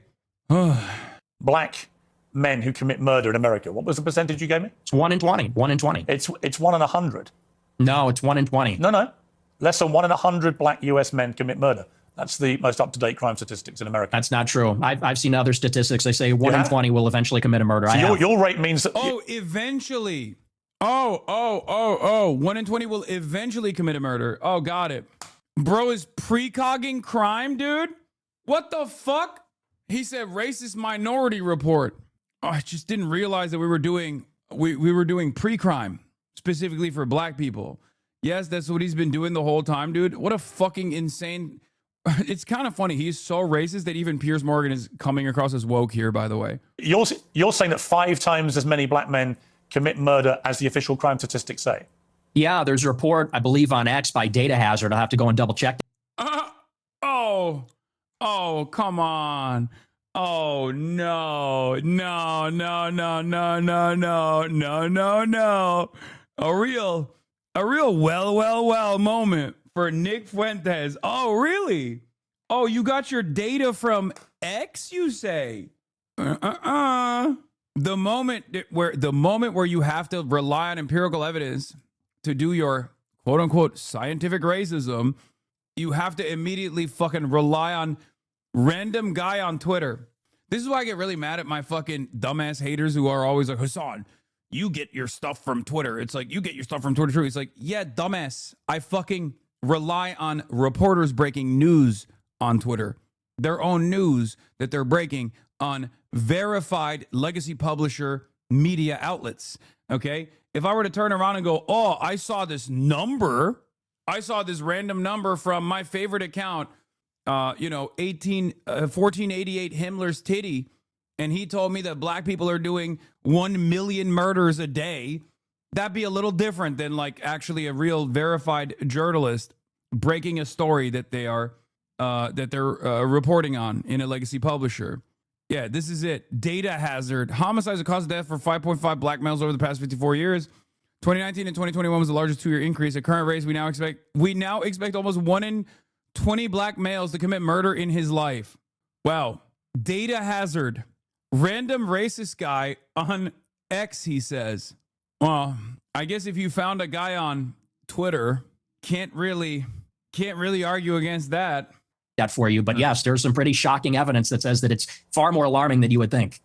Black men who commit murder in America. What was the percentage you gave me? It's 1 in 20. 1 in 20. It's 1 in 100. No, it's 1 in 20. No. Less than 1 in 100 black US men commit murder. That's the most up-to-date crime statistics in America. That's not true. I've seen other statistics. They say 1 in 20 will eventually commit a murder. So your rate means that... Oh, eventually. Oh. 1 in 20 will eventually commit a murder. Oh, got it. Bro is precogging crime, dude? What the fuck? He said racist minority report. Oh, I just didn't realize that we were doing pre-crime specifically for black people. Yes, that's what he's been doing the whole time, dude. What a fucking insane... It's kind of funny. He's so racist that even Piers Morgan is coming across as woke here, by the way. You're saying that 5 times as many black men commit murder as the official crime statistics say? Yeah, there's a report, I believe, on X by Data Hazard. I'll have to go and double check. Oh, come on. Oh, no. A real well moment for Nick Fuentes. Oh, really? Oh, you got your data from X, you say? The moment where you have to rely on empirical evidence to do your quote unquote scientific racism, you have to immediately fucking rely on random guy on Twitter. This is why I get really mad at my fucking dumbass haters who are always like, Hasan, you get your stuff from Twitter. It's like, you get your stuff from Twitter too. It's like, yeah, dumbass. I fucking rely on reporters breaking news on Twitter. Their own news that they're breaking on verified legacy publisher media outlets. Okay? If I were to turn around and go, oh, I saw this random number from my favorite account, 1488 Himmler's titty, and he told me that black people are doing 1 million murders a day, that'd be a little different than like actually a real verified journalist breaking a story that they're reporting on in a legacy publisher. Yeah, this is it. Data hazard. Homicides are cause of death for 5.5 black males over the past 54 years. 2019 and 2021 was the largest 2-year increase. At current rates, we now expect almost 1 in 20 black males to commit murder in his life. Wow. Data hazard. Random racist guy on X, he says. Well, I guess if you found a guy on Twitter, can't really argue against that. That for you. But yes, there's some pretty shocking evidence that says that it's far more alarming than you would think.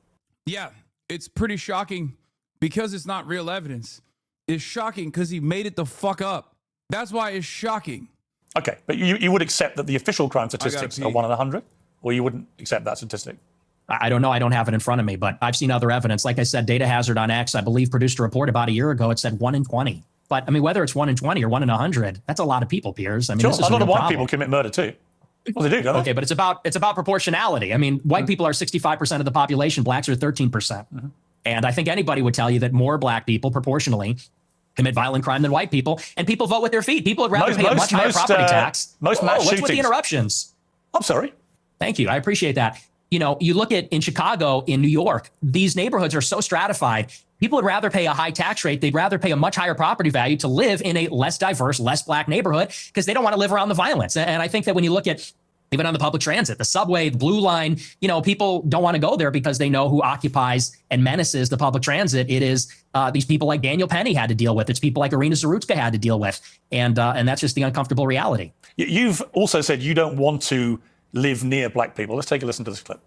Yeah, it's pretty shocking because it's not real evidence. It's shocking because he made it the fuck up. That's why it's shocking. Okay, but you would accept that the official crime statistics are 1 in 100? Or you wouldn't accept that statistic? I don't know. I don't have it in front of me, but I've seen other evidence. Like I said, Data Hazard on X, I believe, produced a report about a year ago. It said 1 in 20. But I mean, whether it's 1 in 20 or 1 in 100, that's a lot of people, Piers. I mean, sure, this is a lot of white problem. people commit murder too. Well, they do, don't they? Okay, but it's about proportionality. I mean, white people are 65% of the population. Blacks are 13%. Mm-hmm. And I think anybody would tell you that more black people proportionally commit violent crime than white people, and people vote with their feet. People would rather pay a much higher property tax. Most mass what's with the shootings. interruptions? I'm sorry. Thank you. I appreciate that. You know, you look at in Chicago, in New York, these neighborhoods are so stratified. People would rather pay a high tax rate. They'd rather pay a much higher property value to live in a less diverse, less black neighborhood because they don't want to live around the violence. And I think that when you look at even on the public transit, the subway, the Blue Line, you know, people don't want to go there because they know who occupies and menaces the public transit. It is these people like Daniel Penny had to deal with. It's people like Irina Zarutska had to deal with. And that's just the uncomfortable reality. You've also said you don't want to live near black people. Let's take a listen to this clip.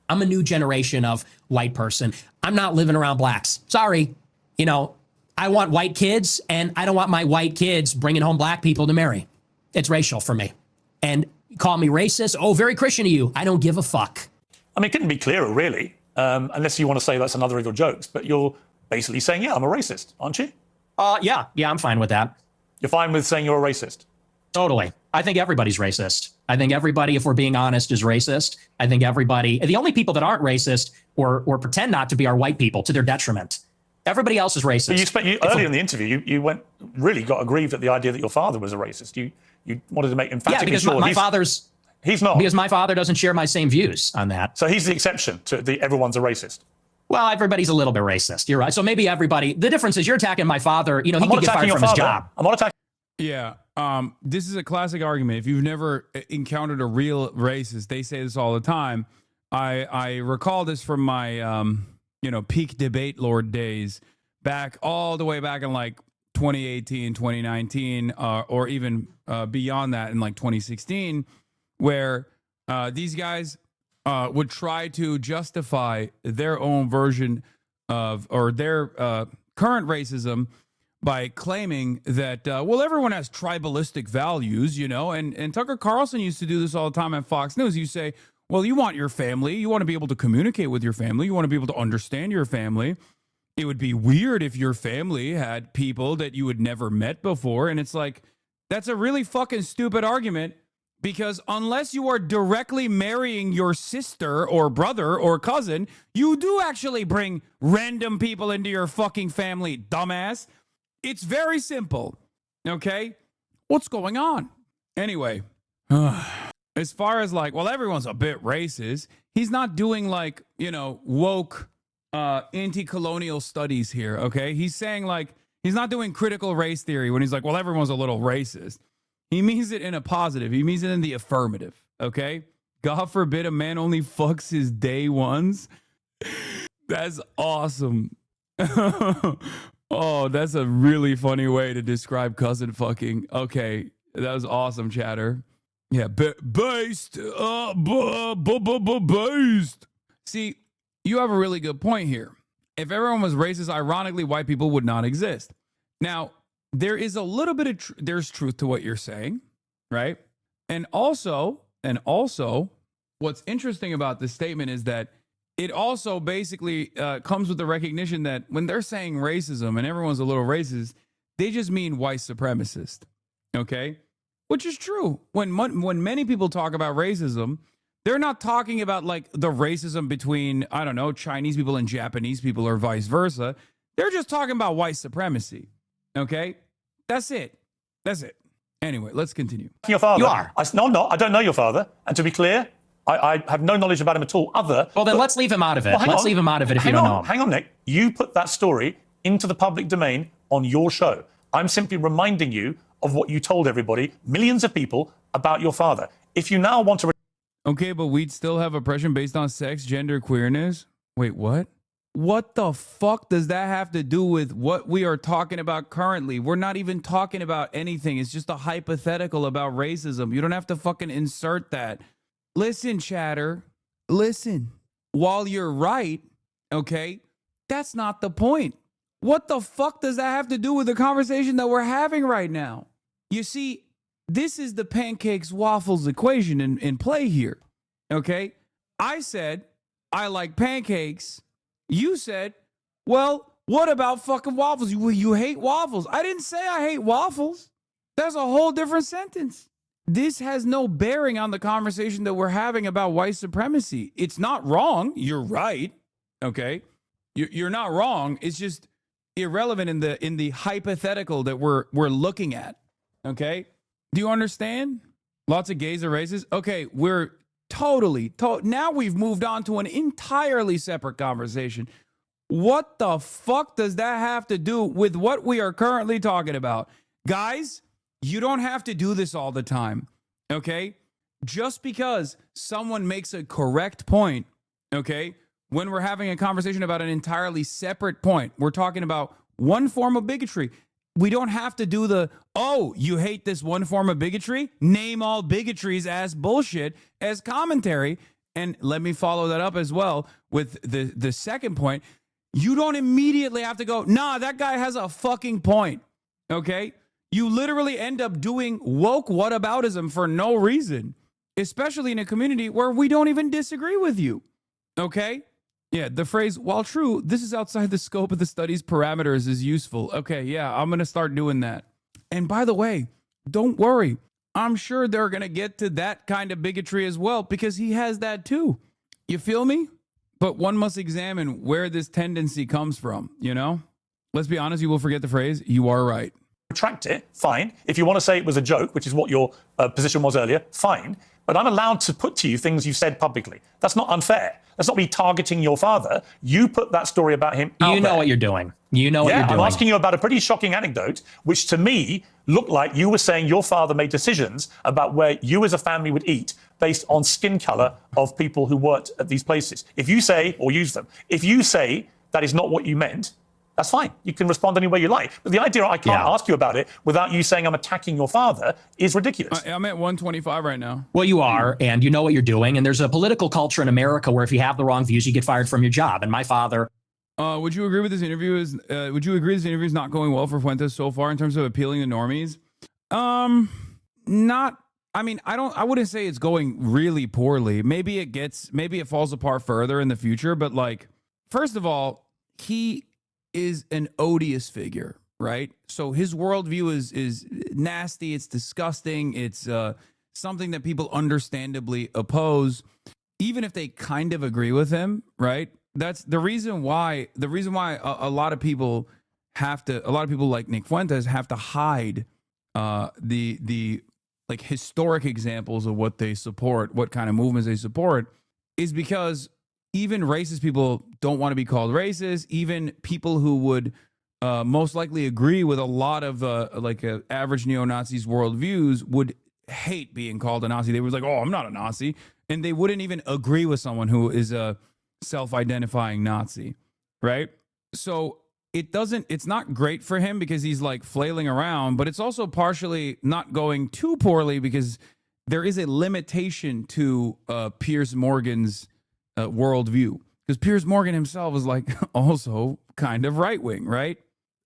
I'm a new generation of white person. I'm not living around blacks. Sorry. You know, I want white kids, and I don't want my white kids bringing home black people to marry. It's racial for me. And call me racist. Oh, very Christian of you. I don't give a fuck. I mean, it couldn't be clearer, really, unless you want to say that's another of your jokes. But you're basically saying, yeah, I'm a racist, aren't you? Yeah, I'm fine with that. You're fine with saying you're a racist? Totally. I think everybody's racist. I think everybody, if we're being honest, is racist. I think everybody, the only people that aren't racist or pretend not to be are white people to their detriment. Everybody else is racist. Earlier in the interview, you got aggrieved at the idea that your father was a racist. You wanted to make emphatically because sure he's not. Because my father doesn't share my same views on that. So he's the exception to everyone's a racist. Well, everybody's a little bit racist. You're right. So maybe everybody. The difference is you're attacking my father. You know, he could get fired from his job. I'm not attacking. Yeah. This is a classic argument. If you've never encountered a real racist, they say this all the time. I recall this from my peak debate lord days all the way back in like 2018, 2019, or even beyond that in like 2016, where these guys would try to justify their own version of or their current racism by claiming that, everyone has tribalistic values, you know, and Tucker Carlson used to do this all the time at Fox News. You say, well, you want your family, you want to be able to communicate with your family, you want to be able to understand your family. It would be weird if your family had people that you had never met before. And it's like, that's a really fucking stupid argument, because unless you are directly marrying your sister or brother or cousin, you do actually bring random people into your fucking family, dumbass. It's very simple, okay? What's going on? Anyway, as far as like, well, everyone's a bit racist, he's not doing like, woke anti-colonial studies here, okay? He's saying like, he's not doing critical race theory when he's like, well, everyone's a little racist. He means it in a positive. He means it in the affirmative, okay? God forbid a man only fucks his day ones. That's awesome. Oh, that's a really funny way to describe cousin fucking. Okay, that was awesome, chatter. Yeah, based. Based. See, you have a really good point here. If everyone was racist, ironically, white people would not exist. Now, there is a little bit of there's truth to what you're saying, right? And also, what's interesting about this statement is that it also basically comes with the recognition that when they're saying racism and everyone's a little racist, they just mean white supremacist, okay? Which is true. When many people talk about racism, they're not talking about like the racism between, I don't know, Chinese people and Japanese people or vice versa. They're just talking about white supremacy, okay? That's it. Anyway, let's continue. Your father? You are. No, I'm not. I don't know your father. And to be clear, I have no knowledge about him at all. Well, then let's leave him out of it. Let's leave him out of it if you don't know him. Hang on, Nick. You put that story into the public domain on your show. I'm simply reminding you of what you told everybody, millions of people, about your father. If you now want to... Okay, but we'd still have oppression based on sex, gender, queerness? Wait, what? What the fuck does that have to do with what we are talking about currently? We're not even talking about anything. It's just a hypothetical about racism. You don't have to fucking insert that. Listen, chatter. Listen. While you're right, okay, that's not the point. What the fuck does that have to do with the conversation that we're having right now? You see, this is the pancakes waffles equation in play here, okay? I said, I like pancakes. You said, well, what about fucking waffles? You hate waffles. I didn't say I hate waffles. That's a whole different sentence. This has no bearing on the conversation that we're having about white supremacy. It's not wrong. You're right. Okay. You're not wrong. It's just, irrelevant in the hypothetical that we're looking at. Okay? Do you understand? Lots of gays are racist. Okay, we're now we've moved on to an entirely separate conversation. What the fuck does that have to do with what we are currently talking about? Guys, you don't have to do this all the time. Okay? Just because someone makes a correct point, okay, when we're having a conversation about an entirely separate point, we're talking about one form of bigotry. We don't have to do the, oh, you hate this one form of bigotry? Name all bigotries as bullshit as commentary. And let me follow that up as well with the second point. You don't immediately have to go, nah, that guy has a fucking point, okay? You literally end up doing woke whataboutism for no reason, especially in a community where we don't even disagree with you, okay? Yeah, the phrase, while true, this is outside the scope of the study's parameters is useful. Okay, yeah, I'm going to start doing that. And by the way, don't worry. I'm sure they're going to get to that kind of bigotry as well because he has that too. You feel me? But one must examine where this tendency comes from, you know? Let's be honest, you will forget the phrase, you are right. Retract it, fine. If you want to say it was a joke, which is what your position was earlier, fine. But I'm allowed to put to you things you've said publicly. That's not unfair. That's not me targeting your father. You put that story about him out You know there. what you're doing. You know what you're doing. I'm asking you about a pretty shocking anecdote, which to me looked like you were saying your father made decisions about where you as a family would eat based on skin color of people who worked at these places. If you say, or use them, if you say that is not what you meant, that's fine. You can respond any way you like. But the idea I can't ask you about it without you saying I'm attacking your father is ridiculous. I'm at 125 right now. Well, you are, and you know what you're doing. And there's a political culture in America where if you have the wrong views, you get fired from your job. And my father... would you agree with this interview? Would you agree this interview is not going well for Fuentes so far in terms of appealing to normies? Not... I mean, I wouldn't say it's going really poorly. Maybe it falls apart further in the future. But like, first of all, he is an odious figure, right? So his worldview is nasty. It's disgusting. It's something that people understandably oppose, even if they kind of agree with him, right? That's the reason why. The reason why a lot of people like Nick Fuentes have to hide the like historic examples of what they support, what kind of movements they support, is because even racist people don't want to be called racist. Even people who would most likely agree with a lot of average neo-Nazis' worldviews would hate being called a Nazi. They were like, oh, I'm not a Nazi. And they wouldn't even agree with someone who is a self-identifying Nazi, right? So it's not great for him because he's like flailing around, but it's also partially not going too poorly because there is a limitation to Piers Morgan's worldview, because Piers Morgan himself is like also kind of right wing, right?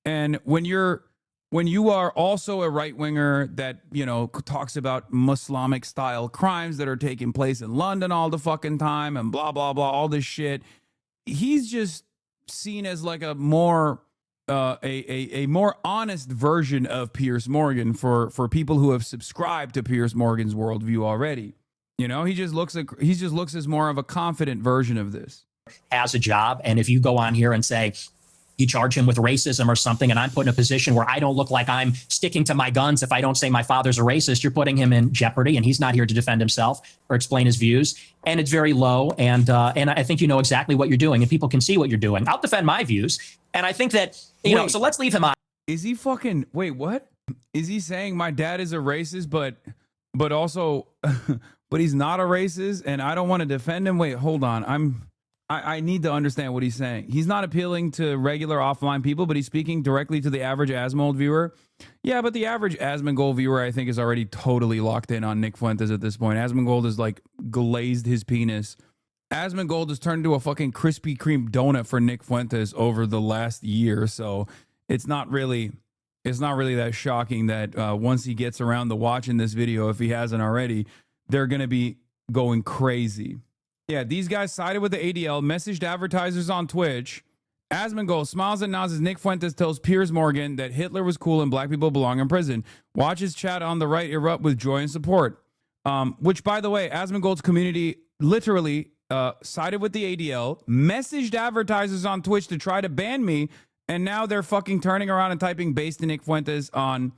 And when you are also a right winger that, you know, talks about Islamic style crimes that are taking place in London all the fucking time and blah blah blah, all this shit, he's just seen as like a more a more honest version of Piers Morgan for people who have subscribed to Piers Morgan's worldview already. You know, he just looks as more of a confident version of this. Has a job, and if you go on here and say you charge him with racism or something, and I'm put in a position where I don't look like I'm sticking to my guns if I don't say my father's a racist, you're putting him in jeopardy, and he's not here to defend himself or explain his views. And it's very low, and I think you know exactly what you're doing, and people can see what you're doing. I'll defend my views, and I think that, you know, so let's leave him on. Is he fucking, wait, what? Is he saying my dad is a racist, but also, but he's not a racist, and I don't want to defend him? Wait, hold on. I need to understand what he's saying. He's not appealing to regular offline people, but he's speaking directly to the average Asmongold viewer. Yeah, but the average Asmongold viewer, I think, is already totally locked in on Nick Fuentes at this point. Asmongold has like glazed his penis. Asmongold has turned into a fucking Krispy Kreme donut for Nick Fuentes over the last year. So it's not really that shocking that once he gets around to watching this video, if he hasn't already, they're going to be going crazy. Yeah, these guys sided with the ADL, messaged advertisers on Twitch. Asmongold smiles and nods as Nick Fuentes tells Piers Morgan that Hitler was cool and black people belong in prison. Watch his chat on the right erupt with joy and support. Which, by the way, Asmongold's community literally sided with the ADL, messaged advertisers on Twitch to try to ban me, And now they're fucking turning around and typing based to Nick Fuentes on,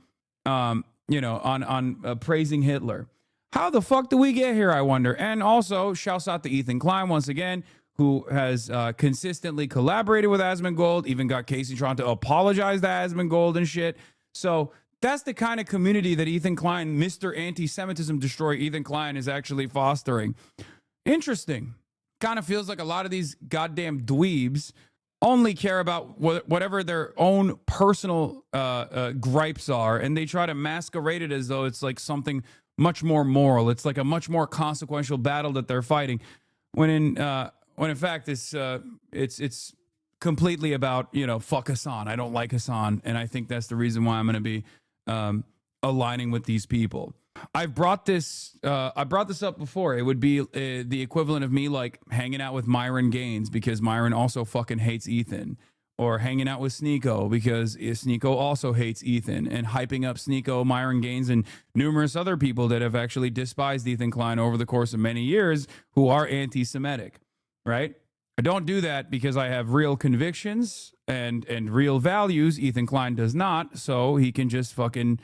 praising Hitler. How the fuck do we get here, I wonder? And also, shouts out to Ethan Klein once again, who has consistently collaborated with Asmongold, even got Casey trying to apologize to Asmongold and shit. So that's the kind of community that Ethan Klein, Mr. Anti-Semitism Destroyer Ethan Klein, is actually fostering. Interesting. Kind of feels like a lot of these goddamn dweebs only care about whatever their own personal gripes are, and they try to masquerade it as though it's like something much more moral. It's like a much more consequential battle that they're fighting, when in fact it's completely about, fuck Hasan. I don't like Hasan, and I think that's the reason why I'm going to be aligning with these people. I brought this up before. It would be the equivalent of me like hanging out with Myron Gaines because Myron also fucking hates Ethan, or hanging out with Sneeko because Sneeko also hates Ethan, and hyping up Sneeko, Myron Gaines, and numerous other people that have actually despised Ethan Klein over the course of many years who are anti-Semitic, right? I don't do that because I have real convictions and real values. Ethan Klein does not, so he can just fucking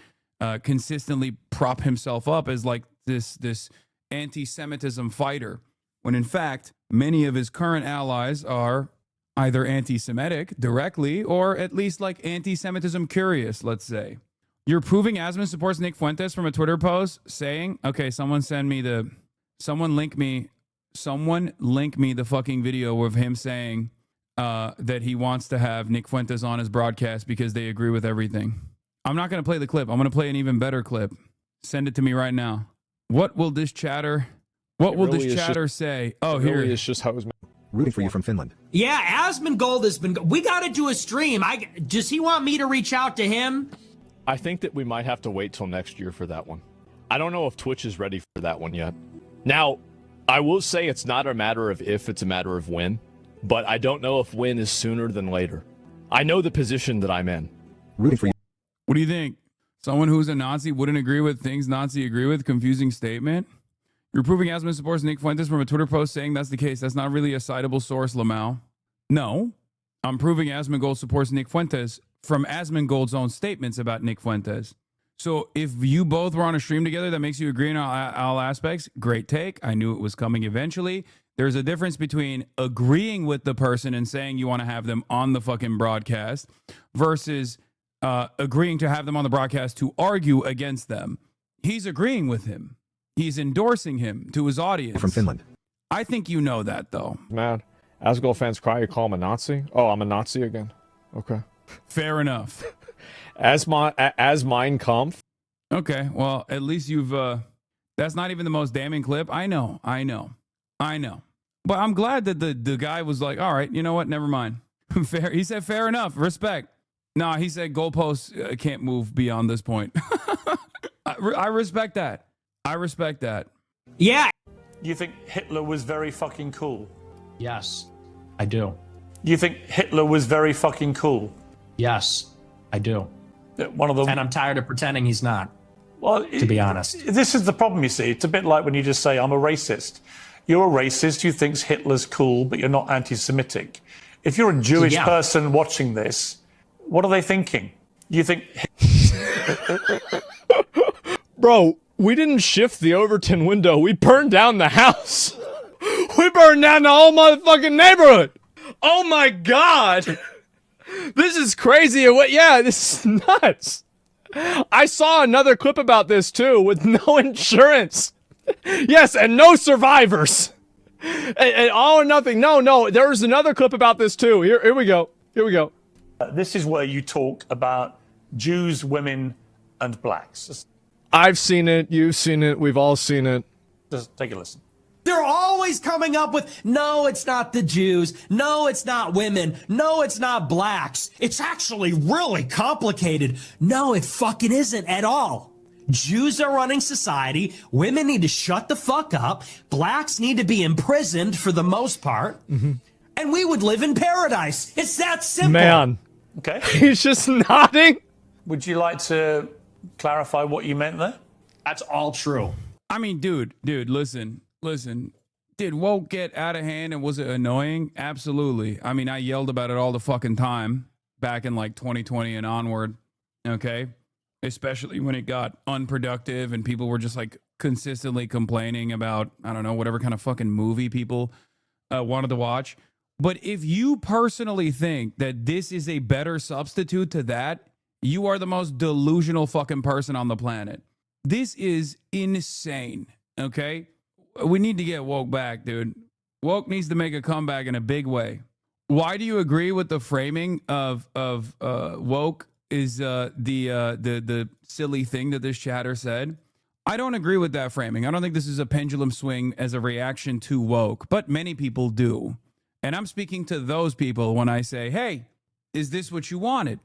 consistently prop himself up as like this anti-Semitism fighter, when in fact many of his current allies are either anti-Semitic directly or at least like anti-Semitism curious, let's say. You're proving Asman supports Nick Fuentes from a Twitter post saying, okay, someone link me the fucking video of him saying that he wants to have Nick Fuentes on his broadcast because they agree with everything. I'm not going to play the clip. I'm going to play an even better clip. Send it to me right now. What will this chatter say? Oh, here. It's just how Rooting for you from Finland. Yeah, Asmongold has been. We got to do a stream. Does he want me to reach out to him? I think that we might have to wait till next year for that one. I don't know if Twitch is ready for that one yet. Now, I will say it's not a matter of if, it's a matter of when. But I don't know if when is sooner than later. I know the position that I'm in. Rooting for you. What do you think? Someone who's a Nazi wouldn't agree with things Nazi agree with? Confusing statement. You're proving Asman supports Nick Fuentes from a Twitter post saying that's the case. That's not really a citable source, Lamau. No. I'm proving Asmongold supports Nick Fuentes from Asmongold's own statements about Nick Fuentes. So if you both were on a stream together that makes you agree on all aspects, great take. I knew it was coming eventually. There's a difference between agreeing with the person and saying you want to have them on the fucking broadcast versus agreeing to have them on the broadcast to argue against them. He's agreeing with him. He's endorsing him to his audience. From Finland. I think you know that, though. Man, Asgol fans cry, you call him a Nazi? Oh, I'm a Nazi again. Okay. Fair enough. As Mein Kampf. Okay, well, at least you've... that's not even the most damning clip. I know. But I'm glad that the guy was like, all right, you know what? Never mind. Fair. He said, fair enough. Respect. No, he said goalposts can't move beyond this point. I respect that. Yeah. You think Hitler was very fucking cool? Yes, I do. You think Hitler was very fucking cool? Yes, I do. One of them. And I'm tired of pretending he's not. Well, to be honest, this is the problem. You see, it's a bit like when you just say I'm a racist. You're a racist who thinks Hitler's cool, but you're not anti-Semitic. If you're a Jewish person watching this, what are they thinking? You think... Bro, we didn't shift the Overton window. We burned down the house. We burned down the whole motherfucking neighborhood. Oh my God. This is crazy. This is nuts. I saw another clip about this too with no insurance. Yes, and no survivors. And all or nothing. No, there's another clip about this too. Here we go. This is where you talk about Jews, women, and blacks. I've seen it. You've seen it. We've all seen it. Just take a listen. They're always coming up with, no, it's not the Jews. No, it's not women. No, it's not blacks. It's actually really complicated. No, it fucking isn't at all. Jews are running society. Women need to shut the fuck up. Blacks need to be imprisoned for the most part. Mm-hmm. And we would live in paradise. It's that simple. Man. Okay. He's just nodding. Would you like to clarify what you meant there? That's all true. I mean, dude, listen. Did woke get out of hand and was it annoying? Absolutely. I mean, I yelled about it all the fucking time. back in like 2020 and onward. Okay. Especially when it got unproductive and people were just like consistently complaining about, I don't know, whatever kind of fucking movie people wanted to watch. But if you personally think that this is a better substitute to that, you are the most delusional fucking person on the planet. This is insane. Okay. We need to get woke back, dude. Woke needs to make a comeback in a big way. Why do you agree with the framing of woke is the silly thing that this chatter said? I don't agree with that framing. I don't think this is a pendulum swing as a reaction to woke, but many people do. And I'm speaking to those people when I say, hey, is this what you wanted?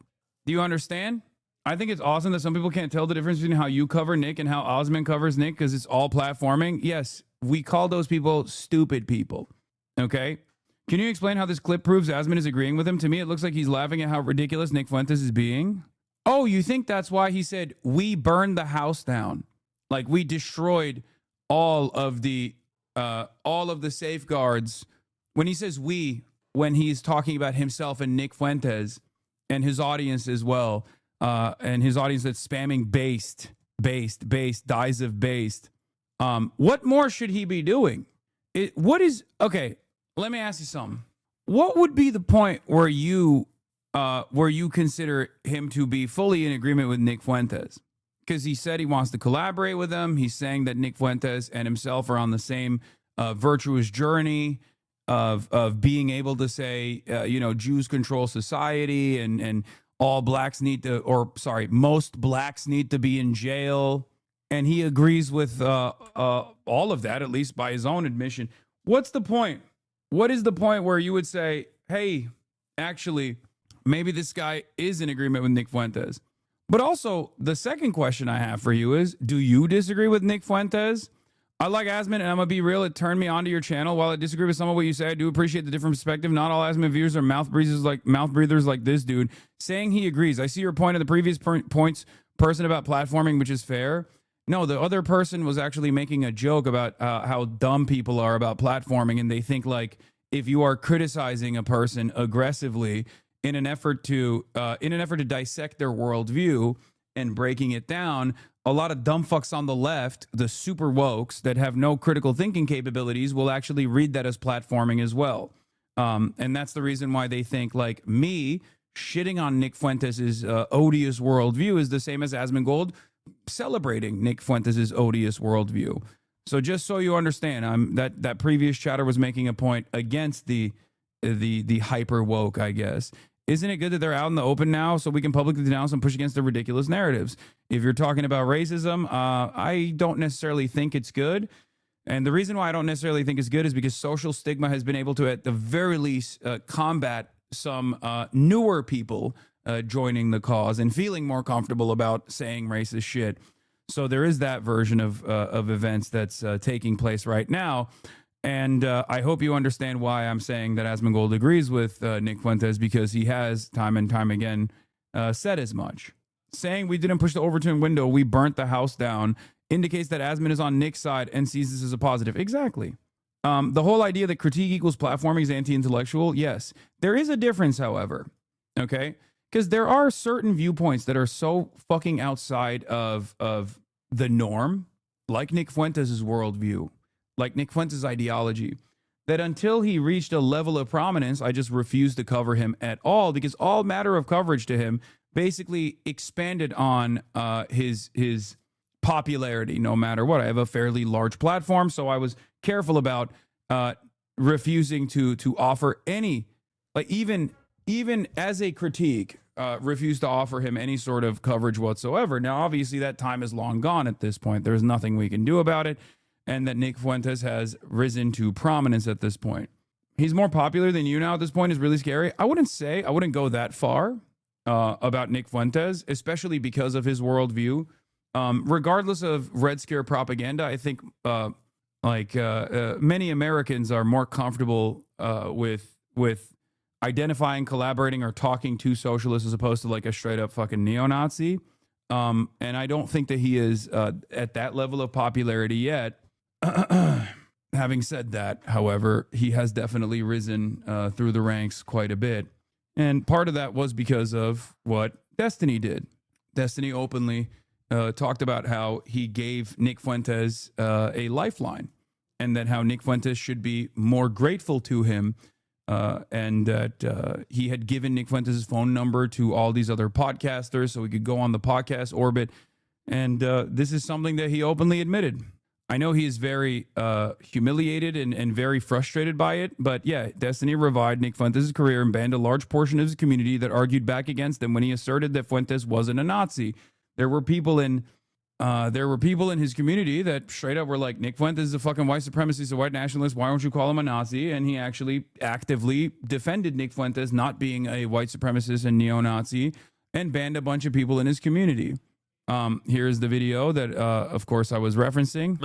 Do you understand? I think it's awesome that some people can't tell the difference between how you cover Nick and how Osman covers Nick because it's all platforming. Yes, we call those people stupid people. Okay? Can you explain how this clip proves Osman is agreeing with him? To me, it looks like he's laughing at how ridiculous Nick Fuentes is being. Oh, you think that's why he said, we burned the house down? Like we destroyed all of the safeguards. When he says we, when he's talking about himself and Nick Fuentes and his audience as well, and his audience that's spamming based, dies of based. What more should he be doing? Okay, let me ask you something. What would be the point where you consider him to be fully in agreement with Nick Fuentes? Because he said he wants to collaborate with him. He's saying that Nick Fuentes and himself are on the same virtuous journey of being able to say, Jews control society and all blacks most blacks need to be in jail. And he agrees with all of that, at least by his own admission. What's the point? What is the point where you would say, hey, actually, maybe this guy is in agreement with Nick Fuentes? But also, the second question I have for you is, do you disagree with Nick Fuentes? I like Asman, and I'm going to be real. It turned me onto your channel. While I disagree with some of what you say, I do appreciate the different perspective. Not all Asman viewers are mouth breathers like this dude. Saying he agrees. I see your point in the previous points, person about platforming, which is fair. No, the other person was actually making a joke about how dumb people are about platforming, and they think like if you are criticizing a person aggressively in an effort to dissect their worldview and breaking it down, a lot of dumb fucks on the left, the super wokes that have no critical thinking capabilities, will actually read that as platforming as well. And that's the reason why they think like me shitting on Nick Fuentes' odious worldview is the same as Asmongold celebrating Nick Fuentes' odious worldview. So just so you understand, that previous chatter was making a point against the hyper woke, I guess. Isn't it good that they're out in the open now so we can publicly denounce and push against the ridiculous narratives? If you're talking about racism, I don't necessarily think it's good. And the reason why I don't necessarily think it's good is because social stigma has been able to, at the very least, combat some newer people joining the cause and feeling more comfortable about saying racist shit. So there is that version of events that's taking place right now. And I hope you understand why I'm saying that Asmongold agrees with Nick Fuentes, because he has time and time again said as much. Saying we didn't push the Overton window, we burnt the house down, indicates that Asman is on Nick's side and sees this as a positive. Exactly. The whole idea that critique equals platforming is anti-intellectual, yes. There is a difference, however, okay? Because there are certain viewpoints that are so fucking outside of the norm, like Nick Fuentes' worldview, like Nick Fuentes' ideology, that until he reached a level of prominence, I just refused to cover him at all, because all matter of coverage to him basically expanded on his popularity no matter what. I have a fairly large platform, so I was careful about refusing to offer any, like even as a critique, refused to offer him any sort of coverage whatsoever. Now, obviously, that time is long gone at this point. There's nothing we can do about it. And that Nick Fuentes has risen to prominence at this point. He's more popular than you now at this point is really scary. I wouldn't go that far about Nick Fuentes, especially because of his worldview. Regardless of Red Scare propaganda, I think many Americans are more comfortable with identifying, collaborating, or talking to socialists as opposed to like a straight up fucking neo-Nazi. And I don't think that he is at that level of popularity yet. Having said that, however, he has definitely risen through the ranks quite a bit. And part of that was because of what Destiny did. Destiny openly talked about how he gave Nick Fuentes a lifeline, and that how Nick Fuentes should be more grateful to him, and that he had given Nick Fuentes' phone number to all these other podcasters so he could go on the podcast orbit. And this is something that he openly admitted. I know he is very humiliated and very frustrated by it, but yeah, Destiny revived Nick Fuentes' career and banned a large portion of his community that argued back against him when he asserted that Fuentes wasn't a Nazi. There were people in his community that straight up were like, Nick Fuentes is a fucking white supremacist, a white nationalist. Why don't you call him a Nazi? And he actually actively defended Nick Fuentes not being a white supremacist and neo-Nazi, and banned a bunch of people in his community. Here's the video that, of course, I was referencing.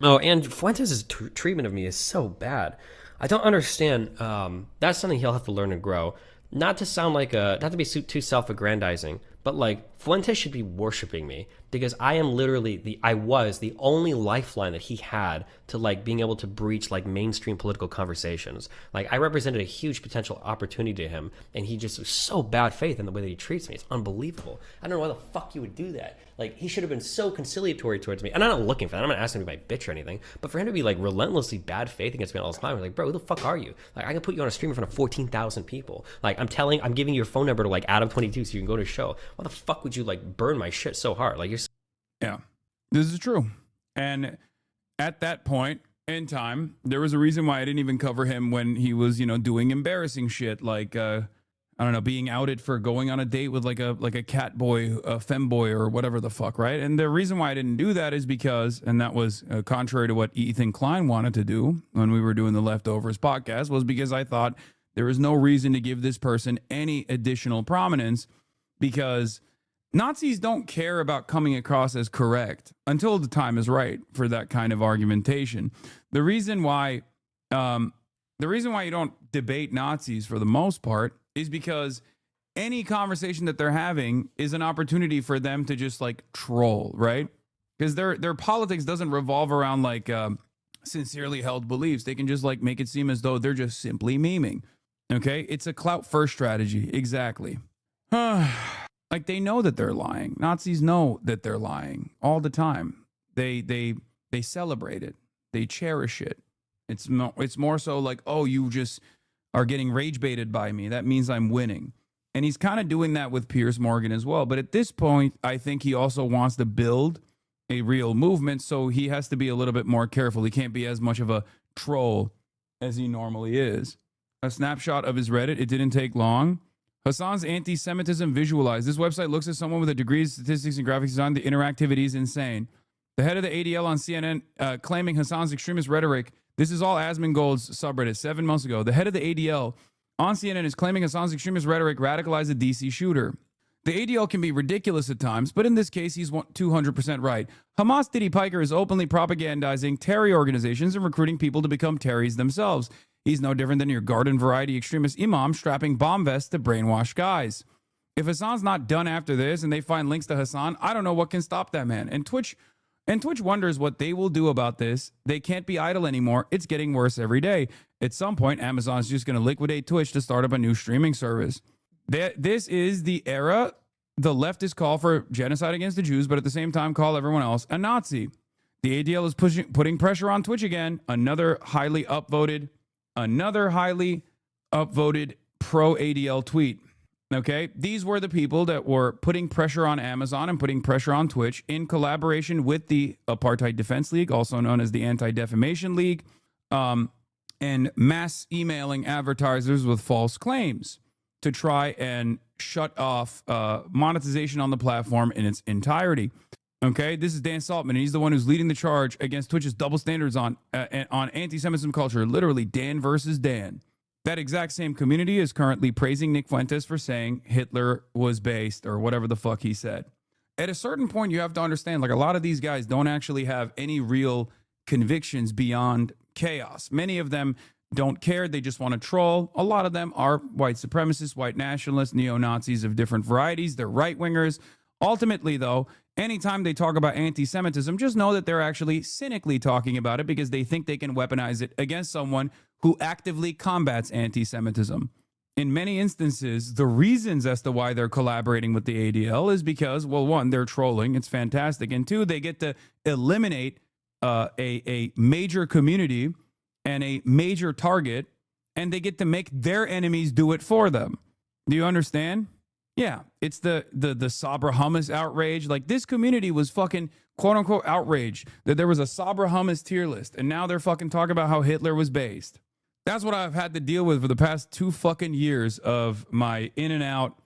And Fuentes' treatment of me is so bad. I don't understand. That's something he'll have to learn and grow. Not to sound like not to be too self-aggrandizing, but like Fuentes should be worshiping me, because I am literally I was the only lifeline that he had to like being able to breach like mainstream political conversations. Like I represented a huge potential opportunity to him, and he just was so bad faith in the way that he treats me. It's unbelievable. I don't know why the fuck you would do that. Like he should have been so conciliatory towards me. And I'm not looking for that. I'm not asking him to be my bitch or anything. But for him to be like relentlessly bad faith against me all the time, like, bro, who the fuck are you? Like I can put you on a stream in front of 14,000 people. Like I'm giving you your phone number to like Adam22 so you can go to a show. Why the fuck would you like burn my shit so hard? Like you're. Yeah, this is true. And at that point in time, there was a reason why I didn't even cover him when he was, doing embarrassing shit like, I don't know, being outed for going on a date with like a cat boy, a femboy, or whatever the fuck, right? And the reason why I didn't do that is because, and that was contrary to what Ethan Klein wanted to do when we were doing the Leftovers podcast, was because I thought there was no reason to give this person any additional prominence, because Nazis don't care about coming across as correct until the time is right for that kind of argumentation. The reason why you don't debate Nazis for the most part is because any conversation that they're having is an opportunity for them to just like troll, right? Because their politics doesn't revolve around like sincerely held beliefs. They can just like make it seem as though they're just simply memeing. Okay, it's a clout first strategy. Exactly. Like they know that they're lying. Nazis know that they're lying all the time. They celebrate it. They cherish it. It's more so like, oh, you just are getting rage baited by me. That means I'm winning. And he's kind of doing that with Piers Morgan as well. But at this point, I think he also wants to build a real movement, so he has to be a little bit more careful. He can't be as much of a troll as he normally is. A snapshot of his Reddit. It didn't take long. Hasan's anti-Semitism visualized. This website looks at someone with a degree in statistics and graphics design. The interactivity is insane. The head of the ADL on CNN claiming Hasan's extremist rhetoric. This is all Asmongold's subreddit 7 months ago. The head of the ADL on CNN is claiming Hasan's extremist rhetoric radicalized a DC shooter. The ADL can be ridiculous at times, but in this case, he's 200% right. Hamas Diddy Piker is openly propagandizing terror organizations and recruiting people to become terrorists themselves. He's no different than your garden variety extremist imam strapping bomb vests to brainwash guys. If Hasan's not done after this and they find links to Hasan, I don't know what can stop that man. And Twitch wonders what they will do about this. They can't be idle anymore. It's getting worse every day. At some point, Amazon's just going to liquidate Twitch to start up a new streaming service. This is the era the leftists call for genocide against the Jews, but at the same time call everyone else a Nazi. The ADL is putting pressure on Twitch again. Another highly upvoted pro-ADL tweet. Okay, these were the people that were putting pressure on Amazon and putting pressure on Twitch in collaboration with the Apartheid Defense League, also known as the Anti-Defamation League, and mass emailing advertisers with false claims to try and shut off monetization on the platform in its entirety. Okay, this is Dan Saltman, and he's the one who's leading the charge against Twitch's double standards on anti-Semitism culture. Literally, Dan versus Dan. That exact same community is currently praising Nick Fuentes for saying Hitler was based or whatever the fuck he said. At a certain point, you have to understand, like, a lot of these guys don't actually have any real convictions beyond chaos. Many of them don't care. They just want to troll. A lot of them are white supremacists, white nationalists, neo-Nazis of different varieties. They're right-wingers. Ultimately, though, anytime they talk about anti-Semitism, just know that they're actually cynically talking about it because they think they can weaponize it against someone who actively combats anti-Semitism. in many instances, the reasons as to why they're collaborating with the ADL is because, well, one, they're trolling. It's fantastic. And two, they get to eliminate a major community and a major target, and they get to make their enemies do it for them. Do you understand? Yeah, it's the Sabra hummus outrage. Like, this community was fucking quote unquote outraged that there was a Sabra hummus tier list, and now they're fucking talking about how Hitler was based. That's what I've had to deal with for the past 2 fucking years of my in and out,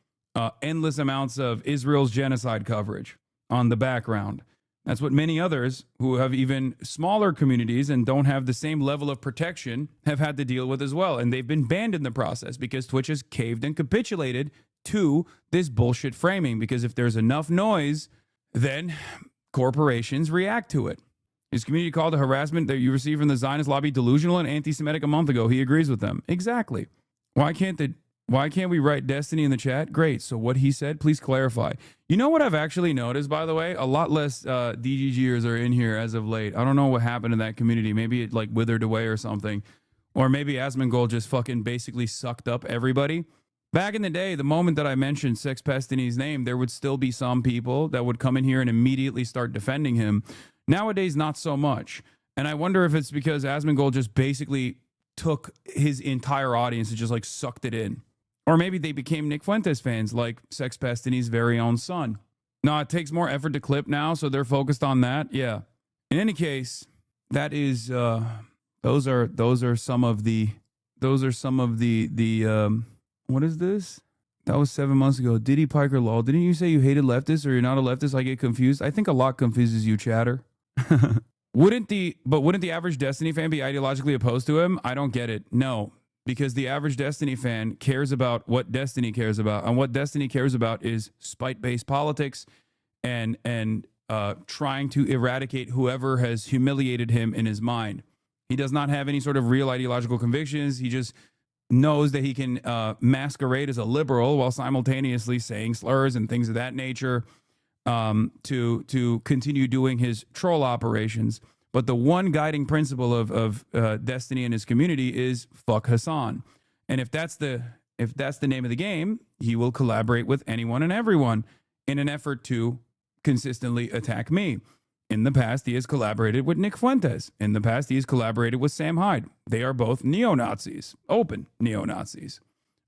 endless amounts of Israel's genocide coverage on the background. That's what many others who have even smaller communities and don't have the same level of protection have had to deal with as well. And they've been banned in the process because Twitch has caved and capitulated to this bullshit framing. Because if there's enough noise, then corporations react to it. His community called the harassment that you received from the Zionist lobby delusional and anti-Semitic a month ago. He agrees with them. Exactly. Why can't we write Destiny in the chat? Great. So what he said, please clarify. You know what I've actually noticed, by the way? A lot less DGGers are in here as of late. I don't know what happened in that community. Maybe it like withered away or something. Or maybe Asmongold just fucking basically sucked up everybody. Back in the day, the moment that I mentioned Sex Pestini's name, there would still be some people that would come in here and immediately start defending him. Nowadays, not so much. And I wonder if it's because Asmongold just basically took his entire audience and just like sucked it in. Or maybe they became Nick Fuentes fans, like Sex Pestini's very own son. No, it takes more effort to clip now, so they're focused on that. Yeah. In any case, that is those are some of the what is this? That was 7 months ago. Diddy Piker Law. Didn't you say you hated leftists or you're not a leftist? I get confused. I think a lot confuses you, chatter. Wouldn't the average Destiny fan be ideologically opposed to him? I don't get it. No. Because the average Destiny fan cares about what Destiny cares about. And what Destiny cares about is spite-based politics and trying to eradicate whoever has humiliated him in his mind. He does not have any sort of real ideological convictions. He just knows that he can masquerade as a liberal while simultaneously saying slurs and things of that nature to continue doing his troll operations. But the one guiding principle of Destiny and his community is fuck Hasan. And if that's the name of the game, he will collaborate with anyone and everyone in an effort to consistently attack me. In the past, he has collaborated with Nick Fuentes. In the past, he has collaborated with Sam Hyde. They are both neo-Nazis, open neo-Nazis,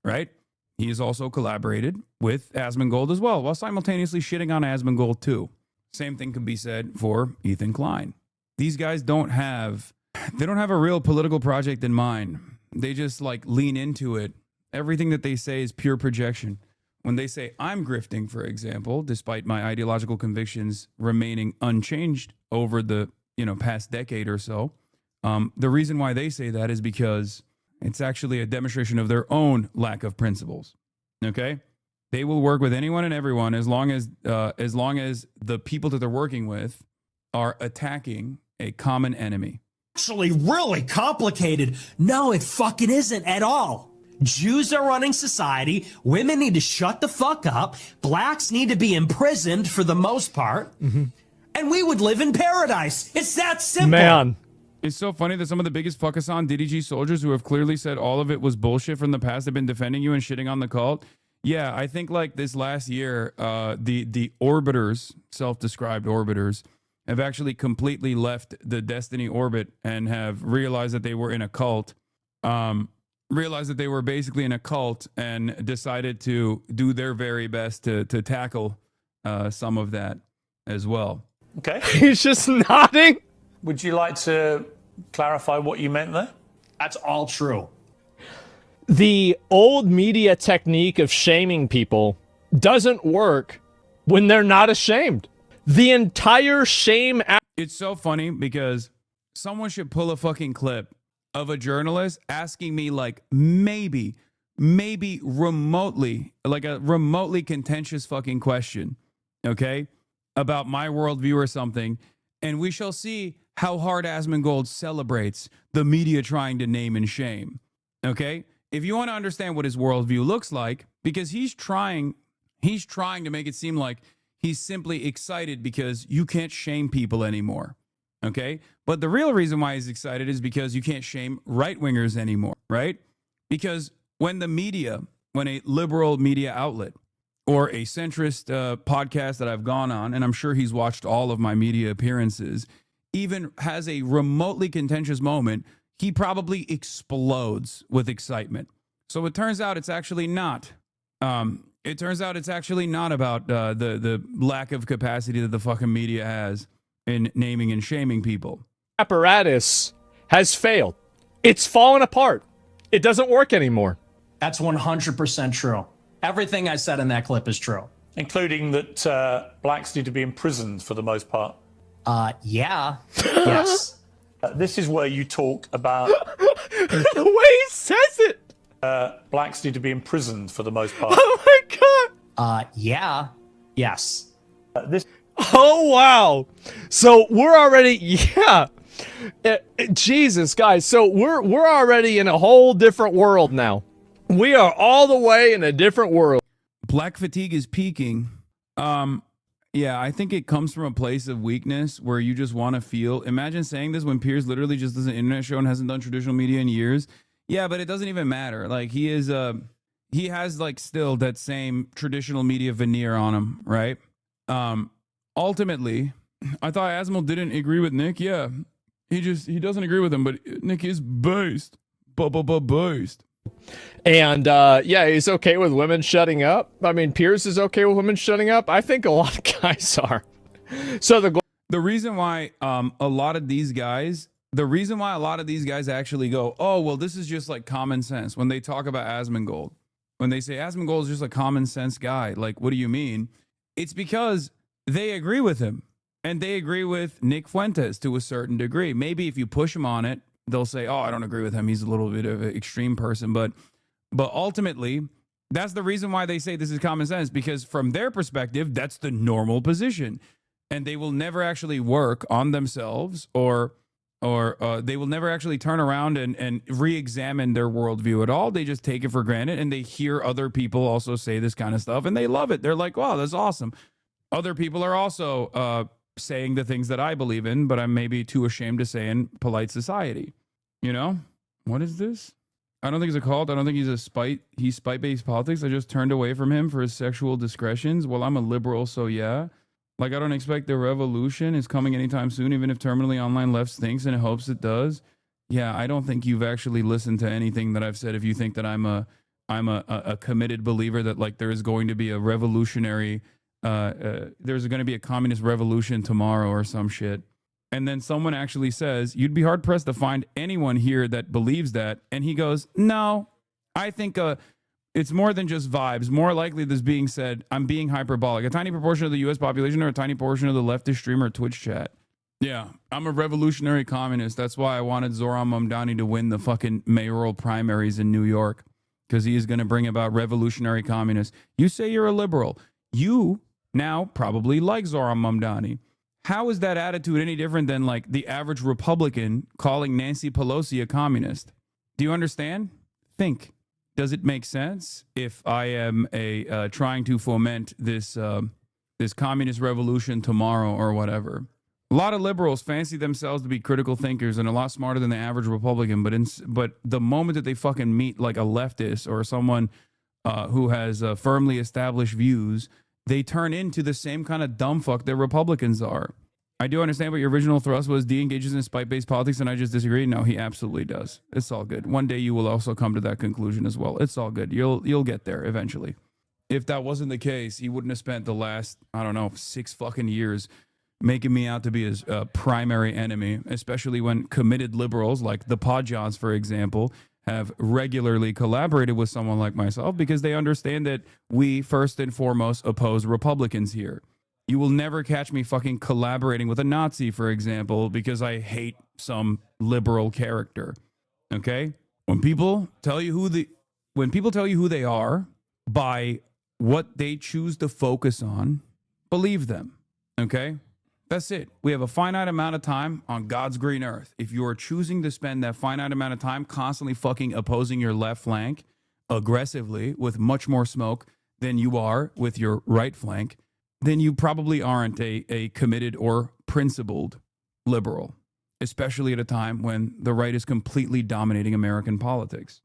right? He has also collaborated with Asmongold as well, while simultaneously shitting on Asmongold too. Same thing can be said for Ethan Klein. These guys don't have a real political project in mind. They just like lean into it. Everything that they say is pure projection. When they say I'm grifting, for example, despite my ideological convictions remaining unchanged over the past decade or so, the reason why they say that is because it's actually a demonstration of their own lack of principles. Okay, they will work with anyone and everyone as long as the people that they're working with are attacking a common enemy. Actually, really complicated. No, it fucking isn't at all. Jews are running society. Women need to shut the fuck up. Blacks need to be imprisoned for the most part. Mm-hmm. And we would live in paradise. It's that simple. Man. It's so funny that some of the biggest fuck us on DDG soldiers who have clearly said all of it was bullshit from the past have been defending you and shitting on the cult. Yeah, I think like this last year, the orbiters, self-described orbiters, have actually completely left the Destiny orbit and have realized that they were in a cult. Realized that they were basically in a cult and decided to do their very best to tackle some of that as well. Okay. He's just nodding. Would you like to clarify what you meant there? That's all true. The old media technique of shaming people doesn't work when they're not ashamed. The entire shame... It's so funny because someone should pull a fucking clip of a journalist asking me like maybe remotely, like a remotely contentious fucking question, okay, about my worldview or something, and we shall see how hard Asmongold celebrates the media trying to name and shame, okay? If you want to understand what his worldview looks like, because he's trying to make it seem like he's simply excited because you can't shame people anymore. Okay, but the real reason why he's excited is because you can't shame right-wingers anymore, right? Because when a liberal media outlet or a centrist podcast that I've gone on, and I'm sure he's watched all of my media appearances, even has a remotely contentious moment, he probably explodes with excitement. So it turns out it's actually not. It turns out it's actually not about the lack of capacity that the fucking media has in naming and shaming people. Apparatus has failed. It's fallen apart. It doesn't work anymore. That's 100% true. Everything I said in that clip is true. Including that blacks need to be imprisoned for the most part. Yeah. Yes. This is where you talk about... the way he says it! Blacks need to be imprisoned for the most part. Oh my god! Yeah. Yes. Oh wow! So we're already... Yeah. Jesus, guys. So we're already in a whole different world now. We are all the way in a different world. Black fatigue is peaking. Yeah, I think it comes from a place of weakness where you just want to feel. Imagine saying this when Piers literally just does an internet show and hasn't done traditional media in years. Yeah, but it doesn't even matter. Like he has like still that same traditional media veneer on him, right? Ultimately, I thought Asmal didn't agree with Nick. Yeah, he doesn't agree with him, but Nick is based. Based. And yeah, he's okay with women shutting up. I mean, Piers is okay with women shutting up. I think a lot of guys are. So the reason why a lot of these guys actually go, oh, well, this is just like common sense. When they talk about Asmongold, when they say Asmongold is just a common sense guy, like, what do you mean? It's because they agree with him, and they agree with Nick Fuentes to a certain degree. Maybe if you push him on it, they'll say, oh, I don't agree with him. He's a little bit of an extreme person. But ultimately, that's the reason why they say this is common sense, because from their perspective, that's the normal position. And they will never actually work on themselves or they will never actually turn around and re-examine their worldview at all. They just take it for granted, and they hear other people also say this kind of stuff, and they love it. They're like, wow, that's awesome. Other people are also saying the things that I believe in, but I'm maybe too ashamed to say in polite society. You know? What is this? I don't think he's a cult. I don't think he's spite-based politics. I just turned away from him for his sexual discretions. Well, I'm a liberal, so yeah. Like, I don't expect the revolution is coming anytime soon, even if terminally online left thinks and it hopes it does. Yeah, I don't think you've actually listened to anything that I've said if you think that I'm a committed believer that, like, there is going to be a revolutionary... there's going to be a communist revolution tomorrow or some shit. And then someone actually says, you'd be hard pressed to find anyone here that believes that. And he goes, no, I think it's more than just vibes. More likely this being said, I'm being hyperbolic. A tiny proportion of the US population or a tiny portion of the leftist streamer Twitch chat. Yeah, I'm a revolutionary communist. That's why I wanted Zoran Mamdani to win the fucking mayoral primaries in New York, because he is going to bring about revolutionary communists. You say you're a liberal. You now probably like Zoran Mamdani. How is that attitude any different than like the average Republican calling Nancy Pelosi a communist? Do you understand? Think. Does it make sense if I am trying to foment this communist revolution tomorrow or whatever? A lot of liberals fancy themselves to be critical thinkers and a lot smarter than the average Republican, but the moment that they fucking meet like a leftist or someone who has firmly established views, they turn into the same kind of dumb fuck that Republicans are. I do understand what your original thrust was. D engages in spite-based politics, and I just disagree. No, he absolutely does. It's all good. One day you will also come to that conclusion as well. It's all good. You'll get there eventually. If that wasn't the case, he wouldn't have spent the last, 6 fucking years making me out to be his primary enemy, especially when committed liberals like the Podjons, for example, have regularly collaborated with someone like myself because they understand that we first and foremost oppose Republicans here. You will never catch me fucking collaborating with a Nazi, for example, because I hate some liberal character. Okay? When people tell you who they are by what they choose to focus on, believe them. Okay? That's it. We have a finite amount of time on God's green earth. If you are choosing to spend that finite amount of time constantly fucking opposing your left flank aggressively with much more smoke than you are with your right flank, then you probably aren't a committed or principled liberal, especially at a time when the right is completely dominating American politics.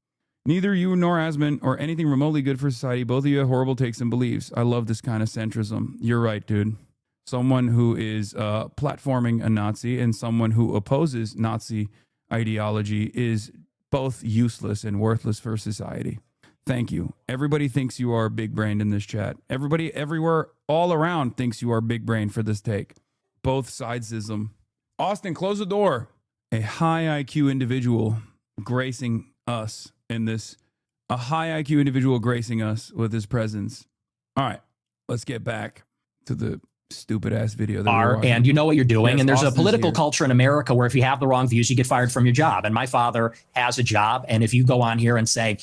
Neither you nor Asman or anything remotely good for society. Both of you have horrible takes and beliefs. I love this kind of centrism. You're right, dude. Someone who is platforming a Nazi and someone who opposes Nazi ideology is both useless and worthless for society. Thank you. Everybody thinks you are big brained in this chat. Everybody everywhere all around thinks you are big brained for this take. Both sidesism. Austin, close the door. A high IQ individual gracing us in this. A high IQ individual gracing us with his presence. All right, let's get back to the stupid ass video that we're watching. And you know what you're doing. Yes, and there's Austin's a political here. culture in America where if you have the wrong views, you get fired from your job. And my father has a job. And if you go on here and say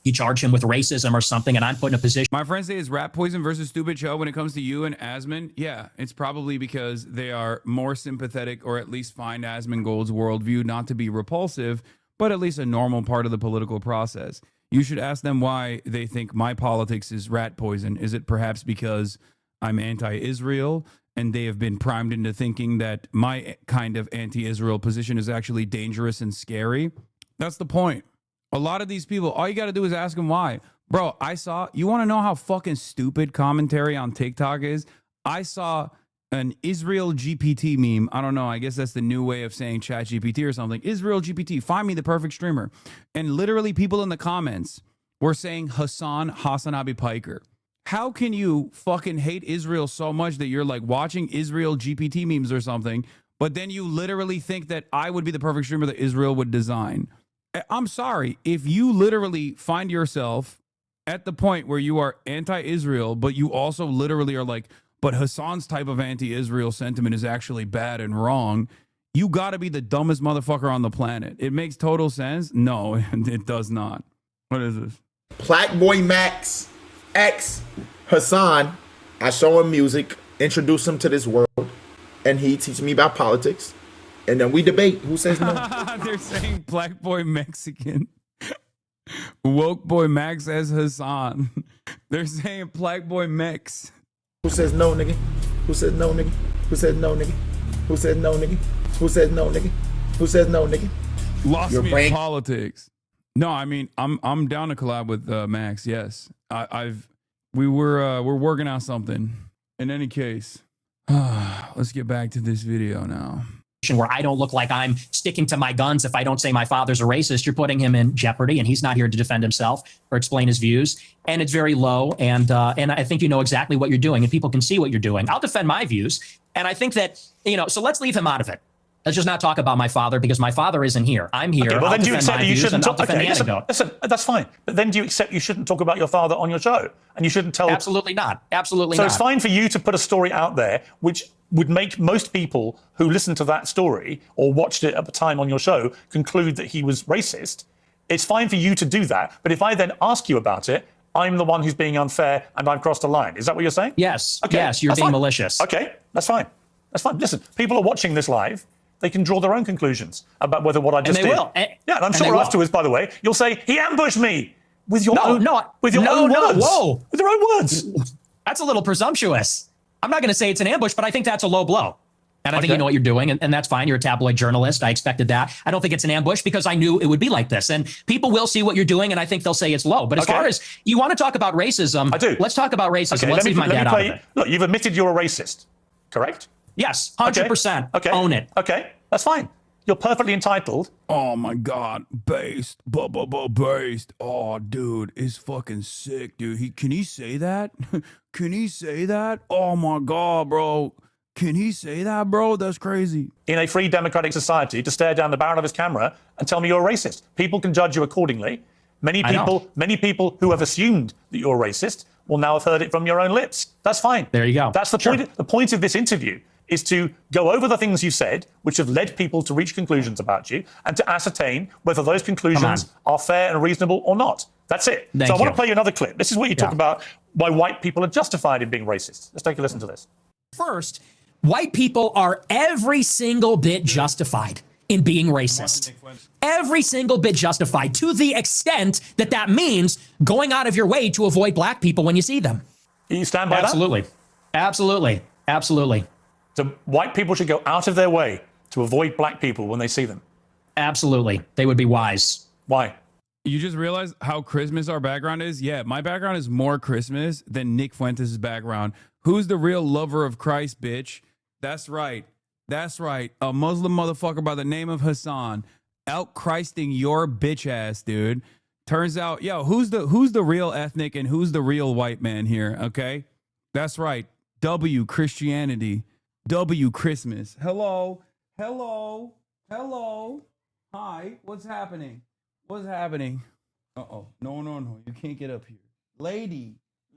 you charge him with racism or something, and I'm put in a position. My friends say, is rat poison versus stupid show when it comes to you and Asman? Yeah, it's probably because they are more sympathetic or at least find Asmongold's worldview not to be repulsive, but at least a normal part of the political process. You should ask them why they think my politics is rat poison. Is it perhaps because I'm anti-Israel and they have been primed into thinking that my kind of anti-Israel position is actually dangerous and scary? That's the point. A lot of these people, all you got to do is ask them why. Bro, you want to know how fucking stupid commentary on TikTok is? I saw an Israel GPT meme. I don't know. I guess that's the new way of saying chat GPT or something. Israel GPT, find me the perfect streamer. And literally people in the comments were saying HasanAbi Piker. How can you fucking hate Israel so much that you're like watching Israel GPT memes or something, but then you literally think that I would be the perfect streamer that Israel would design? I'm sorry. If you literally find yourself at the point where you are anti-Israel, but you also literally are like, but Hassan's type of anti-Israel sentiment is actually bad and wrong, you got to be the dumbest motherfucker on the planet. It makes total sense. No, it does not. What is this? Black Boy Max X Hassan. I show him music, introduce him to this world, and he teaches me about politics. And then we debate who says no. They're saying Black Boy Mexican. Woke Boy Max as Hassan. They're saying Black Boy Mex. Who says no, nigga? Who says no, nigga? Who says no, nigga? Who says no, nigga? Who says no, nigga? Who says no, nigga? Lost Your me brain- in politics. No, I mean I'm down to collab with Max. Yes, we're working out something. In any case, let's get back to this video now. Where I don't look like I'm sticking to my guns if I don't say my father's a racist. You're putting him in jeopardy, and he's not here to defend himself or explain his views. And it's very low, and I think you know exactly what you're doing, and people can see what you're doing. I'll defend my views, and I think that, so let's leave him out of it. Let's just not talk about my father because my father isn't here. I'm here. Okay, well, then do you accept that you shouldn't talk? Okay, listen, that's fine. But then do you accept you shouldn't talk about your father on your show? And you shouldn't tell... Absolutely not. Absolutely so not. So it's fine for you to put a story out there which would make most people who listened to that story or watched it at the time on your show conclude that he was racist. It's fine for you to do that. But if I then ask you about it, I'm the one who's being unfair and I've crossed a line. Is that what you're saying? Yes. Okay, yes, you're that's being fine. malicious. Okay, that's fine. That's fine. Listen, people are watching this live. They can draw their own conclusions about whether what I just did. And they will. Yeah, and I'm sure afterwards, by the way, you'll say, he ambushed me with your own words. With your own words. That's a little presumptuous. I'm not going to say it's an ambush, but I think that's a low blow. And I think you know what you're doing, and that's fine. You're a tabloid journalist. I expected that. I don't think it's an ambush because I knew it would be like this. And people will see what you're doing, and I think they'll say it's low. But as far as you want to talk about racism, I do. Let's talk about racism. Okay, let's leave my dad out of it. Look, you've admitted you're a racist, correct? Yes, 100%. Okay. Own it. Okay, that's fine. You're perfectly entitled. Oh my God, based, based. Oh, dude, it's fucking sick, dude. Can he say that? Can he say that? Oh my God, bro. Can he say that, bro? That's crazy. In a free democratic society, to stare down the barrel of his camera and tell me you're a racist. People can judge you accordingly. Many people who have assumed that you're racist will now have heard it from your own lips. That's fine. There you go. That's the point. The point of this interview is to go over the things you said, which have led people to reach conclusions about you, and to ascertain whether those conclusions are fair and reasonable or not. That's it. So I want to play you another clip. This is what you talk about why white people are justified in being racist. Let's take a listen to this. First, white people are every single bit justified in being racist. Every single bit justified, to the extent that that means going out of your way to avoid black people when you see them. You stand by that? Absolutely. So white people should go out of their way to avoid black people when they see them? Absolutely. They would be wise. Why? You just realized how Christmas our background is? Yeah, my background is more Christmas than Nick Fuentes' background. Who's the real lover of Christ, bitch? That's right. That's right. A Muslim motherfucker by the name of Hasan out Christing your bitch ass, dude. Turns out, yo, who's the real ethnic and who's the real white man here, okay? That's right. W Christianity. W Christmas. Hello. Hello. Hello. Hi. What's happening? What's happening? Uh-oh. No. You can't get up here. Lady,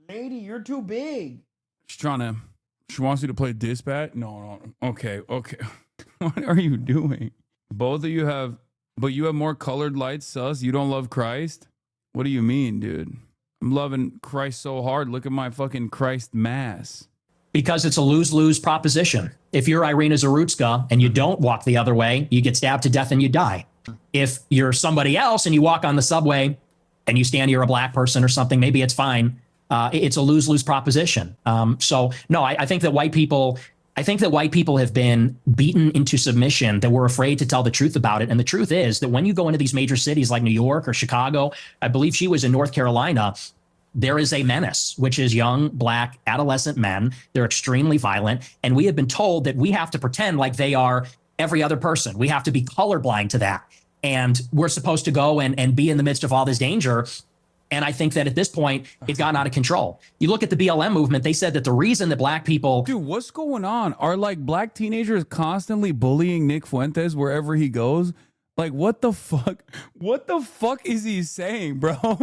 you're too big. She wants you to play dispatch? No. Okay. What are you doing? Both of you have, but you have more colored lights, sus. You don't love Christ? What do you mean, dude? I'm loving Christ so hard. Look at my fucking Christ mass. Because it's a lose-lose proposition. If you're Irina Zarutska and you don't walk the other way, you get stabbed to death and you die. If you're somebody else and you walk on the subway and you stand here a black person or something, maybe it's fine. It's a lose-lose proposition. So no, I think that white people have been beaten into submission, that we're afraid to tell the truth about it. And the truth is that when you go into these major cities like New York or Chicago, I believe she was in North Carolina, there is a menace, which is young, black, adolescent men. They're extremely violent. And we have been told that we have to pretend like they are every other person. We have to be colorblind to that. And we're supposed to go and be in the midst of all this danger. And I think that at this point, it's gotten out of control. You look at the BLM movement, they said that the reason that black people... Dude, what's going on? Are like black teenagers constantly bullying Nick Fuentes wherever he goes? Like, what the fuck? What the fuck is he saying, bro?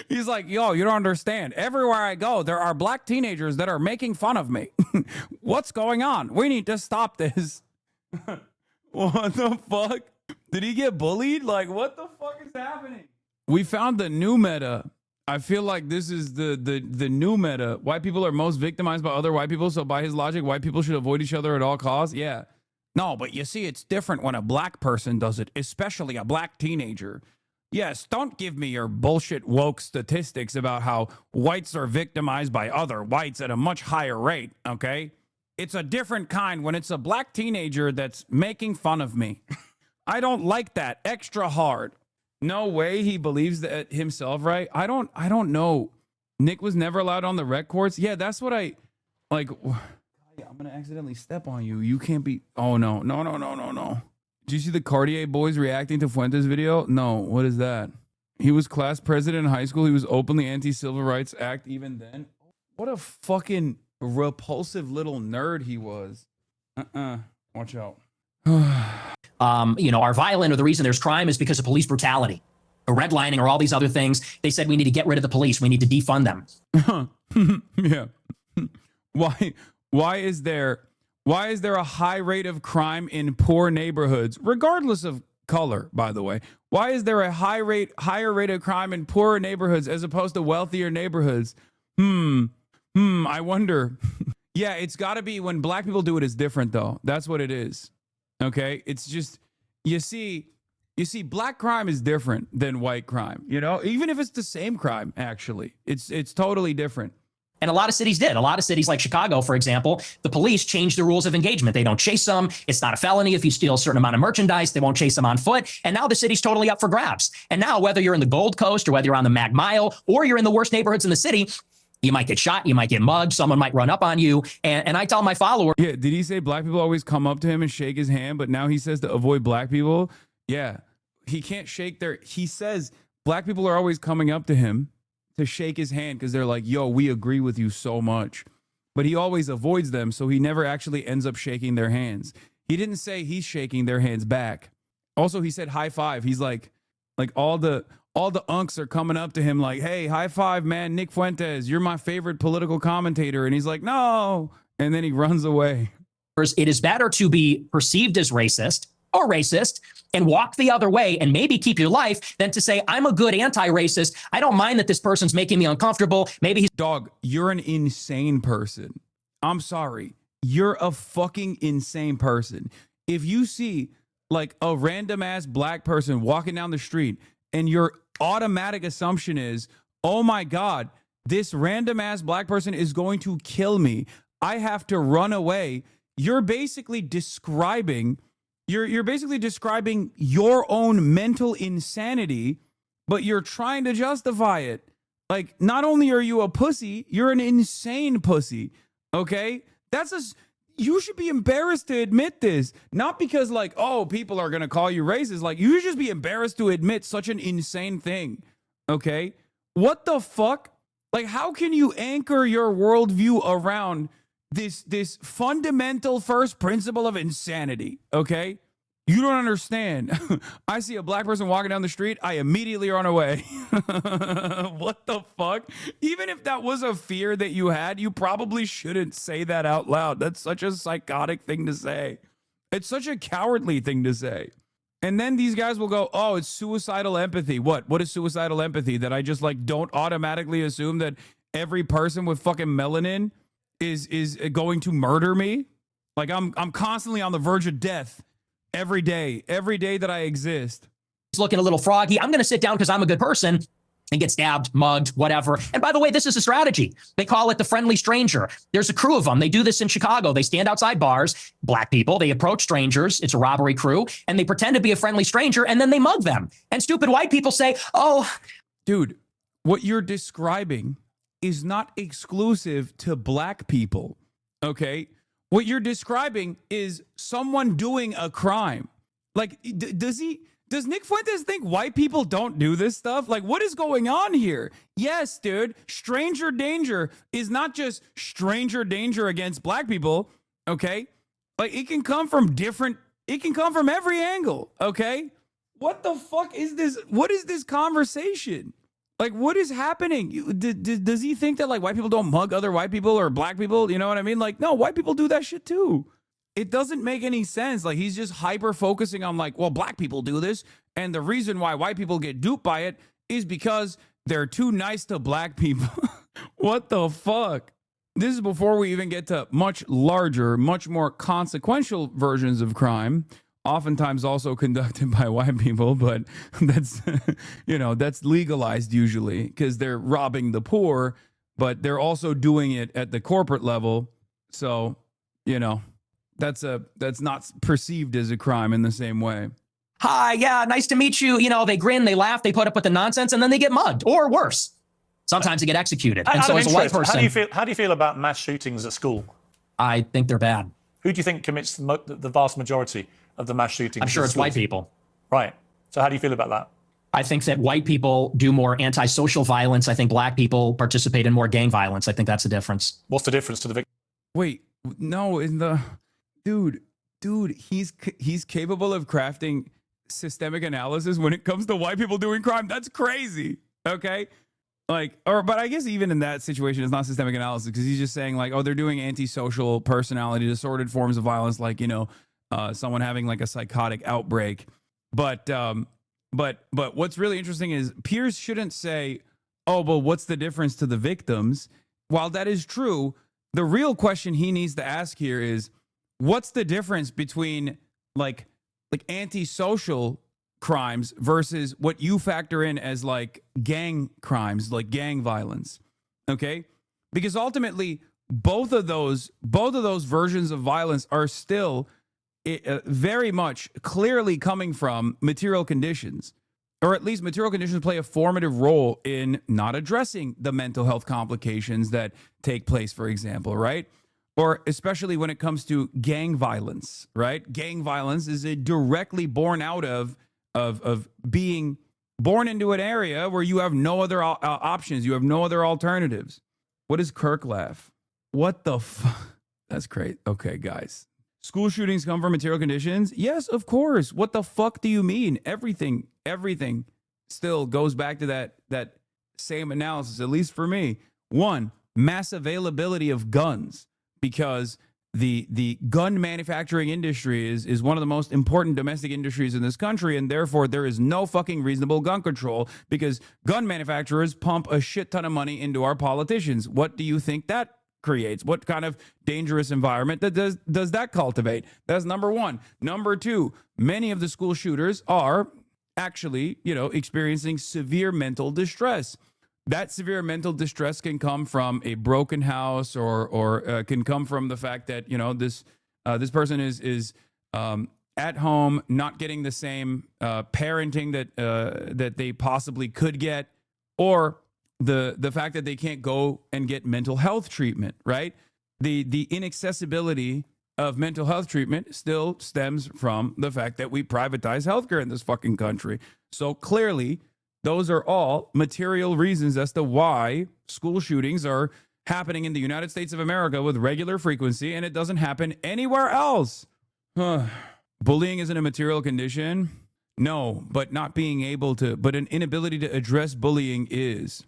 He's like, yo, you don't understand. Everywhere I go, there are black teenagers that are making fun of me. What's going on? We need to stop this. What the fuck? Did he get bullied? Like, what the fuck is happening? We found the new meta. I feel like this is the new meta. White people are most victimized by other white people. So by his logic, white people should avoid each other at all costs. Yeah. No, but you see, it's different when a black person does it, especially a black teenager. Yes, don't give me your bullshit woke statistics about how whites are victimized by other whites at a much higher rate, okay? It's a different kind when it's a black teenager that's making fun of me. I don't like that extra hard. No way he believes that himself, right? I don't know. Nick was never allowed on the rec courts. Yeah, that's what I like. I'm gonna accidentally step on you. You can't be. Oh no. Did you see the Cartier boys reacting to Fuentes video? No. What is that? He was class president in high school. He was openly anti-Civil Rights Act even then. What a fucking repulsive little nerd he was. Watch out. Are violent, or the reason there's crime is because of police brutality or redlining or all these other things. They said we need to get rid of the police. We need to defund them. Yeah. Why is there a high rate of crime in poor neighborhoods, regardless of color, by the way? Why is there a higher rate of crime in poorer neighborhoods as opposed to wealthier neighborhoods? I wonder. Yeah, it's got to be when black people do it is different though. That's what it is. Okay? It's just you see black crime is different than white crime, even if it's the same crime actually. It's totally different. And a lot of cities did. A lot of cities like Chicago, for example, the police changed the rules of engagement. They don't chase them. It's not a felony if you steal a certain amount of merchandise. They won't chase them on foot. And now the city's totally up for grabs. And now whether you're in the Gold Coast or whether you're on the Mag Mile or you're in the worst neighborhoods in the city, you might get shot. You might get mugged. Someone might run up on you. And I tell my followers. Yeah. Did he say black people always come up to him and shake his hand, but now he says to avoid black people? Yeah. He can't shake he says black people are always coming up to him to shake his hand because they're like, yo, we agree with you so much. But he always avoids them, so he never actually ends up shaking their hands. He didn't say he's shaking their hands back. Also, he said high five. He's like all the unks are coming up to him like, hey, high five, man, Nick Fuentes, you're my favorite political commentator. And he's like, no. And then he runs away. It is better to be perceived as racist or racist and walk the other way and maybe keep your life than to say, I'm a good anti-racist. I don't mind that this person's making me uncomfortable. Maybe he's... Dog, you're an insane person. I'm sorry. You're a fucking insane person. If you see like a random ass black person walking down the street and your automatic assumption is, oh my God, this random ass black person is going to kill me. I have to run away. You're basically describing You're basically describing your own mental insanity, but you're trying to justify it. Like, not only are you a pussy, you're an insane pussy. Okay? You should be embarrassed to admit this. Not because, like, oh, people are going to call you racist. Like, you should just be embarrassed to admit such an insane thing. Okay? What the fuck? Like, how can you anchor your worldview around this fundamental first principle of insanity? Okay? You don't understand. I see a black person walking down the street, I immediately run away. What the fuck? Even if that was a fear that you had, you probably shouldn't say that out loud. That's such a psychotic thing to say. It's such a cowardly thing to say. And then these guys will go, oh, it's suicidal empathy. What is suicidal empathy? That I just like don't automatically assume that every person with fucking melanin is going to murder me? Like I'm constantly on the verge of death. Every day that I exist. It's looking a little froggy. I'm going to sit down because I'm a good person and get stabbed, mugged, whatever. And by the way, this is a strategy. They call it the friendly stranger. There's a crew of them. They do this in Chicago. They stand outside bars, black people. They approach strangers. It's a robbery crew. And they pretend to be a friendly stranger. And then they mug them. And stupid white people say, oh. Dude, what you're describing is not exclusive to black people. Okay? What you're describing is someone doing a crime. Like, does Nick Fuentes think white people don't do this stuff? Like, what is going on here? Yes, dude, stranger danger is not just stranger danger against black people, okay? Like, it can come from every angle, okay? What the fuck is this? What is this conversation? Like, what is happening? Does he think that, like, white people don't mug other white people or black people? You know what I mean? Like, no, white people do that shit too. It doesn't make any sense. Like, he's just hyper focusing on, like, well, black people do this. And the reason why white people get duped by it is because they're too nice to black people. What the fuck? This is before we even get to much larger, much more consequential versions of crime. Oftentimes also conducted by white people, but that's, that's legalized usually because they're robbing the poor, but they're also doing it at the corporate level. So, that's not perceived as a crime in the same way. Hi, yeah, nice to meet you. They grin, they laugh, they put up with the nonsense, and then they get mugged, or worse. Sometimes they get executed. And so as a white person, how do you feel about mass shootings at school? I think they're bad. Who do you think commits the vast majority of the mass shootings? I'm sure it's white people. Right. So how do you feel about that? I think that white people do more antisocial violence. I think black people participate in more gang violence. I think that's the difference. What's the difference to the victim? Wait, no, dude, he's capable of crafting systemic analysis when it comes to white people doing crime. That's crazy. Okay. But I guess even in that situation, it's not systemic analysis because he's just saying like, oh, they're doing antisocial personality disordered forms of violence, like, someone having like a psychotic outbreak. But what's really interesting is peers shouldn't say, oh, but what's the difference to the victims? While that is true, the real question he needs to ask here is, what's the difference between like antisocial crimes versus what you factor in as like gang crimes, like gang violence? Okay? Because ultimately, both of those versions of violence are still very much clearly coming from material conditions, or at least material conditions play a formative role in not addressing the mental health complications that take place, for example, right? Or especially when it comes to gang violence, right? Gang violence is directly born out of being born into an area where you have no other options. You have no other alternatives. What does Kirk laugh? What the fuck? That's great. Okay, guys. School shootings come from material conditions? Yes, of course. What the fuck do you mean? Everything still goes back to that same analysis, at least for me. One, mass availability of guns, because the gun manufacturing industry is one of the most important domestic industries in this country, and therefore there is no fucking reasonable gun control because gun manufacturers pump a shit ton of money into our politicians. What do you think that creates? What kind of dangerous environment does that cultivate? That's number one. Number two, many of the school shooters are actually, experiencing severe mental distress. That severe mental distress can come from a broken house, or can come from the fact that this person is at home, not getting the same parenting that they possibly could get, or the fact that they can't go and get mental health treatment, right? The inaccessibility of mental health treatment still stems from the fact that we privatize healthcare in this fucking country. So clearly, those are all material reasons as to why school shootings are happening in the United States of America with regular frequency, and it doesn't happen anywhere else. Bullying isn't a material condition. No, but not being able to, but an inability to address bullying is.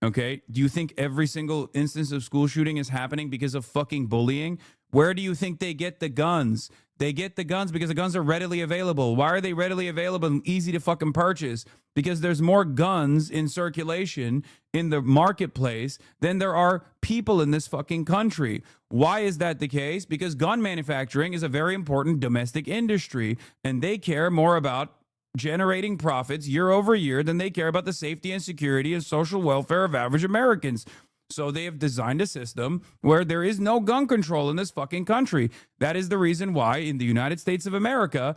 Okay? Do you think every single instance of school shooting is happening because of fucking bullying? Where do you think they get the guns? They get the guns because the guns are readily available. Why are they readily available and easy to fucking purchase? Because there's more guns in circulation in the marketplace than there are people in this fucking country. Why is that the case? Because gun manufacturing is a very important domestic industry, and they care more about generating profits year over year than they care about the safety and security and social welfare of average Americans. So they have designed a system where there is no gun control in this fucking country. That is the reason why in the United States of America,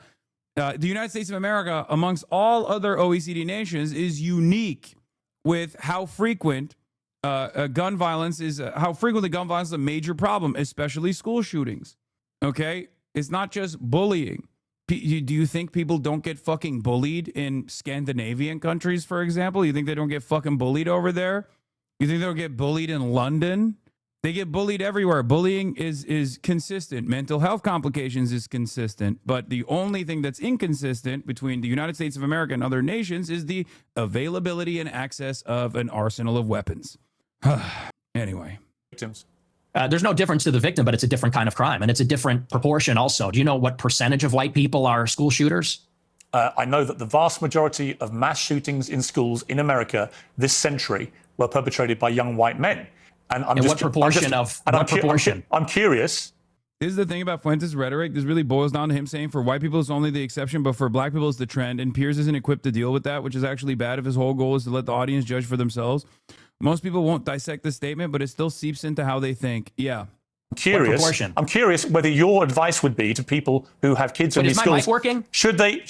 amongst all other OECD nations, is unique with how frequent gun violence is, how frequently gun violence is a major problem, especially school shootings. Okay? It's not just bullying. Do you think people don't get fucking bullied in Scandinavian countries, for example? You think they don't get fucking bullied over there? You think they'll get bullied in London? They get bullied everywhere. Bullying is consistent. Mental health complications is consistent. But the only thing that's inconsistent between the United States of America and other nations is the availability and access of an arsenal of weapons. Anyway. Victims. There's no difference to the victim, but it's a different kind of crime, and it's a different proportion also. Do you know what percentage of white people are school shooters? I know that the vast majority of mass shootings in schools in America this century were perpetrated by young white men. And what proportion? I'm curious. This is the thing about Fuentes' rhetoric. This really boils down to him saying for white people it's only the exception, but for black people it's the trend. And Piers isn't equipped to deal with that, which is actually bad if his whole goal is to let the audience judge for themselves. Most people won't dissect the statement, but it still seeps into how they think. Yeah. I'm curious whether your advice would be to people who have kids in these schools. Is my mic working? Should they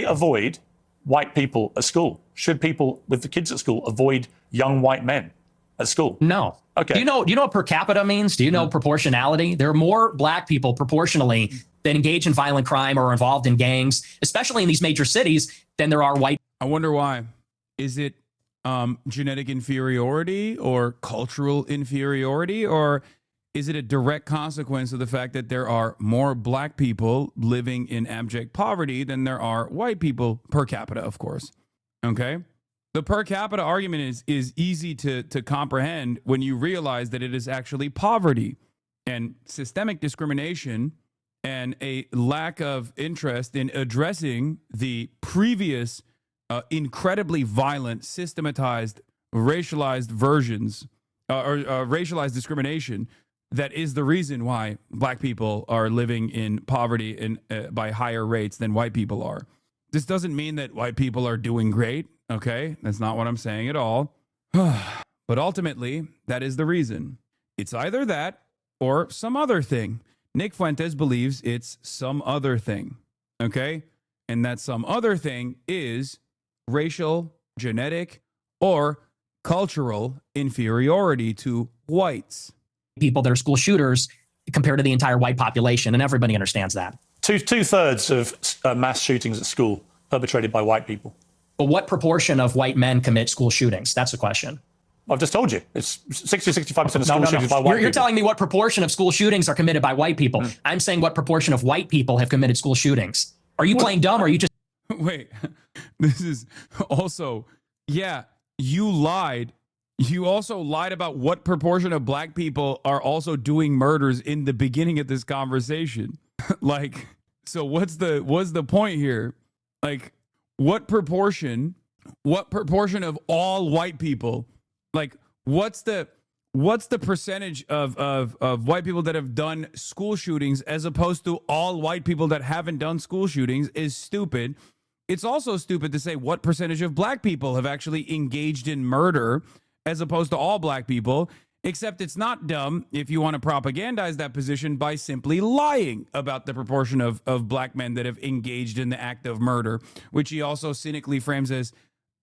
avoid white people at school? Should people with the kids at school avoid young white men at school? No. Okay. Do you know what per capita means? Do you know proportionality? There are more black people proportionally that engage in violent crime or are involved in gangs, especially in these major cities, than there are white. I wonder why. Is it genetic inferiority or cultural inferiority, or is it a direct consequence of the fact that there are more black people living in abject poverty than there are white people per capita, of course? Okay. The per capita argument is easy to comprehend when you realize that it is actually poverty and systemic discrimination and a lack of interest in addressing the previous incredibly violent, systematized, racialized versions or racialized discrimination that is the reason why black people are living in poverty and by higher rates than white people are. This doesn't mean that white people are doing great, okay? That's not what I'm saying at all. But ultimately, that is the reason. It's either that or some other thing. Nick Fuentes believes it's some other thing, okay? And that some other thing is racial, genetic, or cultural inferiority to whites. People that are school shooters compared to the entire white population, and everybody understands that. Two-thirds of mass shootings at school perpetrated by white people. But what proportion of white men commit school shootings? That's the question. I've just told you. It's 60-65% of school shootings by white people. You're telling me what proportion of school shootings are committed by white people. I'm saying what proportion of white people have committed school shootings. Are you playing dumb or are you just... Wait, this is also, yeah, you lied. You also lied about what proportion of black people are also doing murders in the beginning of this conversation. Like, so what's the point here? Like, what proportion of all white people, like, what's the percentage of white people that have done school shootings as opposed to all white people that haven't done school shootings is stupid. It's also stupid to say what percentage of black people have actually engaged in murder as opposed to all black people. Except it's not dumb if you want to propagandize that position by simply lying about the proportion of black men that have engaged in the act of murder, which he also cynically frames as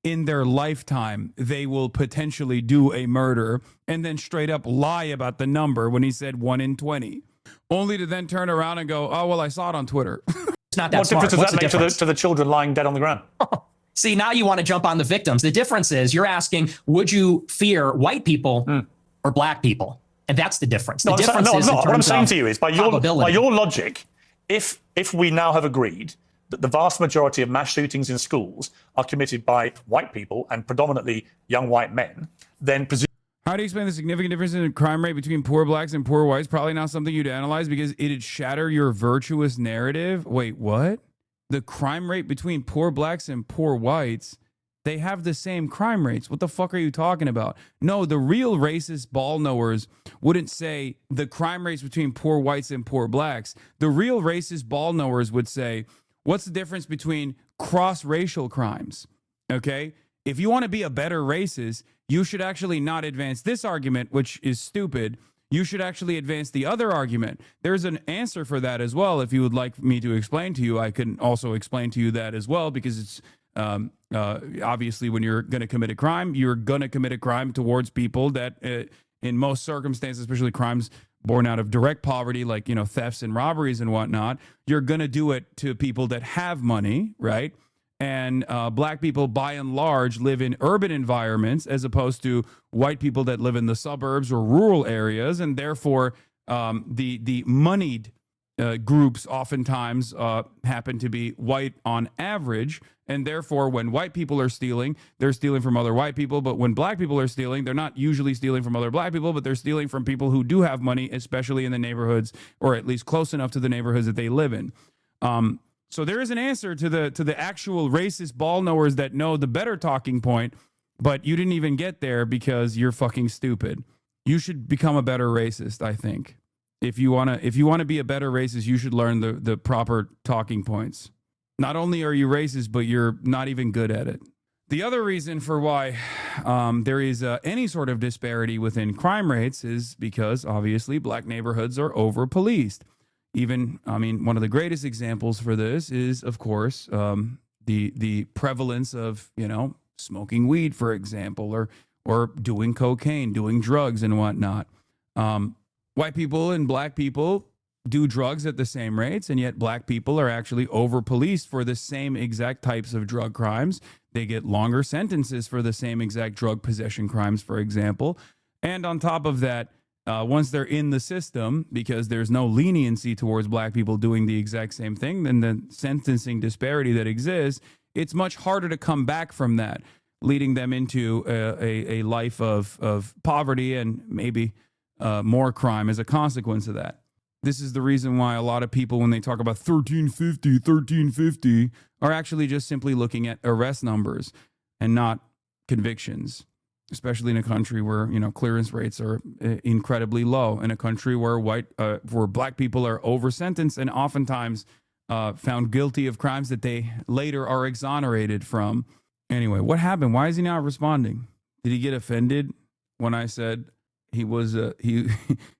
in their lifetime, they will potentially do a murder, and then straight up lie about the number when he said 1 in 20, only to then turn around and go, oh, well, I saw it on Twitter. It's not that What smart. difference does What's that the make difference? to the children lying dead on the ground? See, now you want to jump on the victims. The difference is you're asking, would you fear white people or black people? And that's the difference. The difference is in What I'm terms saying of to you is, by probability. your logic, if we now have agreed that the vast majority of mass shootings in schools are committed by white people and predominantly young white men, then presumably... How do you explain the significant difference in the crime rate between poor blacks and poor whites? Probably not something you'd analyze because it'd shatter your virtuous narrative. Wait, what? The crime rate between poor blacks and poor whites, they have the same crime rates. What the fuck are you talking about? No, the real racist ball knowers wouldn't say the crime rates between poor whites and poor blacks. The real racist ball knowers would say, what's the difference between cross-racial crimes? Okay? If you want to be a better racist, you should actually not advance this argument, which is stupid. You should actually advance the other argument. There's an answer for that as well. If you would like me to explain to you, I can also explain to you that as well, because it's obviously when you're going to commit a crime, you're going to commit a crime towards people that in most circumstances, especially crimes born out of direct poverty, like, you know, thefts and robberies and whatnot, you're going to do it to people that have money, right? And black people, by and large, live in urban environments as opposed to white people that live in the suburbs or rural areas. And therefore, the moneyed groups oftentimes happen to be white on average. And therefore, when white people are stealing, they're stealing from other white people. But when black people are stealing, they're not usually stealing from other black people, but they're stealing from people who do have money, especially in the neighborhoods, or at least close enough to the neighborhoods that they live in. So there is an answer to the actual racist ball knowers that know the better talking point, but you didn't even get there because you're fucking stupid. You should become a better racist, I think. If you wanna be a better racist, you should learn the proper talking points. Not only are you racist, but you're not even good at it. The other reason for why there is any sort of disparity within crime rates is because obviously black neighborhoods are over-policed. Even, I mean, one of the greatest examples for this is, of course, the prevalence of, you know, smoking weed, for example, or doing cocaine, doing drugs and whatnot. White people and black people do drugs at the same rates, and yet black people are actually over-policed for the same exact types of drug crimes. They get longer sentences for the same exact drug possession crimes, for example. And on top of that, once they're in the system, because there's no leniency towards black people doing the exact same thing, then the sentencing disparity that exists, it's much harder to come back from that, leading them into a life of poverty and maybe more crime as a consequence of that. This is the reason why a lot of people, when they talk about 1350, are actually just simply looking at arrest numbers and not convictions. Especially in a country where, you know, clearance rates are incredibly low, in a country where where black people are over sentenced and oftentimes found guilty of crimes that they later are exonerated from. Anyway, what happened? Why is he not responding? Did he get offended when I said he was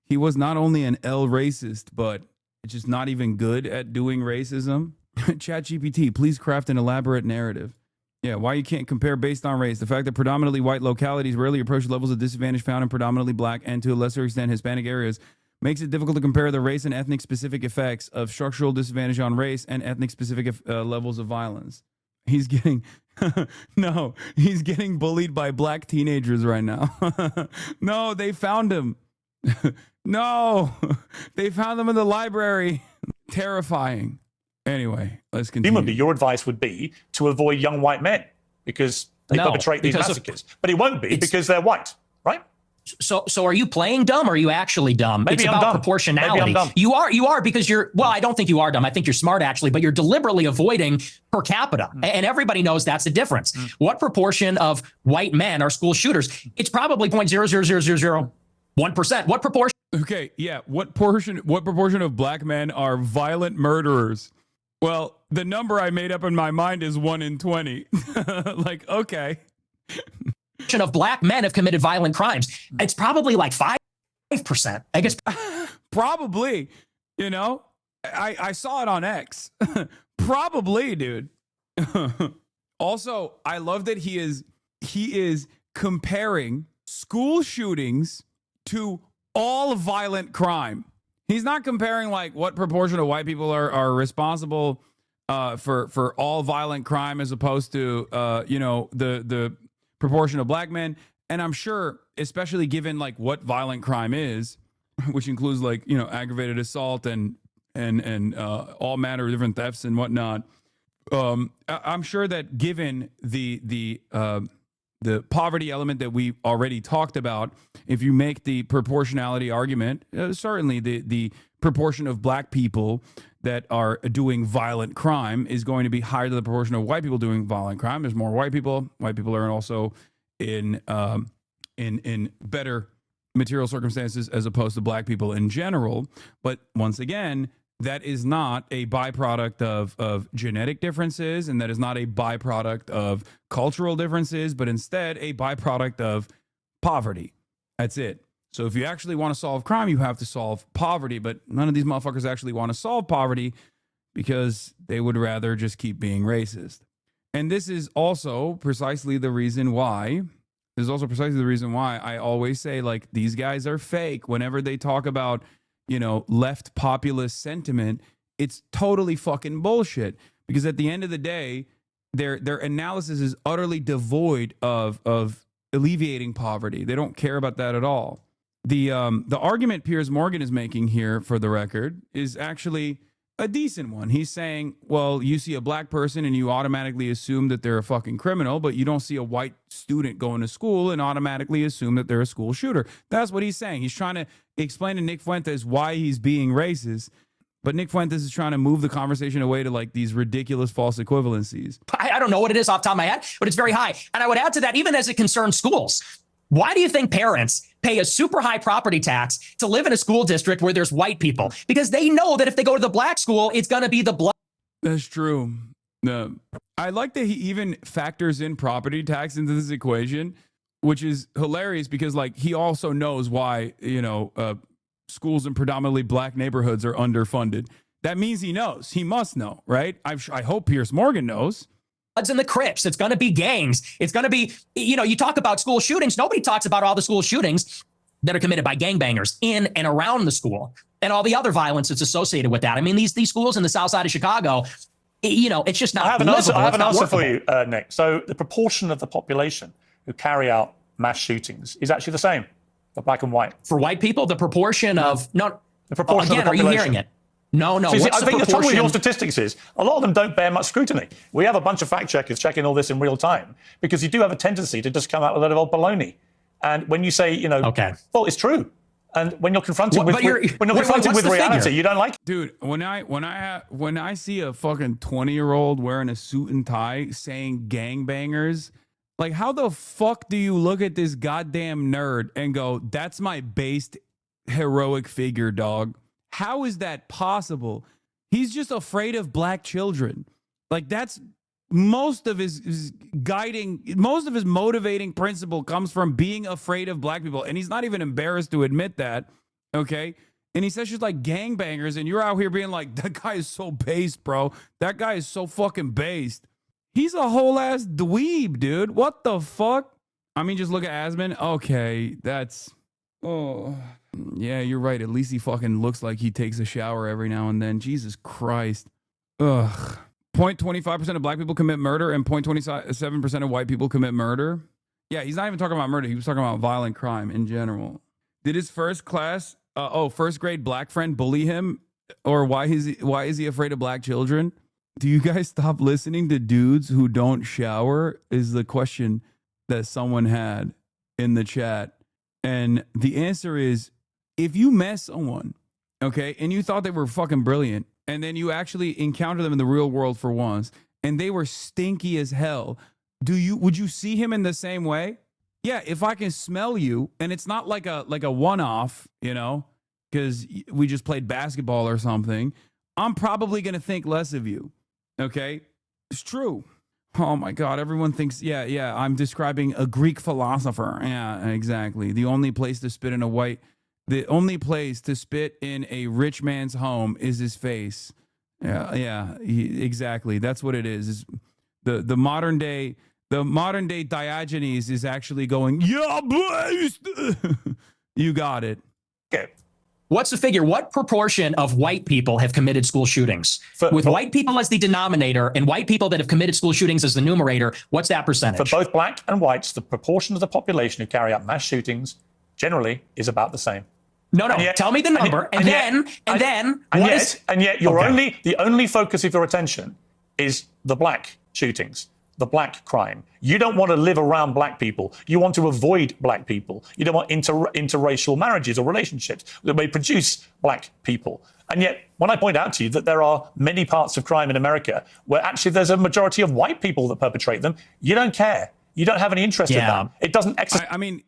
he was not only an L racist, but just not even good at doing racism? ChatGPT, please craft an elaborate narrative. Yeah, why you can't compare based on race. The fact that predominantly white localities rarely approach levels of disadvantage found in predominantly black and to a lesser extent Hispanic areas makes it difficult to compare the race and ethnic specific effects of structural disadvantage on race and ethnic specific levels of violence. He's getting, no, he's getting bullied by black teenagers right now. No, they found him. No, they found him in the library. Terrifying. Anyway, let's continue. Presumably, your advice would be to avoid young white men because they perpetrate these massacres. But it won't be because they're white, right? So are you playing dumb or are you actually dumb? Maybe it's I'm about dumb. proportionality. Maybe I'm dumb. You are because you're, well, I don't think you are dumb. I think you're smart actually, but you're deliberately avoiding per capita. And everybody knows that's the difference. What proportion of white men are school shooters? It's probably 0.00001%. What proportion? Okay, yeah. What proportion of black men are violent murderers? Well, the number I made up in my mind is 1 in 20. Like, okay. of black men have committed violent crimes. It's probably like 5%. I guess. Probably, you know, I saw it on X. Probably, dude. Also, I love that he is comparing school shootings to all violent crime. He's not comparing like what proportion of white people are responsible for all violent crime as opposed to you know, the proportion of black men. And I'm sure, especially given like what violent crime is, which includes like, you know, aggravated assault and all manner of different thefts and whatnot. I'm sure that given the poverty element that we already talked about, if you make the proportionality argument, certainly the proportion of black people that are doing violent crime is going to be higher than the proportion of white people doing violent crime. There's more white people. White people are also in better material circumstances as opposed to black people in general. But once again, that is not a byproduct of genetic differences, and that is not a byproduct of cultural differences, but instead a byproduct of poverty. That's it. So if you actually want to solve crime, you have to solve poverty, but none of these motherfuckers actually want to solve poverty because they would rather just keep being racist. And this is also precisely the reason why I always say, like, these guys are fake whenever they talk about, you know, left populist sentiment. It's totally fucking bullshit, because at the end of the day, their analysis is utterly devoid of alleviating poverty. They don't care about that at all. The argument Piers Morgan is making here, for the record, is actually a decent one. He's saying, well, you see a black person and you automatically assume that they're a fucking criminal, but you don't see a white student going to school and automatically assume that they're a school shooter. That's what he's saying. He's trying to explain to Nick Fuentes why he's being racist, but Nick Fuentes is trying to move the conversation away to like these ridiculous false equivalencies. I don't know what it is off the top of my head, but it's very high. And I would add to that, even as it concerns schools. Why do you think parents pay a super high property tax to live in a school district where there's white people? Because they know that if they go to the black school, it's going to be the black. That's true. I like that he even factors in property tax into this equation, which is hilarious because like he also knows why, you know, schools in predominantly black neighborhoods are underfunded. That means he knows. He must know, right? I hope Piers Morgan knows. In the Crips. It's going to be gangs. It's going to be, you know, you talk about school shootings. Nobody talks about all the school shootings that are committed by gangbangers in and around the school and all the other violence that's associated with that. I mean, these schools in the south side of Chicago, you know, it's just not. I have an answer for you, Nick. So the proportion of the population who carry out mass shootings is actually the same for black and white. For white people, the proportion of the proportion again, of the population. are you hearing it? No. So I think the trouble with your statistics is a lot of them don't bear much scrutiny. We have a bunch of fact checkers checking all this in real time because you do have a tendency to just come out with a lot of old baloney. And when you say, you know, well, it's true. And when you're confronted with reality, you don't like it. Dude, when I see a fucking 20-year-old wearing a suit and tie saying gangbangers, like, how the fuck do you look at this goddamn nerd and go, that's my based heroic figure, dog? How is that possible? He's just afraid of black children. Like, that's most of his motivating principle comes from being afraid of black people. And he's not even embarrassed to admit that. Okay. And he says she's like gangbangers. And you're out here being like, that guy is so based, bro. That guy is so fucking based. He's a whole ass dweeb, dude. What the fuck? I mean, just look at Asman. Okay. Oh, yeah, you're right. At least he fucking looks like he takes a shower every now and then. Jesus Christ. Ugh. 0.25% of black people commit murder and 0.27% of white people commit murder. Yeah, he's not even talking about murder. He was talking about violent crime in general. Did his first grade black friend bully him? Or why is he afraid of black children? Do you guys stop listening to dudes who don't shower? Is the question that someone had in the chat. And the answer is, if you met someone, okay, and you thought they were fucking brilliant, and then you actually encounter them in the real world for once, and they were stinky as hell, would you see him in the same way? Yeah, if I can smell you, and it's not like a one-off, you know, because we just played basketball or something, I'm probably gonna think less of you. Okay, it's true. Oh my God, everyone thinks, yeah, I'm describing a Greek philosopher. Yeah, exactly. The only place to spit in a rich man's home is his face. Yeah, exactly. That's what it is. The modern day Diogenes is actually going, yeah, boys. You got it. Okay. What's the figure? What proportion of white people have committed school shootings? With white people as the denominator and white people that have committed school shootings as the numerator, what's that percentage? For both black and whites, the proportion of the population who carry out mass shootings generally is about the same. No, tell me the number, and then the only focus of your attention is the black shootings, the black crime. You don't want to live around black people. You want to avoid black people. You don't want interracial marriages or relationships that may produce black people. And yet, when I point out to you that there are many parts of crime in America where actually there's a majority of white people that perpetrate them, you don't care. You don't have any interest in that. It doesn't exercise. I mean,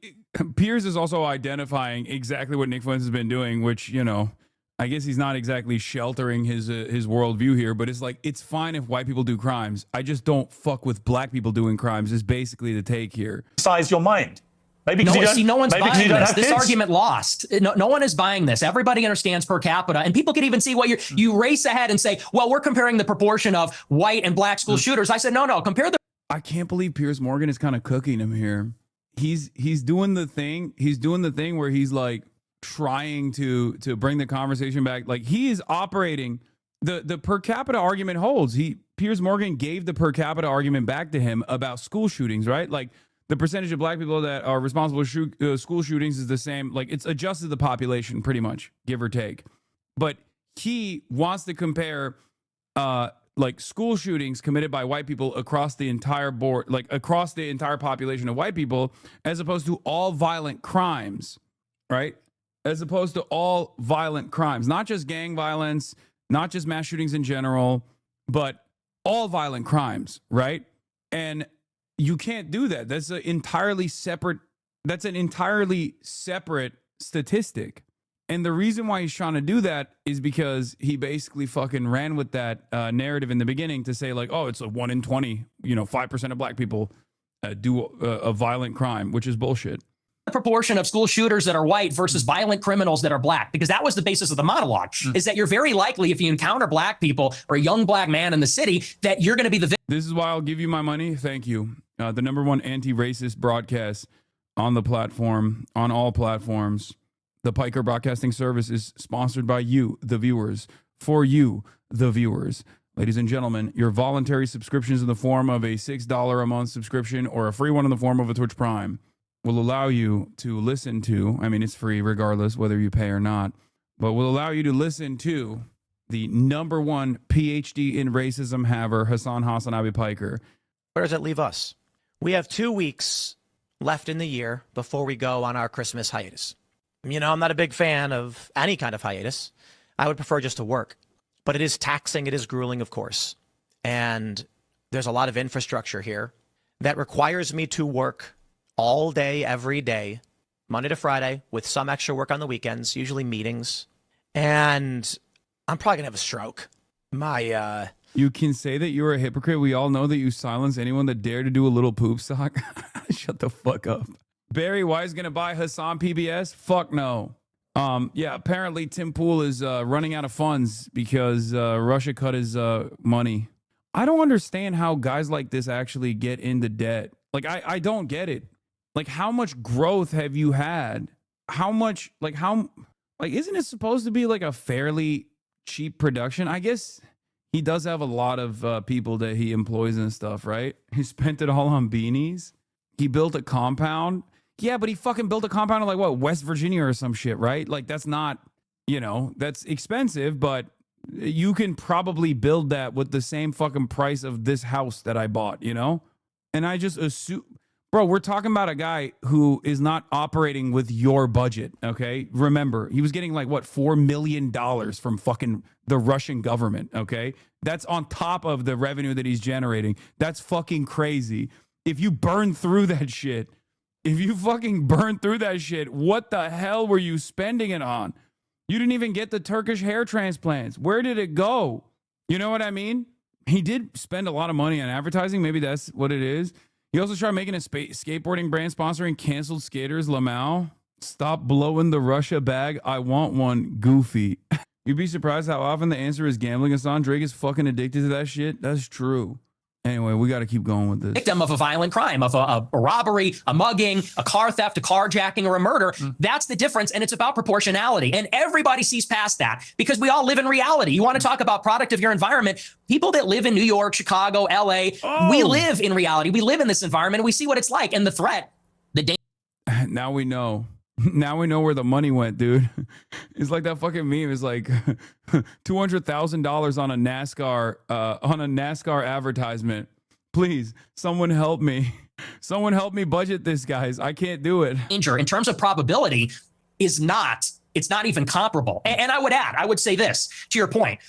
Piers is also identifying exactly what Nick Fuentes has been doing, which, you know, I guess he's not exactly sheltering his worldview here, but it's like, it's fine if white people do crimes. I just don't fuck with black people doing crimes is basically the take here. Size your mind. Maybe no one's buying this. This argument lost. No one is buying this. Everybody understands per capita, and people can even see what you race ahead and say, well, we're comparing the proportion of white and black school shooters. I said, no, compare the. I can't believe Piers Morgan is kind of cooking him here. He's doing the thing. He's doing the thing where he's like trying to bring the conversation back. Like he is operating the per capita argument holds. Piers Morgan gave the per capita argument back to him about school shootings, right? Like the percentage of black people that are responsible for school shootings is the same. Like it's adjusted the population pretty much, give or take. But he wants to compare like school shootings committed by white people across the entire board, like across the entire population of white people, as opposed to all violent crimes, right? As opposed to all violent crimes, not just gang violence, not just mass shootings in general, but all violent crimes, right? And you can't do that. That's an entirely separate statistic. And the reason why he's trying to do that is because he basically fucking ran with that narrative in the beginning to say like, oh, it's a 1 in 20, 5% of black people do a violent crime, which is bullshit. The proportion of school shooters that are white versus violent criminals that are black, because that was the basis of the monologue, is that you're very likely if you encounter black people or a young black man in the city that you're going to be the victim. This is why I'll give you my money. Thank you. The #1 anti-racist broadcast on the platform, on all platforms. The Piker Broadcasting Service is sponsored by you, the viewers, for you, the viewers. Ladies and gentlemen, your voluntary subscriptions in the form of a $6 a month subscription or a free one in the form of a Twitch Prime will allow you to listen to, I mean, it's free regardless whether you pay or not, but will allow you to listen to the #1 PhD in racism haver, HasanAbi Piker. Where does that leave us? We have 2 weeks left in the year before we go on our Christmas hiatus. I'm not a big fan of any kind of hiatus. I would prefer just to work. But it is taxing. It is grueling, of course. And there's a lot of infrastructure here that requires me to work all day, every day, Monday to Friday, with some extra work on the weekends, usually meetings. And I'm probably going to have a stroke. You can say that you're a hypocrite. We all know that you silence anyone that dare to do a little poop sock. Shut the fuck up. Barry, why is going to buy Hasan PBS? Fuck no. Yeah, apparently Tim Pool is running out of funds because Russia cut his money. I don't understand how guys like this actually get into debt. Like, I don't get it. Like, how much growth have you had? Isn't it supposed to be like a fairly cheap production? I guess he does have a lot of people that he employs and stuff, right? He spent it all on beanies. He built a compound. Yeah, but he fucking built a compound in like what, West Virginia or some shit, right? Like that's not, that's expensive, but you can probably build that with the same fucking price of this house that I bought, And I just assume, bro, we're talking about a guy who is not operating with your budget, okay? Remember, he was getting like what, $4 million from fucking the Russian government, okay? That's on top of the revenue that he's generating. That's fucking crazy. If you burn through that shit, what the hell were you spending it on? You didn't even get the Turkish hair transplants. Where did it go? You know what I mean? He did spend a lot of money on advertising. Maybe that's what it is. He also tried making a skateboarding brand sponsoring canceled skaters. Lamau, stop blowing the Russia bag. I want one. Goofy. You'd be surprised how often the answer is gambling. Hassan, Drake is fucking addicted to that shit. That's true. Anyway, we got to keep going with this. Victim of a violent crime, of a robbery, a mugging, a car theft, a carjacking, or a murder. That's the difference, and it's about proportionality. And everybody sees past that because we all live in reality. You want to talk about product of your environment? People that live in New York, Chicago, LA, we live in reality. We live in this environment, and we see what it's like. And the threat, the danger. Now we know. Now we know where the money went, dude. It's like that fucking meme. It's like $200,000 on a NASCAR advertisement. Please, someone help me. Someone help me budget this, guys. I can't do it. Danger in terms of probability it's not even comparable. And I would say this to your point.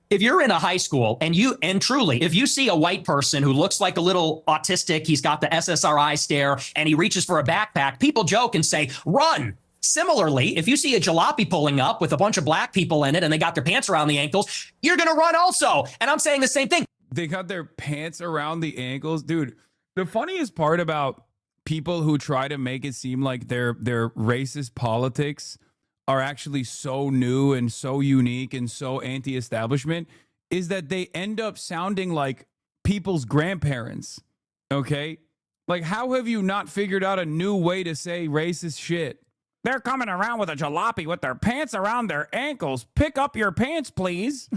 If you're in a high school and truly, if you see a white person who looks like a little autistic, he's got the SSRI stare and he reaches for a backpack, people joke and say, run. Similarly, if you see a jalopy pulling up with a bunch of black people in it and they got their pants around the ankles, you're going to run also. And I'm saying the same thing. They got their pants around the ankles. Dude, the funniest part about people who try to make it seem like their racist politics are actually so new and so unique and so anti-establishment is that they end up sounding like people's grandparents, okay? Like, how have you not figured out a new way to say racist shit? They're coming around with a jalopy with their pants around their ankles. Pick up your pants, please.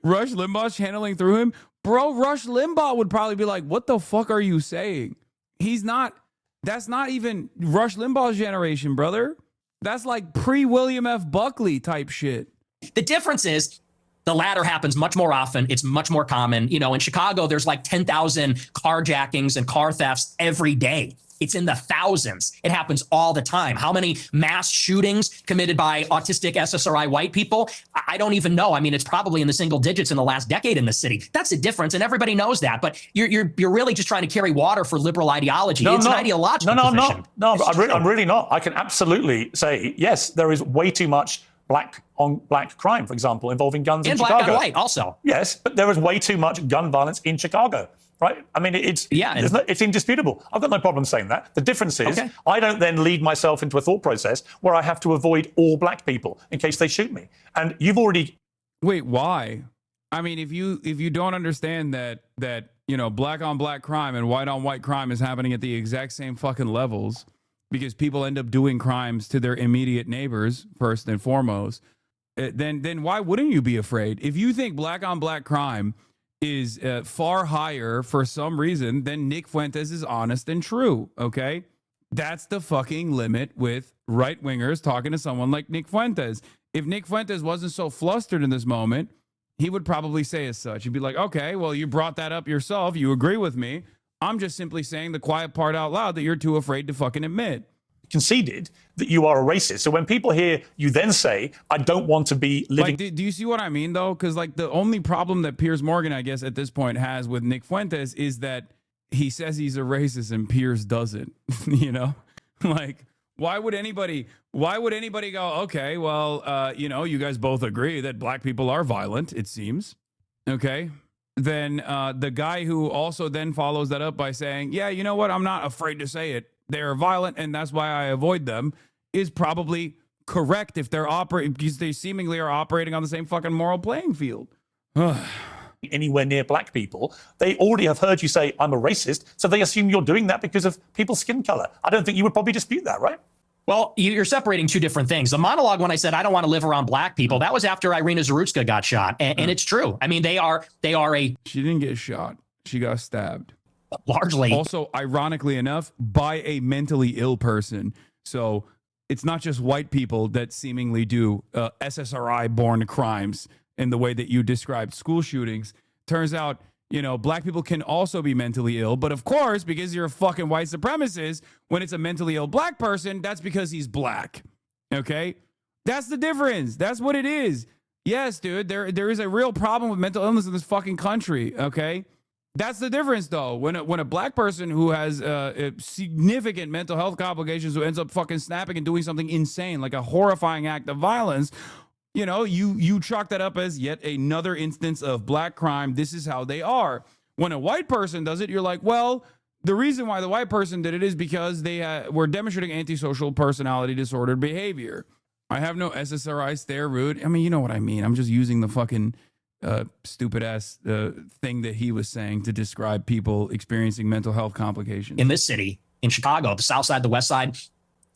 Rush Limbaugh's channeling through him. Bro, Rush Limbaugh would probably be like, what the fuck are you saying? That's not even Rush Limbaugh's generation, brother. That's like pre-William F. Buckley type shit. The difference is the latter happens much more often. It's much more common. You know, in Chicago, there's like 10,000 carjackings and car thefts every day. It's in the thousands. It happens all the time. How many mass shootings committed by autistic SSRI white people? I don't even know. I mean, it's probably in the single digits in the last decade in the city. That's the difference, and everybody knows that. But you're really just trying to carry water for liberal ideology. It's an ideological position. No, I'm really not. I can absolutely say, yes, there is way too much black on black crime, for example, involving guns in Chicago. And black on white also. Yes, but there is way too much gun violence in Chicago. Right? I mean, it's indisputable. I've got no problem saying that. The difference is I don't then lead myself into a thought process where I have to avoid all black people in case they shoot me. And you've already... Wait, why? I mean, if you don't understand that you know, black on black crime and white on white crime is happening at the exact same fucking levels because people end up doing crimes to their immediate neighbors first and foremost, then why wouldn't you be afraid? If you think black on black crime is far higher for some reason, then Nick Fuentes is honest and true, okay? That's the fucking limit with right-wingers talking to someone like Nick Fuentes. If Nick Fuentes wasn't so flustered in this moment, he would probably say as such. He'd be like, okay, well, you brought that up yourself. You agree with me. I'm just simply saying the quiet part out loud that you're too afraid to fucking admit. Conceded that you are a racist. So when people hear you then say, I don't want to be living... Like, do you see what I mean, though? Because, like, the only problem that Piers Morgan, I guess, at this point has with Nick Fuentes is that he says he's a racist and Piers doesn't, you know? Like, why would anybody go, okay, well, you know, you guys both agree that black people are violent, it seems, okay? Then the guy who also then follows that up by saying, yeah, you know what, I'm not afraid to say it. They're violent, and that's why I avoid them, is probably correct if they're operating, because they seemingly are operating on the same fucking moral playing field. Anywhere near black people, they already have heard you say, I'm a racist, so they assume you're doing that because of people's skin color. I don't think you would probably dispute that, right? Well, you're separating two different things. The monologue when I said I don't want to live around black people, that was after Irina Zarutska got shot. And it's true. I mean, they are a... She didn't get shot. She got stabbed. Largely. Also, ironically enough, by a mentally ill person. So it's not just white people that seemingly do SSRI-born crimes in the way that you described school shootings. Turns out, you know, black people can also be mentally ill. But of course, because you're a fucking white supremacist, when it's a mentally ill black person, that's because he's black. Okay? That's the difference. That's what it is. Yes, dude, there is a real problem with mental illness in this fucking country. Okay? That's the difference, though. When a black person who has significant mental health complications who ends up fucking snapping and doing something insane, like a horrifying act of violence, you know, you chalk that up as yet another instance of black crime. This is how they are. When a white person does it, you're like, well, the reason why the white person did it is because they were demonstrating antisocial personality disordered behavior. I have no SSRI stare rude. I mean, you know what I mean. I'm just using the fucking stupid ass thing that he was saying to describe people experiencing mental health complications. In this city, in Chicago, the South Side, the West Side,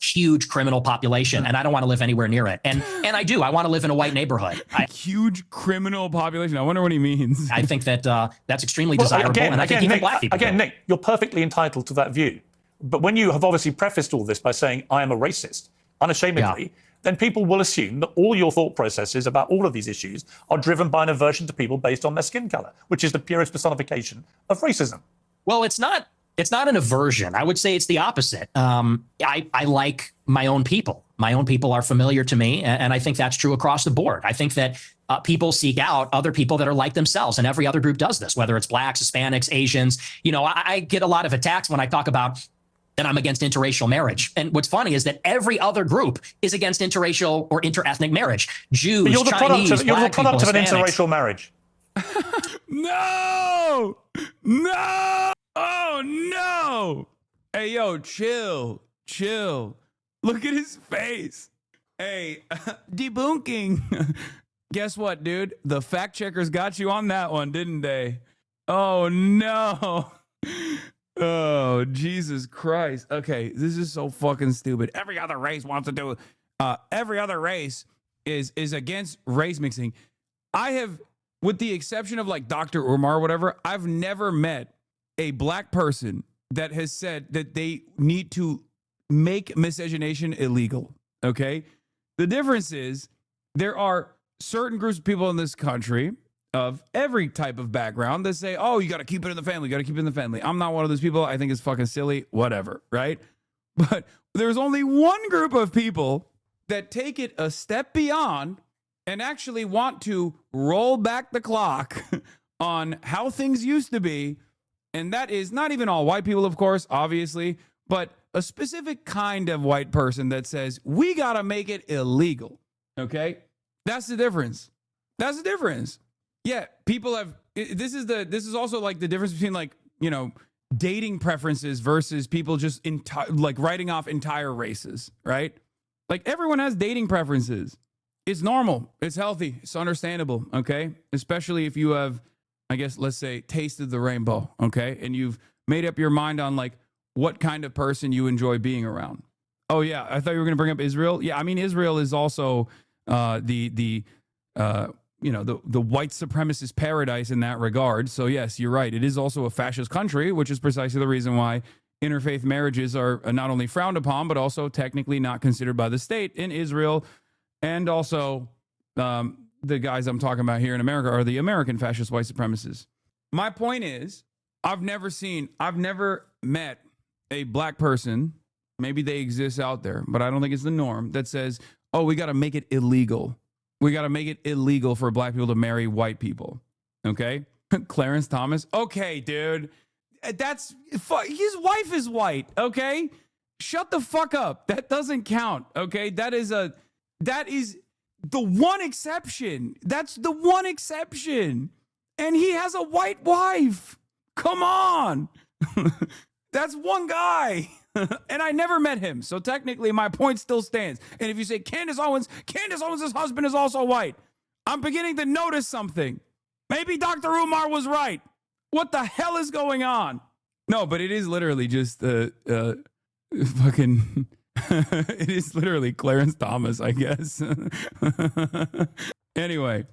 huge criminal population, and I don't want to live anywhere near it. And I do. I want to live in a white neighborhood. Huge criminal population. I wonder what he means. I think that that's extremely desirable, and I think even Nick, black people. Again, Nick, you're perfectly entitled to that view. But when you have obviously prefaced all this by saying, I am a racist, unashamedly, then people will assume that all your thought processes about all of these issues are driven by an aversion to people based on their skin color, which is the purest personification of racism. Well, it's not an aversion. I would say it's the opposite. I like my own people. My own people are familiar to me, and I think that's true across the board. I think that people seek out other people that are like themselves, and every other group does this, whether it's blacks, Hispanics, Asians. You know, I get a lot of attacks when I talk about that I'm against interracial marriage. And what's funny is that every other group is against interracial or interethnic marriage. Jews, but you're the Chinese, product of an interracial marriage. No! No! Oh, no! Hey, yo, chill. Look at his face. Hey, debunking. Guess what, dude? The fact checkers got you on that one, didn't they? Oh, no. Oh, Jesus Christ. Okay, this is so fucking stupid. Every other race wants to do it. Every other race is against race mixing. I have, with the exception of like Dr. Umar or whatever, I've never met a black person that has said that they need to make miscegenation illegal. Okay? The difference is there are certain groups of people in this country of every type of background that say, oh, you got to keep it in the family. You got to keep it in the family. I'm not one of those people. I think it's fucking silly, whatever, right? But there's only one group of people that take it a step beyond and actually want to roll back the clock on how things used to be. And that is not even all white people, of course, obviously, but a specific kind of white person that says, we got to make it illegal, okay? That's the difference. That's the difference. Yeah, people have, this is also like the difference between like, you know, dating preferences versus people just like writing off entire races, right? Like everyone has dating preferences. It's normal. It's healthy. It's understandable, okay? Especially if you have, I guess, let's say, tasted the rainbow, okay? And you've made up your mind on like what kind of person you enjoy being around. Oh yeah, I thought you were going to bring up Israel. Yeah, I mean, Israel is also you know, the white supremacist paradise in that regard. So yes, you're right. It is also a fascist country, which is precisely the reason why interfaith marriages are not only frowned upon, but also technically not considered by the state in Israel. And also the guys I'm talking about here in America are the American fascist white supremacists. My point is, I've never met a black person, maybe they exist out there, but I don't think it's the norm, that says, oh, we got to make it illegal. We got to make it illegal for black people to marry white people. Okay? Clarence Thomas. Okay, dude. His wife is white. Okay? Shut the fuck up. That doesn't count. Okay? That is the one exception. That's the one exception. And he has a white wife. Come on. That's one guy. And I never met him. So technically my point still stands. And if you say Candace Owens' husband is also white, I'm beginning to notice something. Maybe Dr. Umar was right. What the hell is going on? No, but it is literally just fucking it is literally Clarence Thomas, I guess. Anyway,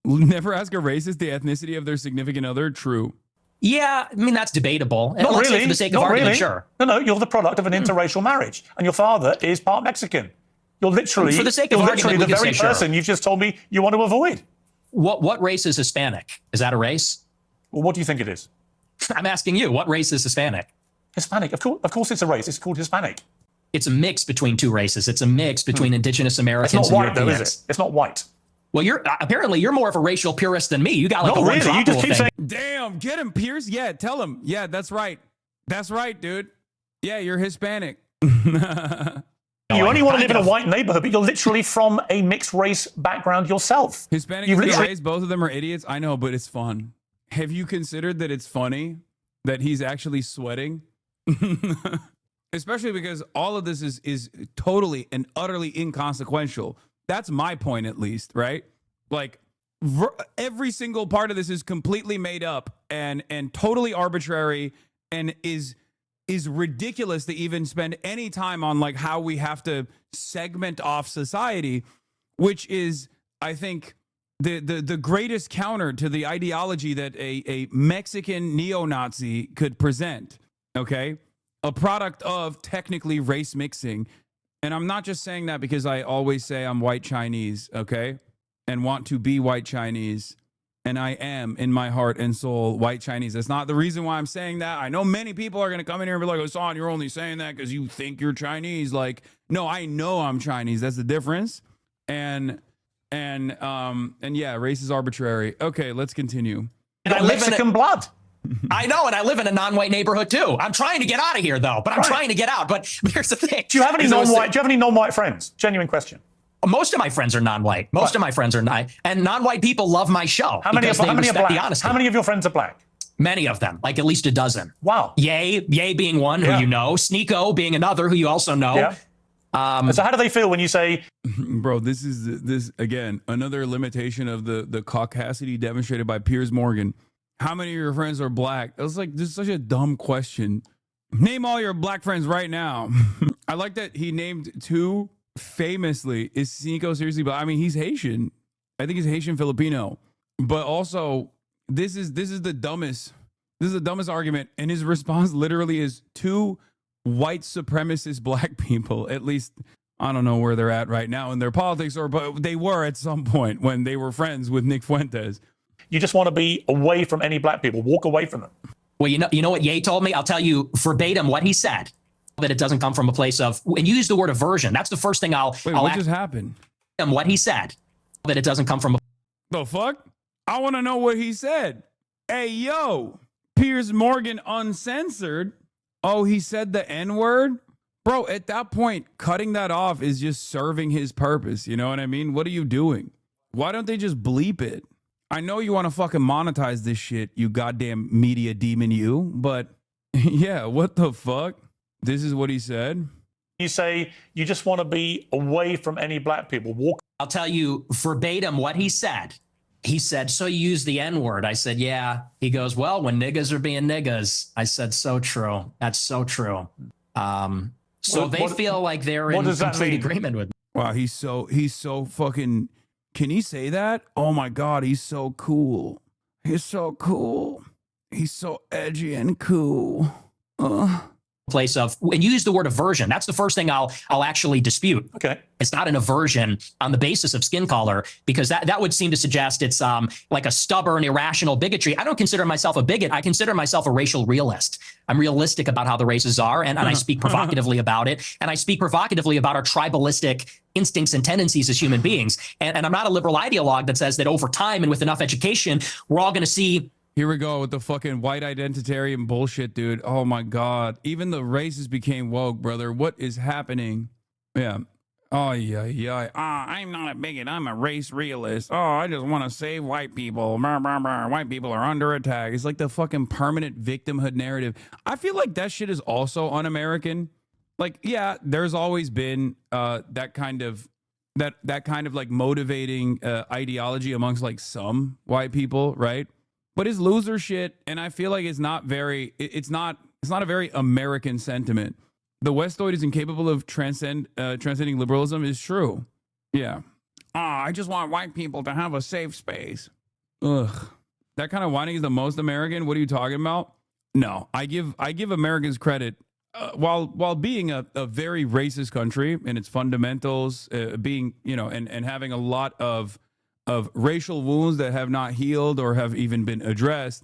never ask a racist the ethnicity of their significant other. True. Yeah, I mean, that's debatable. Not Let's say really. for the sake of Not argument, really. sure. No, you're the product of an interracial marriage, and your father is part Mexican. You're literally, For the sake of you're argument, literally we the can very say sure. person you've just told me you want to avoid. What race is Hispanic? Is that a race? Well, what do you think it is? I'm asking you, what race is Hispanic? Hispanic. Of course it's a race. It's called Hispanic. It's a mix between two races. It's a mix between indigenous Americans It's not white, and though, Europeans. is it? It's not white. Well, you're more of a racial purist than me. You got like Not a really. You just keep saying. Damn, get him, Pierce. Yeah, tell him. Yeah, that's right. That's right, dude. Yeah, you're Hispanic. You only want to live in a white neighborhood, but you're literally from a mixed race background yourself. Hispanic and race, both of them are idiots. I know, but it's fun. Have you considered that it's funny that he's actually sweating? Especially because all of this is totally and utterly inconsequential. That's my point, at least, right? Like, every single part of this is completely made up and totally arbitrary, and is ridiculous to even spend any time on like how we have to segment off society, which is, I think, the greatest counter to the ideology that a Mexican neo-Nazi could present. Okay, a product of technically race mixing. And I'm not just saying that because I always say I'm white Chinese, okay, and want to be white Chinese. And I am, in my heart and soul, white Chinese. That's not the reason why I'm saying that. I know many people are going to come in here and be like, Hasan, you're only saying that because you think you're Chinese. Like, no, I know I'm Chinese. That's the difference. And yeah, race is arbitrary. Okay, let's continue. And I live Mexican blood. I know, and I live in a non-white neighborhood too. I'm trying to get out of here though, but I'm trying to get out. But here's the thing. Do you have any non-white friends? Genuine question. Most of my friends are non-white. Most of my friends are not, and non-white people love my show. How many are black? How many of your friends are black? Many of them, like at least a dozen. Wow. Ye being one who you know, Sneeko being another who you also know. Yeah. So how do they feel when you say, bro, this is again another limitation of the caucasity demonstrated by Piers Morgan. How many of your friends are black? I was like, this is such a dumb question. Name all your black friends right now. I like that he named two famously. Is Sneeko seriously black? I mean, he's Haitian. I think he's Haitian Filipino. But also, this is the dumbest. This is the dumbest argument. And his response literally is two white supremacist black people. At least, I don't know where they're at right now in their politics, but they were at some point when they were friends with Nick Fuentes. You just want to be away from any black people. Walk away from them. Well, you know what Ye told me? I'll tell you verbatim what he said. That it doesn't come from a place of, and you use the word aversion. That's the first thing I'll. Wait, what just happened? And what he said. That it doesn't come from a. The fuck? I want to know what he said. Hey, yo, Piers Morgan uncensored. Oh, he said the N-word? Bro, at that point, cutting that off is just serving his purpose. You know what I mean? What are you doing? Why don't they just bleep it? I know you want to fucking monetize this shit, you goddamn media demon, you. But yeah, what the fuck? This is what he said. You say you just want to be away from any black people. Walk. I'll tell you verbatim what he said. He said, so you use the N-word. I said, yeah. He goes, well, when niggas are being niggas. I said, so true. That's so true. So they feel like they're in complete agreement with me. Wow, he's so fucking. Can he say that? Oh my God, he's so cool. He's so cool. He's so edgy and cool. Place of, and you use the word aversion. That's the first thing I'll actually dispute. Okay. It's not an aversion on the basis of skin color, because that would seem to suggest it's like a stubborn, irrational bigotry. I don't consider myself a bigot. I consider myself a racial realist. I'm realistic about how the races are, and I speak provocatively about it. And I speak provocatively about our tribalistic instincts and tendencies as human beings. And I'm not a liberal ideologue that says that over time and with enough education, we're all going to see. Here we go with the fucking white identitarian bullshit, dude. Oh my God. Even the races became woke, brother. What is happening? Yeah. Oh, yeah. I'm not a bigot. I'm a race realist. Oh, I just want to save white people. White people are under attack. It's like the fucking permanent victimhood narrative. I feel like that shit is also un-American. Like, yeah, there's always been that kind of like motivating ideology amongst like some white people, right? But it's loser shit, and I feel like it's not a very American sentiment. The Westoid is incapable of transcending liberalism is true. Yeah. I just want white people to have a safe space. Ugh. That kind of whining is the most American. What are you talking about? No, I give Americans credit while being a very racist country in its fundamentals, being, and having a lot of racial wounds that have not healed or have even been addressed.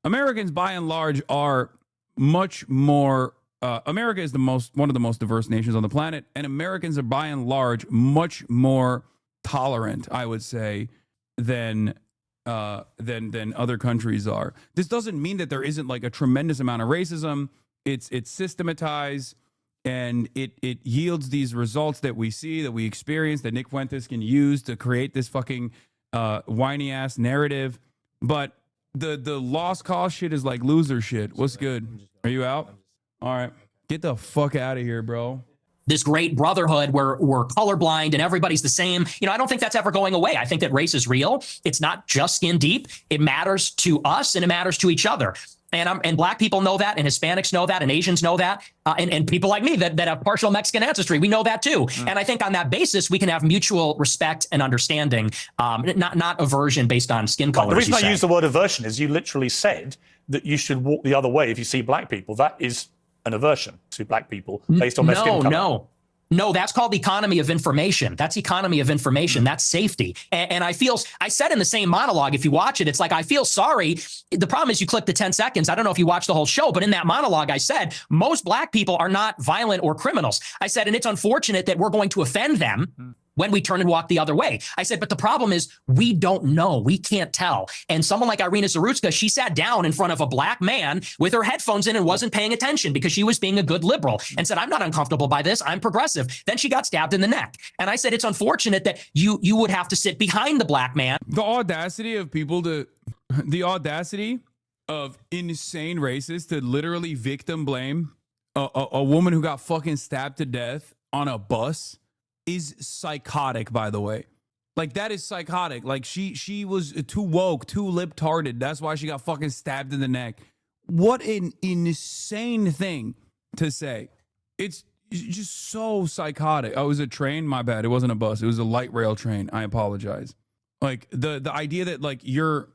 Americans, by and large, are much more. America is one of the most diverse nations on the planet, and Americans are, by and large, much more tolerant, I would say, than other countries are. This doesn't mean that there isn't like a tremendous amount of racism. It's systematized. and it yields these results that we see, that we experience, that Nick Fuentes can use to create this fucking whiny ass narrative. But the lost cause shit is like loser shit. What's good? Are you out? All right, get the fuck out of here, bro. This great brotherhood where we're colorblind and everybody's the same. I don't think that's ever going away. I think that race is real. It's not just skin deep. It matters to us and it matters to each other. And black people know that, and Hispanics know that, and Asians know that, and people like me that have partial Mexican ancestry, we know that too. And I think on that basis, we can have mutual respect and understanding, not aversion based on skin color. The reason I use the word aversion is you literally said that you should walk the other way if you see black people. That is an aversion to black people based on their skin color. No, that's called economy of information. That's economy of information. That's safety. And I said in the same monologue, if you watch it, it's like, I feel sorry. The problem is you clip the 10 seconds. I don't know if you watched the whole show, but in that monologue, I said, most black people are not violent or criminals. I said, and it's unfortunate that we're going to offend them when we turn and walk the other way. I said, but the problem is we don't know. We can't tell. And someone like Irina Zarutska, she sat down in front of a black man with her headphones in and wasn't paying attention because she was being a good liberal and said, I'm not uncomfortable by this. I'm progressive. Then she got stabbed in the neck. And I said, it's unfortunate that you would have to sit behind the black man. The audacity of insane racists to literally victim blame a woman who got fucking stabbed to death on a bus is psychotic, by the way. Like, that is psychotic. Like, she was too woke, too lip-tarded. That's why she got fucking stabbed in the neck. What an insane thing to say. It's just so psychotic. Oh, it was a train? My bad. It wasn't a bus. It was a light rail train. I apologize. Like, the idea that, like, you're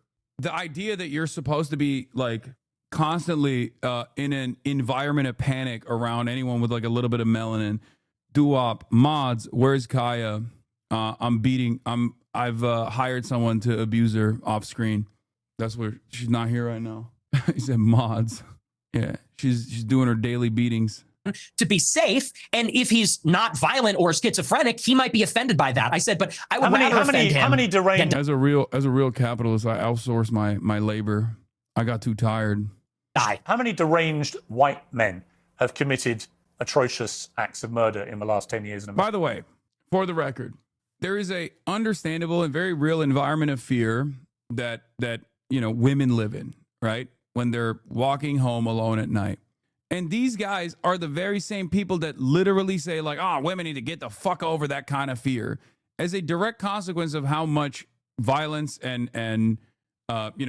supposed to be, like, constantly in an environment of panic around anyone with, like, a little bit of melanin. Doo-wop, mods, where's Kaya? I've hired someone to abuse her off screen. That's where she's not here right now. He said mods. Yeah, she's doing her daily beatings. To be safe, and if he's not violent or schizophrenic, he might be offended by that. I said, but I would rather offend him. How many deranged? As a real capitalist, I outsource my labor. I got too tired. How many deranged white men have committed atrocious acts of murder in the last 10 years? By the way, for the record, there is a understandable and very real environment of fear that women live in, right? When they're walking home alone at night. And these guys are the very same people that literally say, like, women need to get the fuck over that kind of fear, as a direct consequence of how much violence and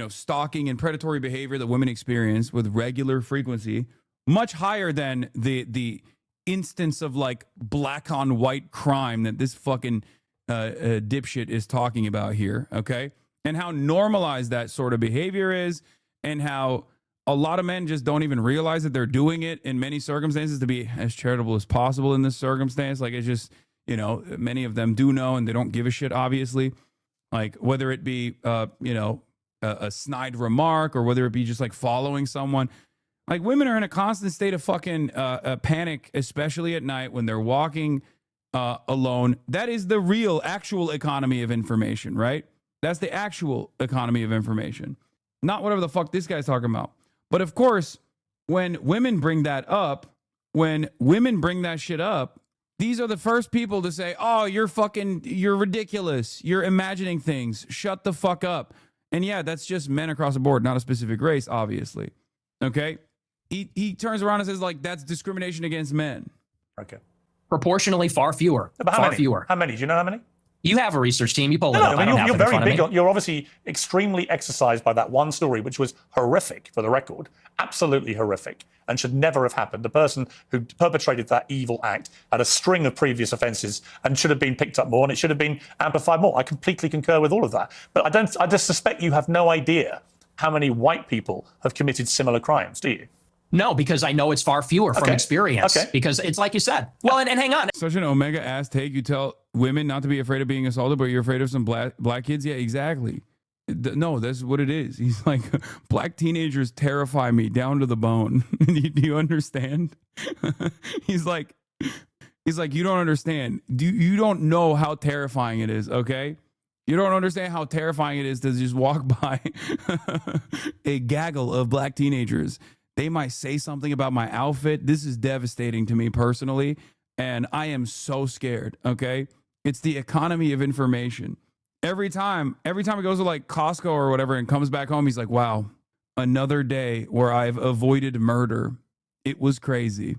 stalking and predatory behavior that women experience with regular frequency, much higher than the instance of, like, black on white crime that this fucking dipshit is talking about here, okay? And how normalized that sort of behavior is, and how a lot of men just don't even realize that they're doing it in many circumstances to be as charitable as possible in this circumstance. Like, it's just, many of them do know and they don't give a shit, obviously. Like, whether it be, a snide remark, or whether it be just, like, following someone. Like, women are in a constant state of fucking panic, especially at night when they're walking alone. That is the real, actual economy of information, right? That's the actual economy of information. Not whatever the fuck this guy's talking about. But of course, when women bring that shit up, these are the first people to say, you're ridiculous. You're imagining things. Shut the fuck up. And yeah, that's just men across the board, not a specific race, obviously. Okay? He turns around and says, like, that's discrimination against men. Okay. Proportionally far fewer. Fewer. How many? Do you know how many? You have a research team. You pull it up. You're very big on. You're obviously extremely exercised by that one story, which was horrific, for the record, absolutely horrific, and should never have happened. The person who perpetrated that evil act had a string of previous offences and should have been picked up more, and it should have been amplified more. I completely concur with all of that. But I just suspect you have no idea how many white people have committed similar crimes, do you? No, because I know it's far fewer from experience. Okay. Because it's like you said. Well, and hang on. Such an omega ass take. You tell women not to be afraid of being assaulted, but you're afraid of some black kids? Yeah, exactly. No, that's what it is. He's like, black teenagers terrify me down to the bone. Do you understand? He's like, you don't understand. You don't know how terrifying it is, okay? You don't understand how terrifying it is to just walk by a gaggle of black teenagers They might say something about my outfit. This is devastating to me personally, and I am so scared, okay? It's the economy of information. Every time he goes to like Costco or whatever and comes back home, he's like, wow, another day where I've avoided murder. It was crazy.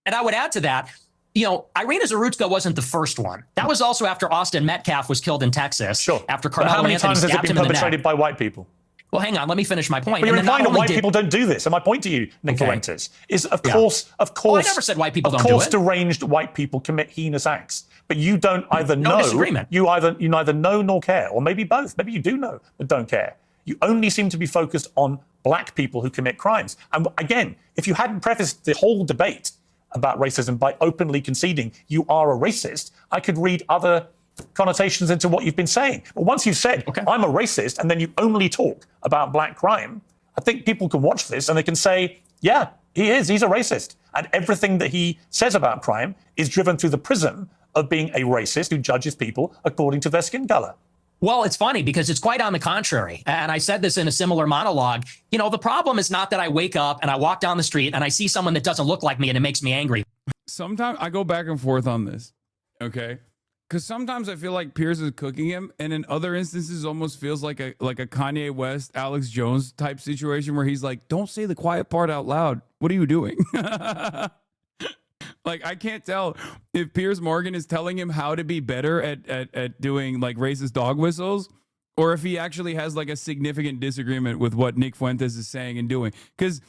And I would add to that, you know, Irina Zarutska wasn't the first one. That was also after Austin Metcalf was killed in Texas. Sure. After But Carmelo how many Anthony times has it stabbed been him in the perpetrated neck. by white people? Well, hang on. Let me finish my point. But you're And then implying not that white only people don't do this. And my point to you, Nick Fuentes, is of course, Oh, I never said white people don't do it. deranged white people commit heinous acts. But you don't either No know, disagreement. you neither know nor care, or maybe both. Maybe you do know but don't care. You only seem to be focused on black people who commit crimes. And again, if you hadn't prefaced the whole debate about racism by openly conceding you are a racist, I could read other connotations into what you've been saying. But once you've said, I'm a racist, and then you only talk about black crime, I think people can watch this and they can say, yeah, he's a racist. And everything that he says about crime is driven through the prism of being a racist who judges people according to their skin color. Well, it's funny because it's quite on the contrary. And I said this in a similar monologue. You know, the problem is not that I wake up and I walk down the street and I see someone that doesn't look like me and it makes me angry. Sometimes I go back and forth on this, okay? Because sometimes I feel like Piers is cooking him, and in other instances, it almost feels like a Kanye West, Alex Jones type situation where he's like, "Don't say the quiet part out loud. What are you doing?" Like, I can't tell if Piers Morgan is telling him how to be better at doing like racist dog whistles, or if he actually has like a significant disagreement with what Nick Fuentes is saying and doing. Because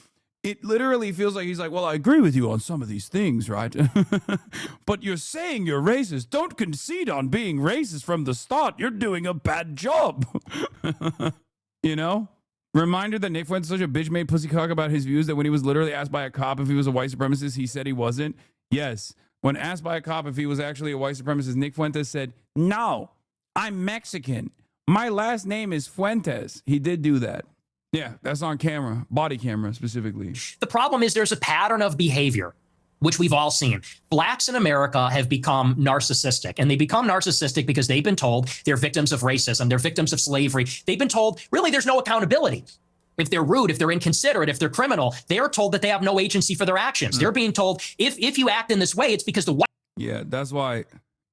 it literally feels like he's like, well, I agree with you on some of these things, right? But you're saying you're racist. Don't concede on being racist from the start. You're doing a bad job. You know? Reminder that Nick Fuentes is such a bitch-made pussycock about his views that when he was literally asked by a cop if he was a white supremacist, he said he wasn't. Yes. When asked by a cop if he was actually a white supremacist, Nick Fuentes said, no, I'm Mexican. My last name is Fuentes. He did do that. Yeah, that's on camera, body camera specifically. The problem is there's a pattern of behavior, which we've all seen. Blacks in America have become narcissistic, and they become narcissistic because they've been told they're victims of racism, they're victims of slavery. They've been told, really, there's no accountability. If they're rude, if they're inconsiderate, if they're criminal, they are told that they have no agency for their actions. They're being told, if you act in this way, it's because the white... Yeah, that's why.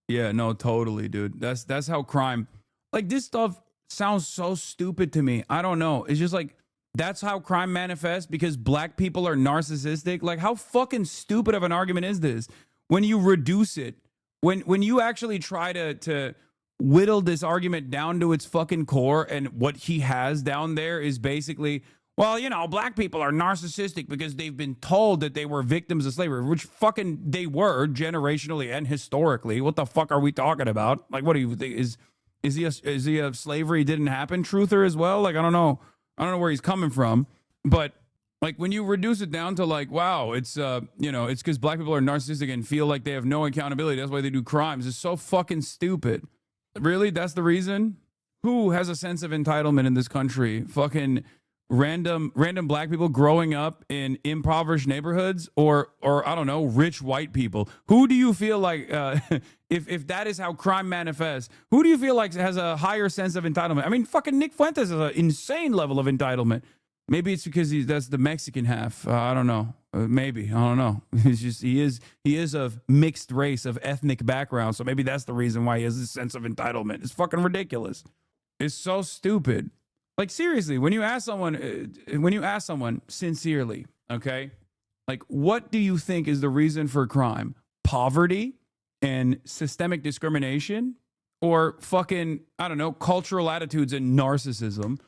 Yeah, no, totally, dude. That's how crime... Like, this stuff sounds so stupid to me. I don't know. It's just like, that's how crime manifests because black people are narcissistic. Like, how fucking stupid of an argument is this? When you reduce it, when you actually try to whittle this argument down to its fucking core, and what he has down there is basically, well, you know, black people are narcissistic because they've been told that they were victims of slavery, which fucking they were generationally and historically. What the fuck are we talking about? Like, what do you think? Is he a slavery didn't happen truther as well? Like, I don't know where he's coming from, but like when you reduce it down to like, wow, it's you know, it's because black people are narcissistic and feel like they have no accountability. That's why they do crimes. It's so fucking stupid. Really, that's the reason? Who has a sense of entitlement in this country? Fucking random black people growing up in impoverished neighborhoods, or I don't know, rich white people. Who do you feel like if that is how crime manifests, who do you feel like has a higher sense of entitlement? I mean, fucking Nick Fuentes has an insane level of entitlement. Maybe it's because that's the Mexican half. I don't know. Maybe, I don't know. It's just he is of mixed race, of ethnic background, so maybe that's the reason why he has this sense of entitlement. It's fucking ridiculous. It's so stupid. Like, seriously, when you ask someone sincerely, okay, like, what do you think is the reason for crime? Poverty and systemic discrimination, or fucking, I don't know, cultural attitudes and narcissism?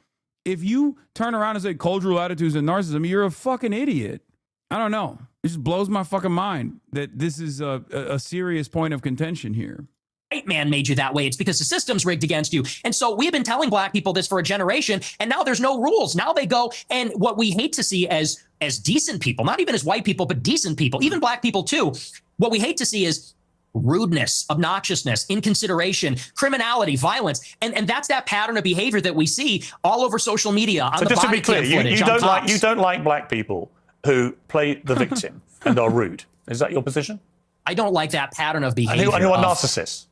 If you turn around and say cultural attitudes and narcissism, you're a fucking idiot. I don't know. It just blows my fucking mind that this is a serious point of contention here. White man made you that way. It's because the system's rigged against you. And so we've been telling black people this for a generation, and now there's no rules. Now they go, and what we hate to see as decent people, not even as white people, but decent people, even black people too, what we hate to see is rudeness, obnoxiousness, inconsideration, criminality, violence. And that's that pattern of behavior that we see all over social media. On so the just to body be clear, cam footage, you don't like black people who play the victim and are rude. Is that your position? I don't like that pattern of behavior. And who are narcissists?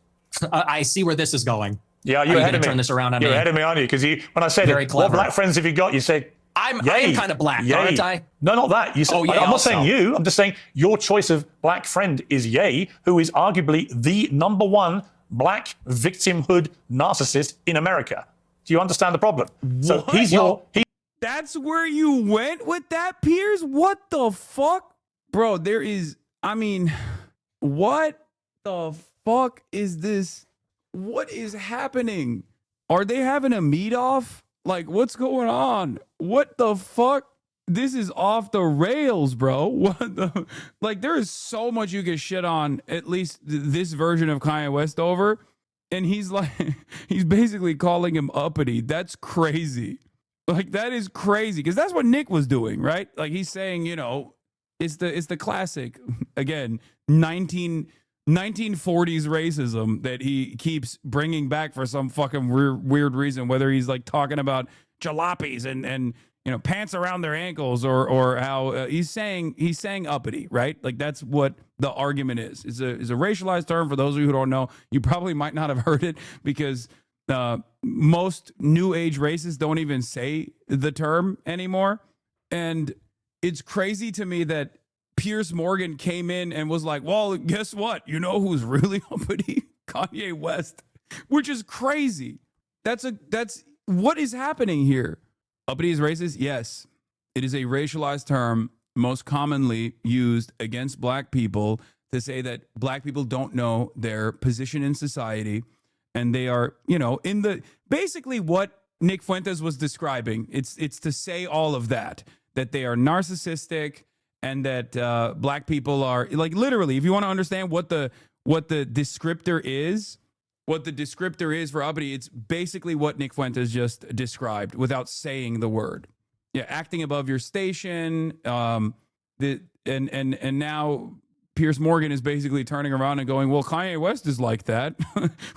I see where this is going. Yeah, you're ahead of me. Turn this around on you're me. ahead of me, aren't you? Because when I said, what black friends have you got? You said I am kind of black, aren't I? No, not that. You said, Oh, yay I'm not also. saying you. I'm just saying your choice of black friend is Ye, who is arguably the #1 black victimhood narcissist in America. Do you understand the problem? So What? he's your... That's where you went with that, Piers? What the fuck? Bro, there is, I mean, what the fuck is this? What is happening? Are they having a meet off? Like, what's going on? What the fuck? This is off the rails, bro. What the? Like, there is so much you can shit on, at least this version of Kanye West over. And he's like, he's basically calling him uppity. That's crazy. Like, that is crazy. Because that's what Nick was doing, right? Like, he's saying, you know, it's the classic, again, 1940s racism that he keeps bringing back for some fucking weird reason, whether he's like talking about jalopies and you know, pants around their ankles, or how he's saying uppity, right? Like, that's what the argument is. It's a racialized term. For those of you who don't know, you probably might not have heard it, because most new age racists don't even say the term anymore. And it's crazy to me that Piers Morgan came in and was like, well, guess what? You know who's really uppity? Kanye West, which is crazy. That's what is happening here. Uppity is racist? Yes. It is a racialized term most commonly used against black people to say that black people don't know their position in society, and they are, you know, in the, basically what Nick Fuentes was describing. It's to say all of that they are narcissistic, and that black people are, like, literally, if you want to understand what the descriptor is, what the descriptor is for uppity, it's basically what Nick Fuentes just described without saying the word. Yeah, acting above your station. And now Piers Morgan is basically turning around and going, well, Kanye West is like that,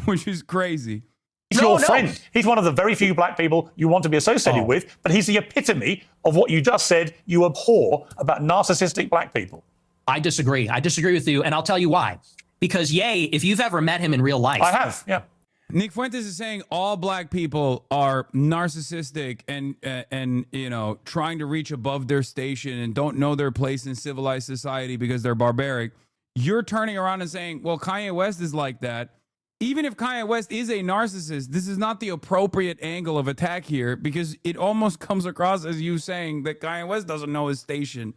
which is crazy. He's your friend. He's one of the very few black people you want to be associated with, but he's the epitome of what you just said you abhor about narcissistic black people. I disagree. I disagree with you, and I'll tell you why. Because Ye, if you've ever met him in real life. I have, yeah. Nick Fuentes is saying all black people are narcissistic and you know, trying to reach above their station and don't know their place in civilized society because they're barbaric. You're turning around and saying, well, Kanye West is like that. Even if Kanye West is a narcissist, this is not the appropriate angle of attack here, because it almost comes across as you saying that Kanye West doesn't know his station.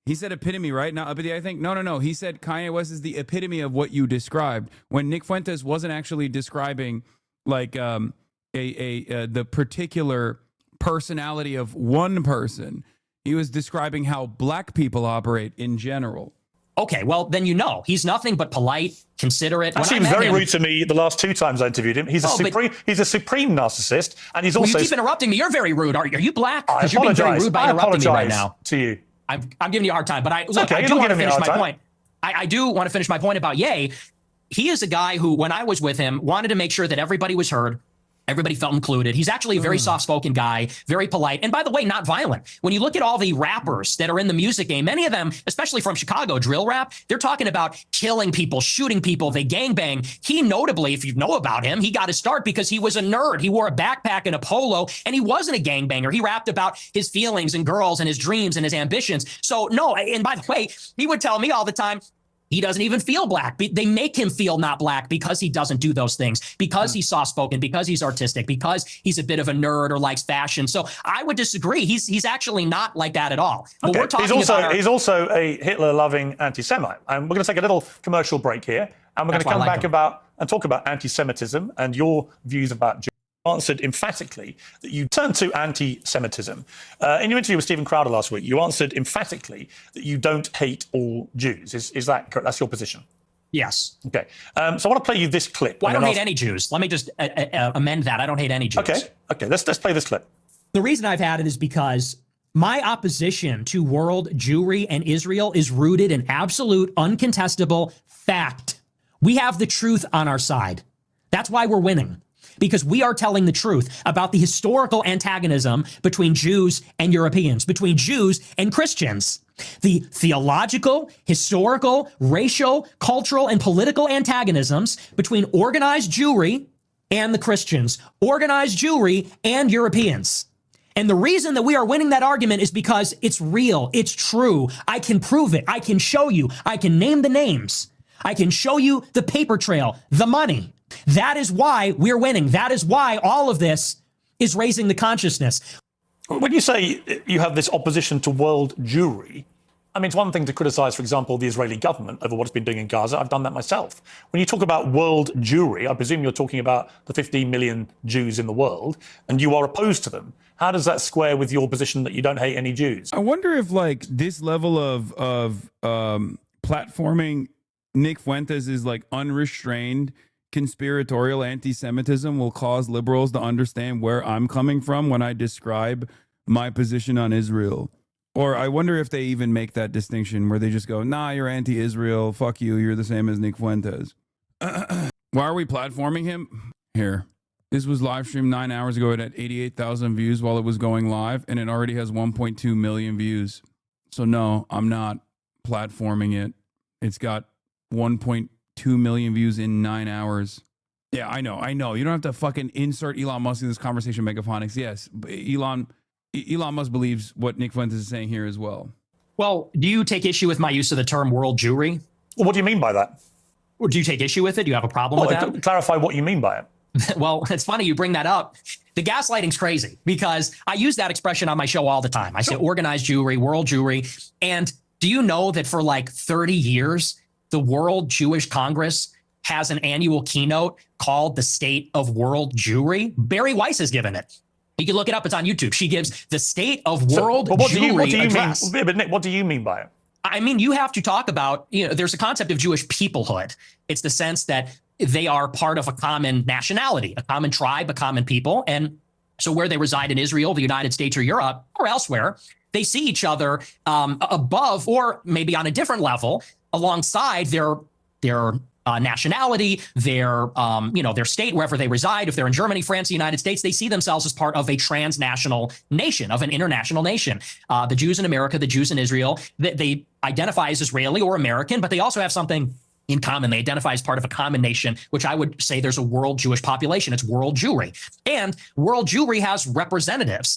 He said epitome, right? Not uppity, I think. No. He said Kanye West is the epitome of what you described, when Nick Fuentes wasn't actually describing like the particular personality of one person. He was describing how black people operate in general. Okay, well, then you know. He's nothing but polite, considerate. Actually, he was very rude to me the last 2 times I interviewed him. He's a supreme narcissist, and he's also... You keep interrupting me. You're very rude. Are you black? I Because you're being very rude by interrupting me right now. To you. I'm giving you a hard time, but I do want to finish my point. I do want to finish my point about Ye. He is a guy who, when I was with him, wanted to make sure that everybody was heard. Everybody felt included. He's actually a very soft-spoken guy, very polite, and by the way, not violent. When you look at all the rappers that are in the music game, many of them, especially from Chicago, drill rap, they're talking about killing people, shooting people, they gangbang. He notably, if you know about him, he got his start because he was a nerd. He wore a backpack and a polo, and he wasn't a gangbanger. He rapped about his feelings and girls and his dreams and his ambitions. So no, and by the way, he would tell me all the time, he doesn't even feel black. They make him feel not black because he doesn't do those things, because he's soft-spoken, because he's artistic, because he's a bit of a nerd or likes fashion. So I would disagree. He's actually not like that at all. But we're talking he's also a Hitler-loving anti-Semite. And we're going to take a little commercial break here, and we're going to come back and talk about anti-Semitism and your views about Jews. Answered emphatically that you turned to anti-Semitism. In your interview with Stephen Crowder last week, you answered emphatically that you don't hate all Jews. Is that correct? That's your position? Yes. Okay. So I want to play you this clip. Well, I don't hate any Jews. Let me just amend that. I don't hate any Jews. Okay. Let's play this clip. The reason I've had it is because my opposition to world Jewry and Israel is rooted in absolute, uncontestable fact. We have the truth on our side. That's why we're winning. Because we are telling the truth about the historical antagonism between Jews and Europeans, between Jews and Christians. The theological, historical, racial, cultural, and political antagonisms between organized Jewry and the Christians, organized Jewry and Europeans. And the reason that we are winning that argument is because it's real. It's true. I can prove it. I can show you. I can name the names. I can show you the paper trail, the money. That is why we're winning. That is why all of this is raising the consciousness. When you say you have this opposition to world Jewry, I mean, it's one thing to criticize, for example, the Israeli government over what it's been doing in Gaza. I've done that myself. When you talk about world Jewry, I presume you're talking about the 15 million Jews in the world, and you are opposed to them. How does that square with your position that you don't hate any Jews? I wonder if like this level of platforming Nick Fuentes is like unrestrained conspiratorial anti-Semitism will cause liberals to understand where I'm coming from when I describe my position on Israel. Or I wonder if they even make that distinction where they just go, nah, you're anti-Israel. Fuck you. You're the same as Nick Fuentes. Why are we platforming him? Here. This was live streamed 9 hours ago. It had 88,000 views while it was going live, and it already has 1.2 million views. So no, I'm not platforming it. It's got 1.2 million views in 9 hours. Yeah, I know. You don't have to fucking insert Elon Musk in this conversation, Megaphonics. Yes, Elon Musk believes what Nick Fuentes is saying here as well. Well, do you take issue with my use of the term world Jewry? Well, what do you mean by that? Or do you take issue with it? Do you have a problem with that? Clarify what you mean by it. Well, it's funny you bring that up. The gaslighting's crazy because I use that expression on my show all the time. I say organized Jewry, world Jewry. And do you know that for like 30 years, the World Jewish Congress has an annual keynote called the State of World Jewry? Barry Weiss has given it. You can look it up. It's on YouTube. She gives the State of World Jewry address. But Nick, what do you mean by it? I mean, you have to talk about, there's a concept of Jewish peoplehood. It's the sense that they are part of a common nationality, a common tribe, a common people. And so where they reside in Israel, the United States or Europe or elsewhere, they see each other above or maybe on a different level alongside their nationality, their state, wherever they reside. If they're in Germany, France, the United States, they see themselves as part of a transnational nation, of an international nation. The Jews in America, the Jews in Israel, they identify as Israeli or American, but they also have something in common. They identify as part of a common nation, which I would say there's a world Jewish population. It's world Jewry. And world Jewry has representatives.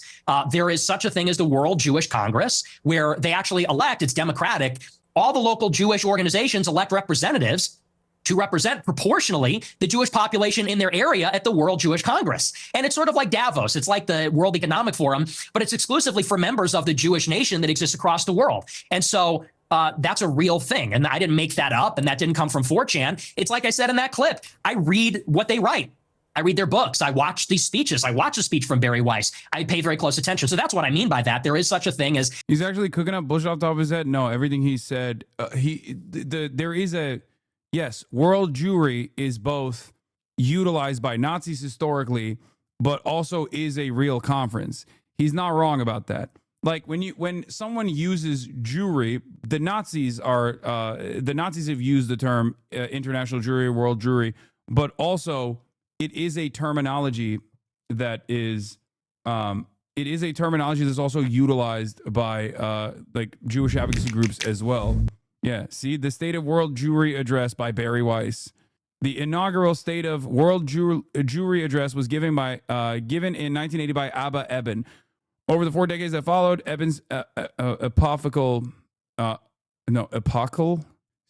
There is such a thing as the World Jewish Congress, where they actually elect, it's democratic, all the local Jewish organizations elect representatives to represent proportionally the Jewish population in their area at the World Jewish Congress. And it's sort of like Davos. It's like the World Economic Forum, but it's exclusively for members of the Jewish nation that exists across the world. And so that's a real thing. And I didn't make that up, and that didn't come from 4chan. It's like I said in that clip. I read what they write. I read their books. I watch these speeches. I watch a speech from Barry Weiss. I pay very close attention. So that's what I mean by that. There is such a thing as... He's actually cooking up bullshit off the top of his head. No, everything he said, there is a... Yes, world Jewry is both utilized by Nazis historically, but also is a real conference. He's not wrong about that. Like when someone uses Jewry, the Nazis have used the term international Jewry, world Jewry, but also it is a terminology that is also utilized by like Jewish advocacy groups as well. Yeah, see, the State of World Jewry Address by Barry Weiss. The inaugural State of World Jewry Address was given in 1980 by Abba Eban. Over the 4 decades that followed, Eban's epochal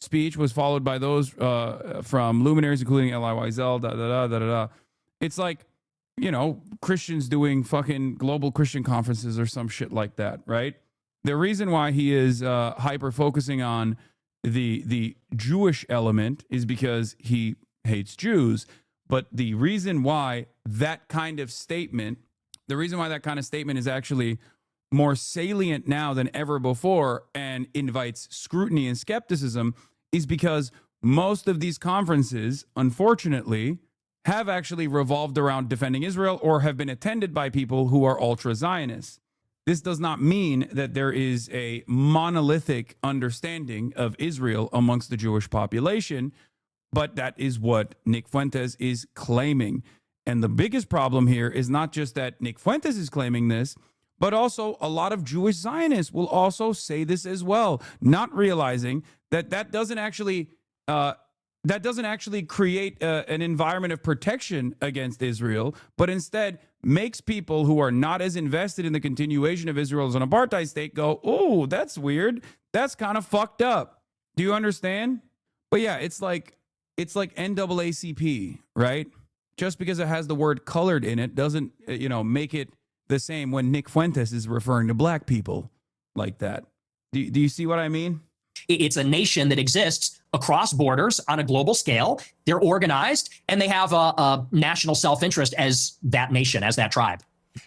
speech was followed by those from luminaries, including Elie Wiesel, It's like, Christians doing fucking global Christian conferences or some shit like that, right? The reason why he is hyper-focusing on the Jewish element is because he hates Jews. But the reason why that kind of statement is actually more salient now than ever before and invites scrutiny and skepticism is because most of these conferences, unfortunately, have actually revolved around defending Israel or have been attended by people who are ultra-Zionists. This does not mean that there is a monolithic understanding of Israel amongst the Jewish population, but that is what Nick Fuentes is claiming. And the biggest problem here is not just that Nick Fuentes is claiming this, but also a lot of Jewish Zionists will also say this as well, not realizing that that doesn't actually create an environment of protection against Israel, but instead makes people who are not as invested in the continuation of Israel as an apartheid state go, oh, that's weird. That's kind of fucked up. Do you understand? But yeah, it's like NAACP, right? Just because it has the word colored in it doesn't, make it the same when Nick Fuentes is referring to black people like that. Do you see what I mean? It's a nation that exists across borders on a global scale. They're organized and they have a national self-interest as that nation, as that tribe.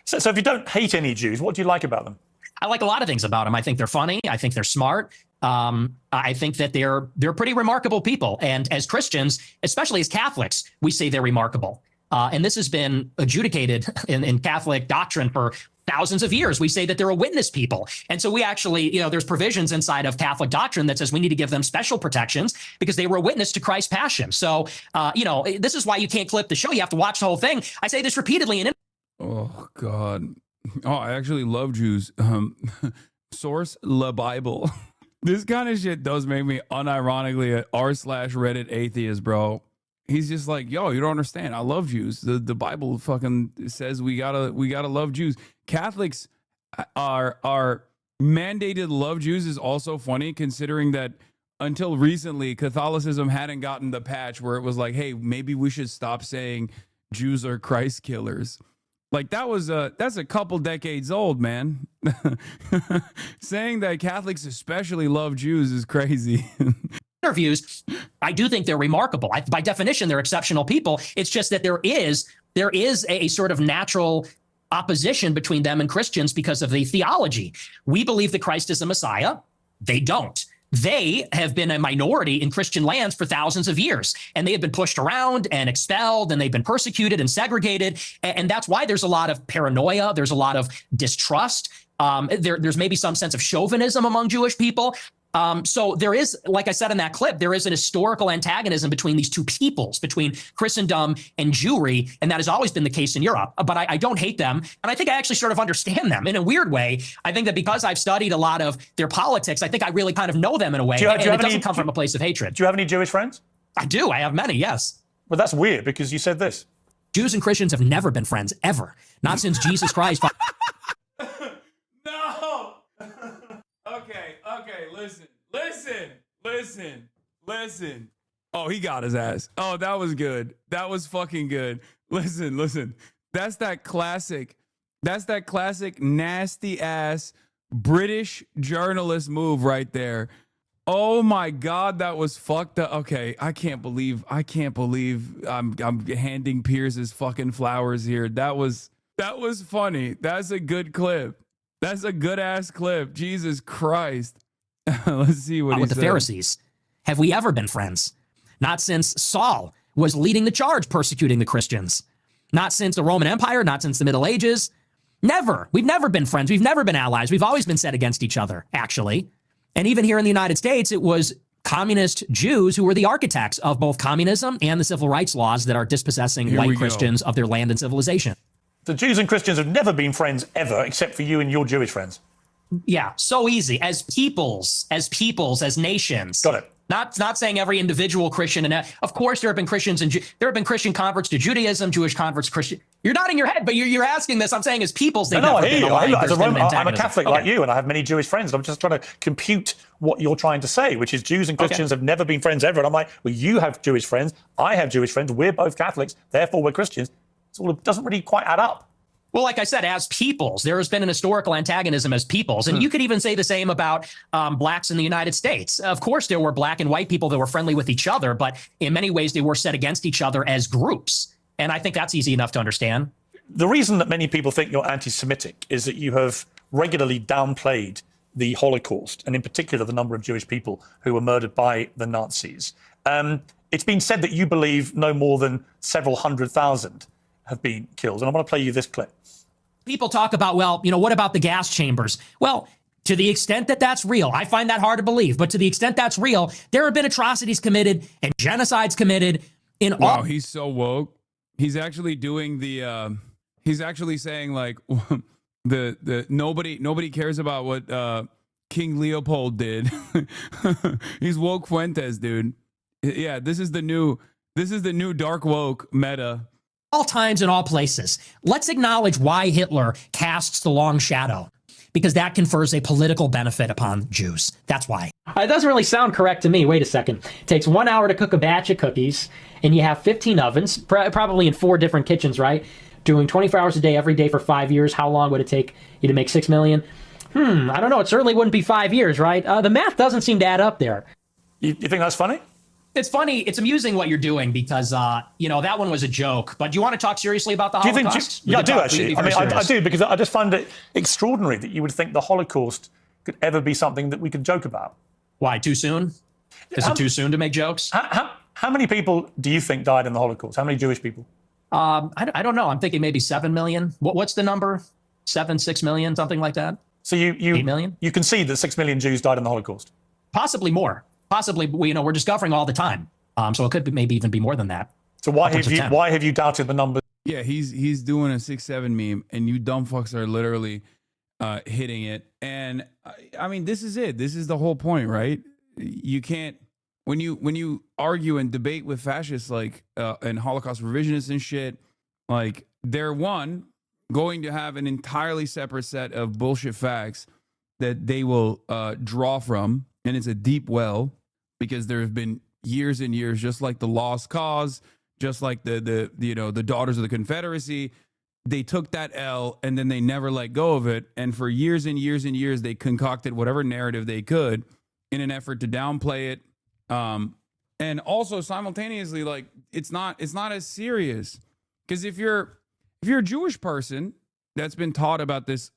So if you don't hate any Jews, what do you like about them? I like a lot of things about them. I think they're funny. I think they're smart. I think that they're pretty remarkable people. And as Christians, especially as Catholics, we say they're remarkable. And this has been adjudicated in Catholic doctrine for thousands of years. We say that they're a witness people. And so we actually, there's provisions inside of Catholic doctrine that says we need to give them special protections because they were a witness to Christ's passion. So, this is why you can't clip the show. You have to watch the whole thing. I say this repeatedly. Oh, God. Oh, I actually love Jews. Source, the Bible. This kind of shit does make me unironically an r/Reddit atheist, bro. He's just like, yo, you don't understand. I love Jews. The Bible fucking says we gotta love Jews. Catholics are mandated love Jews is also funny, considering that until recently, Catholicism hadn't gotten the patch where it was like, hey, maybe we should stop saying Jews are Christ killers. Like that's a couple decades old, man. Saying that Catholics especially love Jews is crazy. Interviews, I do think they're remarkable. By definition, they're exceptional people. It's just that there is a sort of natural opposition between them and Christians because of the theology. We believe that Christ is the Messiah. They don't. They have been a minority in Christian lands for thousands of years, and they have been pushed around and expelled, and they've been persecuted and segregated. And that's why there's a lot of paranoia. There's a lot of distrust. There's maybe some sense of chauvinism among Jewish people. So there is, like I said in that clip, there is an historical antagonism between these two peoples, between Christendom and Jewry, and that has always been the case in Europe. But I don't hate them, and I think I actually sort of understand them in a weird way. I think that because I've studied a lot of their politics, I think I really kind of know them in a way, and it doesn't come from a place of hatred. Do you have any Jewish friends? I do. I have many, yes. Well, that's weird because you said this. Jews and Christians have never been friends, ever. Not since Jesus Christ. No! Okay, listen. Oh, he got his ass. Oh, that was good. That was fucking good. Listen. That's that classic nasty ass British journalist move right there. Oh my God, that was fucked up. Okay, I can't believe I'm handing Piers his fucking flowers here. That was funny. That's a good clip. That's a good ass clip. Jesus Christ. Let's see what he with said. The Pharisees. Have we ever been friends? Not since Saul was leading the charge persecuting the Christians. Not since the Roman Empire, not since the Middle Ages. Never. We've never been friends. We've never been allies. We've always been set against each other, actually. And even here in the United States, it was communist Jews who were the architects of both communism and the civil rights laws that are dispossessing white Christians of their land and civilization. The Jews and Christians have never been friends ever, except for you and your Jewish friends. Yeah, so easy. As peoples, as nations. Got it. Not saying every individual Christian, and of course there have been Christians and there have been Christian converts to Judaism, Jewish converts to Christian. You're nodding your head, but you're asking this. I'm saying as peoples, they've never been aligned. I'm a Catholic like you, and I have many Jewish friends. I'm just trying to compute what you're trying to say, which is Jews and Christians have never been friends ever. And I'm like, well, you have Jewish friends, I have Jewish friends, we're both Catholics, therefore we're Christians. It doesn't really quite add up. Well, like I said, as peoples, there has been an historical antagonism as peoples. And you could even say the same about blacks in the United States. Of course, there were black and white people that were friendly with each other, but in many ways, they were set against each other as groups. And I think that's easy enough to understand. The reason that many people think you're anti-Semitic is that you have regularly downplayed the Holocaust, and in particular, the number of Jewish people who were murdered by the Nazis. It's been said that you believe no more than several 100,000 have been killed. And I want to play you this clip. People talk about, well, what about the gas chambers? Well, to the extent that that's real, I find that hard to believe, but to the extent that's real, there have been atrocities committed and genocides committed in all. Wow, he's so woke. He's actually doing he's actually saying like the nobody cares about what King Leopold did. He's woke Fuentes, dude. Yeah, this is the new dark woke meta. All times and all places. Let's acknowledge why Hitler casts the long shadow, because that confers a political benefit upon Jews. That's why. It doesn't really sound correct to me. Wait a second. It takes 1 hour to cook a batch of cookies, and you have 15 ovens, probably in 4 different kitchens, right? Doing 24 hours a day, every day for 5 years. How long would it take you to make 6 million? I don't know. It certainly wouldn't be 5 years, right? The math doesn't seem to add up there. You think that's funny? It's funny. It's amusing what you're doing because, that one was a joke. But do you want to talk seriously about the Holocaust? Yeah, I do actually. I do, because I just find it extraordinary that you would think the Holocaust could ever be something that we could joke about. Why, too soon? Is it too soon to make jokes? How many people do you think died in the Holocaust? How many Jewish people? I don't know. I'm thinking maybe 7 million. What's the number? 6 million, something like that? So 8 million? You concede that 6 million Jews died in the Holocaust? Possibly more. Possibly, we're discovering all the time. So it could be, maybe even be more than that. So why have you doubted the numbers? Yeah, he's doing a 6-7 meme, and you dumb fucks are literally hitting it. And I mean, this is it. This is the whole point, right? You can't when you argue and debate with fascists like and Holocaust revisionists and shit, like they're going to have an entirely separate set of bullshit facts that they will draw from, and it's a deep well because there have been years and years, just like the Lost Cause, just like the Daughters of the Confederacy. They took that L and then they never let go of it. And for years and years and years, they concocted whatever narrative they could in an effort to downplay it. And also simultaneously, like it's not as serious, because if you're a Jewish person that's been taught about this,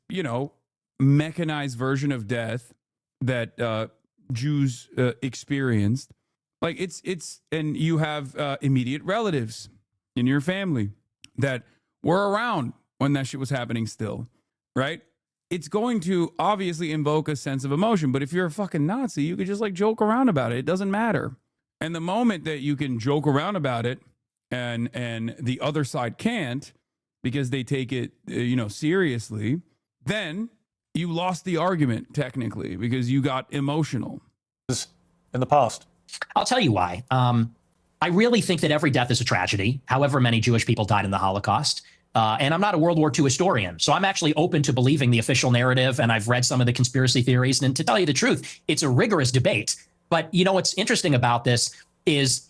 mechanized version of death that Jews experienced, like it's and you have immediate relatives in your family that were around when that shit was happening still, right? It's going to obviously invoke a sense of emotion. But if you're a fucking Nazi, you could just like joke around about it. It doesn't matter. And the moment that you can joke around about it and the other side can't because they take it, seriously, then you lost the argument technically because you got emotional. In the past. I'll tell you why. I really think that every death is a tragedy, however many Jewish people died in the Holocaust. And I'm not a World War II historian, so I'm actually open to believing the official narrative, and I've read some of the conspiracy theories. And to tell you the truth, it's a rigorous debate. But what's interesting about this is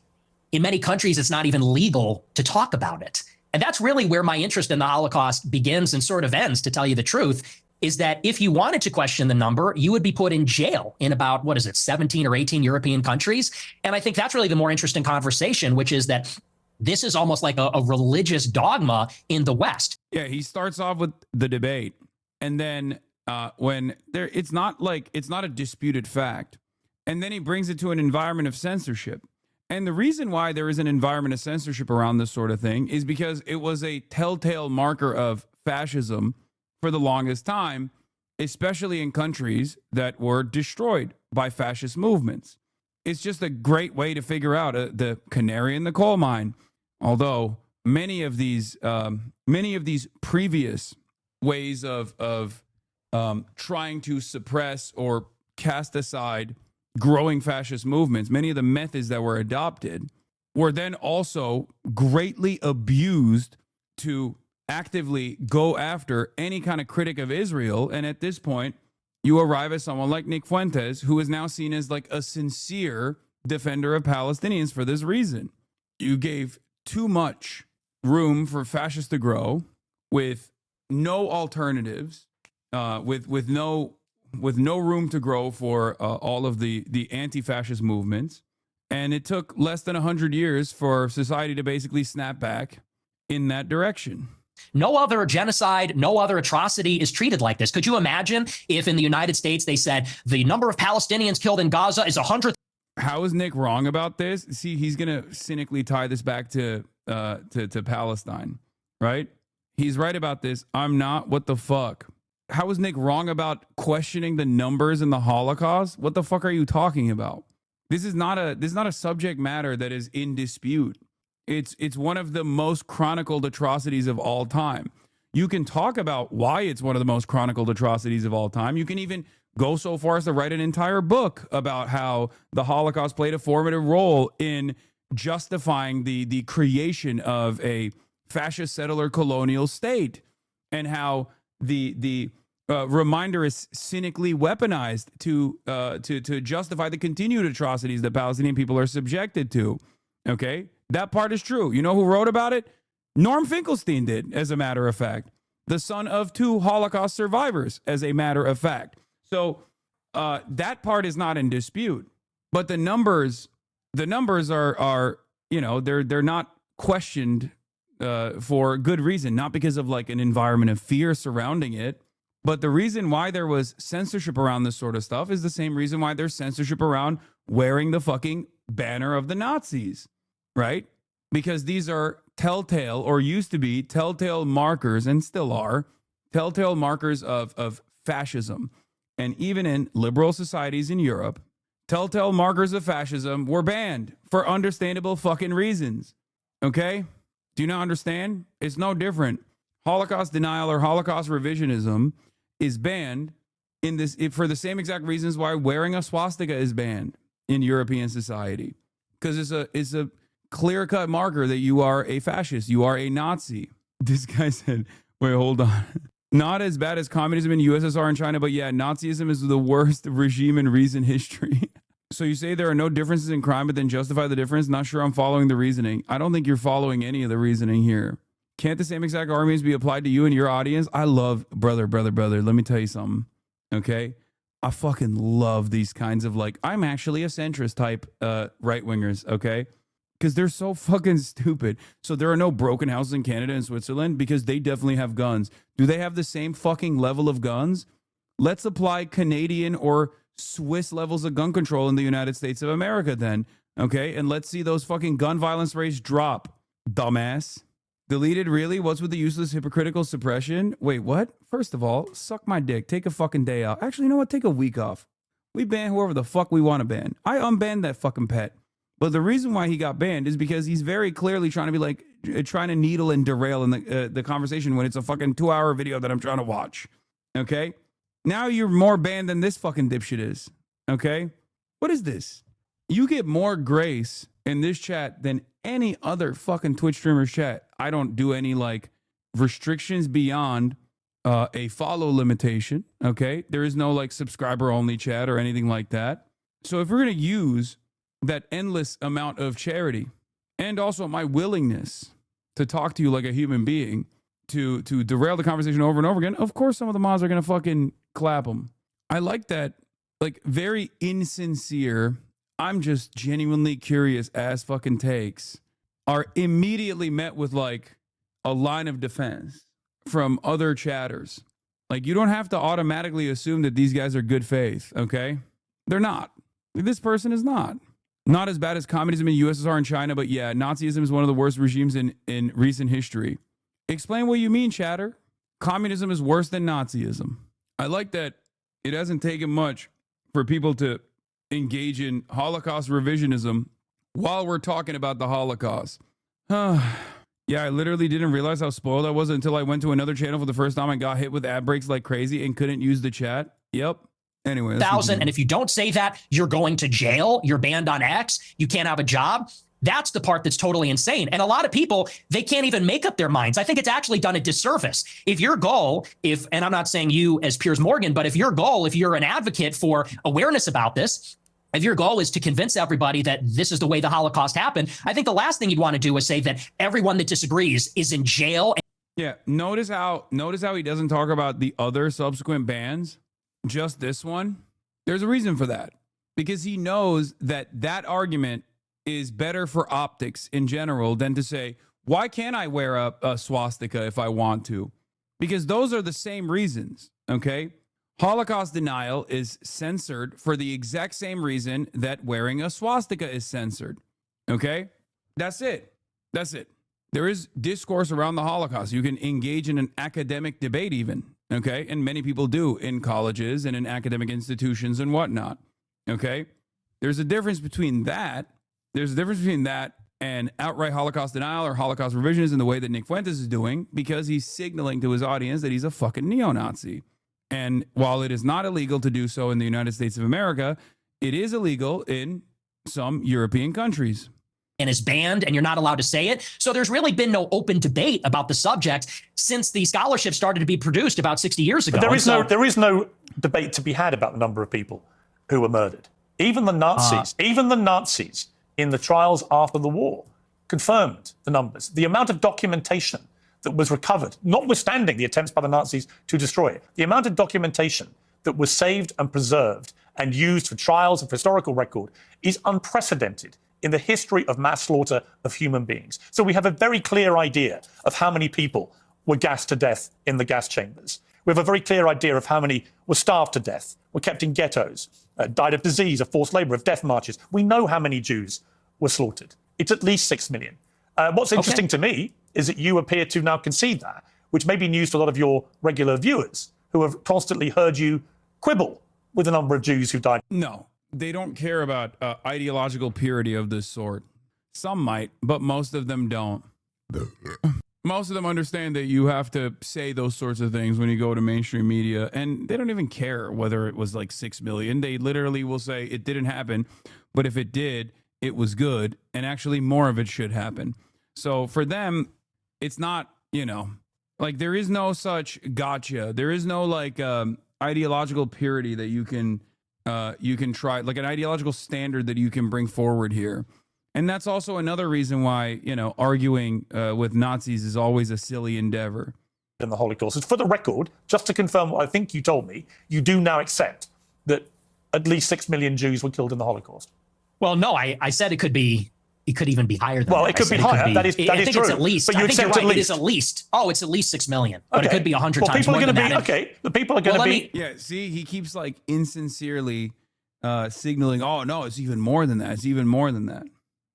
in many countries, it's not even legal to talk about it. And that's really where my interest in the Holocaust begins and sort of ends, to tell you the truth, is that if you wanted to question the number, you would be put in jail in about, 17 or 18 European countries. And I think that's really the more interesting conversation, which is that this is almost like a religious dogma in the West. Yeah, he starts off with the debate, and then it's not a disputed fact, and then he brings it to an environment of censorship. And the reason why there is an environment of censorship around this sort of thing is because it was a telltale marker of fascism for the longest time, especially in countries that were destroyed by fascist movements. It's just a great way to figure out the canary in the coal mine. Although many of these previous ways of trying to suppress or cast aside growing fascist movements, many of the methods that were adopted were then also greatly abused to actively go after any kind of critic of Israel. And at this point, you arrive at someone like Nick Fuentes, who is now seen as like a sincere defender of Palestinians for this reason. You gave too much room for fascists to grow with no alternatives, with no room to grow for all of the anti-fascist movements. And it took less than 100 years for society to basically snap back in that direction. No other genocide, no other atrocity is treated like this. Could you imagine if in the United States they said the number of Palestinians killed in Gaza is 100? How is Nick wrong about this? See, he's going to cynically tie this back to Palestine, right? He's right about this. I'm not. What the fuck? How is Nick wrong about questioning the numbers in the Holocaust? What the fuck are you talking about? This is not a subject matter that is in dispute. It's one of the most chronicled atrocities of all time. You can talk about why it's one of the most chronicled atrocities of all time. You can even go so far as to write an entire book about how the Holocaust played a formative role in justifying the creation of a fascist settler colonial state, and how the reminder is cynically weaponized to justify the continued atrocities that Palestinian people are subjected to. Okay, that part is true. You know who wrote about it? Norm Finkelstein did, as a matter of fact, the son of 2 Holocaust survivors, as a matter of fact. So that part is not in dispute, but the numbers are they're not questioned for good reason, not because of like an environment of fear surrounding it. But the reason why there was censorship around this sort of stuff is the same reason why there's censorship around wearing the fucking banner of the Nazis, right? Because these are telltale, or used to be telltale markers, and still are telltale markers of fascism. And even in liberal societies in Europe, telltale markers of fascism were banned for understandable fucking reasons. Okay? Do you not understand? It's no different. Holocaust denial or Holocaust revisionism is banned in this for the same exact reasons why wearing a swastika is banned in European society. Because it's a clear-cut marker that you are a fascist, you are a Nazi. This guy said, wait, hold on. Not as bad as communism in USSR and China, but yeah, Nazism is the worst regime in recent history. So you say there are no differences in crime, but then justify the difference? Not sure I'm following the reasoning. I don't think you're following any of the reasoning here. Can't the same exact arguments be applied to you and your audience? I love, brother, let me tell you something, okay? I fucking love these kinds of like, I'm actually a centrist type right-wingers, okay? Because they're so fucking stupid. So there are no broken houses in Canada and Switzerland because they definitely have guns. Do they have the same fucking level of guns? Let's apply Canadian or Swiss levels of gun control in the United States of America then, okay? And let's see those fucking gun violence rates drop, dumbass. Deleted, really? What's with the useless hypocritical suppression? Wait, what? First of all, suck my dick. Take a fucking day off. Actually, you know what? Take a week off. We ban whoever the fuck we want to ban. I unbanned that fucking pet. But the reason why he got banned is because he's very clearly trying to be like, trying to needle and derail in the conversation when it's a fucking 2-hour video that I'm trying to watch. Okay? Now you're more banned than this fucking dipshit is. Okay? What is this? You get more grace in this chat than any other fucking Twitch streamer's chat. I don't do any like restrictions beyond a follow limitation. Okay? There is no like subscriber only chat or anything like that. So if we're going to use that endless amount of charity and also my willingness to talk to you like a human being to derail the conversation over and over again, of course some of the mods are going to fucking clap them. I like that, like, very insincere, I'm just genuinely curious ass fucking takes are immediately met with like a line of defense from other chatters. Like, you don't have to automatically assume that these guys are good faith, okay? They're not. This person is not. Not as bad as communism in USSR and China, but yeah, Nazism is one of the worst regimes in recent history. Explain what you mean, chatter. Communism is worse than Nazism. I like that it hasn't taken much for people to engage in Holocaust revisionism while we're talking about the Holocaust. Yeah, I literally didn't realize how spoiled I was until I went to another channel for the first time and got hit with ad breaks like crazy and couldn't use the chat. Yep. Anyway, and if you don't say that, you're going to jail, you're banned on X, you can't have a job. That's the part that's totally insane. And a lot of people, they can't even make up their minds. I think it's actually done a disservice. If your goal, and I'm not saying you as Piers Morgan, but if your goal, if you're an advocate for awareness about this, if your goal is to convince everybody that this is the way the Holocaust happened, I think the last thing you'd want to do is say that everyone that disagrees is in jail. Yeah, notice how he doesn't talk about the other subsequent bans. Just this one. There's a reason for that, because he knows that that argument is better for optics in general than to say, why can't I wear a swastika if I want to? Because those are the same reasons, okay? Holocaust denial is censored for the exact same reason that wearing a swastika is censored, okay? That's it. That's it. There is discourse around the Holocaust. You can engage in an academic debate even. Okay, and many people do in colleges and in academic institutions and whatnot. Okay, there's a difference between that. There's a difference between that and outright Holocaust denial or Holocaust revisionism in the way that Nick Fuentes is doing, because he's signaling to his audience that he's a fucking neo-Nazi. And while it is not illegal to do so in the United States of America, it is illegal in some European countries. and is banned, and you're not allowed to say it. So there's really been no open debate about the subject since the scholarship started to be produced about 60 years ago. But there is no debate to be had about the number of people who were murdered. Even the Nazis in the trials after the war confirmed the numbers. The amount of documentation that was recovered, notwithstanding the attempts by the Nazis to destroy it, the amount of documentation that was saved and preserved and used for trials and for historical record is unprecedented in the history of mass slaughter of human beings. So we have a very clear idea of how many people were gassed to death in the gas chambers. We have a very clear idea of how many were starved to death, were kept in ghettos, died of disease, of forced labor, of death marches. We know how many Jews were slaughtered. It's at least 6 million. What's interesting to me is that you appear to now concede that, which may be news to a lot of your regular viewers who have constantly heard you quibble with the number of Jews who died. No, they don't care about ideological purity of this sort. Some might, but most of them don't. Most of them understand that you have to say those sorts of things when you go to mainstream media, and they don't even care whether it was like 6 million. They literally will say it didn't happen, but if it did, it was good, and actually more of it should happen. So for them, it's not, like there is no such gotcha. There is no like ideological purity that you can try, like an ideological standard that you can bring forward here. And that's also another reason why, arguing with Nazis is always a silly endeavor. In the Holocaust. For the record, just to confirm what I think you told me, you do now accept that at least 6 million Jews were killed in the Holocaust. Well, no, I said it could even be higher than that. Well, it could be higher. That is I true. think it's at least. But you I think you're accept right. at It is at least. Oh, it's at least 6 million. But it Okay. could be 100 Well, times people more are than going to that. be, okay, the people are going to be... Yeah, see, he keeps like insincerely signaling, oh, no, it's even more than that. It's even more than that.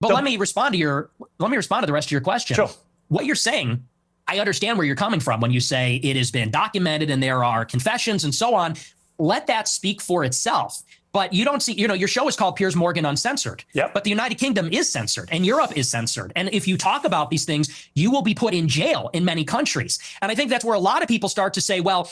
But let me respond to the rest of your question. Sure. What you're saying, I understand where you're coming from when you say it has been documented and there are confessions and so on. Let that speak for itself. But you don't see, your show is called Piers Morgan Uncensored. Yep. But the United Kingdom is censored and Europe is censored. And if you talk about these things, you will be put in jail in many countries. And I think that's where a lot of people start to say, well,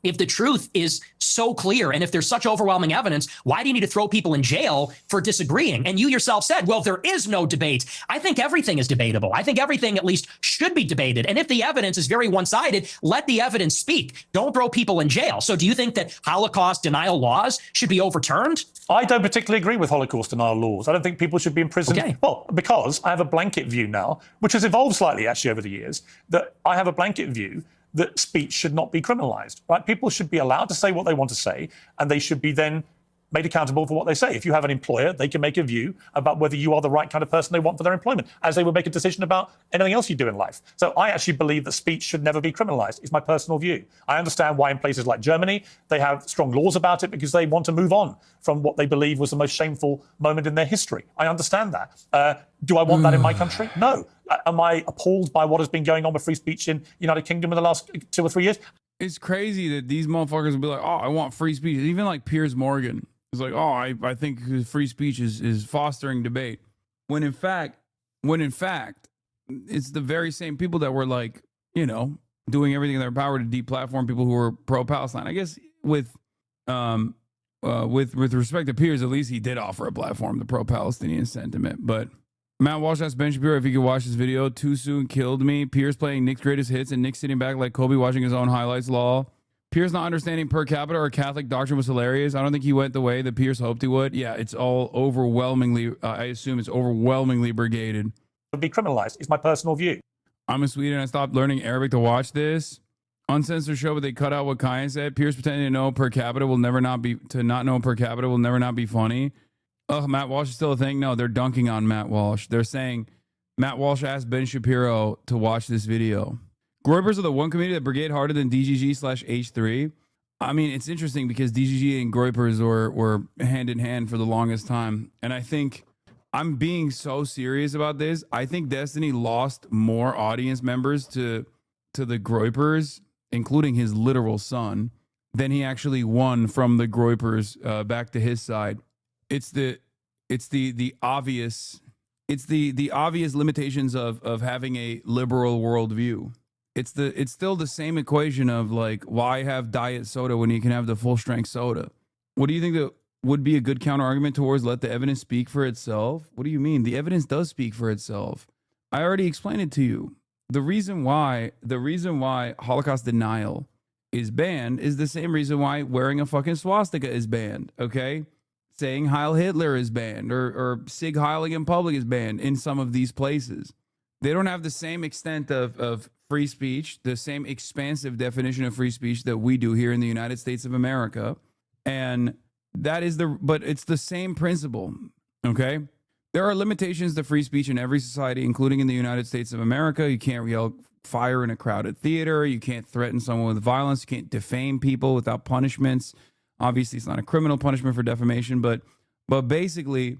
if the truth is so clear and if there's such overwhelming evidence, why do you need to throw people in jail for disagreeing? And you yourself said, well, there is no debate. I think everything is debatable. I think everything at least should be debated. And if the evidence is very one-sided, let the evidence speak. Don't throw people in jail. So do you think that Holocaust denial laws should be overturned? I don't particularly agree with Holocaust denial laws. I don't think people should be imprisoned. Okay. Well, because I have a blanket view now, which has evolved slightly actually over the years, that I have a blanket view that speech should not be criminalized, right? People should be allowed to say what they want to say, and they should be then made accountable for what they say. If you have an employer, they can make a view about whether you are the right kind of person they want for their employment, as they would make a decision about anything else you do in life. So I actually believe that speech should never be criminalized. It's my personal view. I understand why in places like Germany, they have strong laws about it because they want to move on from what they believe was the most shameful moment in their history. I understand that. Do I want that in my country? No. Am I appalled by what has been going on with free speech in the United Kingdom in the last 2 or 3 years? It's crazy that these motherfuckers will be like, oh, I want free speech. Even like Piers Morgan is like, oh, I think free speech is fostering debate. When in fact, it's the very same people that were like, doing everything in their power to deplatform people who were pro-Palestine. I guess with respect to Piers, at least he did offer a platform to pro-Palestinian sentiment. But Matt Walsh asked Ben Shapiro if he could watch this video. Too soon killed me. Piers playing Nick's greatest hits and Nick sitting back like Kobe watching his own highlights. Lol. Piers not understanding per capita or Catholic doctrine was hilarious. I don't think he went the way that Piers hoped he would. Yeah, it's all overwhelmingly, I assume it's overwhelmingly brigaded. It would be criminalized. It's my personal view. I'm in Sweden. I stopped learning Arabic to watch this. Uncensored show, but they cut out what Kyan said. Piers pretending to know per capita will never not be, to not know per capita will never not be funny. Ugh, Matt Walsh is still a thing? No, they're dunking on Matt Walsh. They're saying Matt Walsh asked Ben Shapiro to watch this video. Groypers are the one community that brigade harder than DGG/H3. I mean, it's interesting because DGG and Groypers were hand in hand for the longest time. And I think I'm being so serious about this. I think Destiny lost more audience members to the Groypers, including his literal son, than he actually won from the Groypers back to his side. It's the obvious limitations of having a liberal worldview. It's still the same equation of like, why have diet soda when you can have the full strength soda? What do you think would be a good counter argument towards let the evidence speak for itself. What do you mean? The evidence does speak for itself. I already explained it to you. The reason why Holocaust denial is banned is the same reason why wearing a fucking swastika is banned, okay? Saying Heil Hitler is banned or Sig Heilig in public is banned in some of these places. They don't have the same extent of free speech, the same expansive definition of free speech that we do here in the United States of America. And but it's the same principle, okay? There are limitations to free speech in every society, including in the United States of America. You can't yell fire in a crowded theater. You can't threaten someone with violence. You can't defame people without punishments. Obviously, it's not a criminal punishment for defamation, but basically,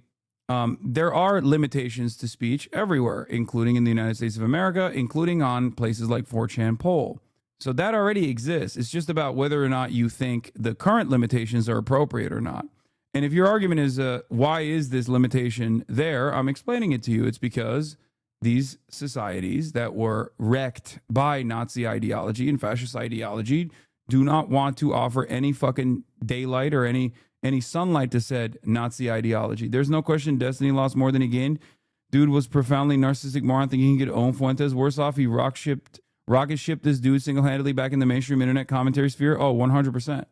there are limitations to speech everywhere, including in the United States of America, including on places like 4chan Poll. So that already exists. It's just about whether or not you think the current limitations are appropriate or not. And if your argument is, why is this limitation there? I'm explaining it to you. It's because these societies that were wrecked by Nazi ideology and fascist ideology do not want to offer any fucking daylight or any sunlight to said Nazi ideology. There's no question Destiny lost more than he gained. Dude was profoundly narcissistic moron thinking he could own Fuentes. Worse off, he rocket shipped this dude single-handedly back in the mainstream internet commentary sphere. Oh, 100%.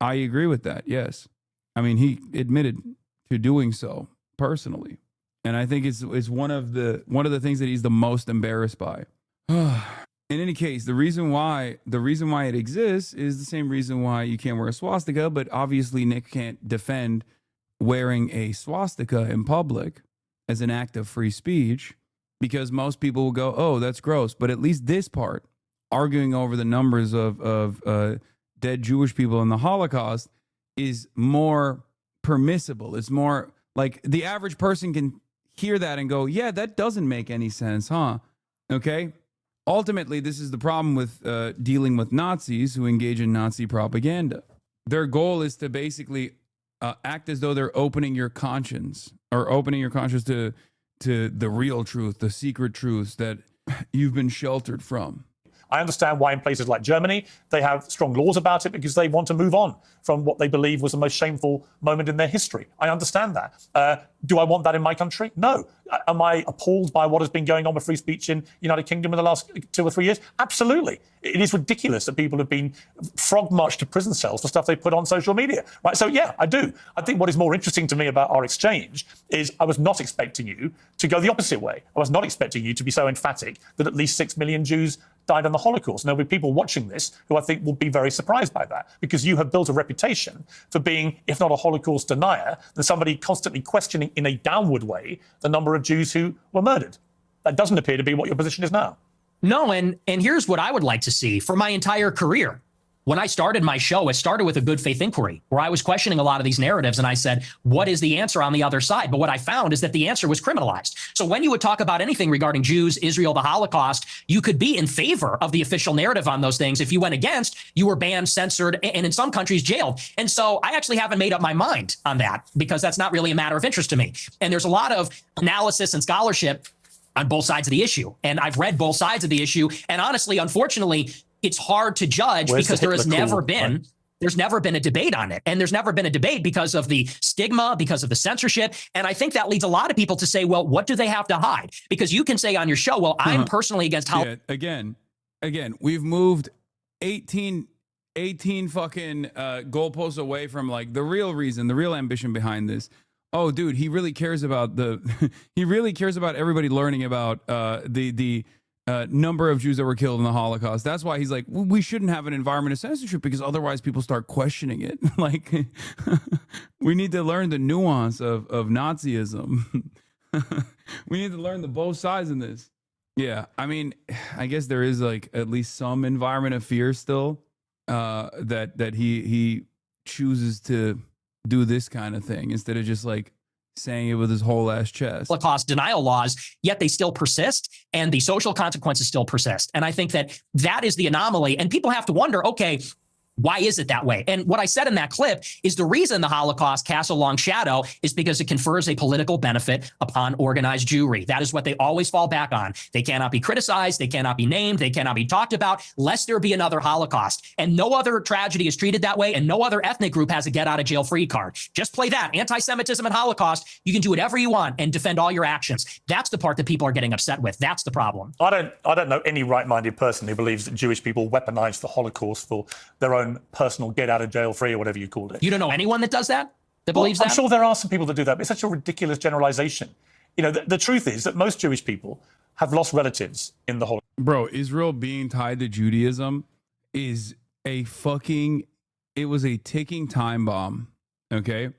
I agree with that, yes. I mean, he admitted to doing so personally. And I think it's one of the things that he's the most embarrassed by. In any case, the reason why it exists is the same reason why you can't wear a swastika, but obviously Nick can't defend wearing a swastika in public as an act of free speech because most people will go, oh, that's gross. But at least this part, arguing over the numbers of dead Jewish people in the Holocaust, is more permissible. It's more like the average person can hear that and go, yeah, that doesn't make any sense, huh? Okay? Ultimately, this is the problem with dealing with Nazis who engage in Nazi propaganda. Their goal is to basically act as though they're opening your conscience to the real truth, the secret truths that you've been sheltered from. I understand why in places like Germany, they have strong laws about it because they want to move on from what they believe was the most shameful moment in their history. I understand that. Do I want that in my country? No. Am I appalled by what has been going on with free speech in the United Kingdom in the last 2 or 3 years? Absolutely. It is ridiculous that people have been frog marched to prison cells for stuff they put on social media. Right? So, yeah, I do. I think what is more interesting to me about our exchange is I was not expecting you to go the opposite way. I was not expecting you to be so emphatic that at least 6 million Jews died in the Holocaust. And there'll be people watching this who I think will be very surprised by that because you have built a reputation for being, if not a Holocaust denier, then somebody constantly questioning in a downward way the number of Jews who were murdered. That doesn't appear to be what your position is now. No, and here's what I would like to see for my entire career. When I started my show, it started with a good faith inquiry where I was questioning a lot of these narratives and I said, what is the answer on the other side? But what I found is that the answer was criminalized. So when you would talk about anything regarding Jews, Israel, the Holocaust, you could be in favor of the official narrative on those things. If you went against, you were banned, censored, and in some countries jailed. And so I actually haven't made up my mind on that because that's not really a matter of interest to me. And there's a lot of analysis and scholarship on both sides of the issue. And I've read both sides of the issue. And honestly, unfortunately, it's hard to judge because there has never been a debate on it. And there's never been a debate because of the stigma, because of the censorship. And I think that leads a lot of people to say, well, what do they have to hide? Because you can say on your show, well, I'm personally against how. Yeah, again, we've moved 18 fucking goalposts away from like the real reason, the real ambition behind this. Oh, dude, he really cares about everybody learning about the number of Jews that were killed in the Holocaust. That's why he's like, we shouldn't have an environment of censorship because otherwise people start questioning it. Like, we need to learn the nuance of Nazism. We need to learn the both sides in this. Yeah, I mean, I guess there is like at least some environment of fear still that he chooses to do this kind of thing instead of just like saying it with his whole ass chest. Holocaust denial laws, yet they still persist and the social consequences still persist. And I think that is the anomaly. And people have to wonder, okay, Why is it that way? And what I said in that clip is the reason the Holocaust casts a long shadow is because it confers a political benefit upon organized Jewry. That is what they always fall back on. They cannot be criticized. They cannot be named. They cannot be talked about lest there be another Holocaust. And no other tragedy is treated that way. And no other ethnic group has a get out of jail free card. Just play that. Anti-Semitism and Holocaust. You can do whatever you want and defend all your actions. That's the part that people are getting upset with. That's the problem. I don't know any right-minded person who believes that Jewish people weaponized the Holocaust for their own personal get out of jail free or whatever you called it. You don't know anyone that does that? That believes I'm that? sure there are some people that do that, but it's such a ridiculous generalization. You know, the truth is that most Jewish people have lost relatives in the Holocaust. Bro, Israel being tied to Judaism is it was a ticking time bomb, okay?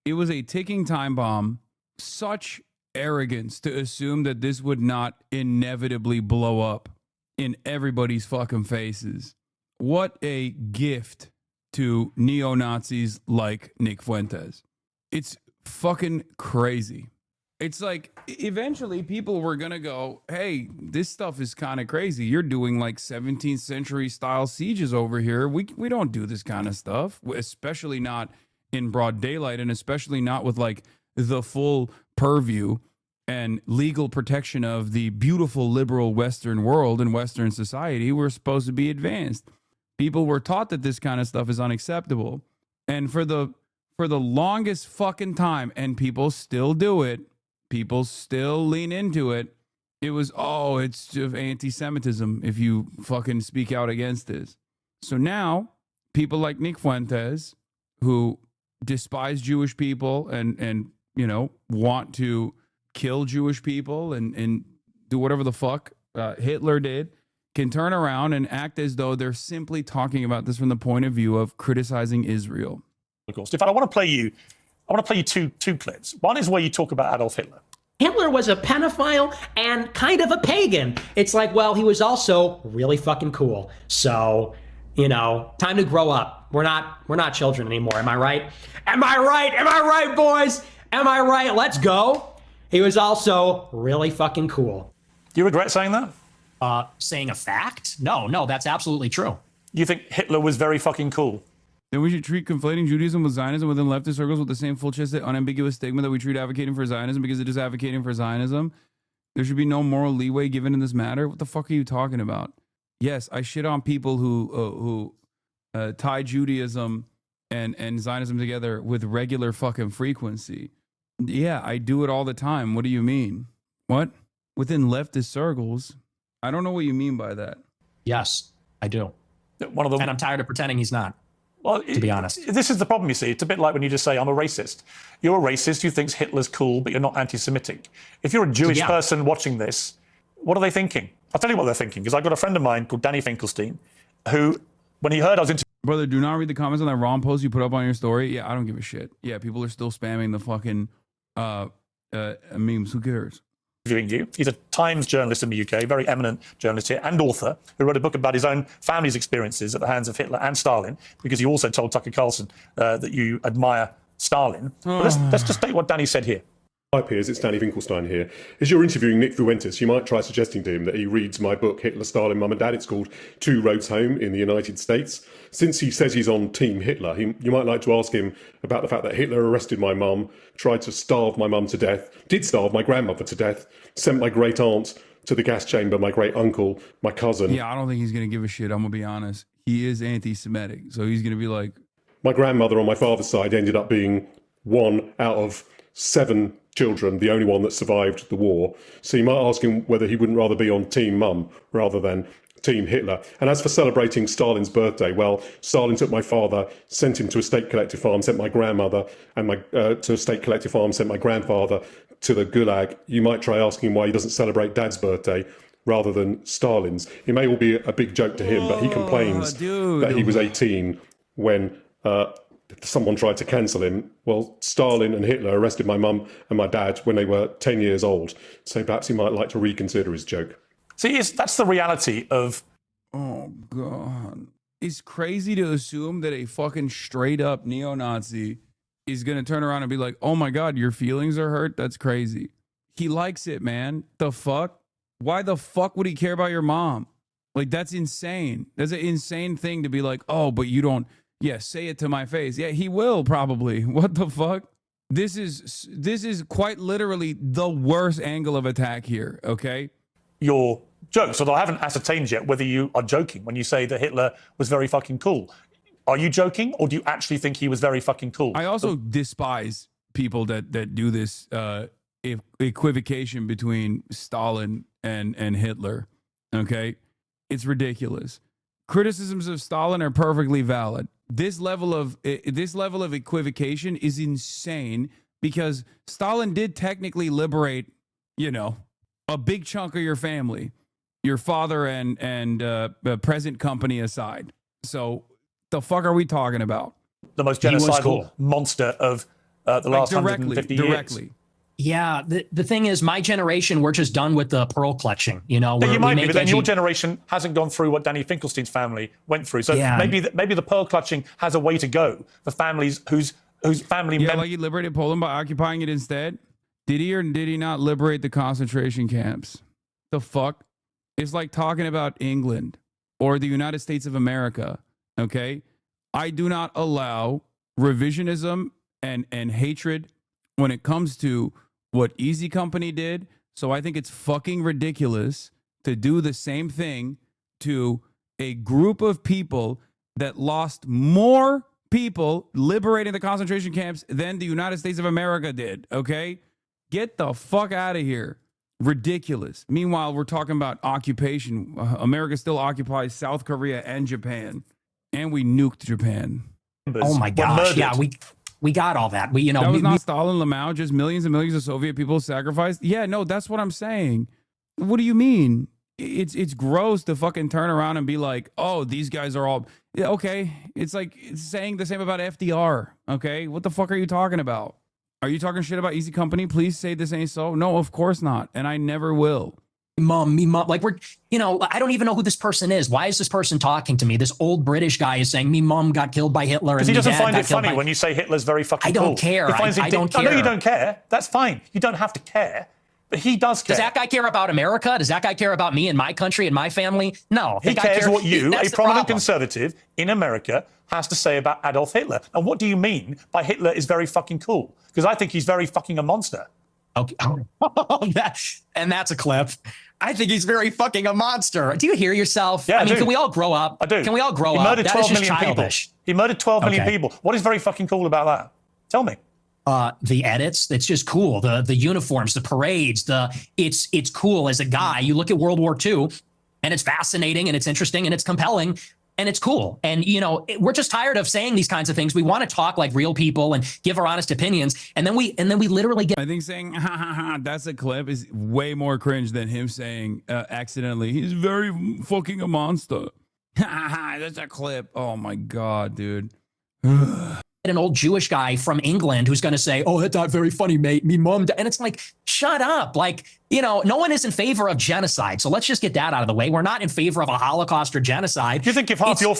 It was a ticking time bomb. Such arrogance to assume that this would not inevitably blow up in everybody's fucking faces. What a gift to neo-Nazis like Nick Fuentes. It's fucking crazy. It's like eventually people were going to go, hey, this stuff is kind of crazy. You're doing like 17th century style sieges over here. We don't do this kind of stuff, especially not in broad daylight and especially not with like the full purview and legal protection of the beautiful liberal Western world and Western society. We're supposed to be advanced. People were taught that this kind of stuff is unacceptable. And for the longest fucking time, and people still do it, people still lean into it, it was, oh, it's just anti-Semitism if you fucking speak out against this. So now, people like Nick Fuentes, who despise Jewish people and you know, want to kill Jewish people and do whatever the fuck Hitler did, can turn around and act as though they're simply talking about this from the point of view of criticizing Israel. Of course. In fact, I want to play you two clips. One is where you talk about Adolf Hitler. Hitler was a pedophile and kind of a pagan. It's like, well, he was also really fucking cool. So, you know, time to grow up. We're not children anymore. Am I right? Am I right? Am I right, boys? Am I right? Let's go. He was also really fucking cool. Do you regret saying that? Saying a fact? No, that's absolutely true. You think Hitler was very fucking cool? Then we should treat conflating Judaism with Zionism within leftist circles with the same full-chested, unambiguous stigma that we treat advocating for Zionism because it is advocating for Zionism. There should be no moral leeway given in this matter. What the fuck are you talking about? Yes, I shit on people who tie Judaism and Zionism together with regular fucking frequency. Yeah, I do it all the time. What do you mean? What? Within leftist circles? I don't know what you mean by that. Yes, I do. And I'm tired of pretending he's not. Well, to be honest, this is the problem, you see. It's a bit like when you just say, I'm a racist. You're a racist who thinks Hitler's cool, but you're not anti-Semitic. If you're a Jewish person watching this, what are they thinking? I'll tell you what they're thinking, because I've got a friend of mine called Danny Finkelstein, who, when he heard I was into... Brother, do not read the comments on that wrong post you put up on your story. Yeah, I don't give a shit. Yeah, people are still spamming the fucking memes. Who cares? Interviewing you. He's a Times journalist in the UK, very eminent journalist here, and author, who wrote a book about his own family's experiences at the hands of Hitler and Stalin, because he also told Tucker Carlson that you admire Stalin. But let's just take what Danny said here. Hi Piers, it's Danny Finkelstein here. As you're interviewing Nick Fuentes, you might try suggesting to him that he reads my book, Hitler, Stalin, Mum and Dad. It's called Two Roads Home in the United States. Since he says he's on Team Hitler, you might like to ask him about the fact that Hitler arrested my mum, tried to starve my mum to death, did starve my grandmother to death, sent my great aunt to the gas chamber, my great uncle, my cousin. Yeah, I don't think he's going to give a shit. I'm going to be honest. He is anti-Semitic, so he's going to be like... My grandmother on my father's side ended up being one out of 7 children, the only one that survived the war. So you might ask him whether he wouldn't rather be on Team Mum rather than Team Hitler. And as for celebrating Stalin's birthday, well, Stalin took my father, sent him to a state collective farm, sent my grandmother and to a state collective farm, sent my grandfather to the Gulag. You might try asking him why he doesn't celebrate Dad's birthday rather than Stalin's. It may all be a big joke to him, but he complains that he was 18 when someone tried to cancel him. Well, Stalin and Hitler arrested my mum and my dad when they were 10 years old. So perhaps he might like to reconsider his joke. See, that's the reality of... Oh, God. It's crazy to assume that a fucking straight-up neo-Nazi is going to turn around and be like, oh, my God, your feelings are hurt? That's crazy. He likes it, man. The fuck? Why the fuck would he care about your mom? Like, that's insane. That's an insane thing to be like, oh, but you don't, yeah, say it to my face. Yeah, he will probably. What the fuck? This is quite literally the worst angle of attack here, okay? Your jokes, although I haven't ascertained yet whether you are joking when you say that Hitler was very fucking cool. Are you joking, or do you actually think he was very fucking cool? I also despise people that do this equivocation between Stalin and Hitler, okay? It's ridiculous. Criticisms of Stalin are perfectly valid. This level of equivocation is insane because Stalin did technically liberate, you know, a big chunk of your family, your father and present company aside. So the fuck are we talking about? The most genocidal monster of the last 150 years. Directly. Yeah, the thing is, my generation, we're just done with the pearl clutching. You know, you might be, but then your generation hasn't gone through what Danny Finkelstein's family went through. So maybe the pearl clutching has a way to go for families whose family members. Like he liberated Poland by occupying it instead. Did he or did he not liberate the concentration camps? The fuck? It's like talking about England or the United States of America. Okay, I do not allow revisionism and hatred when it comes to what Easy Company did. So I think it's fucking ridiculous to do the same thing to a group of people that lost more people liberating the concentration camps than the United States of America did, okay? Get the fuck out of here. Ridiculous. Meanwhile, we're talking about occupation. America still occupies South Korea and Japan. And we nuked Japan. Oh my gosh, yeah, we got all that. That was not Stalin, Lamau, just millions and millions of Soviet people sacrificed. Yeah, no, that's what I'm saying. What do you mean? It's gross to fucking turn around and be like, oh, these guys are all okay. It's like it's saying the same about FDR. Okay, what the fuck are you talking about? Are you talking shit about Easy Company? Please say this ain't so. No, of course not, and I never will. Me mom, like I don't even know who this person is. Why is this person talking to me? This old British guy is saying me mom got killed by Hitler. Because he doesn't find it funny when you say Hitler's very fucking cool. I don't care. I don't care. I know you don't care. That's fine. You don't have to care. But he does care. Does that guy care about America? Does that guy care about me and my country and my family? No. He cares what you, a prominent conservative in America, has to say about Adolf Hitler. And what do you mean by Hitler is very fucking cool? Because I think he's very fucking a monster. Okay. And that's a clip. I think he's very fucking a monster. Do you hear yourself? Yeah, I mean, can we all grow up? I do. Can we all grow up? He murdered 12 million childish. people. He murdered 12 million people. What is very fucking cool about that? Tell me. The edits, it's just cool. The uniforms, the parades, it's cool as a guy. You look at World War II and it's fascinating and it's interesting and it's compelling and it's cool. And, we're just tired of saying these kinds of things. We want to talk like real people and give our honest opinions. And then we literally get. I think saying, ha ha ha, that's a clip is way more cringe than him saying accidentally, he's very fucking a monster. Ha ha ha, that's a clip. Oh my God, dude. An old Jewish guy from England who's going to say, oh, that's not very funny, mate. Me mom. And it's like, shut up. Like, no one is in favor of genocide. So let's just get that out of the way. We're not in favor of a Holocaust or genocide. Do you think if half your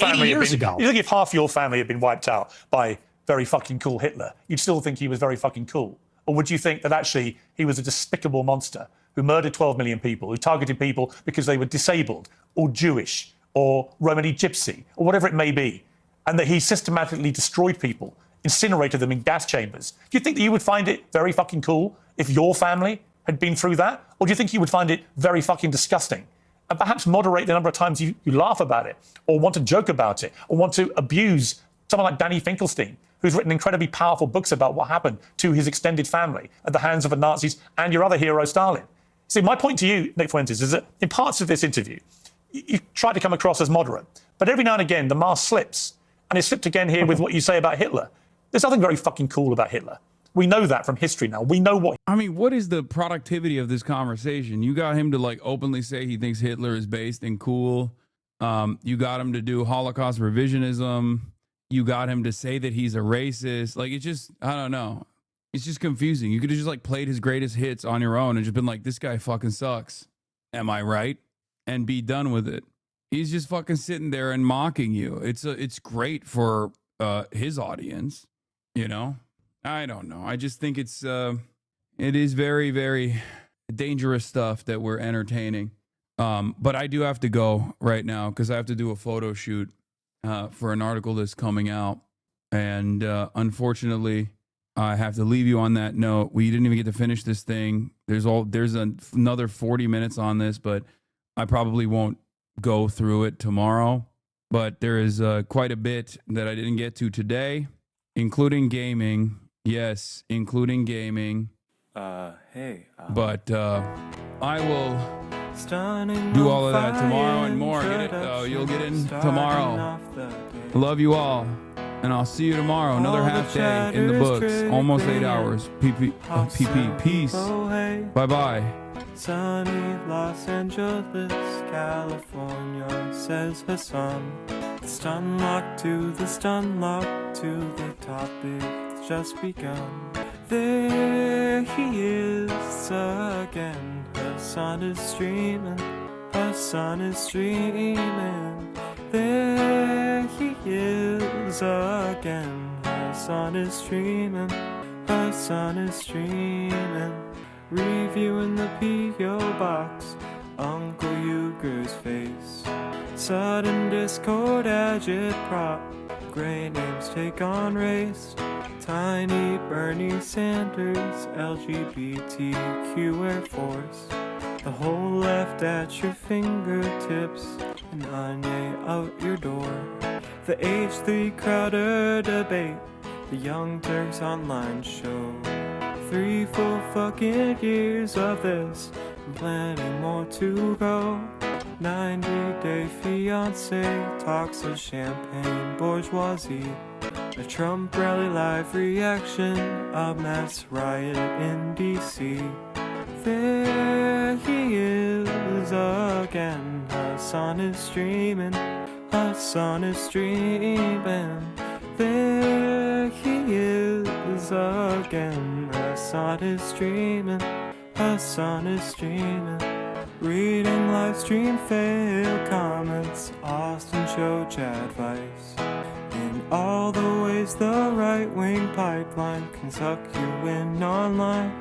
family had been wiped out by very fucking cool Hitler, you'd still think he was very fucking cool? Or would you think that actually he was a despicable monster who murdered 12 million people, who targeted people because they were disabled or Jewish or Romani Gypsy or whatever it may be? And that he systematically destroyed people, incinerated them in gas chambers. Do you think that you would find it very fucking cool if your family had been through that? Or do you think you would find it very fucking disgusting? And perhaps moderate the number of times you laugh about it, or want to joke about it, or want to abuse someone like Danny Finkelstein, who's written incredibly powerful books about what happened to his extended family at the hands of the Nazis and your other hero, Stalin. See, my point to you, Nick Fuentes, is that in parts of this interview, you try to come across as moderate, but every now and again, the mask slips. And it slipped again here with what you say about Hitler. There's nothing very fucking cool about Hitler. We know that from history now. We know what. I mean, what is the productivity of this conversation? You got him to like openly say he thinks Hitler is based and cool. You got him to do Holocaust revisionism. You got him to say that he's a racist. Like, it's just, I don't know. It's just confusing. You could have just like played his greatest hits on your own and just been like, this guy fucking sucks. Am I right? And be done with it. He's just fucking sitting there and mocking you. It's great for his audience, I don't know. I just think it is very, very dangerous stuff that we're entertaining. But I do have to go right now because I have to do a photo shoot for an article that's coming out. And unfortunately, I have to leave you on that note. We didn't even get to finish this thing. There's another 40 minutes on this, but I probably won't go through it tomorrow. But there is quite a bit that I didn't get to today, including gaming. Yes, including gaming. Hey. But I will do all of that tomorrow and more. Get it? You'll get in tomorrow. Love you all. And I'll see you tomorrow. Another half day in the books. Almost 8 hours. PP. Peace. Bye-bye. Sunny Los Angeles, California, says Hasan. The stun lock to the topic's just begun. There he is again. Hasan is streaming. Hasan is streaming. There he is again. Hasan is streaming. Hasan is streaming. Reviewing the P.O. box, Uncle Euger's face. Sudden discord agitprop, gray names take on race. Tiny Bernie Sanders, LGBTQ Air Force. The whole left at your fingertips, and Anya out your door. The H3 Crowder debate, the Young Turks online show. 3 full fucking years of this, and plenty more to go. 90-day fiance talks of champagne bourgeoisie. A Trump rally live reaction, a mass riot in DC. There he is again. Hasan is streaming. Hasan is streaming. There he is again. Hasan is streaming. Hasan is streaming. Reading live stream fail comments. Austin show chat advice. In all the ways the right wing pipeline can suck you in online.